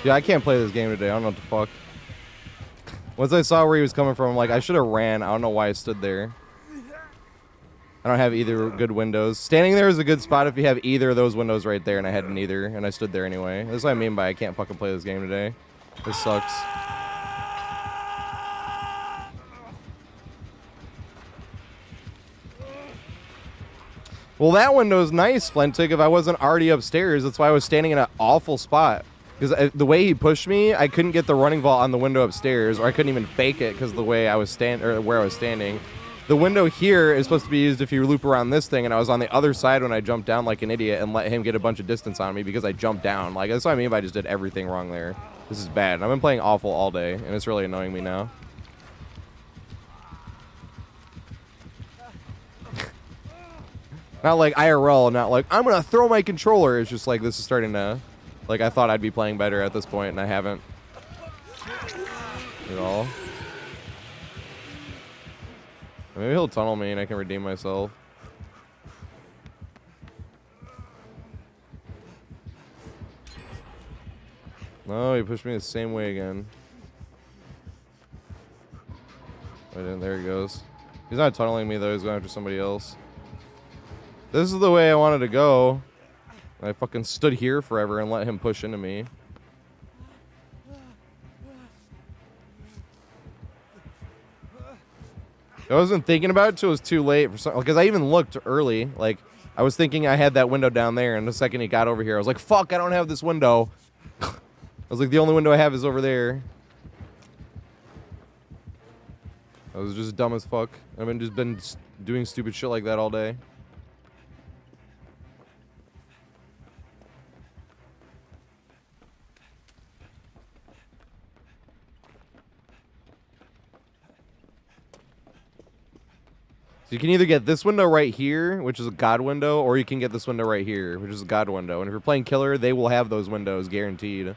Yeah, I can't play this game today. I don't know what the fuck. Once I saw where he was coming from, I'm like, I should have ran. I don't know why I stood there. I don't have either good windows. Standing there is a good spot if you have either of those windows right there, and I had neither, and I stood there anyway. That's what I mean by I can't fucking play this game today. This sucks. Well, that window's nice, Splintig, if I wasn't already upstairs. That's why I was standing in an awful spot. Because the way he pushed me, I couldn't get the running vault on the window upstairs, or I couldn't even fake it because the way I was where I was standing. The window here is supposed to be used if you loop around this thing, and I was on the other side when I jumped down like an idiot and let him get a bunch of distance on me because I jumped down. Like, that's what I mean if I just did everything wrong there. This is bad. I've been playing awful all day, and it's really annoying me now. Not like IRL, not like, I'm going to throw my controller. It's just like, this is starting to, like, I thought I'd be playing better at this point, and I haven't. At all. Maybe he'll tunnel me and I can redeem myself. No, he pushed me the same way again. Wait, there he goes. He's not tunneling me, though. He's going after somebody else. This is the way I wanted to go. I fucking stood here forever and let him push into me. I wasn't thinking about it till it was too late for some, because I even looked early. Like, I was thinking I had that window down there, and the second he got over here, I was like, fuck, I don't have this window. I was like, the only window I have is over there. I was just dumb as fuck. I've been doing stupid shit like that all day. So you can either get this window right here, which is a god window, or you can get this window right here, which is a god window. And if you're playing killer, they will have those windows guaranteed.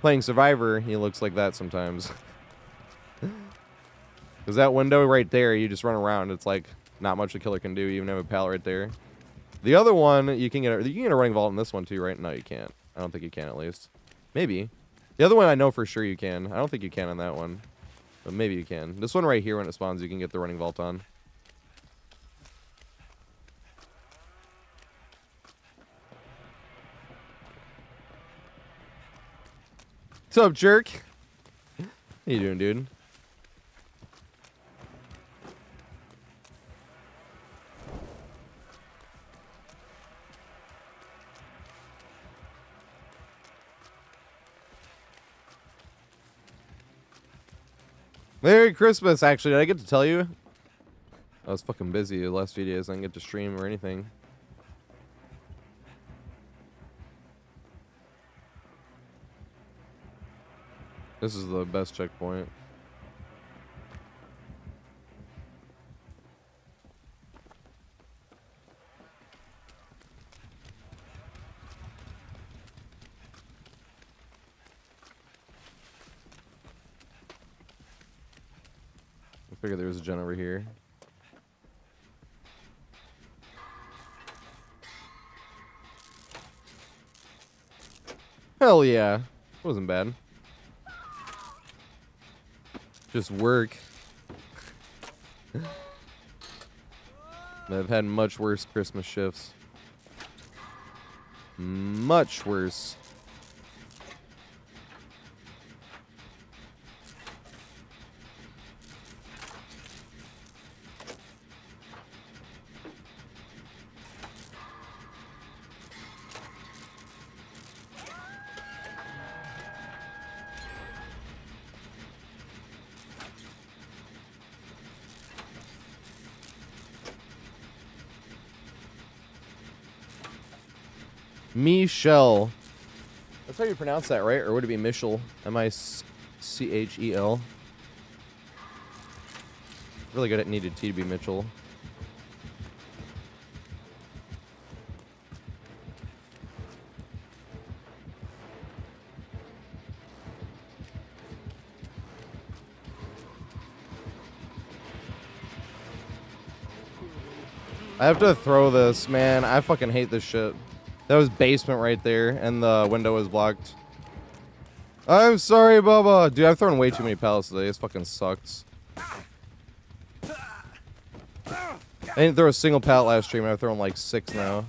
Playing survivor, he looks like that sometimes. Because that window right there, you just run around. It's like not much a killer can do. You even have a pallet right there. The other one, you can get a running vault in this one too, right? No, you can't. I don't think you can, at least. Maybe. The other one, I know for sure you can. I don't think you can on that one. But maybe you can. This one right here, when it spawns, you can get the running vault on. What's up, jerk? How you doing, dude? Merry Christmas, actually. Did I get to tell you? I was fucking busy the last few days. I didn't get to stream or anything. This is the best checkpoint. I figured there was a gen over here. Hell yeah. Wasn't bad. Just work. I've had much worse Christmas shifts. Much worse. Michelle. That's how you pronounce that, right? Or would it be Michel? M-I-C-H-E-L. Really good at needed T to be Mitchell. I have to throw this, man. I fucking hate this shit. That was basement right there, and the window was blocked. I'm sorry, Bubba. Dude, I've thrown way too many pallets today. This fucking sucks. I didn't throw a single pallet last stream, and I've thrown like 6 now.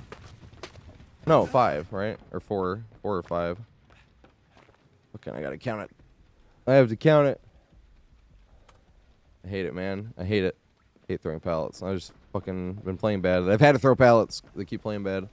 No, 5, right? Or 4. 4 or 5. Okay, I gotta count it. I have to count it. I hate it, man. I hate it. I hate throwing pallets. I just fucking been playing bad. I've had to throw pallets. They keep playing bad.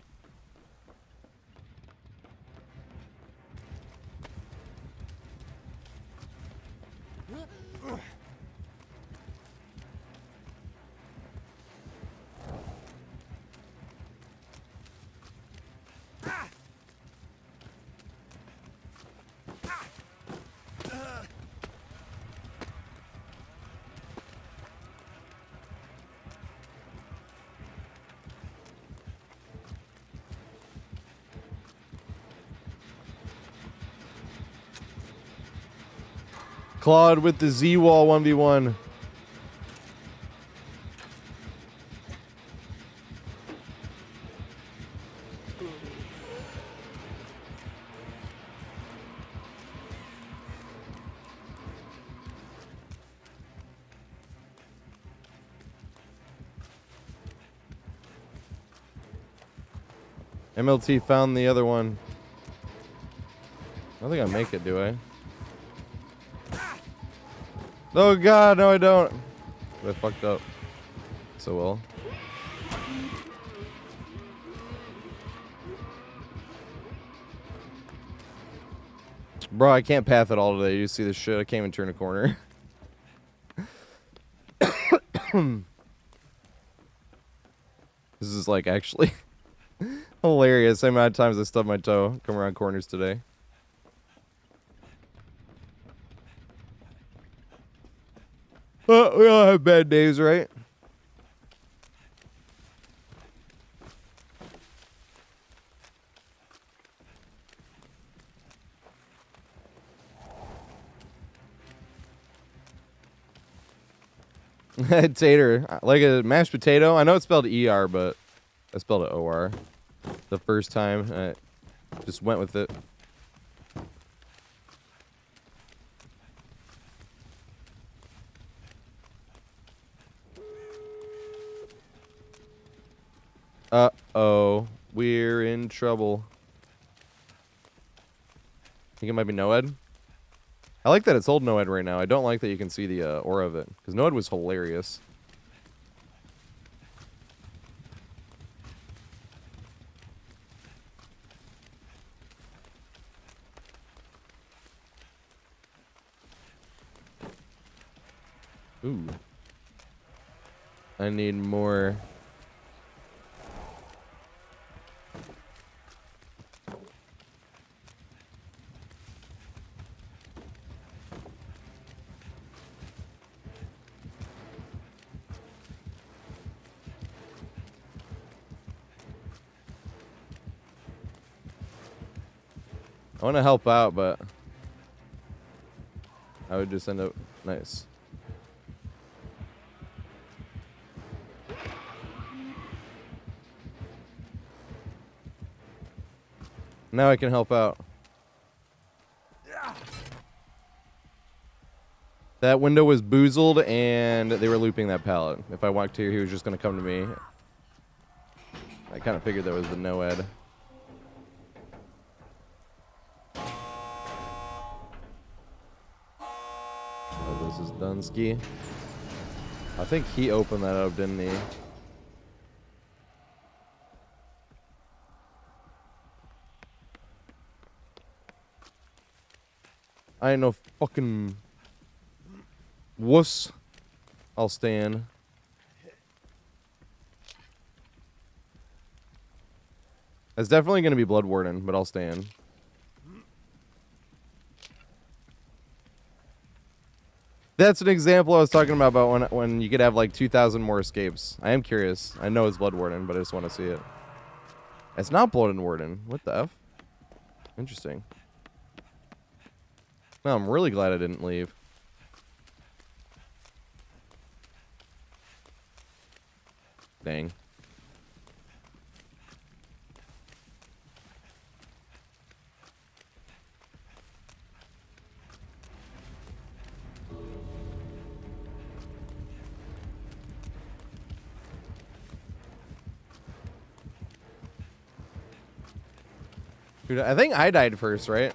Claude with the Z-Wall 1v1. MLT found the other one. I don't think I make it, do I? Oh god, no I don't. I fucked up so well. Bro, I can't path it all today. You see this shit? I can't even turn a corner. This is like actually hilarious. The amount of times I stubbed my toe come around corners today. We all have bad days, right? Tater, like a mashed potato. I know it's spelled ER, but I spelled it OR the first time. I just went with it. Uh-oh. We're in trouble. Think it might be Noed? I like that it's old Noed right now. I don't like that you can see the aura of it. Because Noed was hilarious. Ooh. I need more... I want to help out, but I would just end up nice. Now I can help out. That window was boozled, and they were looping that pallet. If I walked here, he was just going to come to me. I kind of figured that was the Noed. Oh, this is Dunsky. I think he opened that up, didn't he? I ain't no fucking wuss. I'll stand. It's definitely going to be Blood Warden, but I'll stay in. That's an example I was talking about when you could have like 2,000 more escapes. I am curious. I know it's Blood Warden, but I just want to see it. It's not Blood Warden. What the F? Interesting. No, I'm really glad I didn't leave. Dang. Dude, I think I died first, right?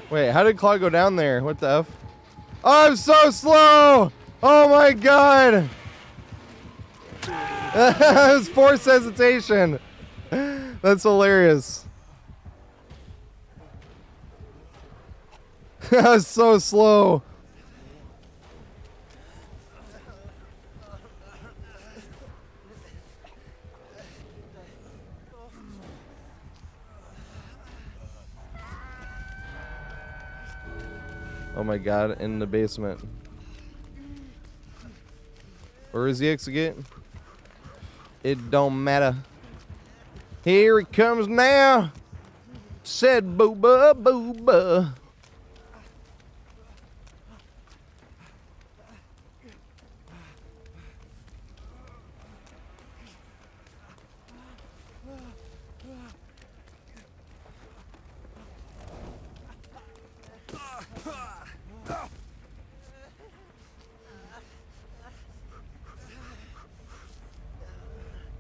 Wait, how did Claw go down there? What the F? Oh, I'm so slow! Oh my god! That was forced hesitation. That's hilarious. That was so slow. Oh my god, in the basement. Where is the exit? It don't matter. Here he comes now. Said booba booba.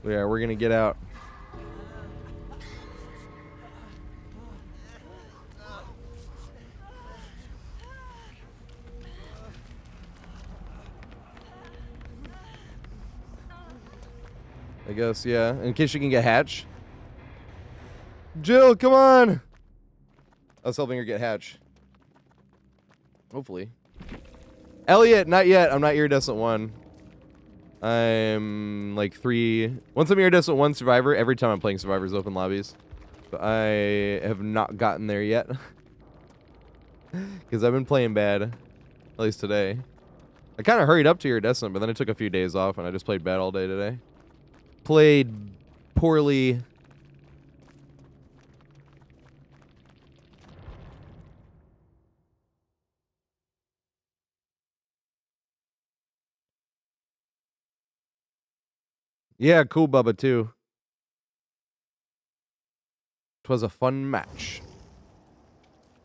Yeah, we're gonna get out. I guess, yeah. In case you can get Hatch. Jill, come on! I was helping her get Hatch. Hopefully. Elliot, not yet. I'm not Iridescent 1. I'm like 3. Once I'm Iridescent 1 Survivor, every time I'm playing Survivor's open lobbies. But I have not gotten there yet. Because I've been playing bad. At least today. I kind of hurried up to Iridescent, but then I took a few days off and I just played bad all day today. Played poorly. Yeah, cool, Bubba, too. 'Twas a fun match.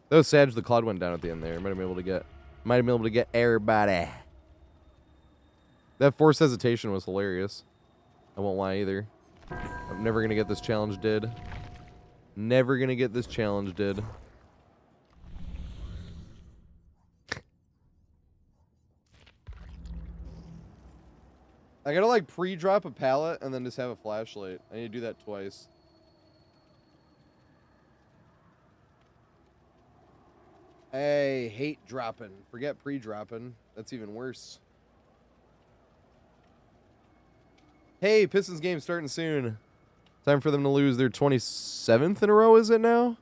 That was sad the Cloud went down at the end there. Might have been able to get everybody. That forced hesitation was hilarious. I won't lie either. I'm never gonna get this challenge did. Never gonna get this challenge did. I gotta like pre-drop a pallet and then just have a flashlight. I need to do that twice. I hate dropping. Forget pre-dropping. That's even worse. Hey, Pistons game starting soon. Time for them to lose their 27th in a row, is it now?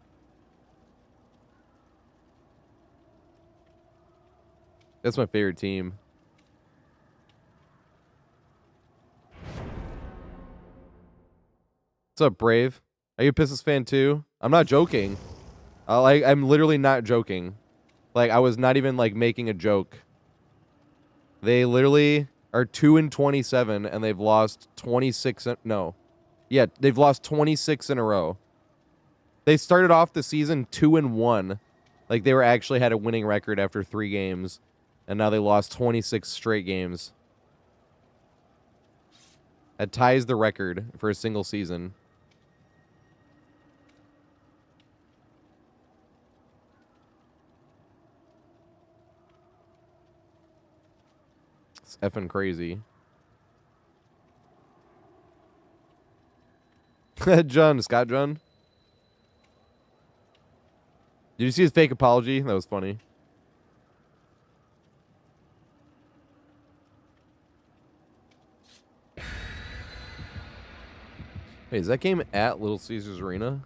That's my favorite team. What's up, Brave? Are you a Pistons fan too? I'm not joking. I'm literally not joking. Like, I was not even, like, making a joke. They literally are 2-27, and they've lost 26... No. Yeah, they've lost 26 in a row. They started off the season 2-1. Like, they were actually had a winning record after 3 games. And now they lost 26 straight games. That ties the record for a single season. It's effing crazy. John, Scott John. Did you see his fake apology? That was funny. Wait, is that game at Little Caesars Arena?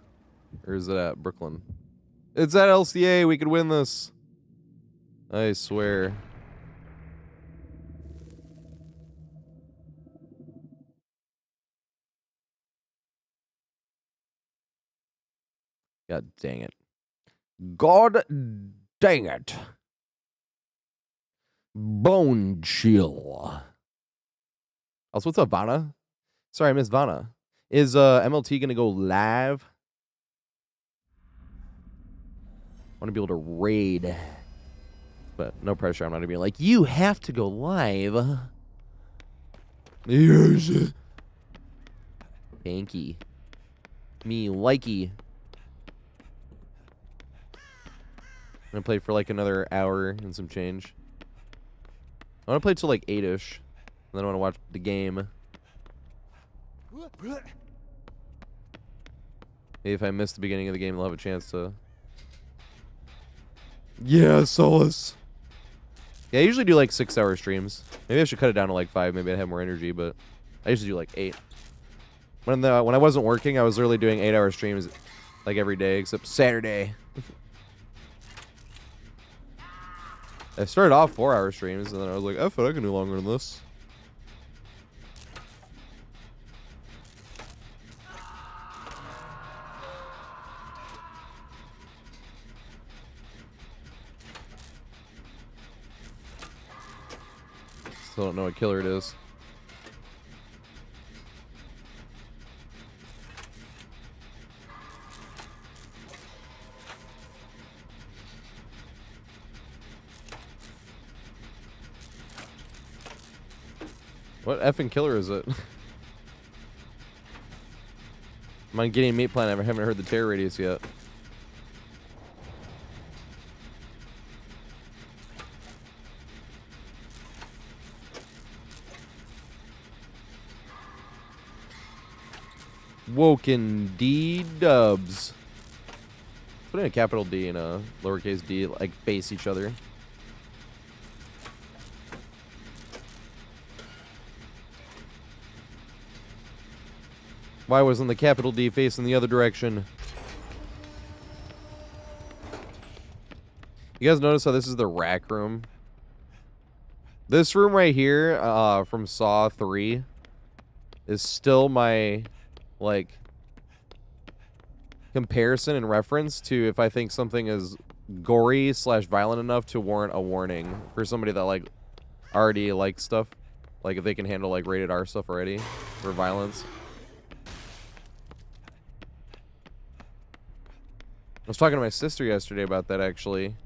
Or is it at Brooklyn? It's at LCA. We could win this. I swear. God dang it. God dang it. Bone chill. Also, what's up, Vanna? Sorry, I missed Vanna. Is MLT gonna go live? I want to be able to raid. But no pressure. I'm not gonna be like, you have to go live. Yes. Thank you. Me likey. I'm gonna play for like another hour and some change. I want to play till like 8-ish. And then I want to watch the game. Maybe if I miss the beginning of the game, I'll have a chance to... Yeah, Solus. Yeah, I usually do like 6-hour streams. Maybe I should cut it down to like 5. Maybe I'd have more energy, but I usually do like 8. When I wasn't working, I was literally doing 8-hour streams like every day except Saturday. I started off 4-hour streams, and then I was like, F it, I can do longer than this. Still don't know what killer it is. What effing killer is it? I'm on getting a meat plan. I haven't heard the terror radius yet. Woken D dubs. Put in a capital D and a lowercase d, like face each other. Why wasn't the capital D facing the other direction? You guys notice how this is the rack room? This room right here, from Saw 3, is still my, like, comparison and reference to if I think something is gory / violent enough to warrant a warning for somebody that, like, already likes stuff. Like, if they can handle, like, rated R stuff already for violence. I was talking to my sister yesterday about that, actually.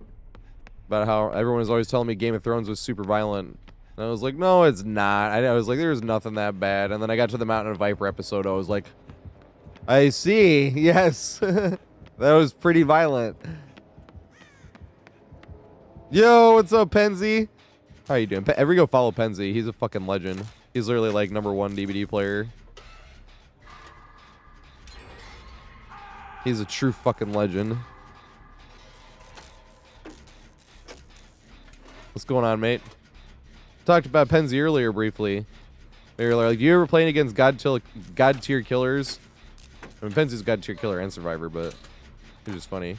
About how everyone was always telling me Game of Thrones was super violent. And I was like, no, it's not. I was like, there's nothing that bad. And then I got to the Mountain of Viper episode. I was like, I see. Yes. That was pretty violent. Yo, what's up, Penzi? How you doing? Every go follow Penzi. He's a fucking legend. He's literally like #1 DVD player. He's a true fucking legend. What's going on, mate? Talked about Penzi earlier briefly. They were like, you ever playing against God tier killers? I mean, Penzi's God tier killer and survivor, but it's just funny.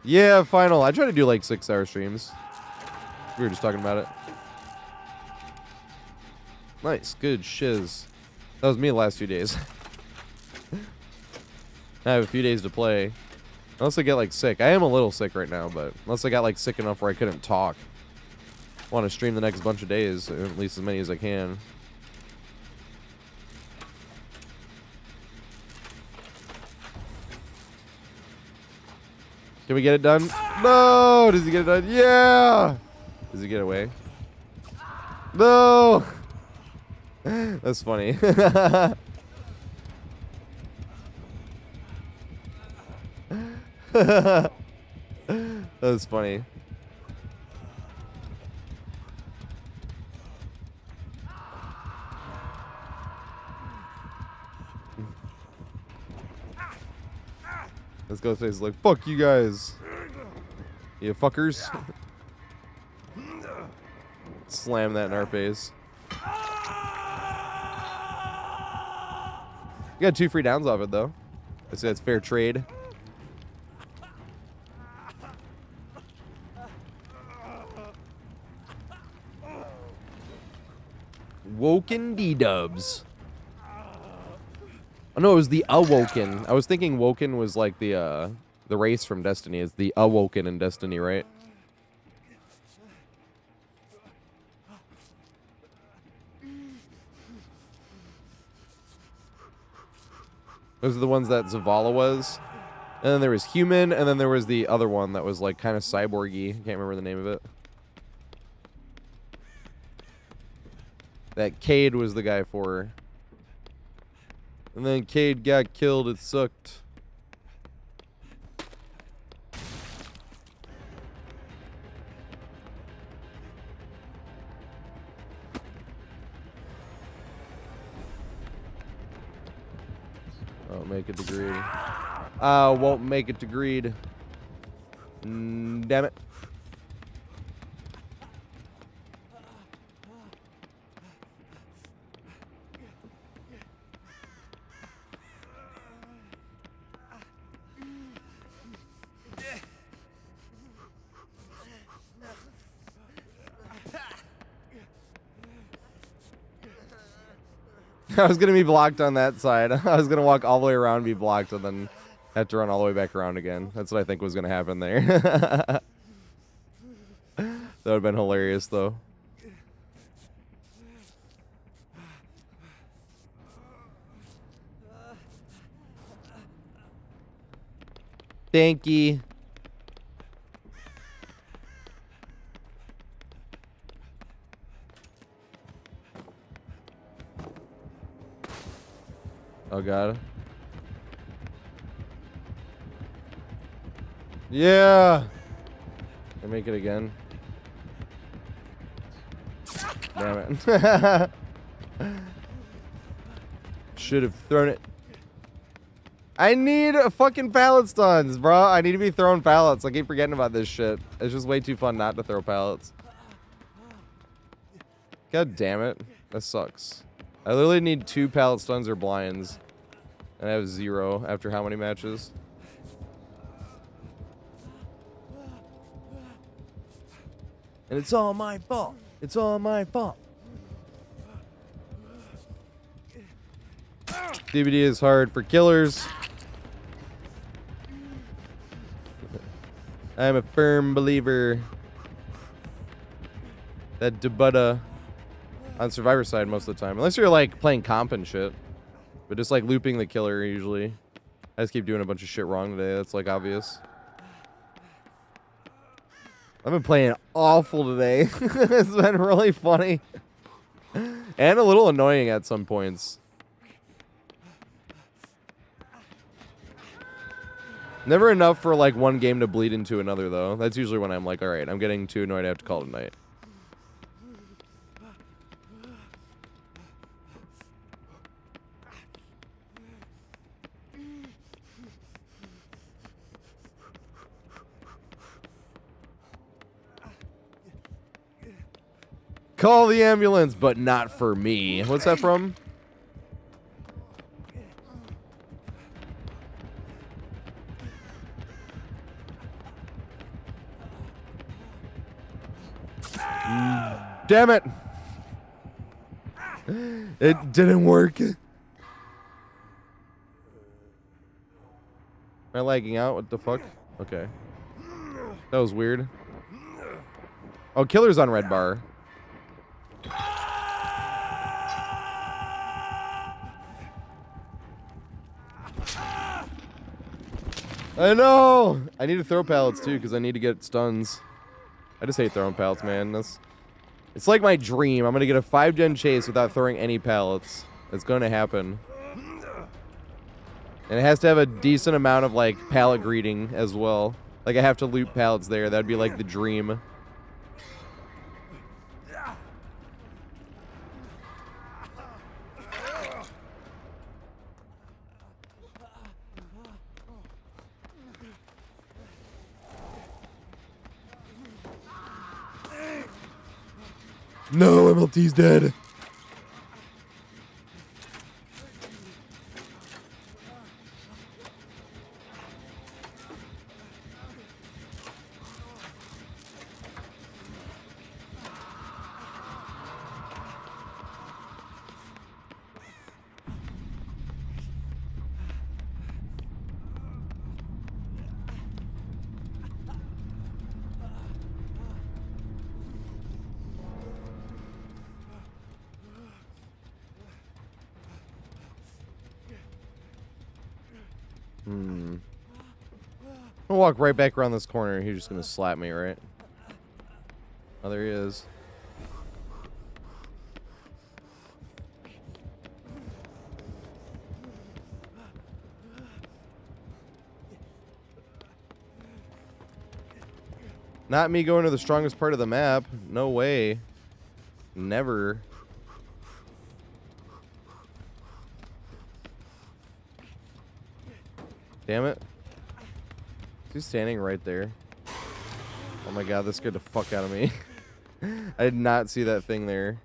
Yeah, final. I try to do like 6-hour streams. We were just talking about it. Nice, good shiz. That was me the last few days. I have a few days to play. Unless I get like sick. I am a little sick right now, but unless I got like sick enough where I couldn't talk. I want to stream the next bunch of days, at least as many as I can. Can we get it done? No! Does he get it done? Yeah! Does he get away? No! That's funny. That's funny. Let's go. Say like, fuck you guys. You fuckers. Slam that in our face. You got 2 free downs off it, though. I say that's fair trade. Woken D-dubs. Oh, no, it was the Awoken. I was thinking Woken was like the race from Destiny. It's the Awoken in Destiny, right? Those are the ones that Zavala was. And then there was Human, and then there was the other one that was like kind of cyborgy. I can't remember the name of it. That Cade was the guy for her. And then Cade got killed. It sucked. Oh, make it to greed. Won't make it to greed. Damn it. I was going to be blocked on that side. I was going to walk all the way around, be blocked, and then have to run all the way back around again. That's what I think was going to happen there. That would have been hilarious, though. Thank you. Oh, God. Yeah. I make it again. Damn it. Should have thrown it. I need a fucking pallet stuns, bro. I need to be throwing pallets. I keep forgetting about this shit. It's just way too fun not to throw pallets. God damn it. That sucks. I literally need 2 pallet stuns or blinds. And I have 0 after how many matches? And it's all my fault. It's all my fault. DVD is hard for killers. I'm a firm believer that Debutta on Survivor side most of the time. Unless you're like playing comp and shit. But just like looping the killer usually. I just keep doing a bunch of shit wrong today. That's like obvious. I've been playing awful today. It's been really funny. And a little annoying at some points. Never enough for like one game to bleed into another though. That's usually when I'm like, alright, I'm getting too annoyed I have to call it a night. Call the ambulance, but not for me. What's that from? Damn it! It didn't work. Am I lagging out? What the fuck? Okay. That was weird. Oh, killer's on red bar. I know! I need to throw pallets too, because I need to get stuns. I just hate throwing pallets, man. It's like my dream. I'm going to get a 5-gen chase without throwing any pallets. It's going to happen. And it has to have a decent amount of, like, pallet greeting as well. Like, I have to loot pallets there. That'd be, like, the dream. No, MLT's dead. I'll walk right back around this corner. He's just gonna slap me, right? Oh, there he is. Not me going to the strongest part of the map. No way. Never. Damn it. He's standing right there. Oh my god, this scared the fuck out of me. I did not see that thing there.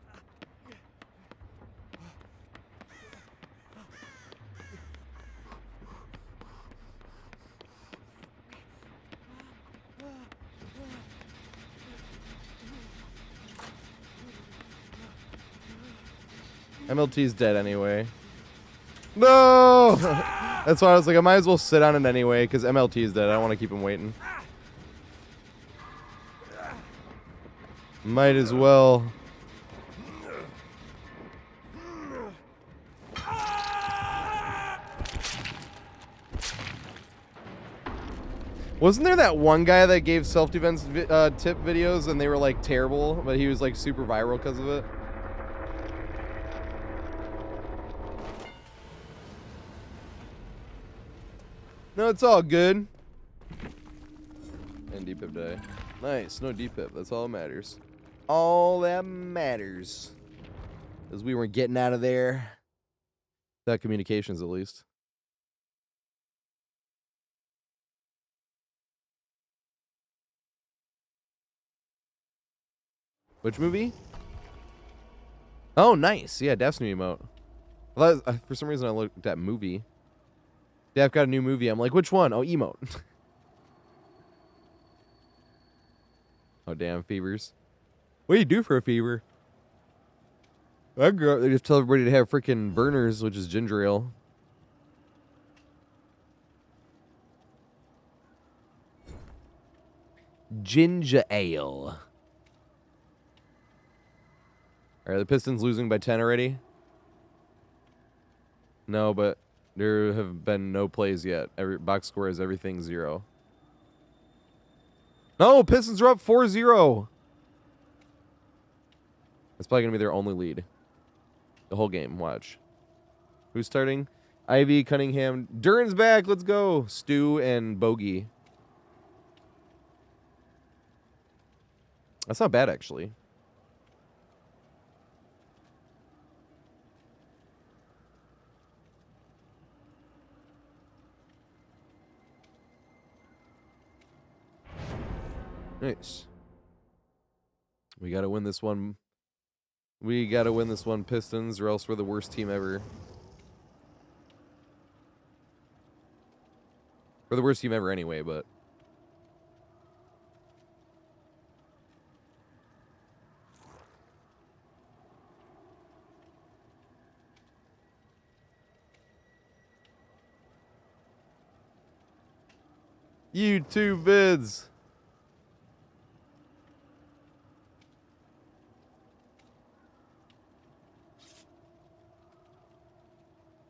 MLT's dead anyway. No! That's why I was like, I might as well sit on it anyway, because MLT is dead. I don't want to keep him waiting. Might as well. Wasn't there that one guy that gave self-defense tip videos and they were like terrible, but he was like super viral because of it? No, it's all good. And D-pip die. Nice, no D-pip. That's all that matters. All that matters. Because we weren't getting out of there. That communications, at least. Which movie? Oh, nice. Yeah, Daph's new emote. Well, for some reason, I looked at movie. Daph got a new movie. I'm like, which one? Oh, emote. Oh, damn, fevers. What do you do for a fever? I grew up, they just tell everybody to have freaking burners, which is ginger ale. Ginger ale. Are the Pistons losing by 10 already? No, but there have been no plays yet. Every box score is everything 0. No, Pistons are up 4-0. That's probably going to be their only lead. The whole game. Watch. Who's starting? Ivy, Cunningham. Duran's back. Let's go. Stu and Bogey. That's not bad, actually. Nice. We got to win this one. We got to win this one, Pistons, or else we're the worst team ever. We're the worst team ever anyway, but... YouTube vids!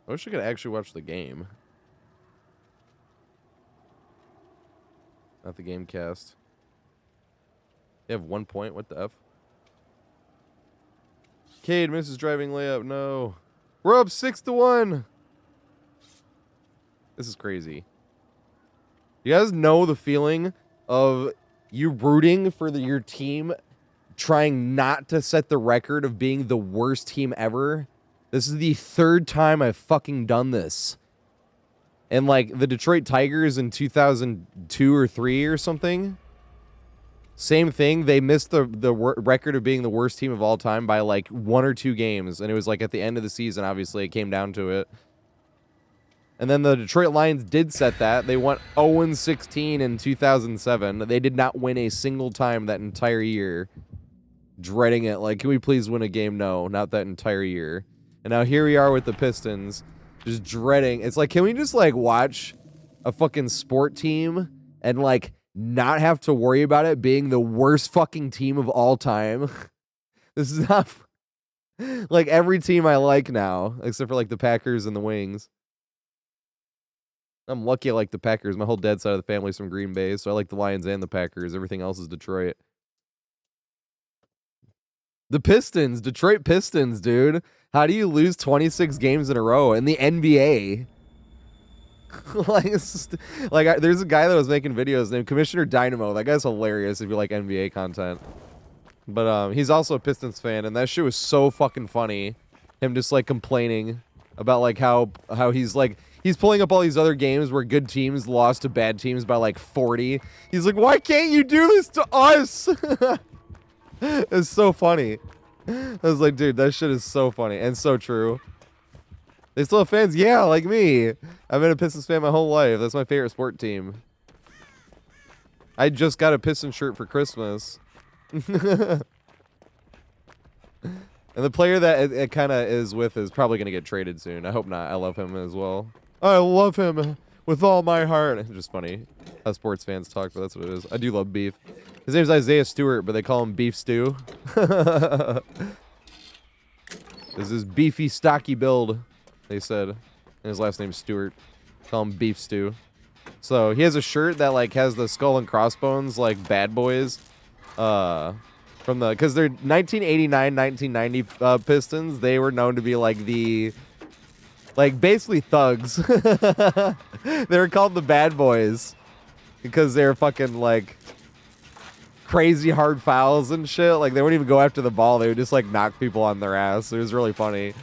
I wish I could actually watch the game. Not the game cast. They have 1 point? What the F? Cade misses driving layup. No. We're up 6-1. This is crazy. You guys know the feeling of you rooting for your team trying not to set the record of being the worst team ever? This is the 3rd time I've fucking done this. And like the Detroit Tigers in 2002 or 3 or something. Same thing. They missed the record of being the worst team of all time by like 1 or 2 games, and it was like at the end of the season. Obviously, it came down to it. And then the Detroit Lions did set that. They went 0-16 in 2007. They did not win a single time that entire year. Dreading it. Like, can we please win a game? No, not that entire year. And now here we are with the Pistons, just dreading. It's like, can we just like watch a fucking sport team and like not have to worry about it being the worst fucking team of all time? This is not like every team I like now, except for like the Packers and the Wings. I'm lucky I like the Packers. My whole dad's side of the family's from Green Bay, so I like the Lions and the Packers. Everything else is Detroit. The Pistons, Detroit Pistons, dude. How do you lose 26 games in a row in the NBA? There's a guy that was making videos named Commissioner Dynamo. That guy's hilarious if you like NBA content. But he's also a Pistons fan, and that shit was so fucking funny. Him just like complaining about like how he's like he's pulling up all these other games where good teams lost to bad teams by like 40. He's like, why can't you do this to us? It's so funny. I was like, dude, that shit is so funny and so true. They still have fans? Yeah, like me. I've been a Pistons fan my whole life. That's my favorite sport team. I just got a Pistons shirt for Christmas. And the player that it kind of is with is probably going to get traded soon. I hope not. I love him as well. I love him with all my heart. It's just funny how sports fans talk, but that's what it is. I do love beef. His name's Isaiah Stewart, but they call him Beef Stew. This is beefy, stocky build, they said. And his last name's Stewart. Call him Beef Stew. So he has a shirt that like has the skull and crossbones, like Bad Boys. From the, because they're 1989, 1990 Pistons. They were known to be like the, like basically thugs. They were called the Bad Boys because they were fucking like crazy hard fouls and shit. Like they wouldn't even go after the ball. They would just like knock people on their ass. It was really funny.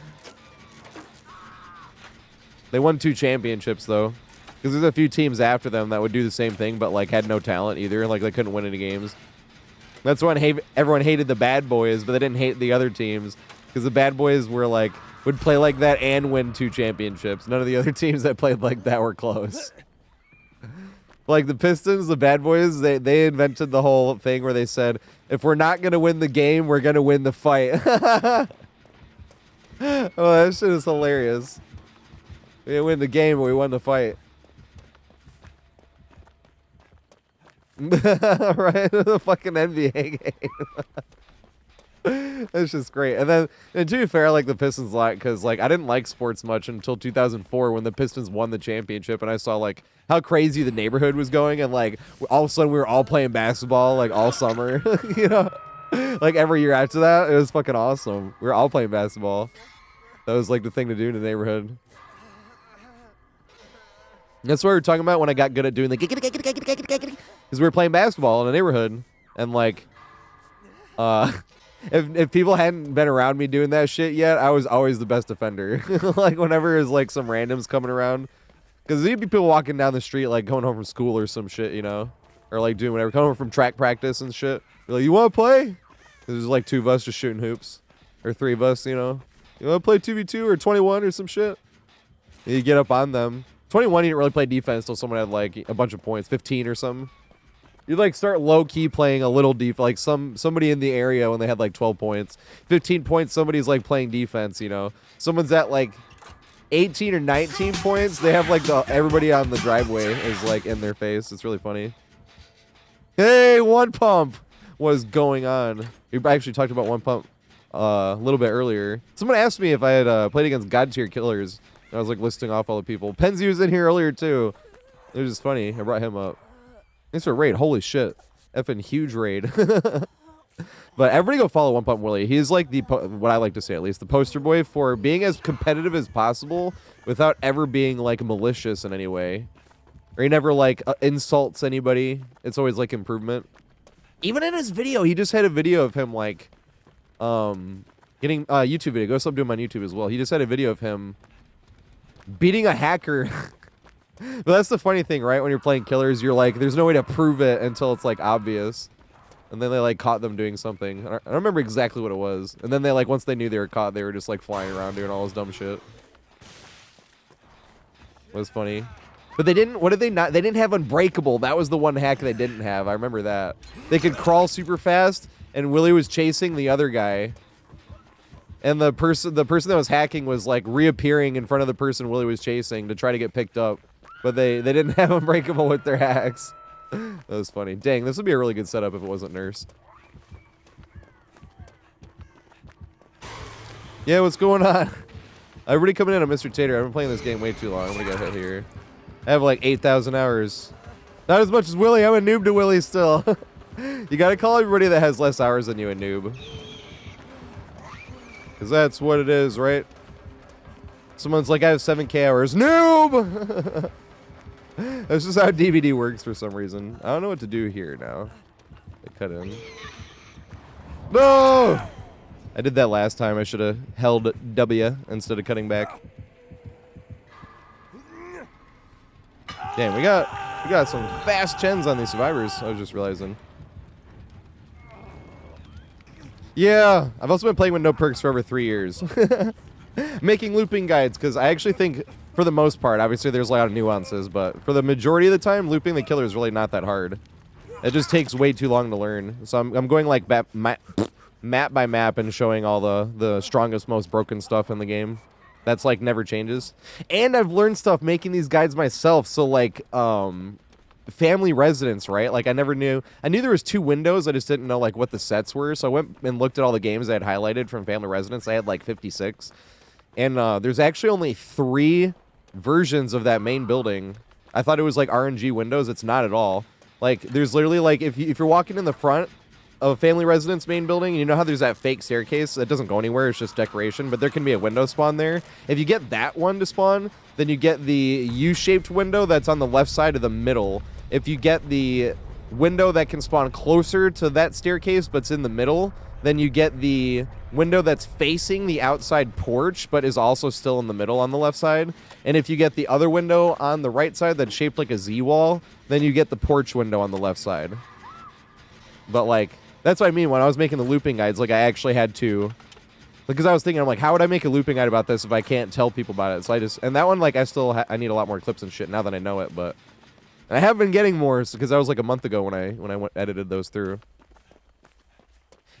They won 2 championships though, because there's a few teams after them that would do the same thing, but like had no talent either. Like they couldn't win any games. That's when everyone hated the Bad Boys, but they didn't hate the other teams because the Bad Boys were like would play like that and win 2 championships. None of the other teams that played like that were close. Like the Pistons, the Bad Boys, they invented the whole thing where they said, if we're not going to win the game, we're going to win the fight. Oh, that shit is hilarious. We didn't win the game, but we won the fight. Right? The fucking NBA game. That's just great. And then, and to be fair, I like the Pistons a lot because, like, I didn't like sports much until 2004 when the Pistons won the championship, and I saw, like, how crazy the neighborhood was going, and, like, all of a sudden we were all playing basketball, like, all summer, you know? Like, every year after that, it was fucking awesome. We were all playing basketball. That was, like, the thing to do in the neighborhood. That's what we were talking about when I got good at doing the because we were playing basketball in the neighborhood, and, like, if people hadn't been around me doing that shit yet, I was always the best defender. Like, whenever there's, like, some randoms coming around. Because there'd be people walking down the street, like, going home from school or some shit, you know? Or, like, doing whatever. Coming home from track practice and shit. They're like, you want to play? There's, like, 2 of us just shooting hoops. Or 3 of us, you know? You want to play 2v2 or 21 or some shit? And you get up on them. 21, you didn't really play defense until someone had, like, a bunch of points. 15 or something. You'd, like, start low-key playing a little deep, like, somebody in the area when they had, like, 12 points. 15 points, somebody's, like, playing defense, you know? Someone's at, like, 18 or 19 points. They have, like, everybody on the driveway is, like, in their face. It's really funny. Hey, One Pump! What is going on? We actually talked about One Pump a little bit earlier. Someone asked me if I had played against God-tier killers. I was, like, listing off all the people. Penzi was in here earlier, too. It was just funny. I brought him up. Thanks for a raid. Holy shit. Effing huge raid. But everybody go follow One Pump Willie. He's like the, what I like to say at least, the poster boy for being as competitive as possible without ever being like malicious in any way. Or he never like insults anybody. It's always like improvement. Even in his video, he just had a video of him like getting YouTube video. Go sub to him on YouTube as well. He just had a video of him beating a hacker. But that's the funny thing, right? When you're playing killers, you're like, there's no way to prove it until it's like obvious. And then they like caught them doing something. I don't remember exactly what it was. And then they like once they knew they were caught, they were just like flying around doing all this dumb shit. It was funny. But they didn't, what did they not? They didn't have Unbreakable. That was the one hack they didn't have. I remember that. They could crawl super fast, and Willie was chasing the other guy. And the person that was hacking was like reappearing in front of the person Willie was chasing to try to get picked up. But they didn't have Unbreakable with their hacks. That was funny. Dang, this would be a really good setup if it wasn't Nurse. Yeah, what's going on? Everybody coming in on Mr. Tater. I've been playing this game way too long. I'm gonna get hit here. I have like 8,000 hours. Not as much as Willie. I'm a noob to Willie still. You gotta call everybody that has less hours than you a noob. Because that's what it is, right? Someone's like, I have 7K hours. Noob! That's just how DVD works for some reason. I don't know what to do here now. I cut in. No! I did that last time. I should have held W instead of cutting back. Damn, we got some fast chens on these survivors. I was just realizing. Yeah, I've also been playing with no perks for over 3 years. Making looping guides, because I actually think, for the most part, obviously there's a lot of nuances, but for the majority of the time, looping the killer is really not that hard. It just takes way too long to learn. So I'm going like map by map and showing all the strongest, most broken stuff in the game. That's like never changes. And I've learned stuff making these guides myself. So like family residence, right? Like I knew there was 2 windows. I just didn't know like what the sets were. So I went and looked at all the games I had highlighted from family residence. I had like 56. And there's actually only 3 versions of that main building. I thought it was like RNG windows. It's not at all. Like there's literally like if you're walking in the front of family residence main building, and you know how there's that fake staircase that doesn't go anywhere, it's just decoration, but there can be a window spawn there. If you get that one to spawn, then you get the U-shaped window that's on the left side of the middle. If you get the window that can spawn closer to that staircase but's in the middle, then you get the window that's facing the outside porch but is also still in the middle on the left side. And if you get the other window on the right side that's shaped like a Z-wall, then you get the porch window on the left side. But like, that's what I mean when I was making the looping guides, like I actually had to, because I was thinking, I'm like, how would I make a looping guide about this if I can't tell people about it? So and that one, like I need a lot more clips and shit now that I know it, but I have been getting more because that was like a month ago when I edited those through.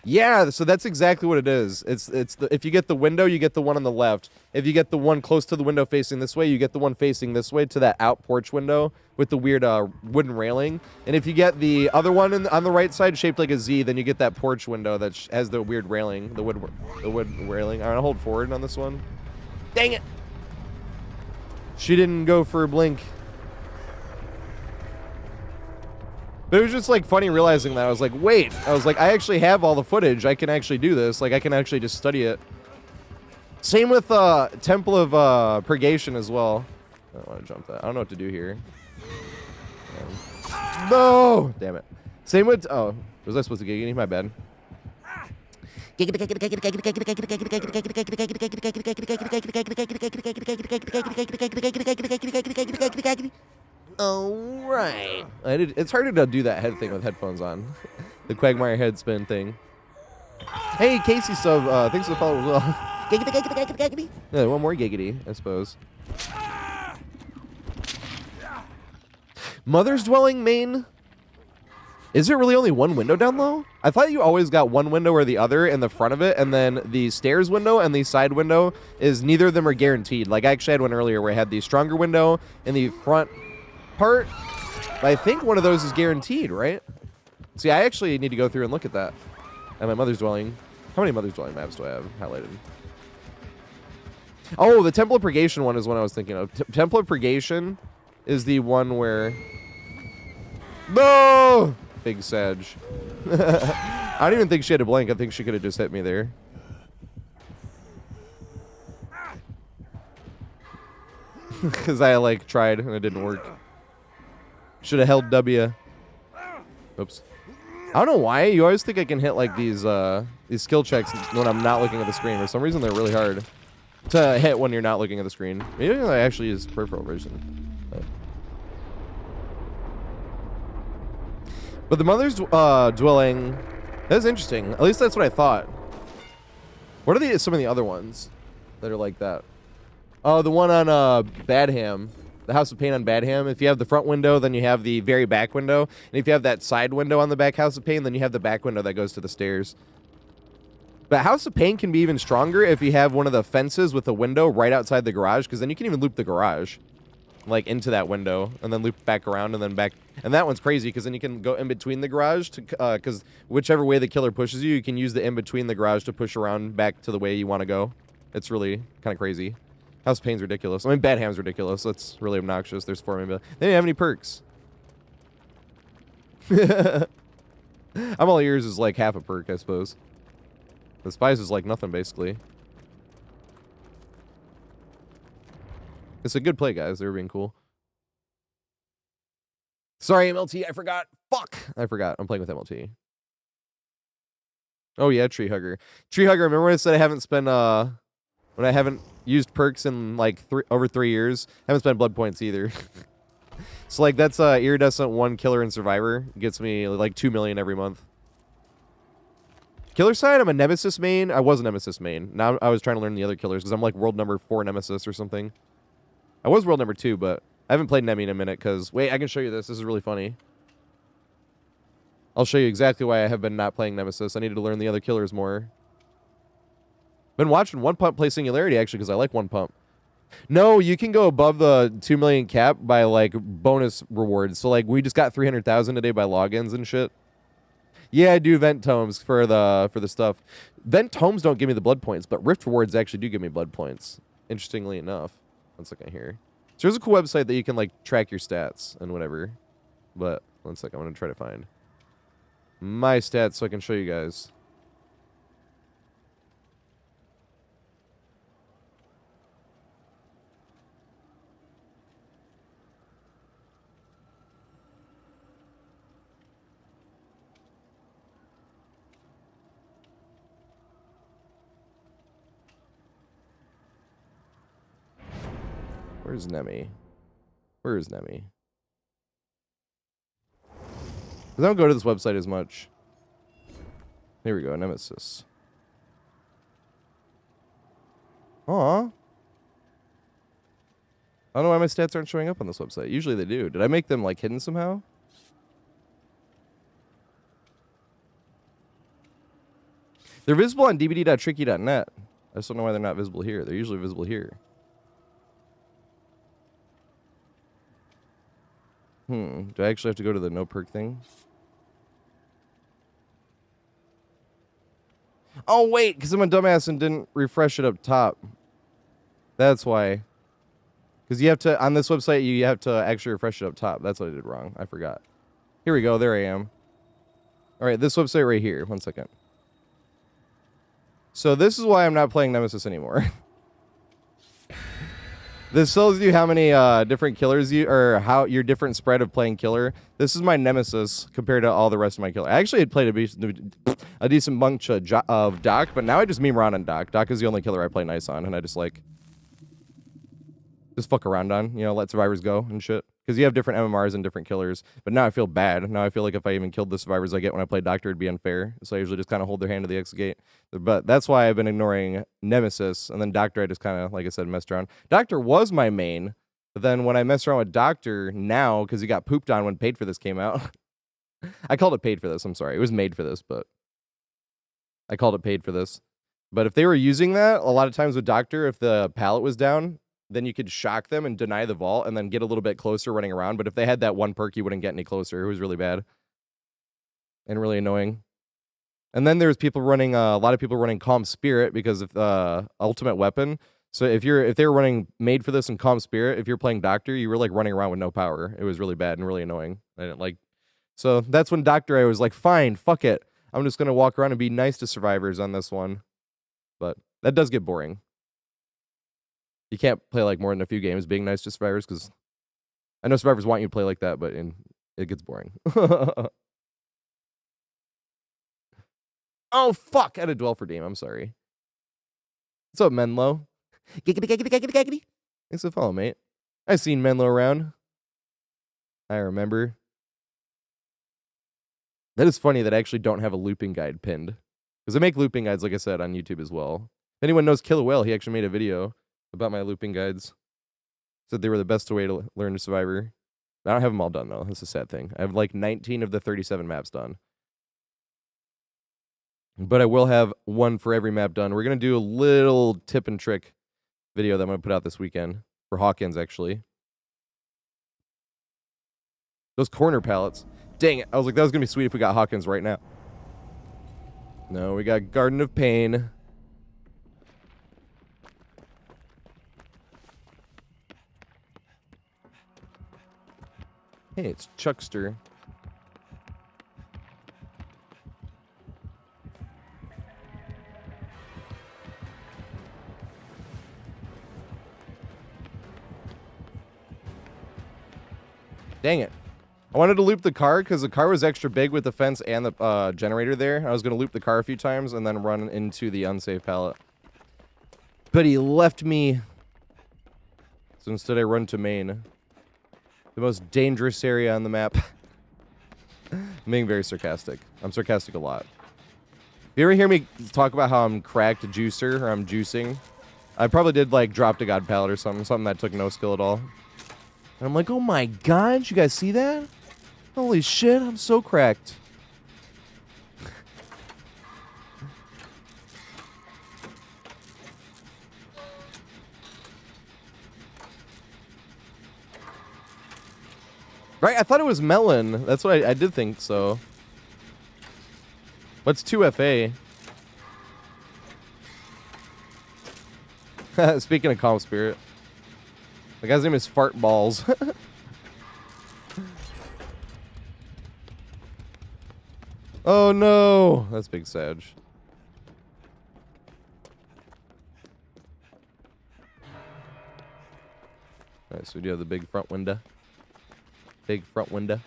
Yeah, so that's exactly what it is. If you get the window, you get the one on the left. If you get the one close to the window facing this way, you get the one facing this way to that out porch window with the weird wooden railing. And if you get the other one on the right side shaped like a Z, then you get that porch window that has the weird railing, the wood railing. I'm gonna hold forward on this one. Dang it! She didn't go for a blink. But it was just like funny realizing that. I was like, wait, I actually have all the footage. I can actually do this. Like I can actually just study it. Same with Temple of Purgation as well. I don't want to jump that. I don't know what to do here. No! Damn it. Same with, oh, was I supposed to giggity? My bad. All right. It's harder to do that head thing with headphones on. The Quagmire head spin thing. Hey, Casey sub, thanks for the follow as well. Yeah, one more giggity, I suppose. Mother's Dwelling main? Is there really only one window down low? I thought you always got one window or the other in the front of it, and then the stairs window and the side window is neither of them are guaranteed. Like I actually had one earlier where I had the stronger window in the front part, but I think one of those is guaranteed, right? See, I actually need to go through and look at that. At my Mother's Dwelling. How many Mother's Dwelling maps do I have highlighted? Oh, the Temple of Purgation one is one I was thinking of. Temple of Purgation is the one where... No! Big Sedge. I don't even think she had a blink. I think she could have just hit me there. Because I, like, tried and it didn't work. Should have held W. Oops. I don't know why. You always think I can hit, like, these skill checks when I'm not looking at the screen. For some reason, they're really hard to hit when you're not looking at the screen. Maybe I actually use peripheral version. But the mother's dwelling, that's interesting. At least that's what I thought. What are some of the other ones that are like that? Oh, the one on Badham. The House of Pain on Badham. If you have the front window, then you have the very back window. And if you have that side window on the back House of Pain, then you have the back window that goes to the stairs. But House of Pain can be even stronger if you have one of the fences with a window right outside the garage, because then you can even loop the garage, like, into that window, and then loop back around, and then back. And that one's crazy, because then you can go in between the garage, because whichever way the killer pushes you, you can use the in between the garage to push around back to the way you want to go. It's really kind of crazy. House of Pain's ridiculous. I mean, Badham's ridiculous. That's really obnoxious. There's 4 maybe. They didn't have any perks. I'm all ears is like half a perk, I suppose. The spies is like nothing, basically. It's a good play, guys. They were being cool. Sorry, MLT. I forgot. Fuck. I forgot. I'm playing with MLT. Oh, yeah. Tree Hugger. Tree Hugger. Remember when I said I haven't spent, when I haven't used perks in like over 3 years? I haven't spent blood points either. So, like, that's Iridescent 1 Killer and Survivor. Gets me like 2 million every month. Killer side, I'm a Nemesis main. I was a Nemesis main. Now I was trying to learn the other killers because I'm like world number 4 Nemesis or something. I was world number 2, but I haven't played Nemi in a minute because... Wait, I can show you this. This is really funny. I'll show you exactly why I have been not playing Nemesis. I needed to learn the other killers more. Been watching One Pump play Singularity, actually, because I like One Pump. No, you can go above the 2 million cap by, like, bonus rewards. So, like, we just got 300,000 today by logins and shit. Yeah, I do vent tomes for the stuff. Vent tomes don't give me the blood points, but Rift rewards actually do give me blood points. Interestingly enough. One second here. So there's a cool website that you can like track your stats and whatever. But one second, I'm gonna try to find my stats so I can show you guys. Where's Nemi? Where is Nemi? I don't go to this website as much. Here we go, Nemesis. Aw. I don't know why my stats aren't showing up on this website. Usually they do. Did I make them, like, hidden somehow? They're visible on dbd.tricky.net. I just don't know why they're not visible here. They're usually visible here. Do I actually have to go to the no perk thing? Oh, wait, because I'm a dumbass and didn't refresh it up top. That's why. Because you have to, on this website, you have to actually refresh it up top. That's what I did wrong. I forgot. Here we go. There I am. All right, this website right here. One second. So this is why I'm not playing Nemesis anymore. This tells you how many different killers you, or how your different spread of playing killer. This is my Nemesis compared to all the rest of my killer. I actually had played a decent bunch of Doc, but now I just meme around on Doc. Doc is the only killer I play nice on, and I just like fuck around on, you know, let survivors go and shit. Because you have different MMRs and different killers. But now I feel bad. Now I feel like if I even killed the survivors I get when I play Doctor, it'd be unfair. So I usually just kind of hold their hand to the exit gate. But that's why I've been ignoring Nemesis. And then Doctor, I just kind of, like I said, messed around. Doctor was my main. But then when I mess around with Doctor now, because he got pooped on when Paid for This came out. I called it Paid for This. I'm sorry. It was made for this, but I called it Paid for This. But if they were using that, a lot of times with Doctor, if the pallet was down, then you could shock them and deny the vault and then get a little bit closer running around. But if they had that one perk, you wouldn't get any closer. It was really bad and really annoying. And then there's people running, a lot of people running Calm Spirit because of ultimate weapon. So if they were running Made for This and Calm Spirit, if you're playing Doctor, you were like running around with no power. It was really bad and really annoying. I didn't like. So that's when Doctor, I was like, fine, fuck it. I'm just going to walk around and be nice to survivors on this one. But that does get boring. You can't play like more than a few games being nice to survivors because I know survivors want you to play like that, but it gets boring. Oh, fuck. I had a dwell for Dame. I'm sorry. What's up, Menlo? Giggity. Thanks for the follow, mate. I've seen Menlo around. I remember. That is funny that I actually don't have a looping guide pinned. Because I make looping guides, like I said, on YouTube as well. If anyone knows Killer Whale, he actually made a video about my looping guides. Said they were the best way to learn Survivor. I don't have them all done, though. That's a sad thing. I have like 19 of the 37 maps done. But I will have one for every map done. We're going to do a little tip and trick video that I'm going to put out this weekend. For Hawkins, actually. Those corner pallets. Dang it. I was like, that was going to be sweet if we got Hawkins right now. No, we got Garden of Pain. Hey, it's Chuckster. Dang it. I wanted to loop the car because the car was extra big with the fence and the generator there. I was going to loop the car a few times and then run into the unsafe pallet. But he left me. So instead I run to Maine. The most dangerous area on the map. I'm being very sarcastic. I'm sarcastic a lot. If you ever hear me talk about how I'm cracked juicer or I'm juicing, I probably did like drop to God pallet or something that took no skill at all. And I'm like, oh my god, you guys see that? Holy shit, I'm so cracked. Right, I thought it was melon. That's what I did think so. What's 2FA? Speaking of calm spirit. The guy's name is Fart Balls. Oh no! That's Big Sag. Alright, so we do have the big front window. Big front window.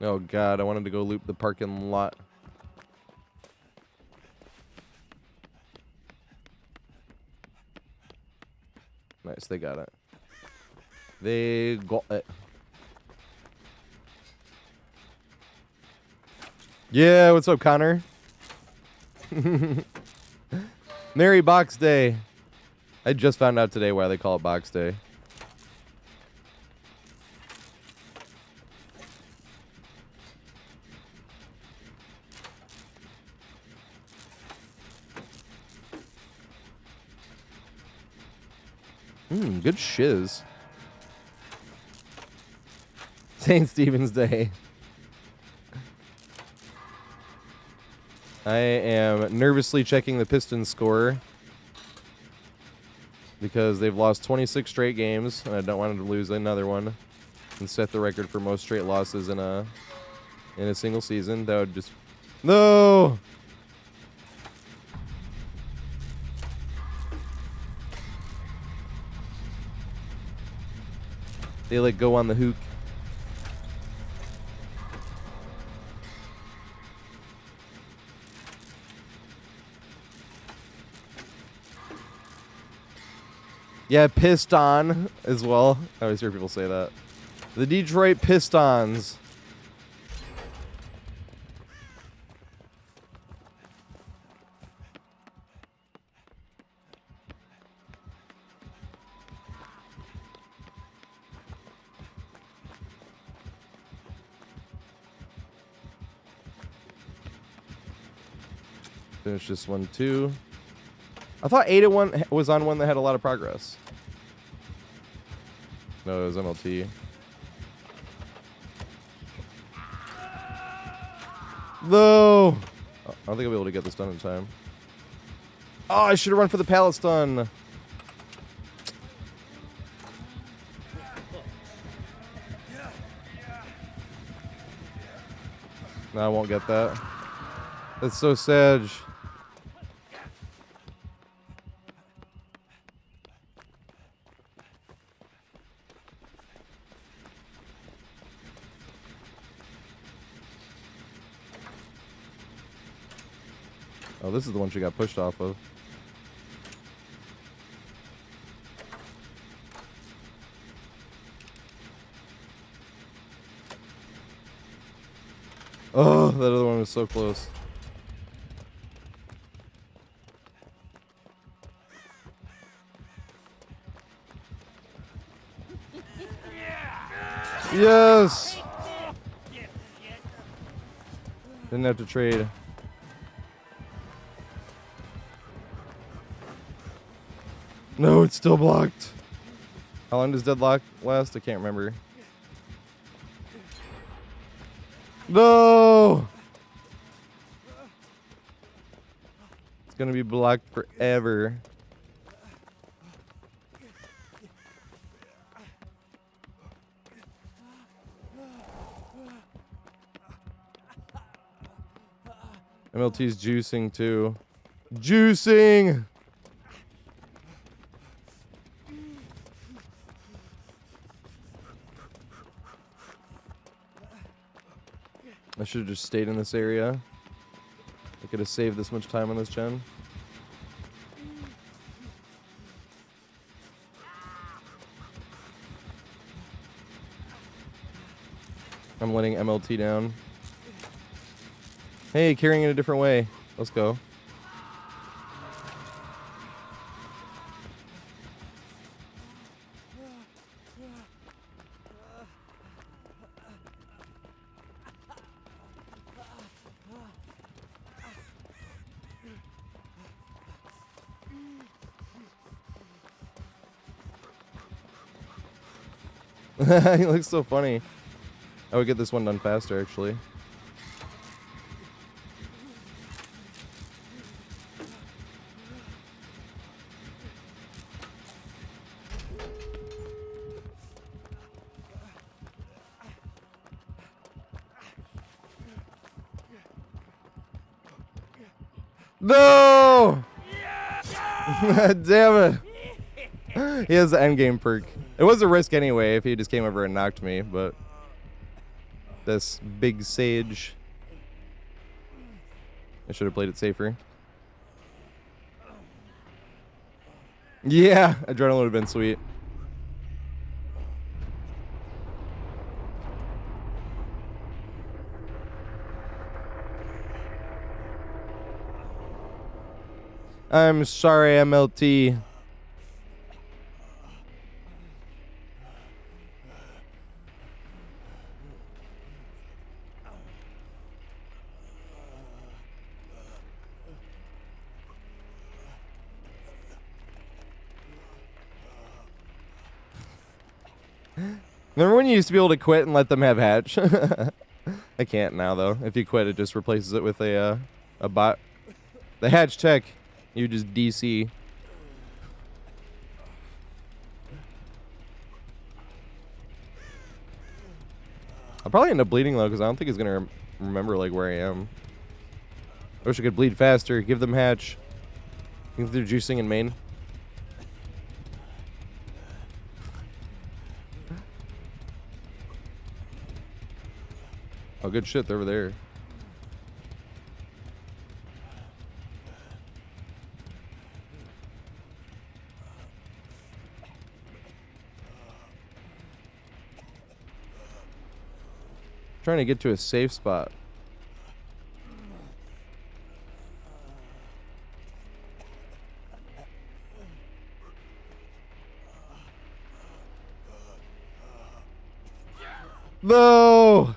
Oh god, I wanted to go loop the parking lot. Nice, they got it. They got it. Yeah, what's up, Connor? Merry Box Day. I just found out today why they call it Box Day. Good shiz. St. Stephen's Day. I am nervously checking the Pistons score because they've lost 26 straight games, and I don't want them to lose another one and set the record for most straight losses in a single season. That would just no. They like go on the hook. Yeah, pissed on as well. I always hear people say that. The Detroit Pistons. Finish this one too. I thought 8-1 was on one that had a lot of progress. No, it was MLT. No! I don't think I'll be able to get this done in time. Oh, I should have run for the pallet stun. No, I won't get that. That's so sad. Oh, this is the one she got pushed off of. Oh, that other one was so close. Yes! Didn't have to trade. No, it's still blocked. How long does deadlock last? I can't remember. No! It's gonna be blocked forever. MLT's juicing too. Juicing! I should have just stayed in this area. I could have saved this much time on this gen. I'm letting MLT down. Hey, carrying it a different way. Let's go. He looks so funny. I would get this one done faster, actually. No! Damn it. He has the endgame perk. It was a risk anyway if he just came over and knocked me, but this big sage. I should have played it safer. Yeah, adrenaline would have been sweet. I'm sorry, MLT. Remember when you used to be able to quit and let them have hatch? I can't now though. If you quit, it just replaces it with a bot. The hatch check, you just DC. I'll probably end up bleeding though, because I don't think he's gonna remember like where I am. I wish I could bleed faster. Give them hatch. Think they're juicing in main. Oh, good shit. They're over there. Trying to get to a safe spot. No!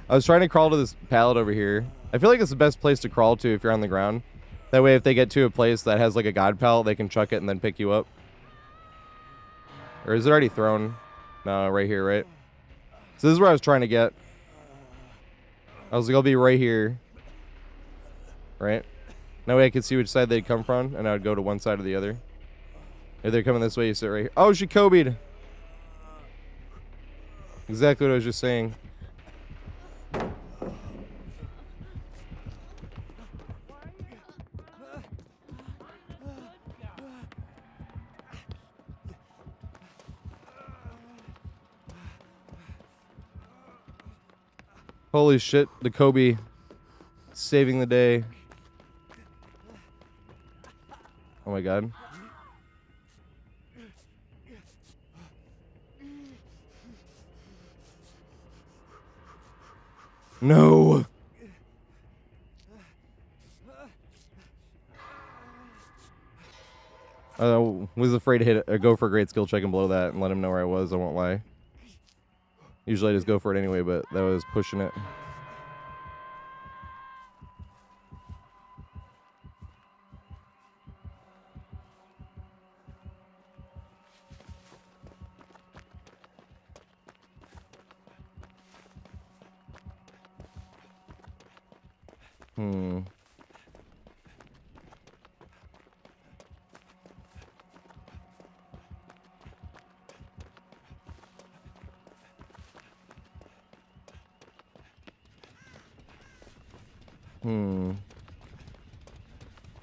I was trying to crawl to this pallet over here. I feel like it's the best place to crawl to if you're on the ground. That way if they get to a place that has like a god pallet, they can chuck it and then pick you up. Or is it already thrown? No, right here, right? So this is where I was trying to get. I was like, I'll be right here. Right? That way I could see which side they'd come from, and I would go to one side or the other. If they're coming this way, you sit right here. Oh, she Kobe'd. Exactly what I was just saying. Holy shit, the Kobe saving the day. Oh my god. No. Was afraid to hit go for a great skill check and blow that and let him know where I was. I won't lie. Usually I just go for it anyway, but that was pushing it.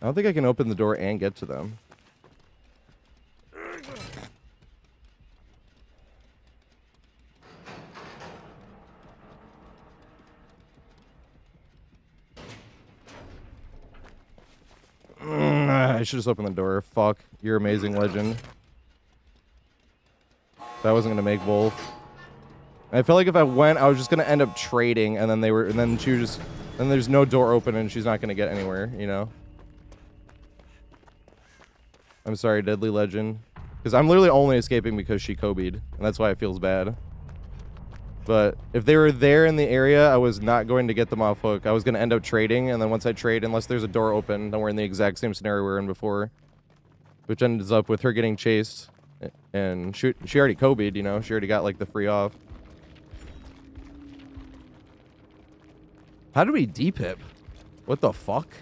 I don't think I can open the door and get to them. I should just open the door. Fuck. You're amazing, legend. I wasn't gonna make both. I felt like if I went, I was just gonna end up trading, and then she was just, then there's no door open, and she's not gonna get anywhere, you know? I'm sorry, Deadly Legend. Because I'm literally only escaping because she Kobe'd, and that's why it feels bad. But if they were there in the area, I was not going to get them off hook. I was going to end up trading, and then once I trade, unless there's a door open, then we're in the exact same scenario we were in before. Which ends up with her getting chased. And she already Kobe'd, you know? She already got, like, the free off. How did we D-pip? What the fuck?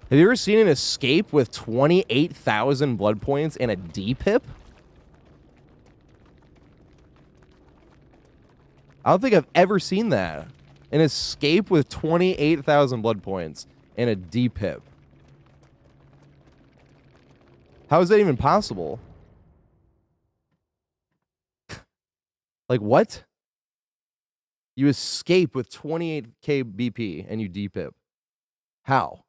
Have you ever seen an escape with 28,000 blood points and a D-pip? I don't think I've ever seen that. An escape with 28,000 blood points and a D-pip. How is that even possible? Like, what? You escape with 28k BP and you D-pip. How?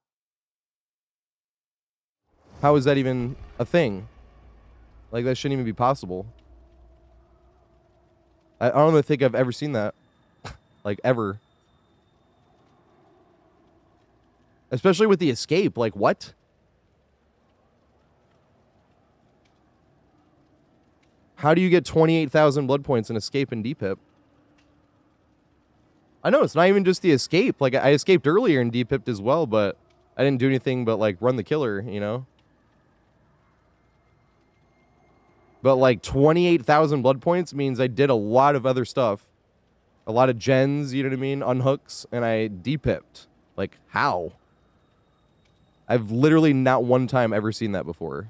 How is that even a thing? Like, that shouldn't even be possible. I don't even think I've ever seen that. Like, ever. Especially with the escape. Like, what? How do you get 28,000 blood points and escape and D-pip? I know, it's not even just the escape. Like, I escaped earlier and D-pipped as well, but I didn't do anything but, like, run the killer, you know? But, like, 28,000 blood points means I did a lot of other stuff. A lot of gens, you know what I mean? Unhooks, and I D-pipped. Like, how? I've literally not one time ever seen that before.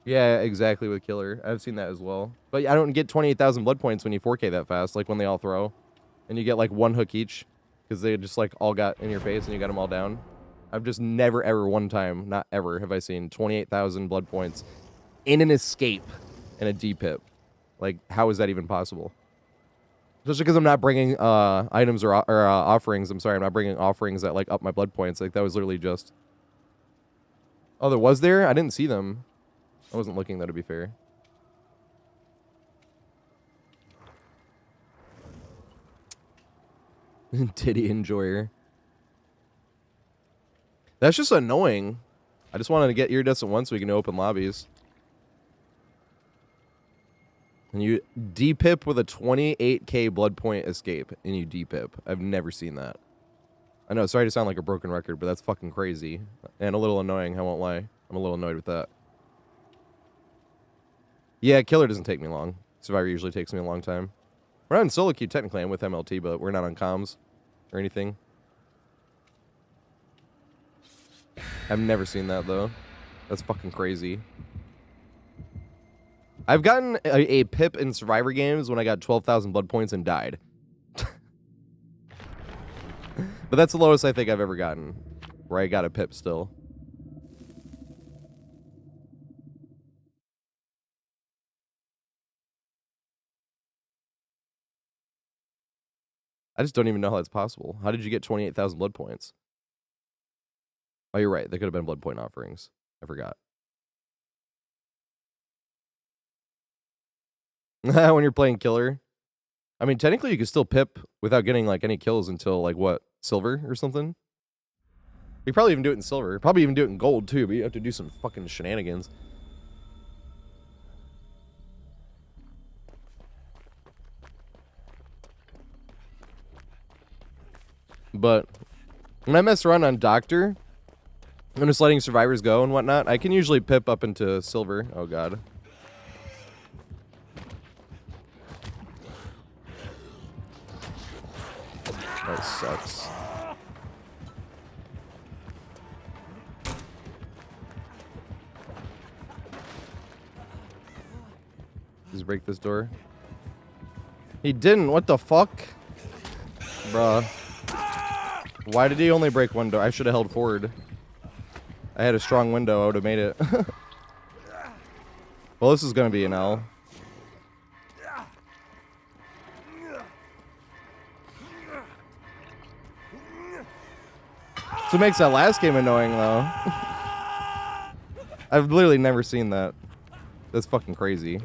Yeah, exactly, with killer. I've seen that as well. But I don't get 28,000 blood points when you 4K that fast, like when they all throw. And you get, like, one hook each. Because they just, like, all got in your face and you got them all down. I've just never, ever, one time, not ever, have I seen 28,000 blood points in an escape and a D-pip. Like, how is that even possible? Especially because I'm not bringing items or offerings. I'm sorry, I'm not bringing offerings that, like, up my blood points. Like, that was literally just... Oh, there was there? I didn't see them. I wasn't looking, though, to be fair. Titty enjoyer. That's just annoying. I just wanted to get iridescent once so we can open lobbies. And you D-pip with a 28k blood point escape, and you D-pip. I've never seen that. I know, sorry to sound like a broken record, but that's fucking crazy. And a little annoying, I won't lie. I'm a little annoyed with that. Yeah, killer doesn't take me long. Survivor usually takes me a long time. We're not in solo queue, technically. I'm with MLT, but we're not on comms or anything. I've never seen that, though. That's fucking crazy. I've gotten a pip in Survivor games when I got 12,000 blood points and died. But that's the lowest I think I've ever gotten, where I got a pip still. I just don't even know how that's possible. How did you get 28,000 blood points? Oh, you're right. There could have been blood point offerings. I forgot. When you're playing killer. I mean, technically you can still pip without getting like any kills until like what, silver or something? You probably even do it in silver. Probably even do it in gold too, but you have to do some fucking shenanigans. But when I mess around on Doctor, I'm just letting survivors go and whatnot, I can usually pip up into silver. Oh god. That sucks. Just break this door. He didn't. What the fuck? Bruh. Why did he only break one door? I should have held forward. I had a strong window. I would have made it. Well, this is going to be an L. So it makes that last game annoying, though. I've literally never seen that. That's fucking crazy.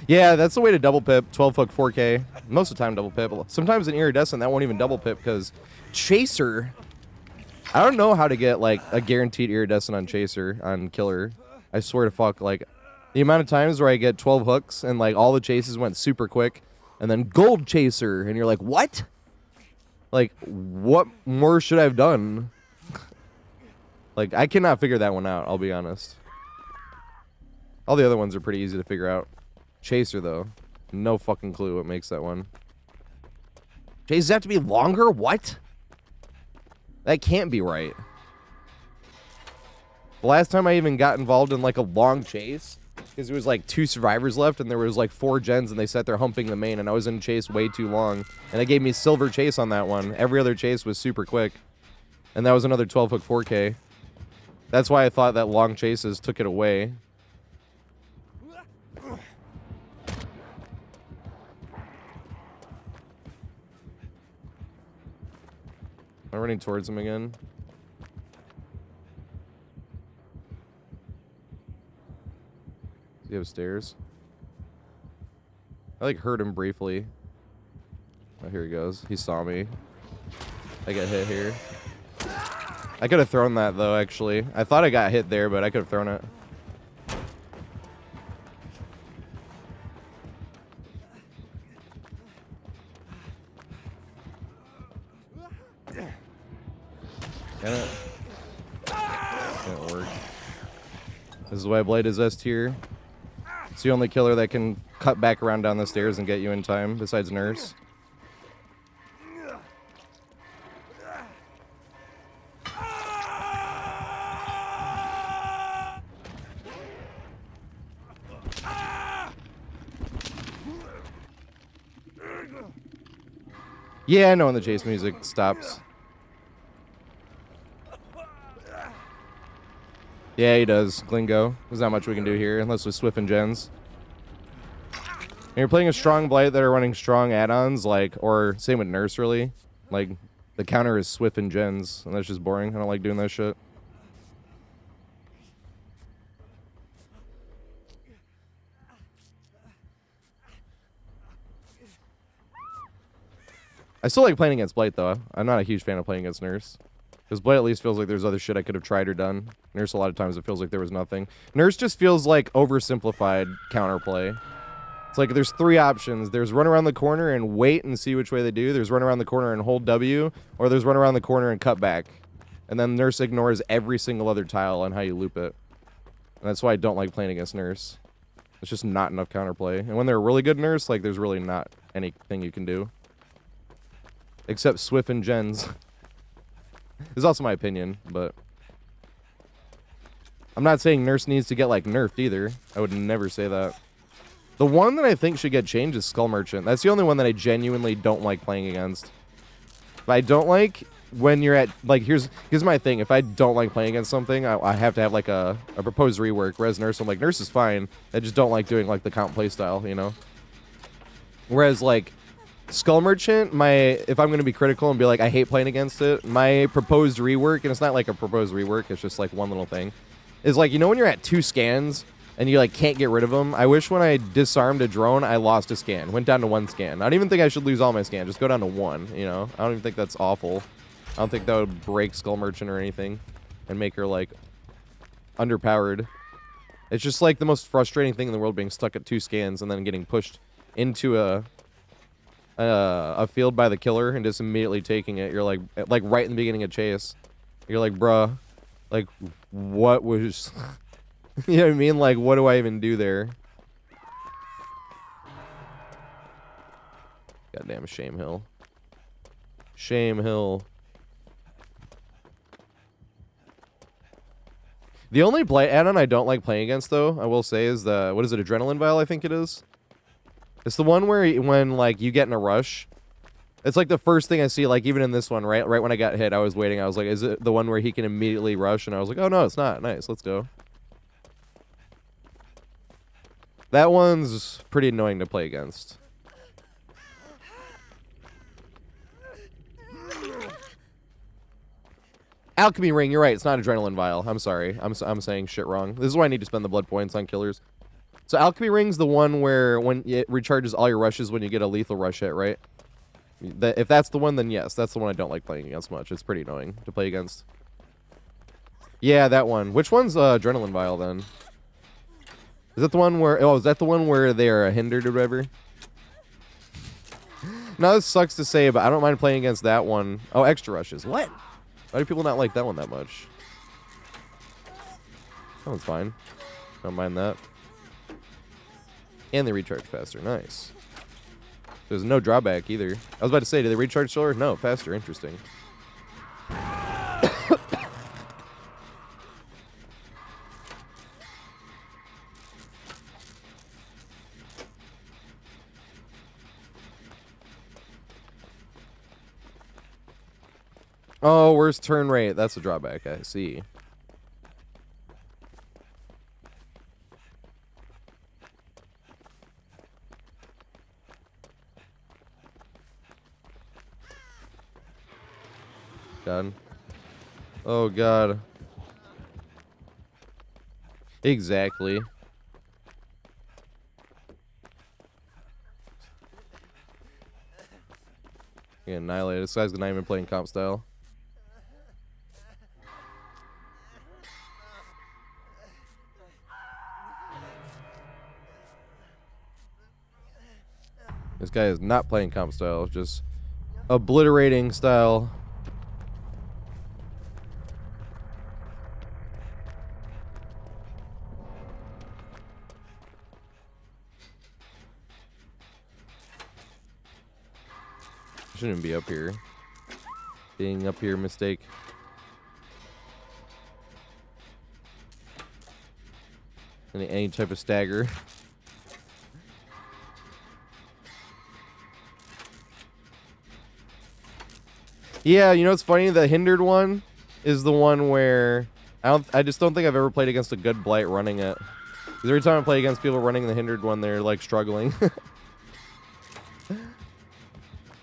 Yeah, that's the way to double pip. 12 hook 4K. Most of the time double pip. Sometimes in iridescent that won't even double pip because Chaser. I don't know how to get like a guaranteed iridescent on Chaser on killer. I swear to fuck, like the amount of times where I get 12 hooks and like all the chases went super quick and then gold Chaser and you're like, what? Like, what more should I have done? Like, I cannot figure that one out, I'll be honest. All the other ones are pretty easy to figure out. Chaser, though. No fucking clue what makes that one. Chases have to be longer? What? That can't be right. The last time I even got involved in, like, a long chase, because there was, like, 2 survivors left, and there was, like, 4 gens, and they sat there humping the main, and I was in chase way too long. And they gave me silver chase on that one. Every other chase was super quick. And that was another 12-hook 4K. That's why I thought that long chases took it away. I'm running towards him again. Does he have stairs? I like heard him briefly. Oh, here he goes. He saw me. I got hit here. I could have thrown that though, actually. I thought I got hit there, but I could have thrown it. Can it? Can't work. This is why Blade is S tier. It's the only killer that can cut back around down the stairs and get you in time, besides Nurse. Yeah, I know when the chase music stops. Yeah, he does. Glingo. There's not much we can do here, unless with Swift and Gens. And you're playing a strong Blight that are running strong add-ons, like, or same with Nurse, really. Like, the counter is Swift and Gens, and that's just boring. I don't like doing that shit. I still like playing against Blight, though. I'm not a huge fan of playing against Nurse. Because Blight at least feels like there's other shit I could have tried or done. Nurse, a lot of times, it feels like there was nothing. Nurse just feels like oversimplified counterplay. It's like there's 3 options. There's run around the corner and wait and see which way they do. There's run around the corner and hold W. Or there's run around the corner and cut back. And then Nurse ignores every single other tile on how you loop it. And that's why I don't like playing against Nurse. It's just not enough counterplay. And when they're a really good Nurse, like, there's really not anything you can do. Except Swift and Gens. It's also my opinion, but I'm not saying Nurse needs to get, like, nerfed either. I would never say that. The one that I think should get changed is Skull Merchant. That's the only one that I genuinely don't like playing against. If I don't like when you're at, like, here's my thing. If I don't like playing against something, I have to have, like, a proposed rework. Whereas Nurse, I'm like, Nurse is fine. I just don't like doing, like, the count playstyle, you know? Whereas, like, Skull Merchant, if I'm going to be critical and be like, I hate playing against it, my proposed rework, and it's not like a proposed rework, it's just like one little thing, is like, you know when you're at 2 scans and you like can't get rid of them? I wish when I disarmed a drone, I lost a scan. Went down to 1 scan. I don't even think I should lose all my scans. Just go down to 1, you know? I don't even think that's awful. I don't think that would break Skull Merchant or anything and make her like underpowered. It's just like the most frustrating thing in the world, being stuck at 2 scans and then getting pushed into a field by the killer and just immediately taking it. You're like right in the beginning of chase. You're like, bruh, like what was you know what I mean? Like, what do I even do there? Goddamn Shame Hill. Shame Hill. The only add-on I don't like playing against, though, I will say, is the, what is it, Adrenaline Vial, I think it is? It's the one where when, like, you get in a rush. It's like the first thing I see, like, even in this one, right when I got hit, I was waiting. I was like, is it the one where he can immediately rush? And I was like, oh, no, it's not. Nice, let's go. That one's pretty annoying to play against. Alchemy Ring, you're right. It's not Adrenaline Vial. I'm sorry. I'm saying shit wrong. This is why I need to spend the blood points on killers. So Alchemy Ring's the one where when it recharges all your rushes when you get a lethal rush hit, right? If that's the one, then yes, that's the one I don't like playing against much. It's pretty annoying to play against. Yeah, that one. Which one's Adrenaline Vial then? Is that the one where? Oh, is that the one where they are hindered or whatever? Now this sucks to say, but I don't mind playing against that one. Oh, extra rushes. What? Why do people not like that one that much? That one's fine. Don't mind that. And they recharge faster. Nice. There's no drawback either. I was about to say, do they recharge slower? No, faster. Interesting. Oh, where's turn rate? That's a drawback, I see. God. Oh, God. Exactly. Get annihilated. This guy's not even playing comp style. This guy is not playing comp style, just obliterating style. Shouldn't be up here. Being up here, mistake. Any type of stagger. Yeah, you know what's funny? The hindered one is the one where I just don't think I've ever played against a good blight running it. Because every time I play against people running the hindered one, they're like struggling.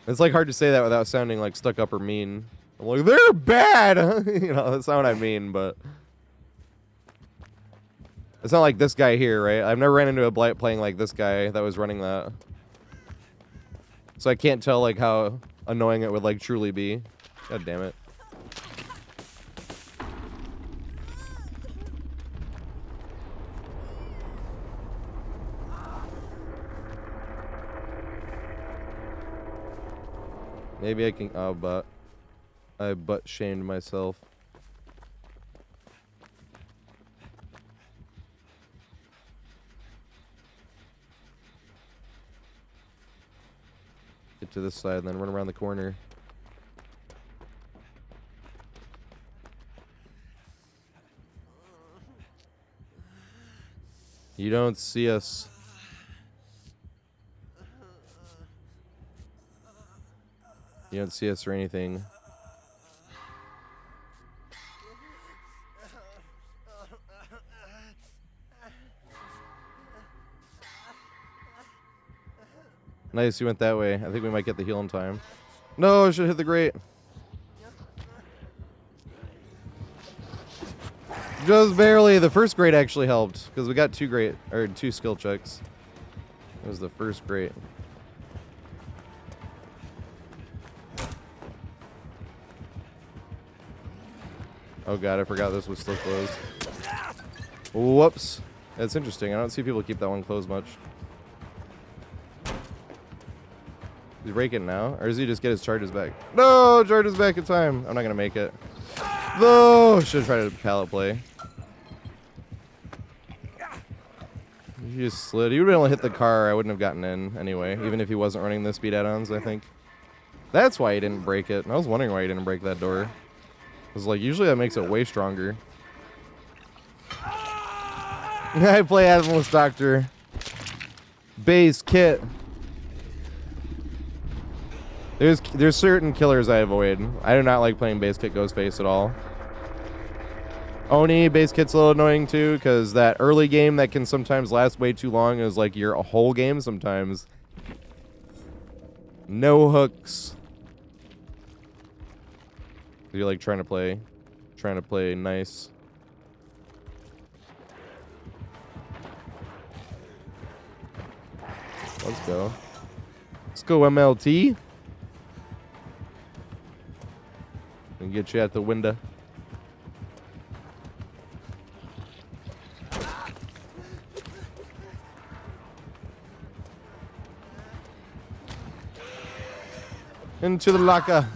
It's like hard to say that without sounding like stuck up or mean. I'm like, they're bad. You know, that's not what I mean, but it's not like this guy here, right? I've never ran into a blight playing like this guy that was running that. So I can't tell like how annoying it would like truly be. God damn it. Maybe I can. Oh, but I butt shamed myself. Get to this side and then run around the corner. You don't see us. You don't see us or anything. Nice, you went that way. I think we might get the heal in time. No, I should hit the grate. Just barely. The first grade actually helped because we got two skill checks. It was the first grade. Oh god, I forgot this was still closed. Whoops. That's interesting. I don't see people keep that one closed much. Does he break it now? Or does he just get his charges back? No! Charges back in time. I'm not going to make it. No! Should have tried a pallet play. He just slid. He would have been able to hit the car. I wouldn't have gotten in anyway. Even if he wasn't running the speed add-ons, I think. That's why he didn't break it. I was wondering why he didn't break that door. Because, like, usually that makes it way stronger. I play Admiral's Doctor. Base kit. There's certain killers I avoid. I do not like playing base kit Ghostface at all. Oni base kit's a little annoying too, because that early game that can sometimes last way too long is like your whole game sometimes. No hooks. You're like trying to play nice. Let's go. Let's go, MLT. And get you at the window. Into the locker.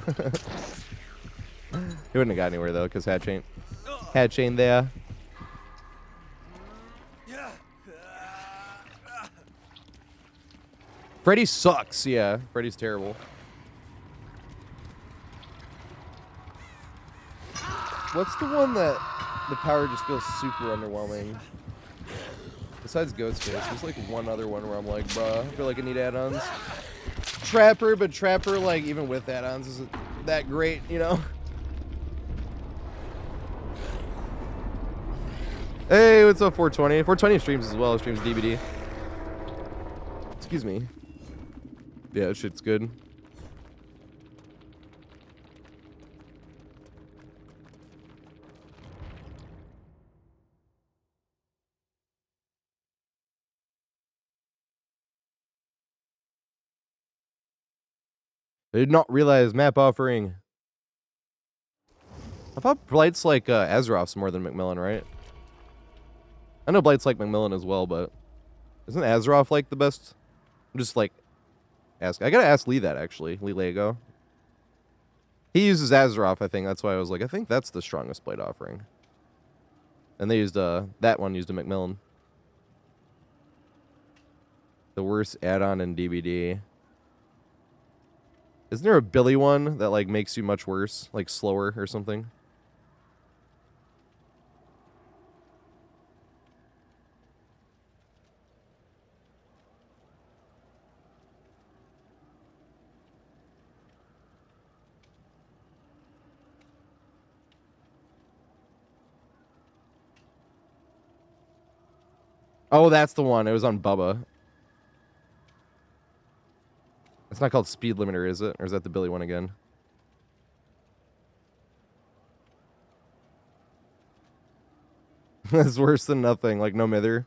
He wouldn't have got anywhere though, because Hatch ain't there. Freddy sucks, yeah. Freddy's terrible. What's the one that the power just feels super underwhelming? Besides Ghostface, there's like one other one where I'm like, bruh, I feel like I need add-ons. Trapper, but Trapper, like, even with add-ons, isn't that great, you know? Hey, what's up, 420? 420 streams as well, streams DVD. Excuse me. Yeah, that shit's good. I did not realize map offering. I thought Blight's like Azeroth's more than Macmillan, right? I know Blight's like Macmillan as well, but isn't Azeroth like the best? I'm just like I gotta ask Lee that actually. Lee Lego. He uses Azeroth, I think. That's why I was like, I think that's the strongest Blight offering. And they used that one used a Macmillan. The worst add-on in DBD. Isn't there a Billy one that like makes you much worse, like slower or something? Oh, that's the one. It was on Bubba. It's not called Speed Limiter, is it? Or is that the Billy one again? That's worse than nothing. Like no mither.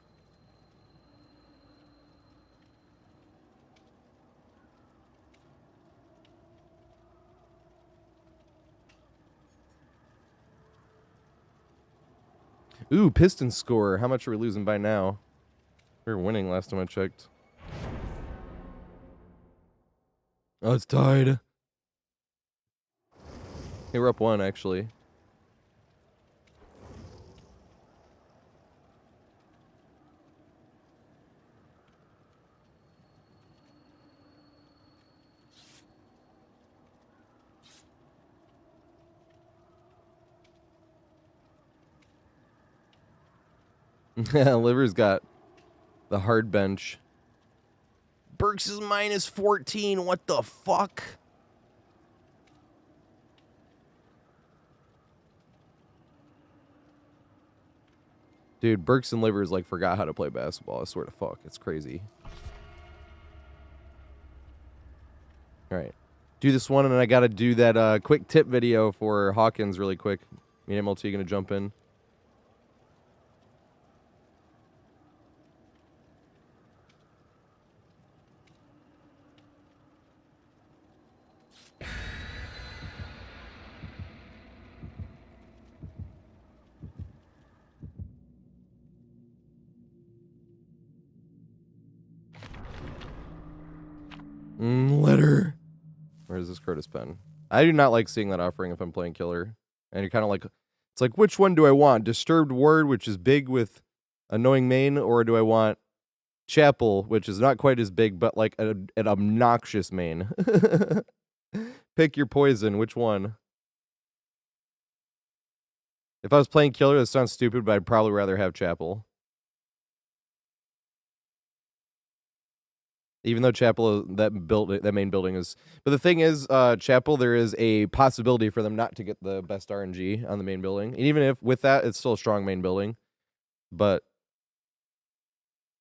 Ooh, piston score. How much are we losing by now? We were winning last time I checked. Oh, it's tied. Hey, we're up one, actually. Yeah, Liver's got the hard bench. Burks is minus 14. What the fuck? Dude, Burks and Livers like forgot how to play basketball. I swear to fuck. It's crazy. All right. Do this one, and then I got to do that quick tip video for Hawkins really quick. Me and MLT going to jump in. Artist Pen. I do not like seeing that offering if I'm playing Killer. And you're kind of like, it's like, which one do I want? Disturbed Word, which is big with annoying main, or do I want Chapel, which is not quite as big, but like an obnoxious main? Pick your poison. Which one? If I was playing Killer, this sounds stupid, but I'd probably rather have Chapel. Even though Chapel, that main building is... But the thing is, Chapel, there is a possibility for them not to get the best RNG on the main building. And even if with that, it's still a strong main building. But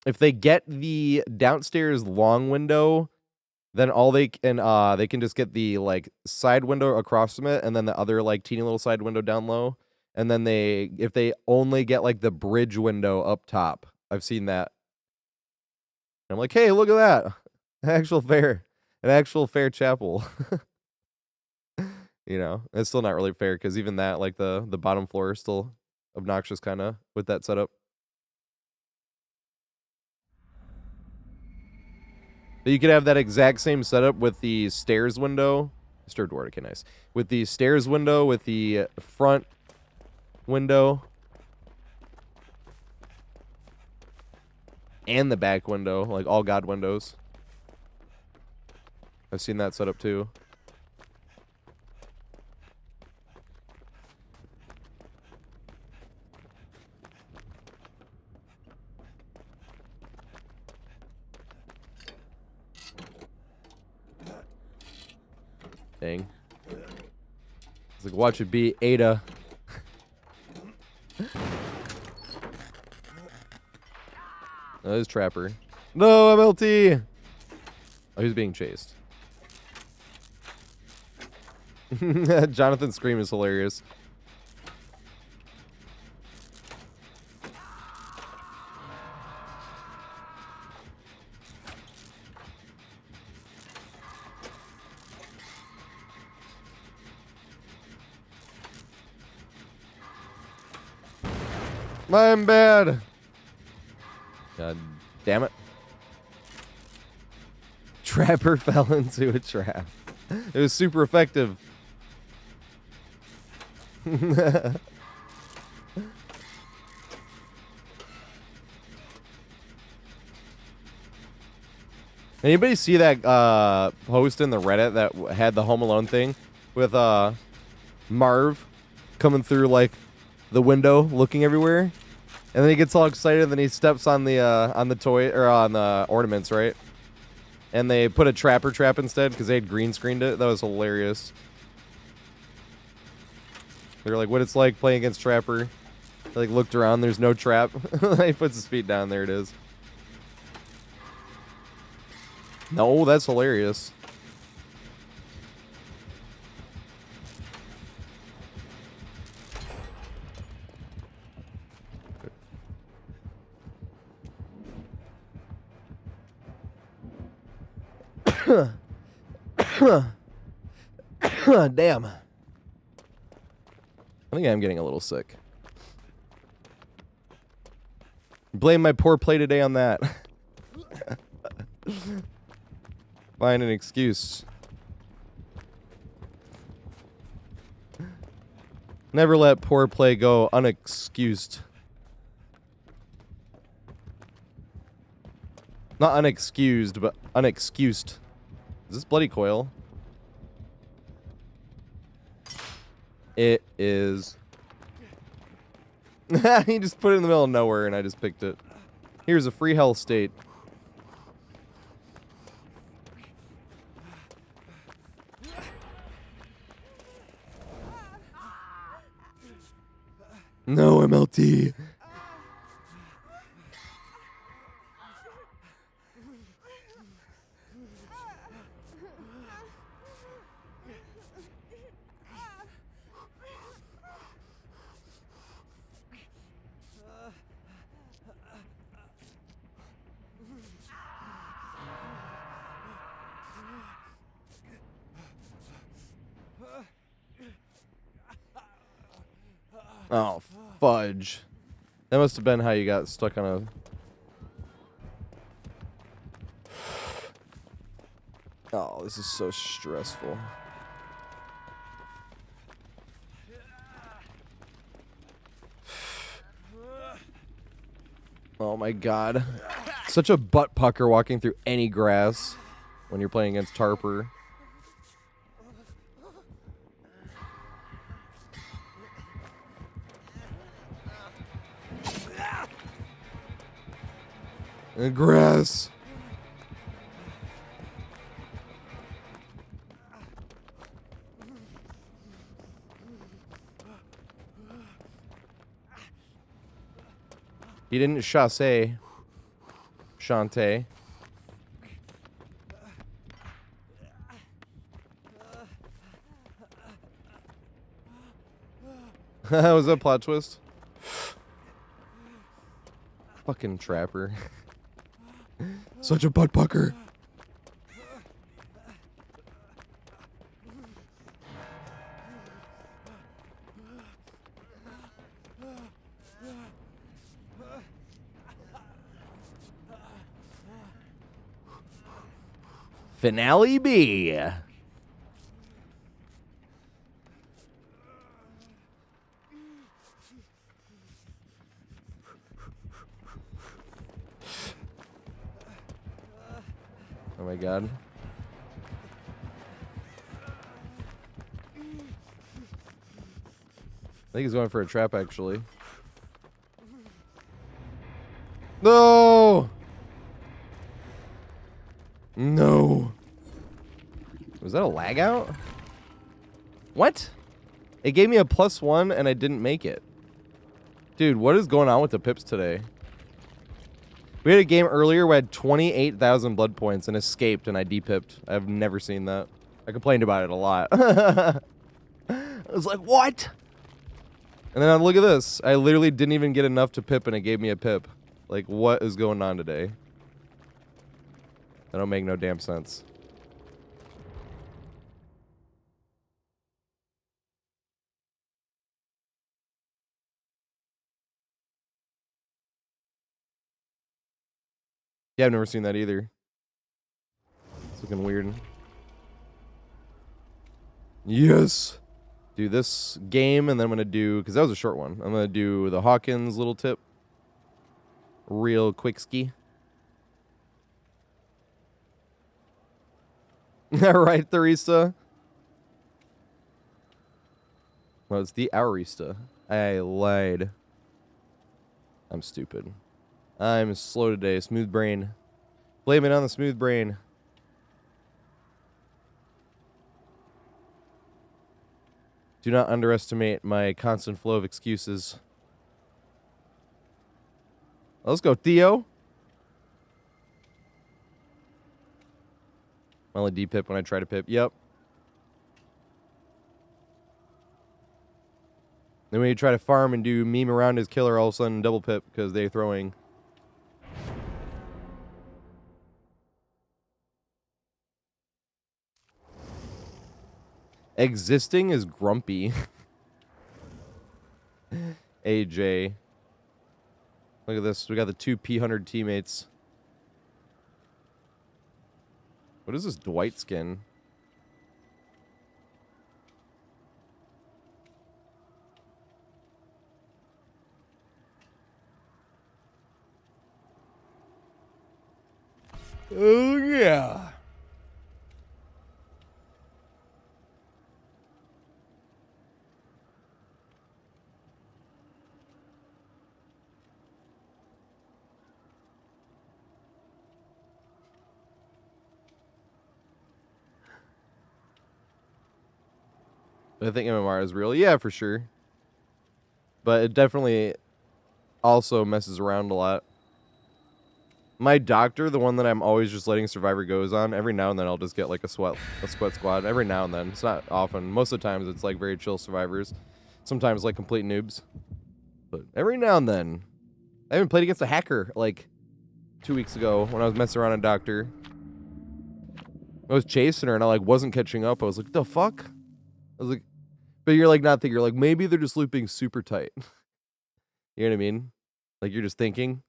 if they get the downstairs long window, then all they can just get the like side window across from it, and then the other like teeny little side window down low. And then if they only get like the bridge window up top, I've seen that. I'm like, hey, look at that. An actual fair chapel. You know, it's still not really fair because even that, like the bottom floor is still obnoxious kind of with that setup. But you could have that exact same setup with the stairs window. Disturbed Word, okay, nice. With the stairs window, with the front window. And the back window, like all God windows. I've seen that setup too. Dang. It's like, watch it be Ada. Oh, there's Trapper. No, MLT! Oh, he's being chased. Jonathan's scream is hilarious. I'm bad. God damn it. Trapper fell into a trap. It was super effective. Anybody see that post in the Reddit that had the Home Alone thing with Marv coming through like the window looking everywhere? And then he gets all excited, and then he steps on the toy or on the ornaments, right? And they put a Trapper trap instead because they had green screened it. That was hilarious. They were like, "What it's like playing against Trapper?" They like looked around. There's no trap. He puts his feet down. There it is. No, that's hilarious. Damn. I think I'm getting a little sick. Blame my poor play today on that. Find an excuse. Never let poor play go unexcused. Not unexcused, but unexcused. Is this bloody coil? It is. He just put it in the middle of nowhere and I just picked it. Here's a free health state. No MLT. Oh, fudge. That must have been how you got stuck on a... Oh, this is so stressful. Oh my god. Such a butt pucker walking through any grass when you're playing against Tarper. And grass. He didn't chasse. Shantae. Was that a plot twist? Fucking trapper. Such a butt pucker. Finale B. Oh my god. I think he's going for a trap, actually. No! No. Was that a lag out? What? It gave me a +1 and I didn't make it. Dude, what is going on with the pips today? We had a game earlier where I had 28,000 blood points and escaped and I depipped. I've never seen that. I complained about it a lot. I was like, what? And then look at this. I literally didn't even get enough to pip and it gave me a pip. Like, what is going on today? That don't make no damn sense. Yeah, I've never seen that either. It's looking weird. Yes. Do this game, and then I'm going to do... Because that was a short one. I'm going to do the Hawkins little tip. Real quick ski. Right, Theresa? Well, it's the Aurista. I lied. I'm stupid. I'm slow today. Smooth brain. Blame it on the smooth brain. Do not underestimate my constant flow of excuses. Let's go, Theo. I only D-pip when I try to pip. Yep. Then when you try to farm and do meme around his killer, all of a sudden double pip because they're throwing. Existing is grumpy. AJ. Look at this. We got the two P100 teammates. What is this Dwight skin? Oh, yeah. I think MMR is real. Yeah, for sure. But it definitely also messes around a lot. My doctor, the one that I'm always just letting Survivor goes on, every now and then I'll just get like a sweat squad. Every now and then. It's not often. Most of the times it's like very chill survivors. Sometimes like complete noobs. But every now and then. I even played against a hacker like 2 weeks ago when I was messing around on doctor. I was chasing her and I like wasn't catching up. I was like, the fuck? I was like, but you're like not thinking, you're like, maybe they're just looping super tight. You know what I mean? Like you're just thinking.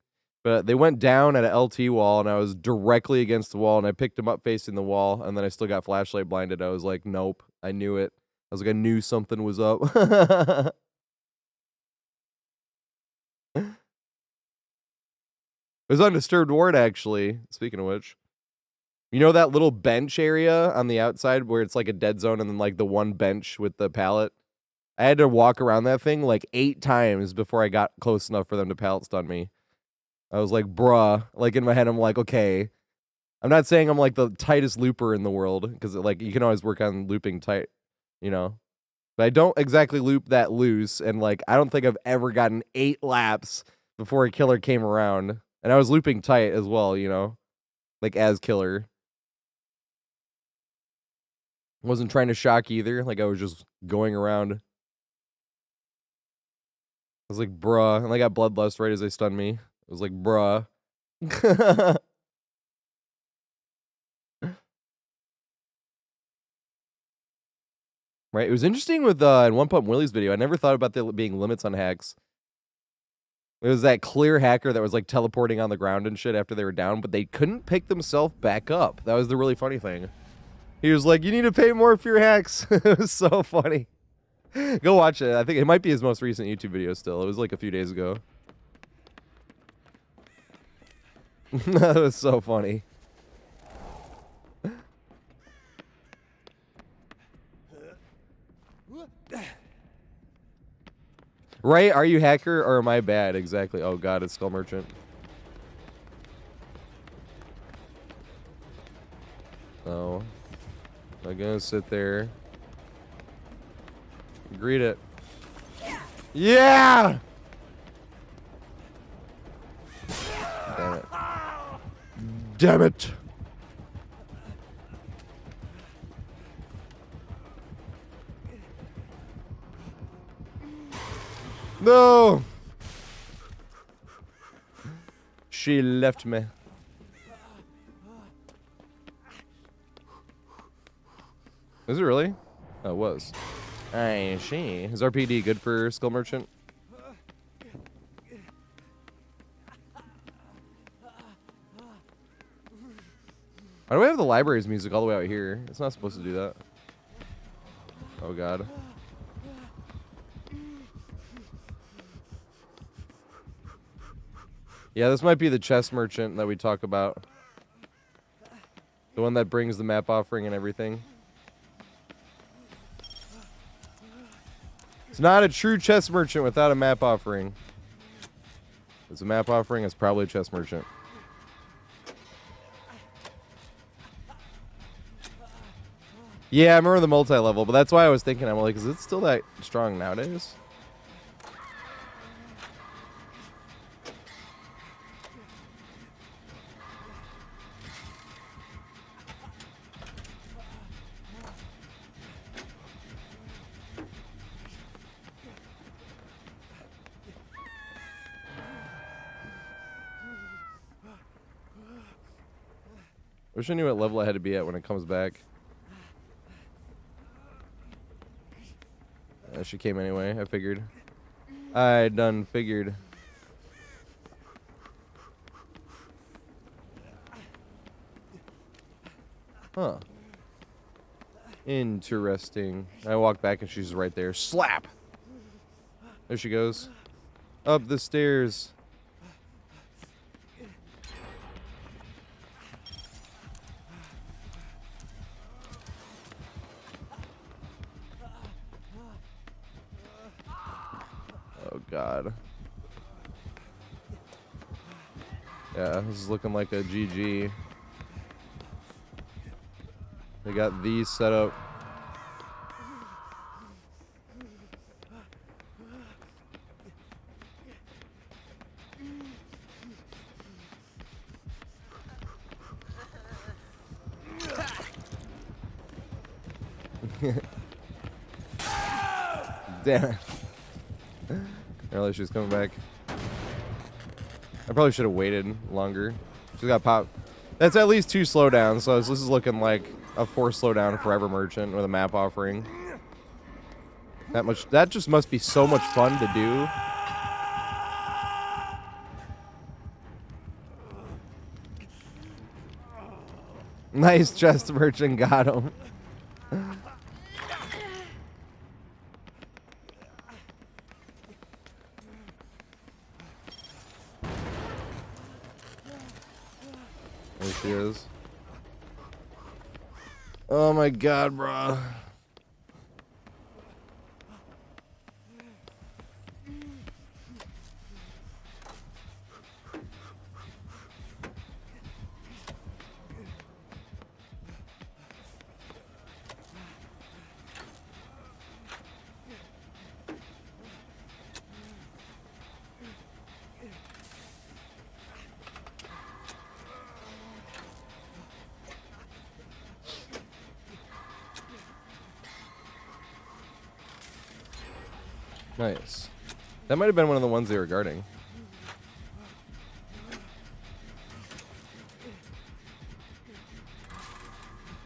But they went down at an LT wall, and I was directly against the wall, and I picked him up facing the wall, and then I still got flashlight blinded. I was like, nope. I knew it. I was like, I knew something was up. It was undisturbed ward, actually. Speaking of which. You know that little bench area on the outside where it's like a dead zone and then like the one bench with the pallet? I had to walk around that thing like 8 times before I got close enough for them to pallet stun me. I was like, bruh. Like in my head, I'm like, okay. I'm not saying I'm like the tightest looper in the world because like you can always work on looping tight, you know? But I don't exactly loop that loose, and like I don't think I've ever gotten 8 laps before a killer came around. And I was looping tight as well, you know? Like as killer. Wasn't trying to shock either. Like I was just going around. I was like, bruh. And I got bloodlust right as they stunned me. I was like, bruh. Right? It was interesting with in One Pump Willie's video. I never thought about there being limits on hacks. It was that clear hacker that was like teleporting on the ground and shit after they were down, but they couldn't pick themselves back up. That was the really funny thing. He was like, you need to pay more for your hacks. It was so funny. Go watch it. I think it might be his most recent YouTube video still. It was like a few days ago. That was so funny. Right? Are you hacker or am I bad? Exactly. Oh god, it's Skull Merchant. Oh. I'm gonna sit there. Greet it. Yeah! Damn it. Damn it! No! She left me. Is it really? Oh, it was. I see. Is RPD good for Skull Merchant? Why do we have the library's music all the way out here? It's not supposed to do that. Oh god. Yeah, this might be the chest merchant that we talk about. The one that brings the map offering and everything. It's not a true chest merchant without a map offering. If it's a map offering, it's probably a chest merchant. Yeah, I remember the multi-level, but that's why I was thinking, I'm like, is it still that strong nowadays? Wish I knew what level I had to be at when it comes back. She came anyway, I figured. I done figured. Huh. Interesting. I walk back and she's right there. Slap! There she goes. Up the stairs. Oh god. Yeah, this is looking like a GG. They got these set up. Damn it. I realized she was coming back. I probably should have waited longer. She got popped. That's at least 2 slowdowns, so this is looking like a 4 slowdown forever merchant with a map offering. That just must be so much fun to do. Nice chest merchant, got him. she is. Oh my god, bro. Nice. That might have been one of the ones they were guarding.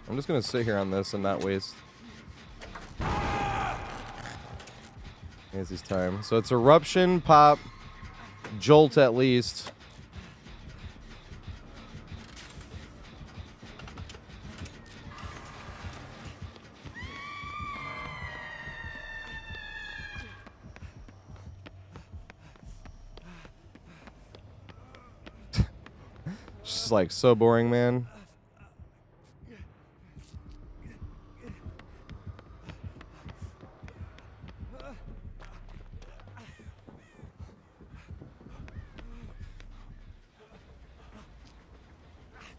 I'm just gonna sit here on this and not waste Nancy's time. So it's eruption, pop, jolt at least. Just like so boring, man.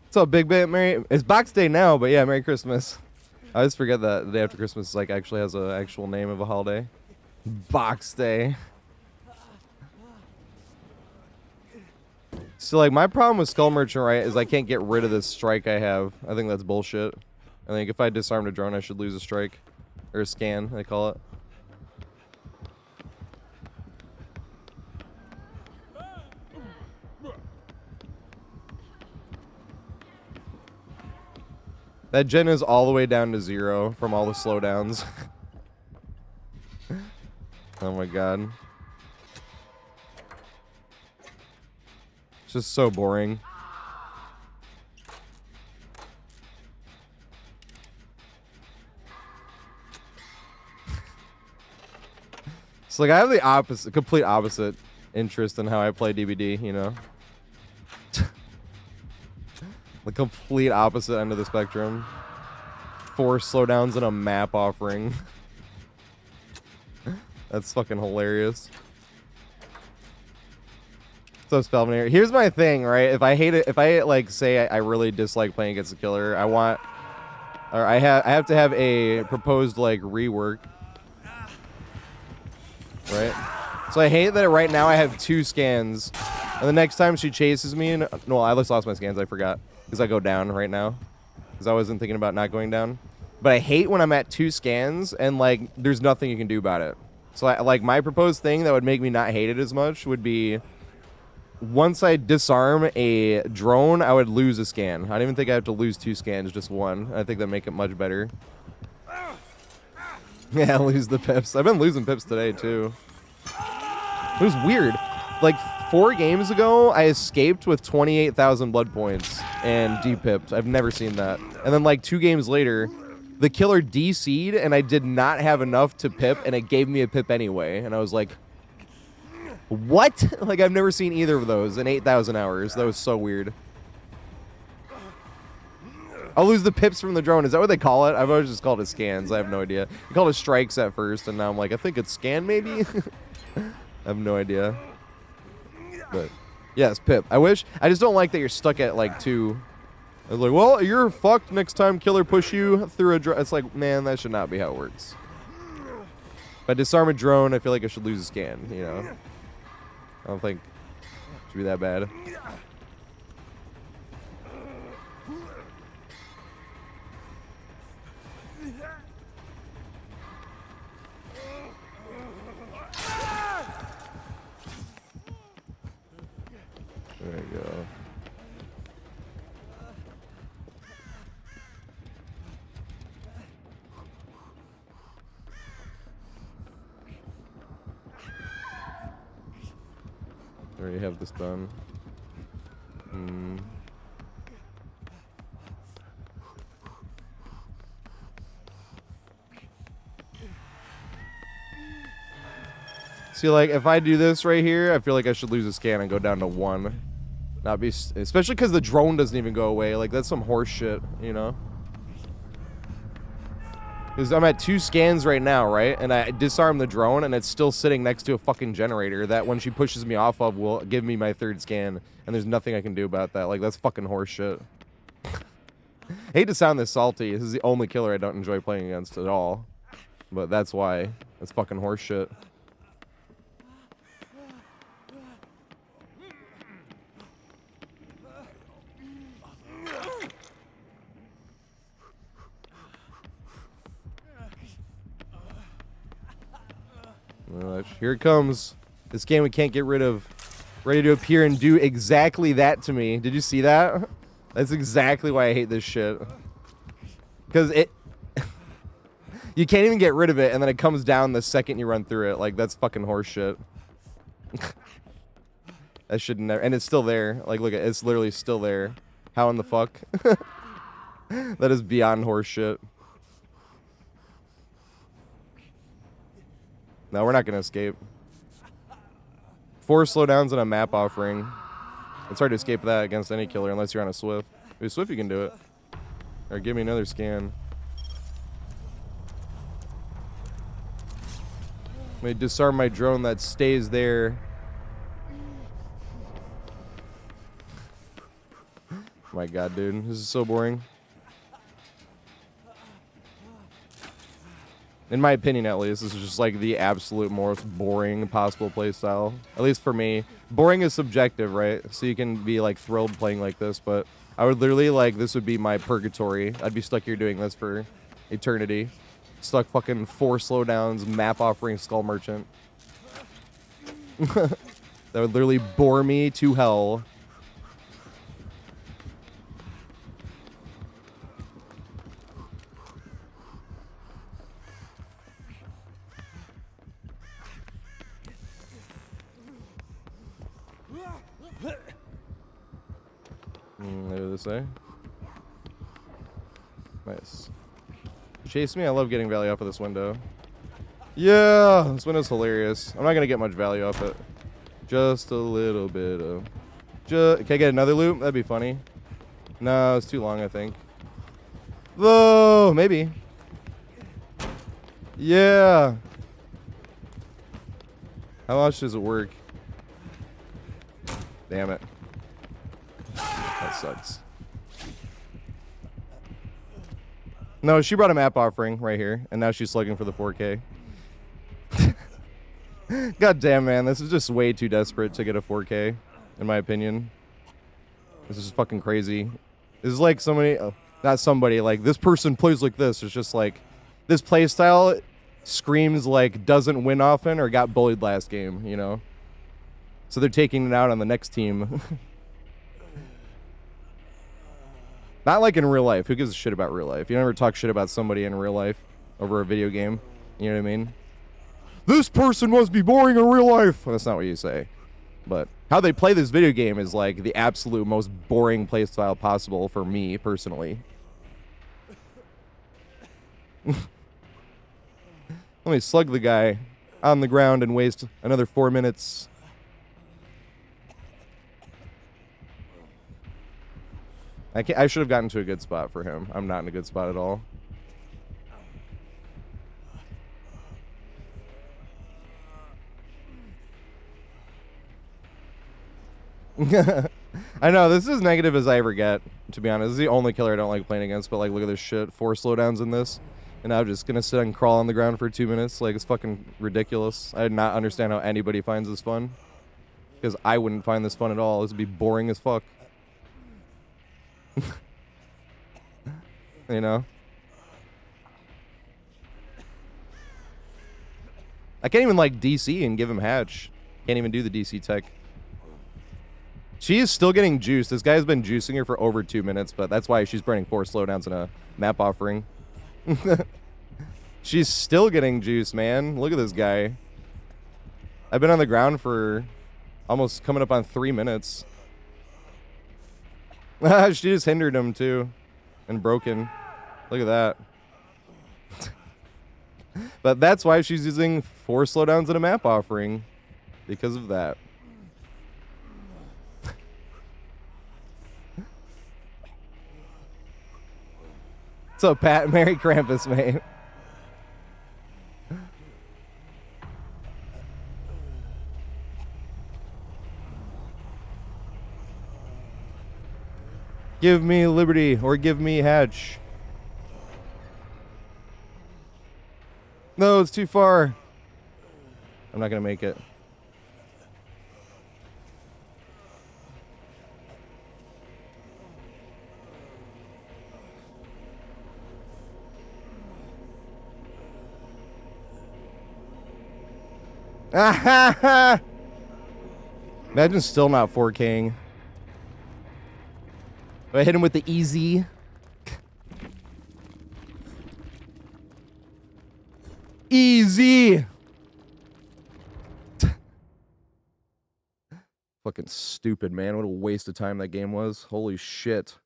What's up, Big Bit? Merry. It's Box Day now, but yeah, Merry Christmas. I always forget that the day after Christmas like actually has an actual name of a holiday. Box Day. So like my problem with Skull Merchant, right, is I can't get rid of this strike I have. I think that's bullshit. I think if I disarmed a drone, I should lose a strike. Or a scan, they call it. That gen is all the way down to 0 from all the slowdowns. Oh my god. It's just so boring. So like I have the opposite, complete opposite interest in how I play DBD, you know? The complete opposite end of the spectrum. 4 slowdowns and a map offering. That's fucking hilarious. What's up, Spellman? Here's my thing, right? If I hate it, if I like say I really dislike playing against the killer, I have to have a proposed like rework. Right? So I hate that right now I have 2 scans. And the next time she chases me, no, I just lost my scans, I forgot. Because I go down right now. Because I wasn't thinking about not going down. But I hate when I'm at 2 scans and like there's nothing you can do about it. So like my proposed thing that would make me not hate it as much would be once I disarm a drone, I would lose a scan. I don't even think I have to lose 2 scans, just 1. I think that'd make it much better. Yeah, lose the pips. I've been losing pips today too. It was weird. Like 4 games ago, I escaped with 28,000 blood points and de-pipped. I've never seen that. And then like 2 games later, the killer DC'd and I did not have enough to pip and it gave me a pip anyway. And I was like, what? Like I've never seen either of those in 8,000 hours. That was so weird. I'll lose the pips from the drone. Is that what they call it? I've always just called it scans. I have no idea. I called it strikes at first and now I'm like, I think it's scan maybe? I have no idea. But yes, pip. I just don't like that you're stuck at like 2. I was like, well, you're fucked next time killer push you through a drone. It's like, man, that should not be how it works. If I disarm a drone, I feel like I should lose a scan, you know? I don't think it should be that bad. There you go. Already have this done. See, like, if I do this right here, I feel like I should lose a scan and go down to 1. Not be, especially because the drone doesn't even go away. Like, that's some horse shit, you know? Because I'm at 2 scans right now, right? And I disarm the drone, and it's still sitting next to a fucking generator that when she pushes me off of will give me my 3rd scan. And there's nothing I can do about that. Like, that's fucking horse shit. Hate to sound this salty. This is the only killer I don't enjoy playing against at all. But that's why. That's fucking horse shit. Here it comes. This game we can't get rid of. Ready to appear and do exactly that to me. Did you see that? That's exactly why I hate this shit. Because it... you can't even get rid of it, and then it comes down the second you run through it. Like, that's fucking horse shit. That should never... And it's still there. Like, look, it's literally still there. How in the fuck? That is beyond horse shit. No, we're not going to escape. 4 slowdowns and a map offering. It's hard to escape that against any killer unless you're on a Swift. With Swift, you can do it. Or give me another scan. Let me disarm my drone that stays there. My god, dude. This is so boring. In my opinion, at least, this is just like the absolute most boring possible playstyle. At least for me. Boring is subjective, right? So you can be like thrilled playing like this, but I would literally like, this would be my purgatory. I'd be stuck here doing this for eternity. Stuck fucking 4 slowdowns, map offering Skull Merchant. That would literally bore me to hell. What did this say? Nice. Chase me? I love getting value off of this window. Yeah! This window's hilarious. I'm not gonna get much value off it. Just a little bit of... Can I get another loop? That'd be funny. No, it's too long, I think. Whoa! Maybe. Yeah! How much does it work? Damn it. That sucks. No, she brought a map offering right here, and now she's slugging for the 4K. God damn, man. This is just way too desperate to get a 4K, in my opinion. This is fucking crazy. This is like somebody... Oh, not somebody. Like, this person plays like this. It's just like... This playstyle screams like doesn't win often or got bullied last game, you know? So they're taking it out on the next team. Not like in real life. Who gives a shit about real life? You never talk shit about somebody in real life over a video game. You know what I mean? This person must be boring in real life. Well, that's not what you say. But how they play this video game is like the absolute most boring playstyle possible for me, personally. Let me slug the guy on the ground and waste another 4 minutes. I should have gotten to a good spot for him. I'm not in a good spot at all. I know, this is as negative as I ever get, to be honest. This is the only killer I don't like playing against, but like, look at this shit. 4 slowdowns in this. And I'm just gonna sit and crawl on the ground for 2 minutes. Like, it's fucking ridiculous. I do not understand how anybody finds this fun. Because I wouldn't find this fun at all. This would be boring as fuck. You know? I can't even like DC and give him hatch. Can't even do the DC tech. She is still getting juice. This guy's been juicing her for over 2 minutes, but that's why she's burning 4 slowdowns in a map offering. She's still getting juice, man. Look at this guy. I've been on the ground for almost coming up on 3 minutes. She just hindered him too. And broken. Look at that. But that's why she's using 4 slowdowns in a map offering. Because of that. What's up, Pat? Merry Krampus, mate. Give me liberty or give me hatch. No, it's too far. I'm not gonna make it. Imagine still not 4King. I hit him with the easy. Easy. Fucking stupid, man. What a waste of time that game was. Holy shit.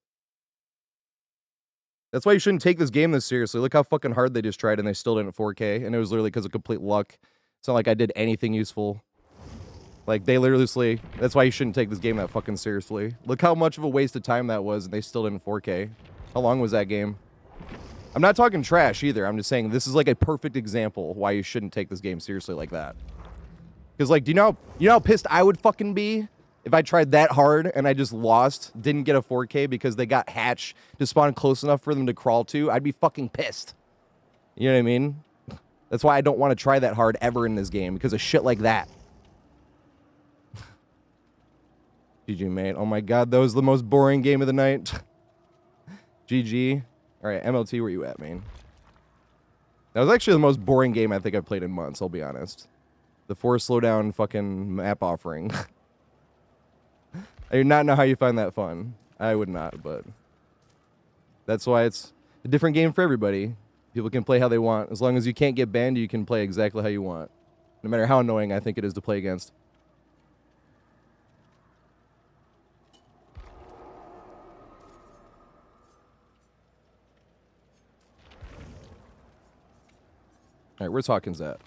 That's why you shouldn't take this game this seriously. Look how fucking hard they just tried and they still didn't 4K. And it was literally because of complete luck. It's not like I did anything useful. Like, they literally... That's why you shouldn't take this game that fucking seriously. Look how much of a waste of time that was, and they still didn't 4K. How long was that game? I'm not talking trash either. I'm just saying this is like a perfect example why you shouldn't take this game seriously like that. Because, like, do you know how pissed I would fucking be if I tried that hard and I just lost, didn't get a 4K because they got hatch to spawn close enough for them to crawl to? I'd be fucking pissed. You know what I mean? That's why I don't want to try that hard ever in this game, because of shit like that. GG, mate. Oh my god, that was the most boring game of the night. GG. Alright, MLT, where you at, man? That was actually the most boring game I think I've played in months, I'll be honest. The 4 slowdown fucking map offering. I do not know how you find that fun. I would not, but... That's why it's a different game for everybody. People can play how they want. As long as you can't get banned, you can play exactly how you want. No matter how annoying I think it is to play against. Alright, where's Hawkins at?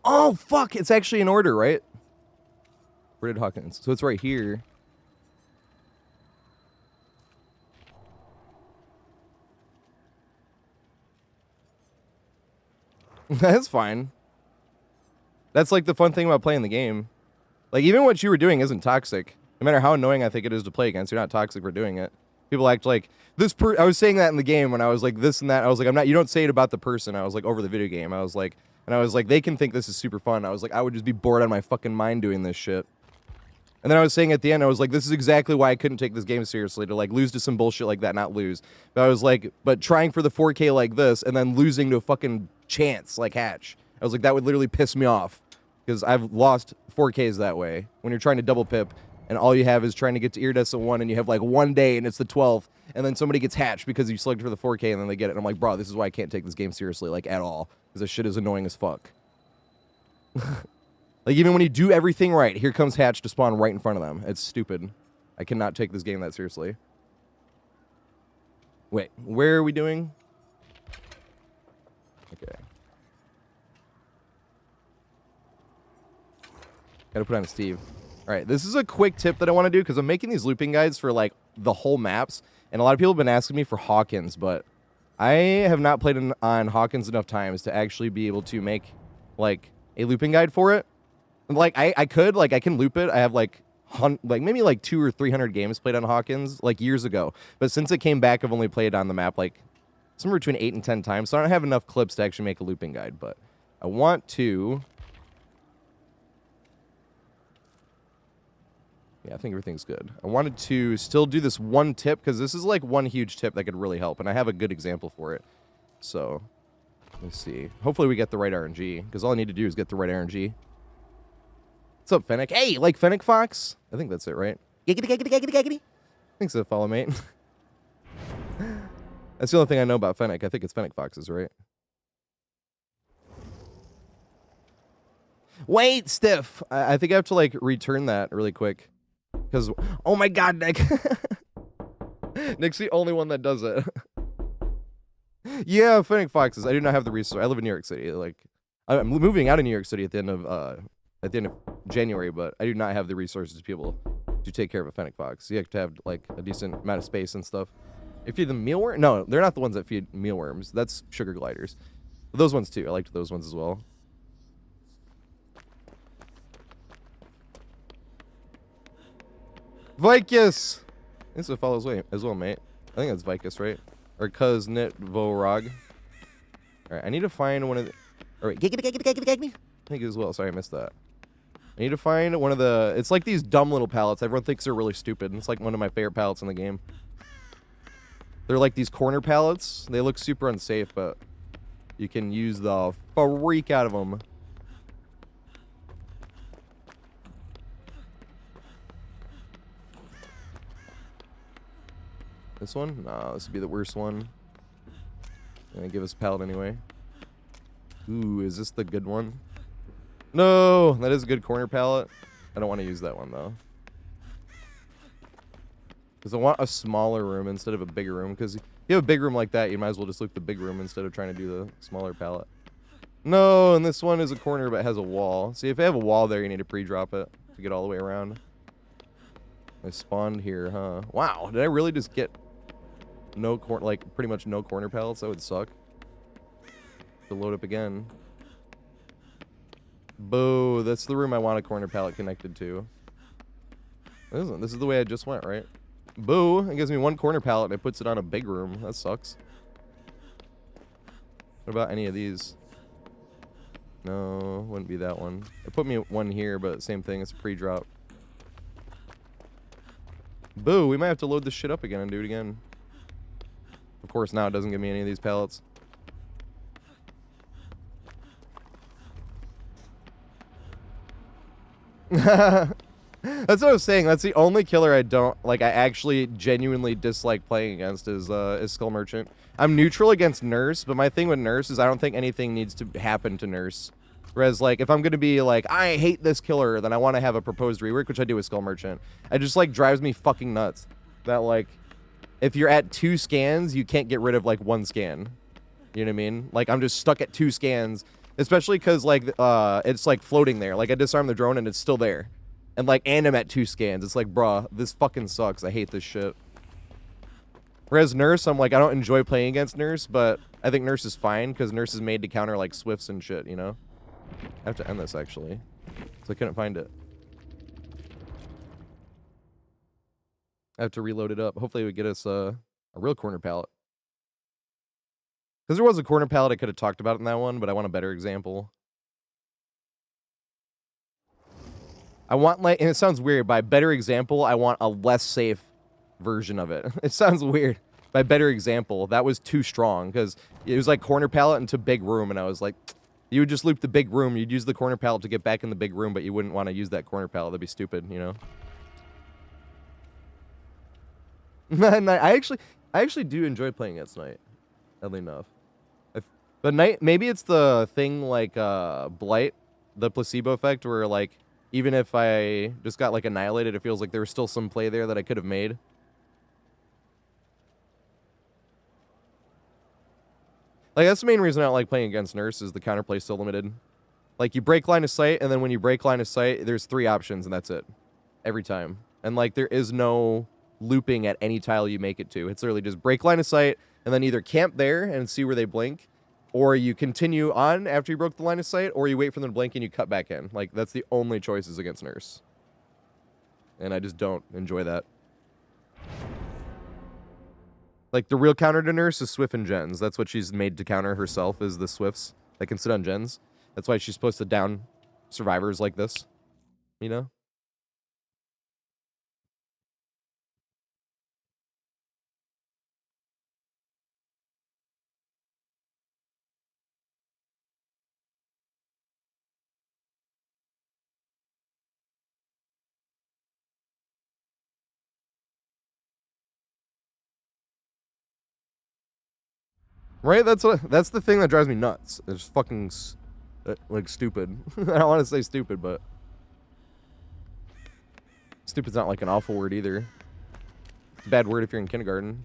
Oh, fuck! It's actually in order, right? Where did Hawkins? So it's right here. That's fine. That's like the fun thing about playing the game. Like, even what you were doing isn't toxic. No matter how annoying I think it is to play against, you're not toxic for doing it. People act like this I was saying that in the game when I was like this and that. I was like, I'm not, you don't say it about the person. I was like, over the video game. I was like, they can think this is super fun. I was like, I would just be bored out of my fucking mind doing this shit. And then I was saying at the end, I was like, this is exactly why I couldn't take this game seriously, to like lose to some bullshit like that, not lose. But I was like, but trying for the 4K like this and then losing to a fucking chance like Hatch. I was like, that would literally piss me off. Because I've lost 4Ks that way. When you're trying to double pip, and all you have is trying to get to Iridescent 1, and you have like one day, and it's the 12th, and then somebody gets hatched because you selected for the 4K, and then they get it. And I'm like, bro, this is why I can't take this game seriously, like, at all. Because this shit is annoying as fuck. Like, even when you do everything right, here comes hatch to spawn right in front of them. It's stupid. I cannot take this game that seriously. Wait, where are we doing? Okay. Gotta put on Steve. Alright, this is a quick tip that I want to do, because I'm making these looping guides for, like, the whole maps, and a lot of people have been asking me for Hawkins, but I have not played on Hawkins enough times to actually be able to make, like, a looping guide for it. Like, I could, like, I can loop it. I have, like, maybe, like, 200 or 300 games played on Hawkins, like, years ago. But since it came back, I've only played on the map, like, somewhere between 8 and 10 times, so I don't have enough clips to actually make a looping guide, but I want to... Yeah, I think everything's good. I wanted to still do this one tip, because this is like one huge tip that could really help, and I have a good example for it. So, let's see. Hopefully we get the right RNG, because all I need to do is get the right RNG. What's up, Fennec? Hey, like Fennec Fox? I think that's it, right? Giggity, giggity, giggity, giggity. Thanks for the follow, mate. That's the only thing I know about Fennec. I think it's Fennec Foxes, right? Wait, Stiff! I think I have to, like, return that really quick. Because, oh my god, Nick. Nick's the only one that does it. Yeah, Fennec Foxes. I do not have the resource. I live in New York City. Like, I'm moving out of New York City at the end of January, but I do not have the resources to be able to take care of a fennec fox. You have to have like a decent amount of space and stuff. If you feed them mealworm, no, they're not the ones that feed mealworms. That's sugar gliders. But those ones too. I liked those ones as well. Vicus! This will follow way as well, mate. I think that's Vicus, right? Or Kuznit Vorog. Alright, I need to find one of the... Alright, gag me. I think as well. Sorry, I missed that. I need to find one of the... It's like these dumb little pallets. Everyone thinks they're really stupid. It's like one of my favorite pallets in the game. They're like these corner pallets. They look super unsafe, but you can use the freak out of them. This one? No, this would be the worst one. Gonna give us a pallet anyway. Ooh, is this the good one? No, that is a good corner pallet. I don't want to use that one though. Because I want a smaller room instead of a bigger room. Because if you have a big room like that, you might as well just look the big room instead of trying to do the smaller pallet. No, and this one is a corner but has a wall. See, if I have a wall there, you need to pre-drop it to get all the way around. I spawned here, huh? Wow, did I really just get no corner, like pretty much no corner pallets? That would suck. To load up again. Boo, that's the room I want a corner pallet connected to. This is the way I just went, right? Boo, it gives me one corner pallet and it puts it on a big room. That sucks. What about any of these? No, wouldn't be that one. It put me one here, but same thing, it's a pre-drop. Boo, we might have to load this shit up again and do it again. Of course, now it doesn't give me any of these pallets. That's what I was saying. That's the only killer I don't like. I actually genuinely dislike playing against is Skull Merchant. I'm neutral against Nurse, but my thing with Nurse is I don't think anything needs to happen to Nurse. Whereas, like, if I'm gonna be like, I hate this killer, then I want to have a proposed rework, which I do with Skull Merchant. It just like drives me fucking nuts that like, if you're at 2 scans, you can't get rid of like 1 scan. You know what I mean? Like, I'm just stuck at 2 scans, especially because like it's like floating there. Like I disarm the drone and it's still there. And I'm at 2 scans. It's like, bruh, this fucking sucks. I hate this shit. Whereas Nurse, I'm like, I don't enjoy playing against Nurse, but I think Nurse is fine because Nurse is made to counter like Swifts and shit, you know? I have to end this actually, because I couldn't find it. I have to reload it up. Hopefully it would get us a real corner pallet. Because there was a corner pallet I could have talked about in that one, but I want a better example. I want, like, and it sounds weird, by better example, I want a less safe version of it. It sounds weird. By better example, that was too strong, because it was like corner pallet into big room, and I was like, you would just loop the big room, you'd use the corner pallet to get back in the big room, but you wouldn't want to use that corner pallet. That'd be stupid, you know? And I actually do enjoy playing against Knight, oddly enough. But Knight, maybe it's the thing like Blight, the placebo effect, where like, even if I just got like annihilated, it feels like there was still some play there that I could have made. Like, that's the main reason I don't like playing against Nurse, is the counterplay still limited. Like, you break line of sight, and then when you break line of sight, there's 3 options, and that's it. Every time. And like, there is no looping at any tile you make it to. It's literally just break line of sight, and then either camp there and see where they blink, or you continue on after you broke the line of sight, or you wait for them to blink and you cut back in. Like, that's the only choices against Nurse. And I just don't enjoy that. Like, the real counter to Nurse is Swift and Gens. That's what she's made to counter herself, is the Swifts that can sit on Gens. That's why she's supposed to down survivors like this. You know? Right? That's the thing that drives me nuts. It's fucking like stupid. I don't want to say stupid, but stupid's not like an awful word either. It's a bad word if you're in kindergarten.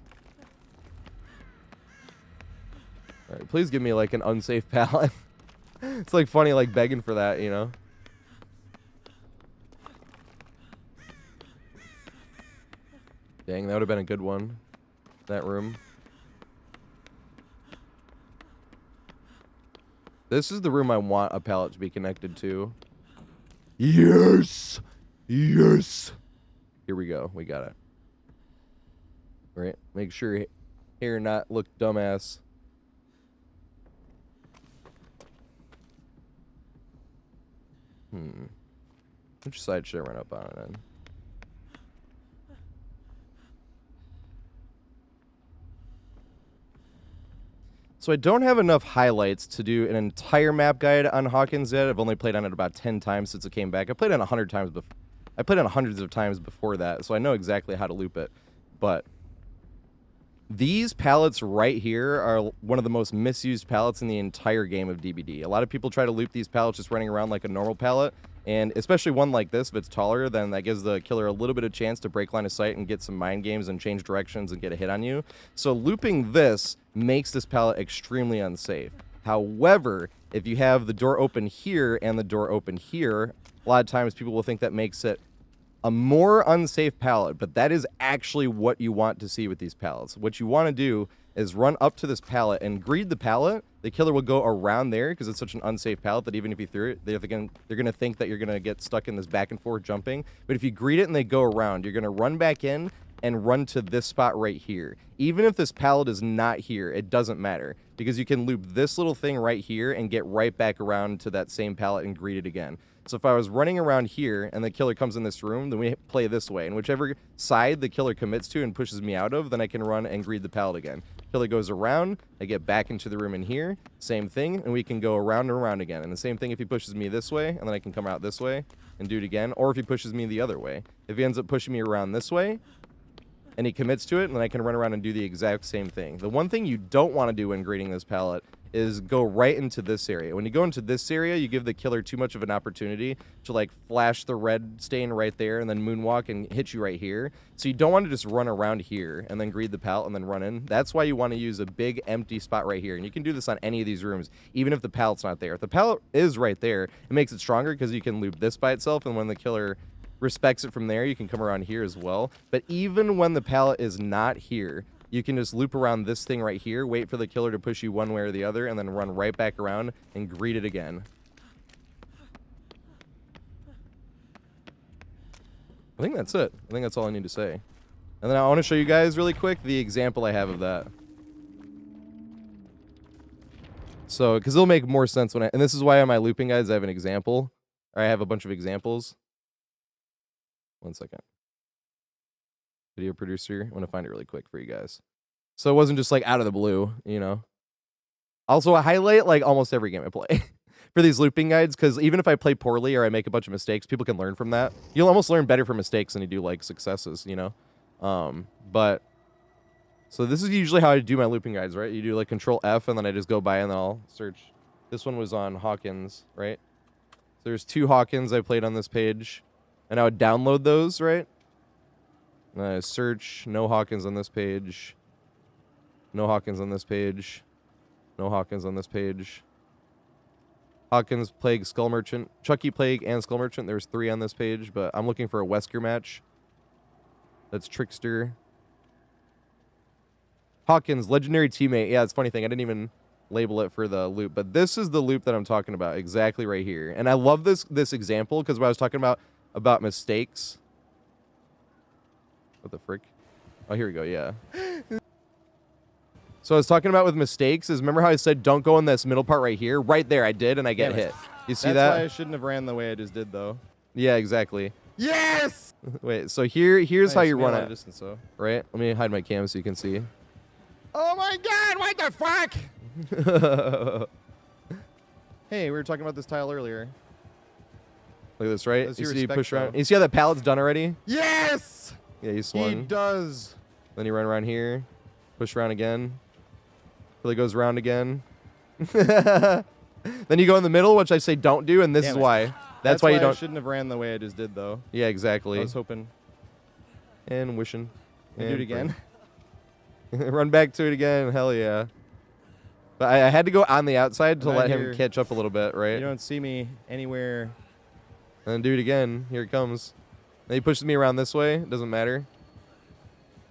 All right, please give me like an unsafe pallet. It's like funny, like begging for that, you know. Dang, that would have been a good one. That room. This is the room I want a pallet to be connected to. Yes! Yes! Here we go. We got it. All right. Make sure here not look dumbass. Which side should I run up on it then? So I don't have enough highlights to do an entire map guide on Hawkins yet. I've only played on it about 10 times since it came back. I played on 100 times before. I played on hundreds of times before that, so I know exactly how to loop it. But these pallets right here are one of the most misused pallets in the entire game of DBD. A lot of people try to loop these pallets just running around like a normal pallet, and especially one like this, if it's taller, then that gives the killer a little bit of chance to break line of sight and get some mind games and change directions and get a hit on you. So looping this makes this pallet extremely unsafe. However, if you have the door open here and the door open here, a lot of times people will think that makes it a more unsafe pallet, but that is actually what you want to see with these pallets. What you want to do is run up to this pallet and greed the pallet. The killer will go around there because it's such an unsafe pallet that even if you threw it, they're going to think that you're going to get stuck in this back and forth jumping. But if you greed it and they go around, you're going to run back in and run to this spot right here. Even if this pallet is not here, it doesn't matter because you can loop this little thing right here and get right back around to that same pallet and greed it again. So if I was running around here and the killer comes in this room, then we play this way. And whichever side the killer commits to and pushes me out of, then I can run and greed the pallet again. Killer goes around, I get back into the room in here, same thing, and we can go around and around again. And the same thing if he pushes me this way, and then I can come out this way and do it again, or if he pushes me the other way. If he ends up pushing me around this way, and he commits to it, and then I can run around and do the exact same thing. The one thing you don't want to do when grading this pallet is go right into this area. When you go into this area, you give the killer too much of an opportunity to like flash the red stain right there and then moonwalk and hit you right here. So you don't want to just run around here and then greed the pallet and then run in. That's why you want to use a big empty spot right here. And you can do this on any of these rooms, even if the pallet's not there. If the pallet is right there, it makes it stronger because you can loop this by itself, and when the killer respects it from there, you can come around here as well. But even when the pallet is not here, you can just loop around this thing right here, wait for the killer to push you one way or the other, and then run right back around and greet it again. I think that's it. I think that's all I need to say. And then I want to show you guys really quick the example I have of that. So, because it'll make more sense when and this is why on my looping guides I have an example, or I have a bunch of examples. One second. Video producer. I want to find it really quick for you guys. So it wasn't just like out of the blue, you know. Also, I highlight like almost every game I play for these looping guides, because even if I play poorly or I make a bunch of mistakes, people can learn from that. You'll almost learn better from mistakes than you do like successes, you know. But so this is usually how I do my looping guides, right? You do like Control F, and then I just go by and then I'll search. This one was on Hawkins, right? So there's 2 Hawkins I played on this page. And I would download those, right? And I search, no Hawkins on this page. No Hawkins on this page. No Hawkins on this page. Hawkins, Plague, Skull Merchant. Chucky, Plague, and Skull Merchant. There's 3 on this page, but I'm looking for a Wesker match. That's Trickster. Hawkins, Legendary Teammate. Yeah, it's a funny thing. I didn't even label it for the loop, but this is the loop that I'm talking about exactly right here. And I love this example because what I was talking about mistakes. What the frick? Oh, here we go. Yeah. So I was talking about with mistakes is, remember how I said don't go in this middle part right here? Right there I did, and I get hit. You see that? That's why I shouldn't have ran the way I just did, though. Yeah, exactly. Yes! Wait, so here's how you run it. Distance, so. Right? Let me hide my cam so you can see. Oh my god, what the fuck? Hey, we were talking about this tile earlier. Look at this, right? Does You he see you respect, push around. though? You see how that pallet's done already? Yes! Yeah, you swung. He does. Then you run around here. Push around again. Till he goes around again. Then you go in the middle, which I say don't do, and this is why. That's why you don't. I shouldn't have ran the way I just did, though. Yeah, exactly. I was hoping. And wishing. And do it again. Run back to it again. Hell yeah. But I had to go on the outside to And let I him hear- catch up a little bit, right? You don't see me anywhere. And then do it again. Here it comes. Then he pushes me around this way. It doesn't matter.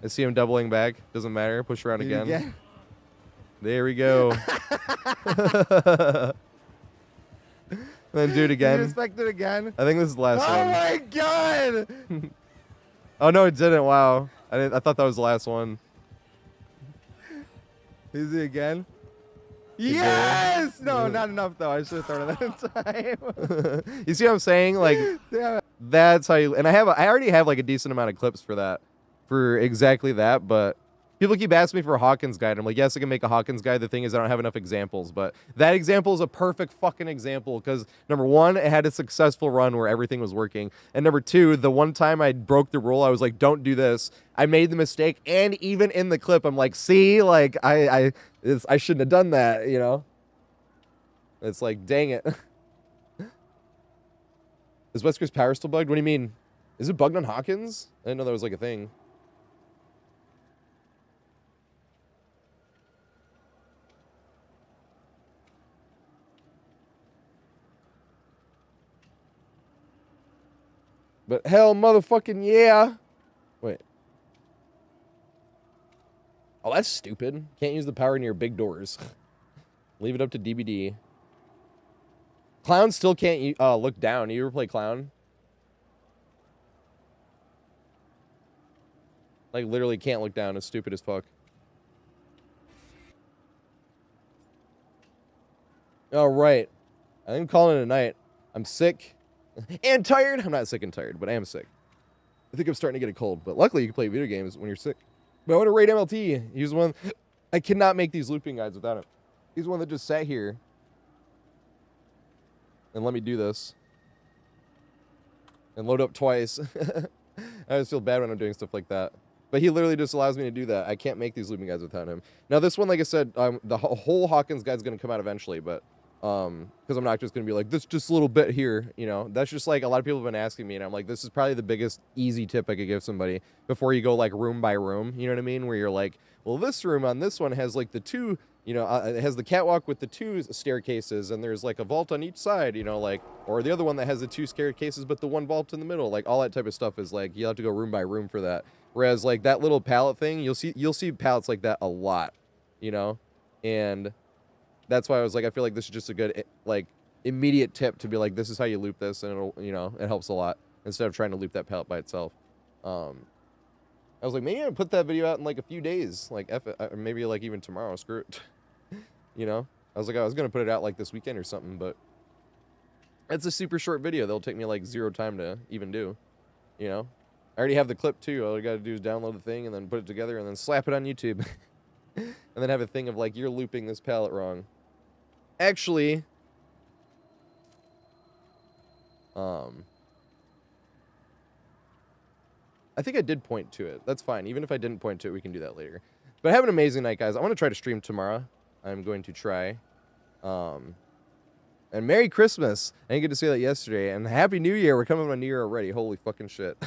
I see him doubling back. Doesn't matter. Push around Do it again. There we go. Then do it You again. respect it again? I think this is the last Oh one. my god! Oh no, it didn't. Wow. I thought that was the last one. Is it again? did. Yes! No, not enough though. I should have thrown it that time. You see what I'm saying? Like Damn it. that's how you. And I already have like a decent amount of clips for that, for exactly that. But people keep asking me for a Hawkins guide. I'm like, yes, I can make a Hawkins guide. The thing is, I don't have enough examples. But that example is a perfect fucking example because number one, it had a successful run where everything was working, and number two, the one time I broke the rule, I was like, don't do this. I made the mistake, and even in the clip, I'm like, see, like I shouldn't have done that, you know. It's like, dang it. Is Wesker's power still bugged? What do you mean? Is it bugged on Hawkins? I didn't know that was like a thing. But hell motherfucking yeah. Wait. Oh, that's stupid. Can't use the power near big doors. Leave it up to DBD. Clown still can't look down. You ever play Clown? Like, literally can't look down. It's stupid as fuck. All right. I think I'm calling it a night. I'm sick and tired. I'm not sick and tired, but I am sick. I think I'm starting to get a cold, but luckily you can play video games when you're sick. But I want to rate MLT. He's one. I cannot make these looping guides without him. He's one that just sat here and let me do this and load up twice. I always feel bad when I'm doing stuff like that. But he literally just allows me to do that. I can't make these looping guides without him. Now this one, like I said, the whole Hawkins guide's going to come out eventually, but because I'm not just going to be like, this just a little bit here, you know. That's just like a lot of people have been asking me, and I'm like, this is probably the biggest easy tip I could give somebody before you go like room by room, you know what I mean? Where you're like, well, this room on this one has like the two, you know, it has the catwalk with the two staircases, and there's like a vault on each side, you know, like, or the other one that has the two staircases but the one vault in the middle, like all that type of stuff is like, you have to go room by room for that. Whereas like that little pallet thing, you'll see pallets like that a lot, you know, and that's why I was like, I feel like this is just a good like immediate tip to be like, this is how you loop this, and it'll, you know, it helps a lot instead of trying to loop that pallet by itself. I was like, maybe I'll put that video out in like a few days, like or maybe like even tomorrow. Screw it, you know. I was like, I was gonna put it out like this weekend or something, but it's a super short video. That'll take me like 0 time to even do, you know. I already have the clip too. All you gotta do is download the thing and then put it together and then slap it on YouTube. And then have a thing of like, you're looping this palette wrong. Actually, I think I did point to it. That's fine. Even if I didn't point to it, we can do that later. But have an amazing night, guys. I want to try to stream tomorrow. I'm going to try. And Merry Christmas. I didn't get to say that yesterday. And Happy New Year. We're coming on New Year already. Holy fucking shit.